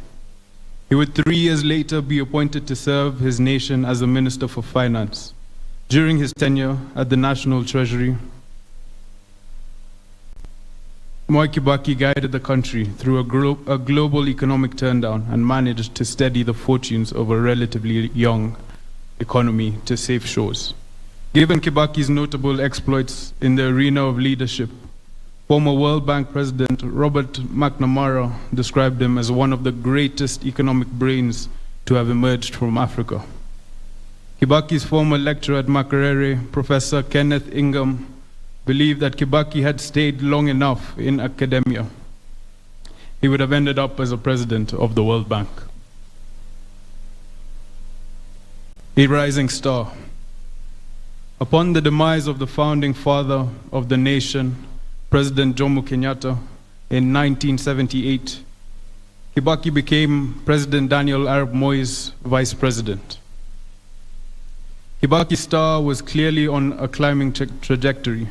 He would 3 years later be appointed to serve his nation as a Minister for Finance. During his tenure at the National Treasury, Mwai Kibaki guided the country through a global economic turndown and managed to steady the fortunes of a relatively young economy to safe shores. Given Kibaki's notable exploits in the arena of leadership, former World Bank President Robert McNamara described him as one of the greatest economic brains to have emerged from Africa. Kibaki's former lecturer at Makerere, Professor Kenneth Ingham, believed that Kibaki had stayed long enough in academia. He would have ended up as a president of the World Bank. A rising star. Upon the demise of the founding father of the nation, President Jomo Kenyatta, in 1978, Kibaki became President Daniel Arap Moi's vice president. Kibaki's star was clearly on a climbing trajectory.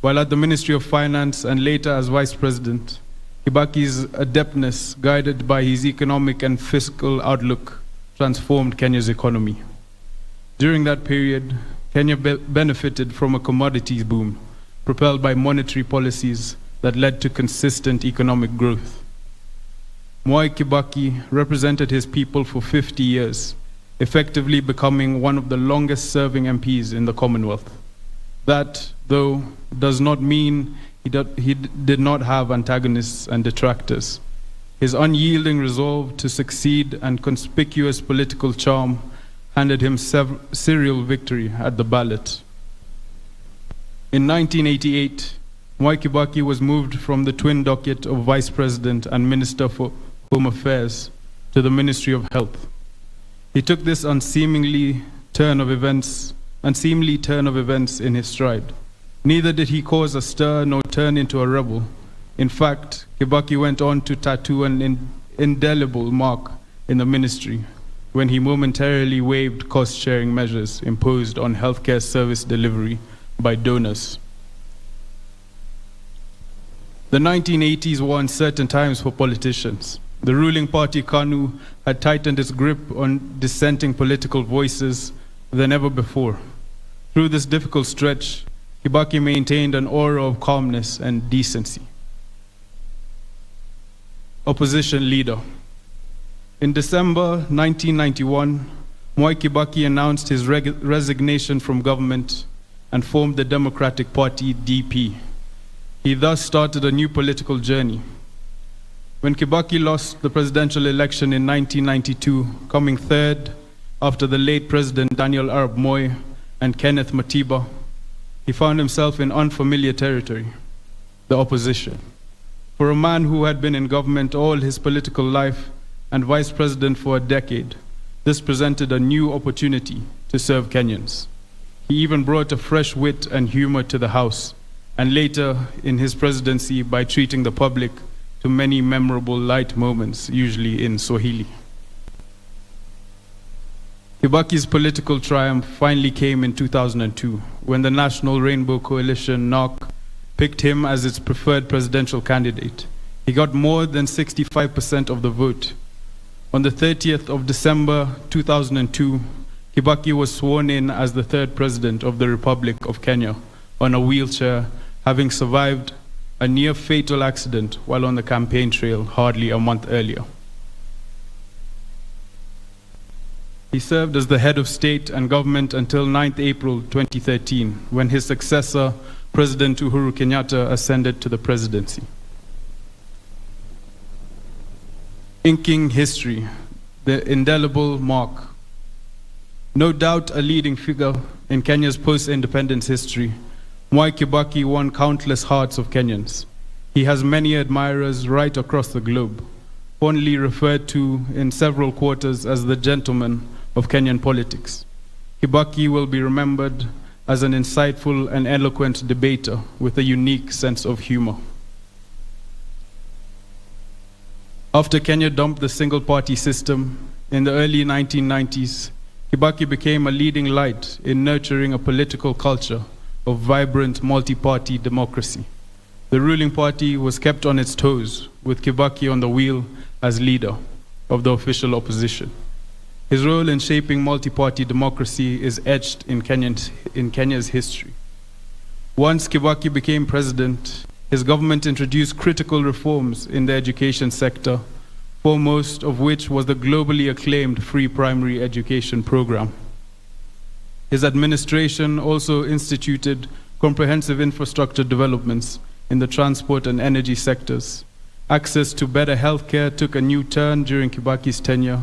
While at the Ministry of Finance and later as vice president, Kibaki's adeptness, guided by his economic and fiscal outlook, transformed Kenya's economy. During that period, Kenya benefited from a commodities boom, propelled by monetary policies that led to consistent economic growth. Mwai Kibaki represented his people for 50 years, effectively becoming one of the longest-serving MPs in the Commonwealth. That, though, does not mean he did not have antagonists and detractors. His unyielding resolve to succeed and conspicuous political charm handed him serial victory at the ballot. In 1988, Mwai Kibaki was moved from the twin docket of Vice President and Minister for Home Affairs to the Ministry of Health. He took this unseemly turn of events in his stride. Neither did he cause a stir nor turn into a rebel. In fact, Kibaki went on to tattoo an indelible mark in the ministry when he momentarily waived cost-sharing measures imposed on healthcare service delivery by donors. The 1980s were uncertain times for politicians. The ruling party, KANU, had tightened its grip on dissenting political voices than ever before. Through this difficult stretch, Kibaki maintained an aura of calmness and decency. Opposition leader. In December 1991, Mwai Kibaki announced his resignation from government and formed the Democratic Party, DP. He thus started a new political journey. When Kibaki lost the presidential election in 1992, coming third after the late President Daniel Arap Moi and Kenneth Matiba, he found himself in unfamiliar territory, the opposition. For a man who had been in government all his political life and vice president for a decade, this presented a new opportunity to serve Kenyans. He even brought a fresh wit and humor to the House, and later in his presidency by treating the public to many memorable light moments, usually in Swahili. Kibaki's political triumph finally came in 2002 when the National Rainbow Coalition, NOC, picked him as its preferred presidential candidate. He got more than 65% of the vote. On the 30th of December 2002, Kibaki was sworn in as the third president of the Republic of Kenya on a wheelchair, having survived a near-fatal accident while on the campaign trail hardly a month earlier. He served as the head of state and government until 9th April 2013, when his successor, President Uhuru Kenyatta, ascended to the presidency. Inking history, the indelible mark. No doubt a leading figure in Kenya's post-independence history, Mwai Kibaki won countless hearts of Kenyans. He has many admirers right across the globe, fondly referred to in several quarters as the gentleman of Kenyan politics. Kibaki will be remembered as an insightful and eloquent debater with a unique sense of humor. After Kenya dumped the single-party system in the early 1990s, Kibaki became a leading light in nurturing a political culture of vibrant multi-party democracy. The ruling party was kept on its toes, with Kibaki on the wheel as leader of the official opposition. His role in shaping multi-party democracy is etched in Kenya's history. Once Kibaki became president, his government introduced critical reforms in the education sector, foremost of which was the globally acclaimed free primary education program. His administration also instituted comprehensive infrastructure developments in the transport and energy sectors. Access to better healthcare took a new turn during Kibaki's tenure.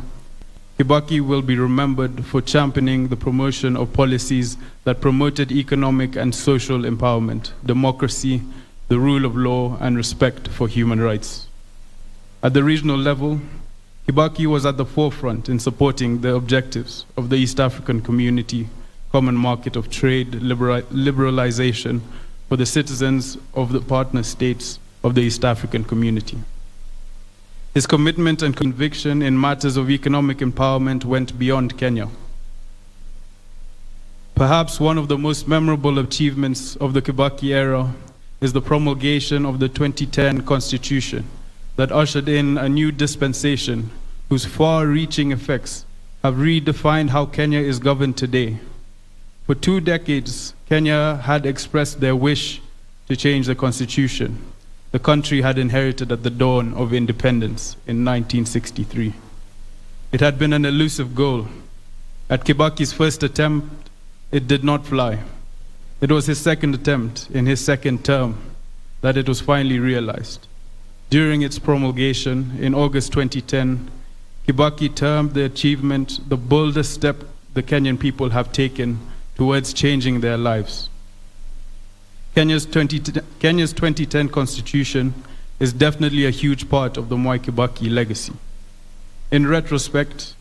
Kibaki will be remembered for championing the promotion of policies that promoted economic and social empowerment, democracy, the rule of law, and respect for human rights. At the regional level, Kibaki was at the forefront in supporting the objectives of the East African Community Common Market of Trade liberalization for the citizens of the partner states of the East African Community. His commitment and conviction in matters of economic empowerment went beyond Kenya. Perhaps one of the most memorable achievements of the Kibaki era is the promulgation of the 2010 Constitution that ushered in a new dispensation whose far-reaching effects have redefined how Kenya is governed today. For 2 decades, Kenya had expressed their wish to change the constitution the country had inherited at the dawn of independence in 1963. It had been an elusive goal. At Kibaki's first attempt, it did not fly. It was his second attempt in his second term that it was finally realized. During its promulgation in August 2010, Kibaki termed the achievement the boldest step the Kenyan people have taken towards changing their lives. Kenya's 2010 Constitution is definitely a huge part of the Mwai Kibaki legacy. In retrospect,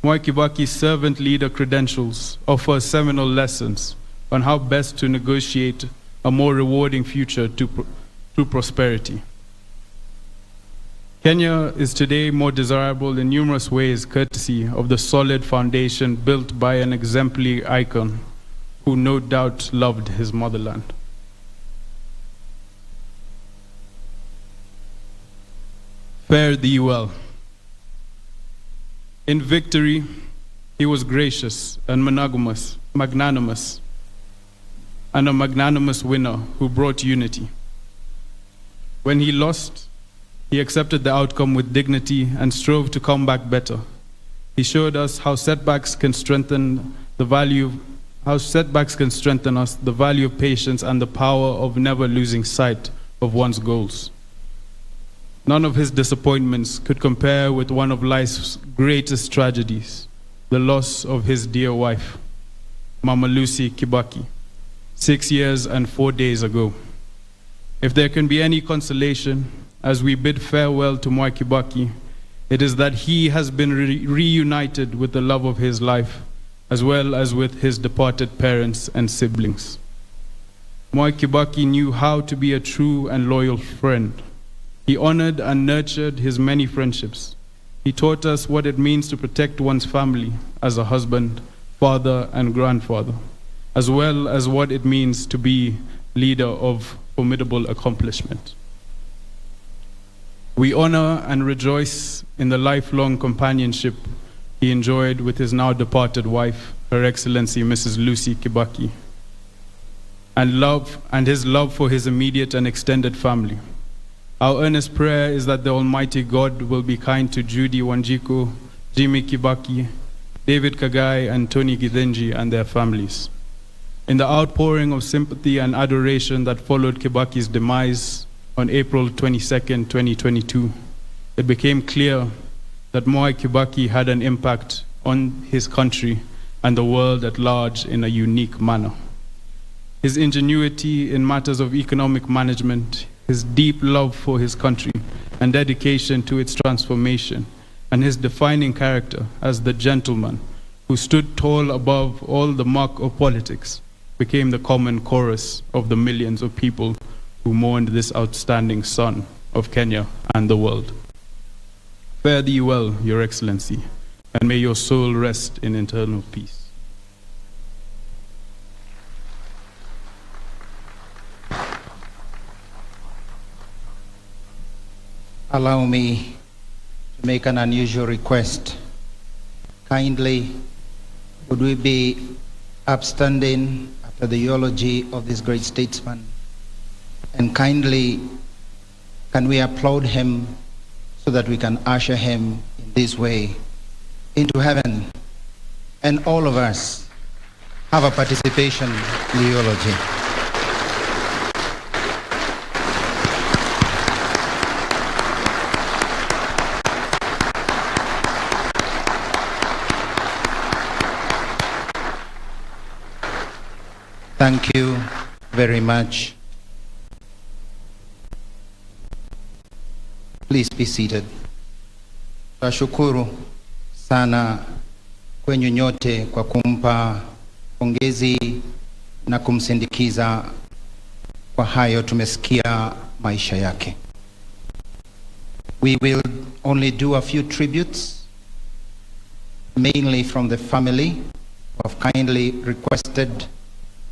Mwai Kibaki's servant leader credentials offer seminal lessons on how best to negotiate a more rewarding future through prosperity. Kenya is today more desirable in numerous ways courtesy of the solid foundation built by an exemplary icon who no doubt loved his motherland. Fare thee well. In victory, he was gracious and magnanimous, and a magnanimous winner who brought unity. When he lost, he accepted the outcome with dignity and strove to come back better. He showed us how setbacks can strengthen the value us, the value of patience, and the power of never losing sight of one's goals. None of his disappointments could compare with one of life's greatest tragedies, the loss of his dear wife, Mama Lucy Kibaki, 6 years and 4 days ago. If there can be any consolation as we bid farewell to Mwai Kibaki, it is that he has been reunited with the love of his life, as well as with his departed parents and siblings. Mwai Kibaki knew how to be a true and loyal friend. He honored and nurtured his many friendships. He taught us what it means to protect one's family as a husband, father, and grandfather, as well as what it means to be leader of formidable accomplishment. We honor and rejoice in the lifelong companionship he enjoyed with his now departed wife, Her Excellency Mrs. Lucy Kibaki, and his love for his immediate and extended family. Our earnest prayer is that the Almighty God will be kind to Judy Wanjiku, Jimmy Kibaki, David Kagai, and Tony Gidenji and their families. In the outpouring of sympathy and adoration that followed Kibaki's demise on April 22nd, 2022, it became clear that Mwai Kibaki had an impact on his country and the world at large in a unique manner. His ingenuity in matters of economic management, his deep love for his country and dedication to its transformation, and his defining character as the gentleman who stood tall above all the muck of politics became the common chorus of the millions of people who mourned this outstanding son of Kenya and the world. Fare thee well, Your Excellency, and may your soul rest in eternal peace. Allow me to make an unusual request. Kindly, would we be upstanding after the eulogy of this great statesman? And kindly, can we applaud him so that we can usher him in this way into heaven? And all of us have a participation in the eulogy. Thank you very much. Please be seated. Tashukuru sana kwenye nyote kwa kumpa pongezi na kumsindikiza kwa hayo tumesikia maisha yake. We will only do a few tributes, mainly from the family, who have kindly requested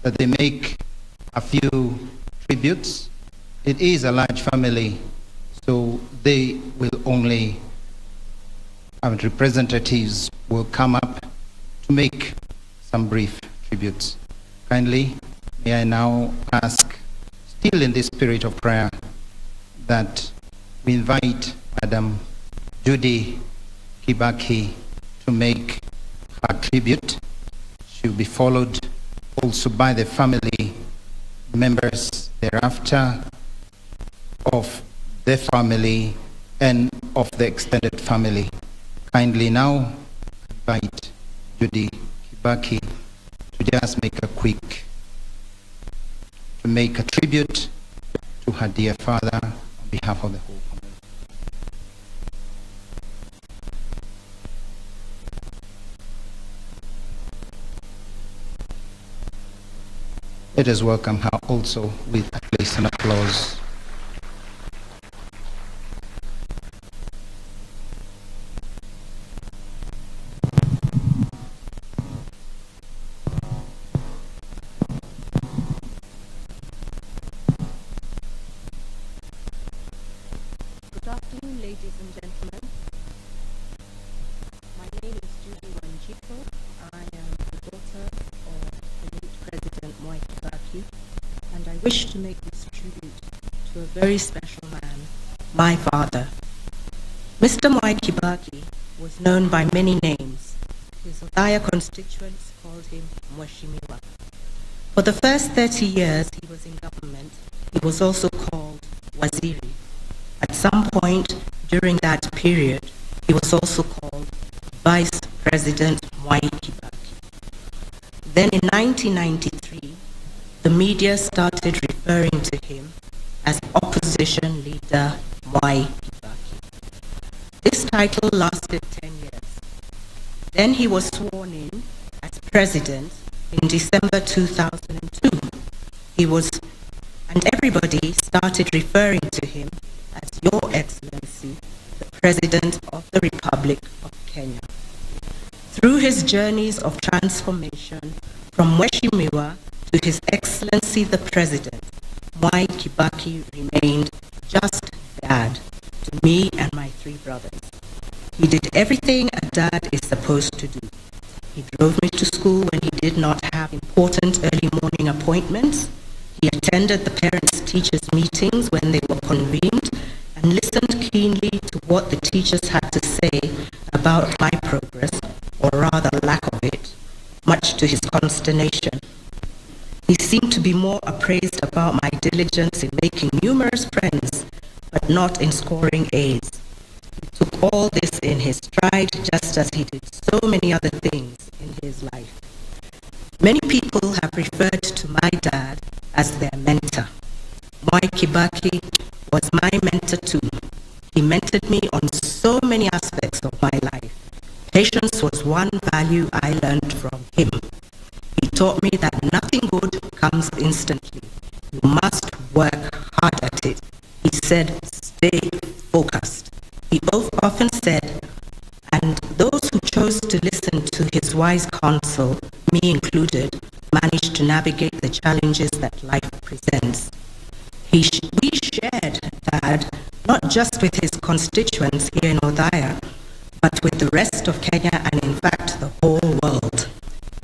that they make a few tributes. It is a large family, so they will only, our representatives will come up to make some brief tributes. Kindly, may I now ask, still in the spirit of prayer, that we invite Madam Judy Kibaki to make her tribute. She will be followed also by the family members thereafter of the family and of the extended family. Kindly now invite Judy Kibaki to just make a tribute to her dear father on behalf of the whole family. Let us welcome her also with at least an applause. Good afternoon, ladies and gentlemen. My name is Judy Wanjiku. I am the daughter of the late President Mwai Kibaki, and I wish to make this tribute to a very special man, my father. Mr. Mwai Kibaki was known by many names. His Othaya constituents called him Mheshimiwa. For the first 30 years he was in government, he was also called Waziri. At some point during that period, he was also called Vice President Mwai Kibaki. Then in 1993, the media started referring to him as Opposition Leader Mwai Kibaki. This title lasted 10 years. Then he was sworn in as president in December 2002. And everybody started referring to him as Your Excellency, the President of the Republic of Kenya. Through his journeys of transformation from Mheshimiwa to His Excellency the President, Mwai Kibaki remained just dad to me and my 3 brothers. He did everything a dad is supposed to do. He drove me to school when he did not have important early morning appointments. He attended the parents-teachers meetings when they were convened and listened keenly to what the teachers had to say about my progress, or rather lack of it, much to his consternation. He seemed to be more appraised about my diligence in making numerous friends, but not in scoring A's. He took all this in his stride, just as he did so many other things in his life. Many people have referred to my dad as their mentor. Mwai Kibaki was my mentor too. He mentored me on so many aspects of my life. Patience was one value I learned from him. He taught me that nothing good comes instantly. You must work hard at it. He said, stay focused. He often said, and those who chose to listen to his wise counsel, me included, managed to navigate the challenges that life presents. We shared Dad not just with his constituents here in Othaya, but with the rest of Kenya and in fact the whole world.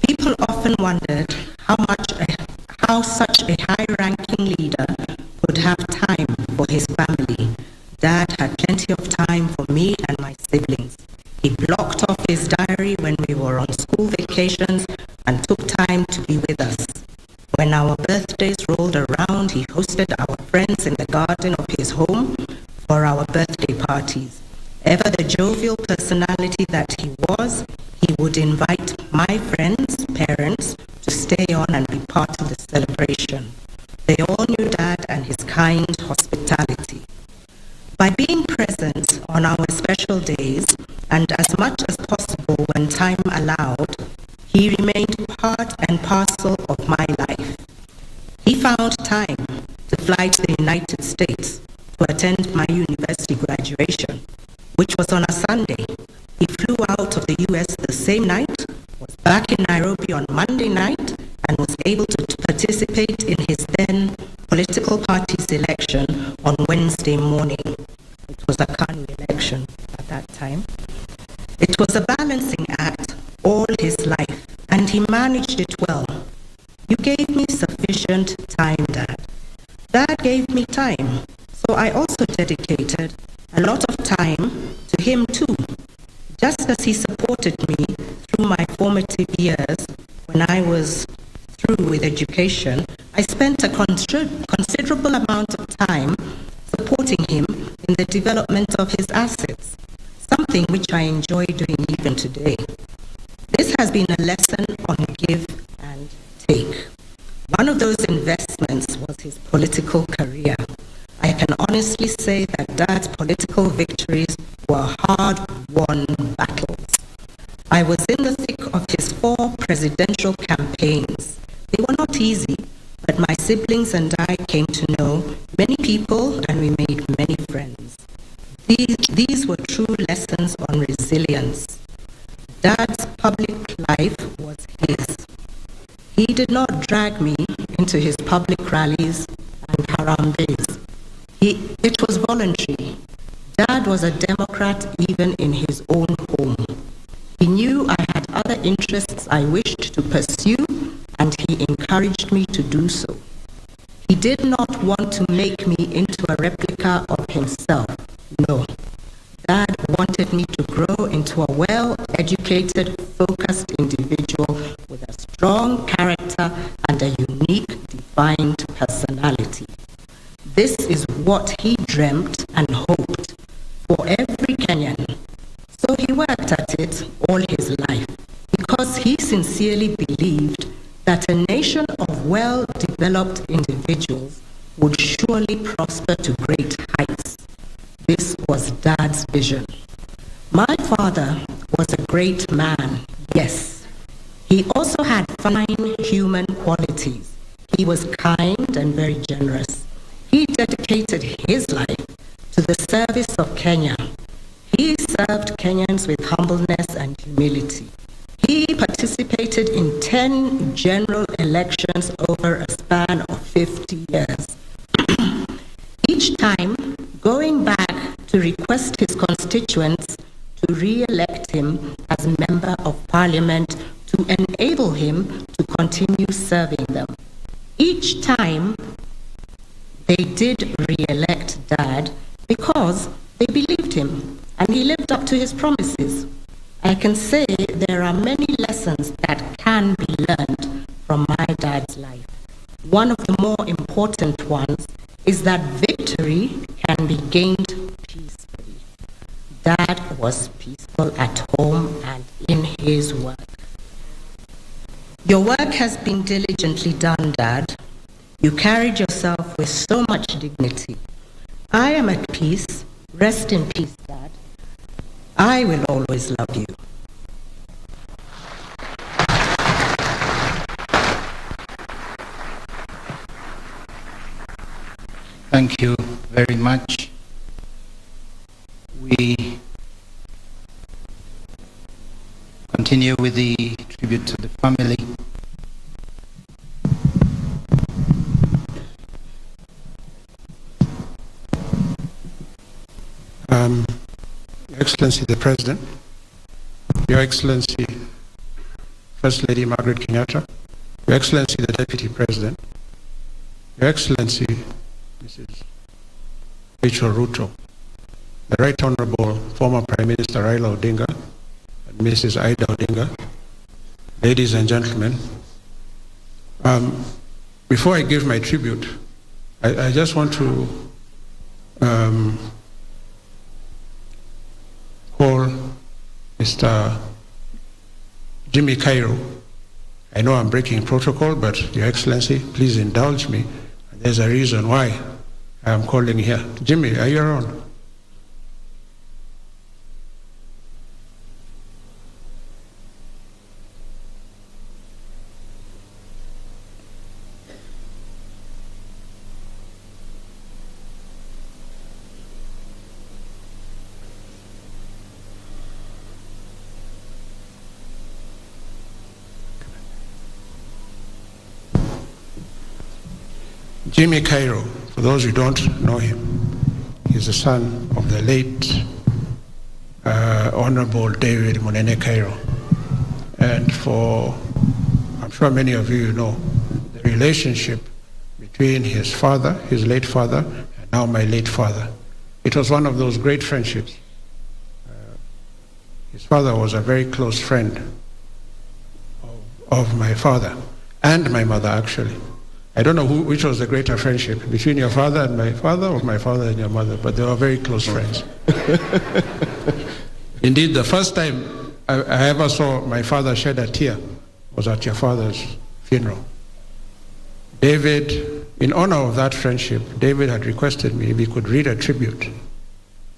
People often wondered how such a high-ranking leader could have time for his family. Dad had plenty of time for me and my siblings. He blocked off his diary when we were on school vacations and took time to be with us. When our birthdays rolled around, he hosted our friends in the garden of his home for our birthday parties. Ever the jovial personality that he was, he would invite my friends' parents to stay on and be part of the celebration. They all knew Dad and his kind hospitality. By being present on our special days, and as much as possible when time allowed, he remained part and parcel of my life. He found time to fly to the United States to attend my university graduation, which was on a Sunday. He flew out of the US the same night, was back in Nairobi on Monday night, and was able to participate in his then political party's election on Wednesday morning. It was a KANU election at that time. It was a balancing act all his life, and he managed it well. You gave me sufficient time, Dad. Dad gave me time, so I also dedicated a lot of time to him too. Just as he supported me through my formative years when I was through with education, I spent a considerable amount of time supporting him in the development of his assets, something which I enjoy doing even today. This has been a lesson on give and take. One of those investments was his political career. I can honestly say that Dad's political victories were hard-won battles. I was in the thick of his 4 presidential campaigns. They were not easy, but my siblings and I came to know many people and we made many friends. These were true lessons on resilience. Dad's public life was his. He did not drag me into his public rallies and harambees. It was voluntary. Dad was a Democrat even in his own home. He knew I had other interests I wished to pursue, and he encouraged me to do so. He did not want to make me into a replica of himself. No. Dad wanted me to grow into a well-educated, focused individual with a strong character and a unique, defined personality. This is what he dreamt and hoped for every Kenyan. So he worked at it all his life because he sincerely believed that a nation of well-developed individuals would surely prosper to great heights. This was Dad's vision. My father was a great man, yes. He also had fine human qualities. He was kind and very generous. He dedicated his life to the service of Kenya. He served Kenyans with humbleness and humility. He participated in 10 general elections over a span of 50 years. Each time, going back to request his constituents to re-elect him as Member of Parliament to enable him to continue serving them. Each time, they did re-elect Dad because they believed him and he lived up to his promises. I can say there are many lessons that can be learned from my dad's life. One of the more important ones is that victory can be gained peacefully. Dad was peaceful at home and in his work. Your work has been diligently done, Dad. You carried yourself with so much dignity. I am at peace. Rest in peace, Dad. I will always love you. Thank you very much. We continue with the tribute to the family. Your Excellency the President, Your Excellency First Lady Margaret Kenyatta, Your Excellency the Deputy President, Your Excellency Mrs. Rachel Ruto, the Right Honorable former Prime Minister Raila Odinga, and Mrs. Ida Odinga, ladies and gentlemen, before I give my tribute, I just want to call Mr. Jimmy Cairo. I know I'm breaking protocol, but Your Excellency, please indulge me. There's a reason why I'm calling here. Jimmy, are you around? Jimmy Cairo, for those who don't know him, he's the son of the late Honorable David Munene Cairo. And I'm sure many of you know, the relationship between his father, his late father, and now my late father. It was one of those great friendships. His father was a very close friend of my father, and my mother actually. I don't know which was the greater friendship, between your father and my father, or my father and your mother, but they were very close friends. Indeed, the first time I ever saw my father shed a tear was at your father's funeral. David, in honor of that friendship, David had requested me if he could read a tribute.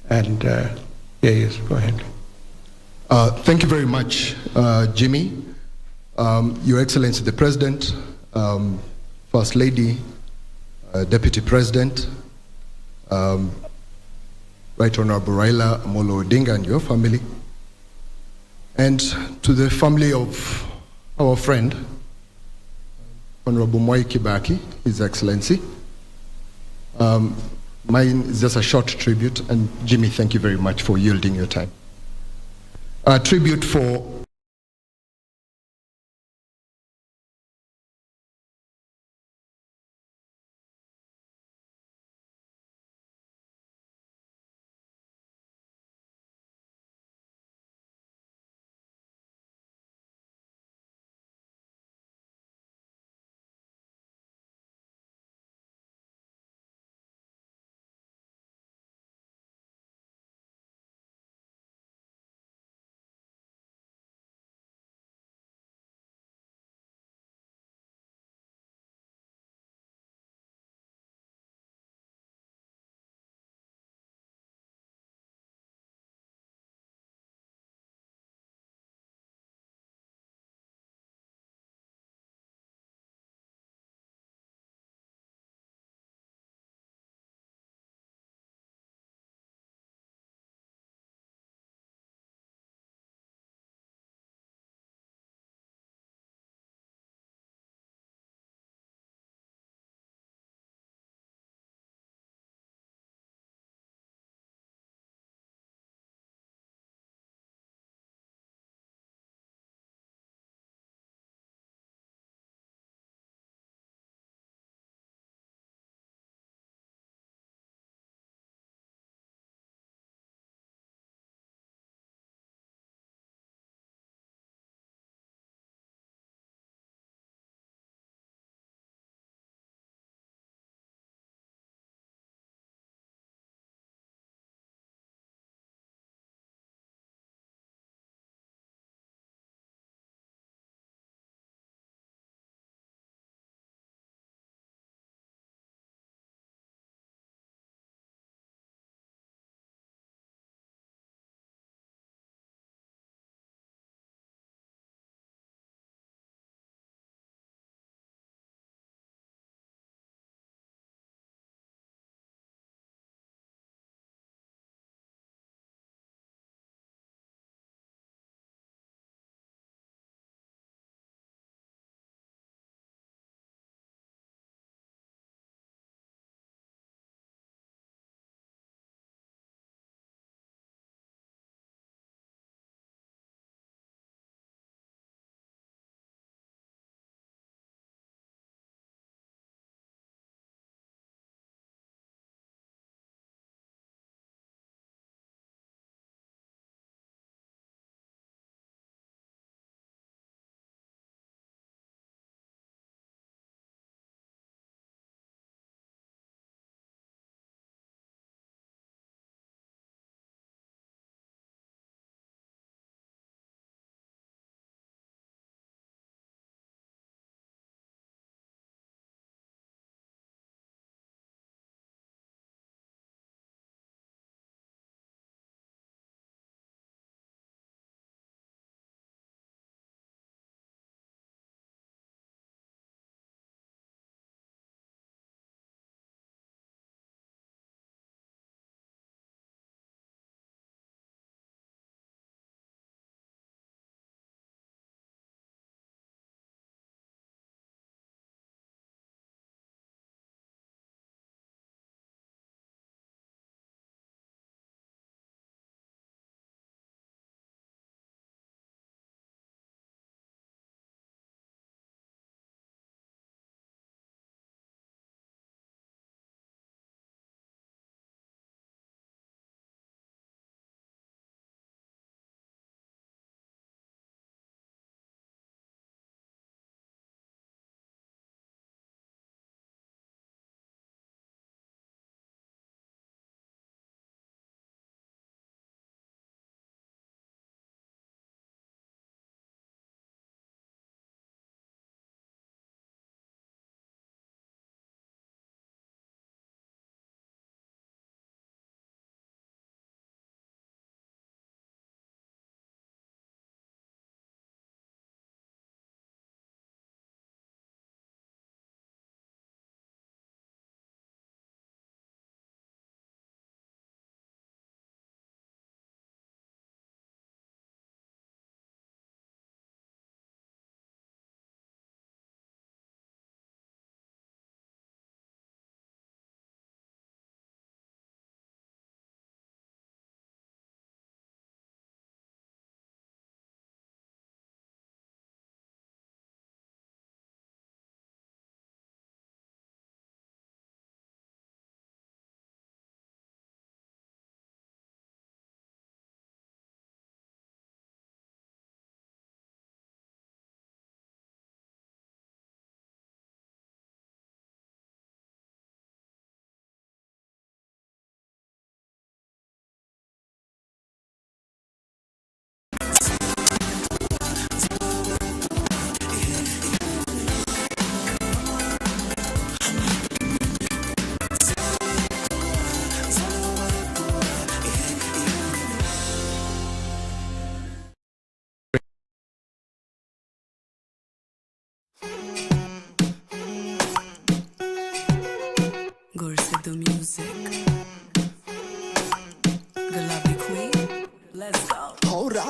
And here he is, go ahead. Thank you very much, Jimmy. Your Excellency the President, First Lady, Deputy President, Right Honorable Raila Amolo Odinga and your family, and to the family of our friend, Honorable Mwai Kibaki, His Excellency. Mine is just a short tribute, and Jimmy, thank you very much for yielding your time. A tribute for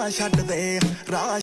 ਰਾਹ ਛੱਡ ਦੇ ਰਾਹ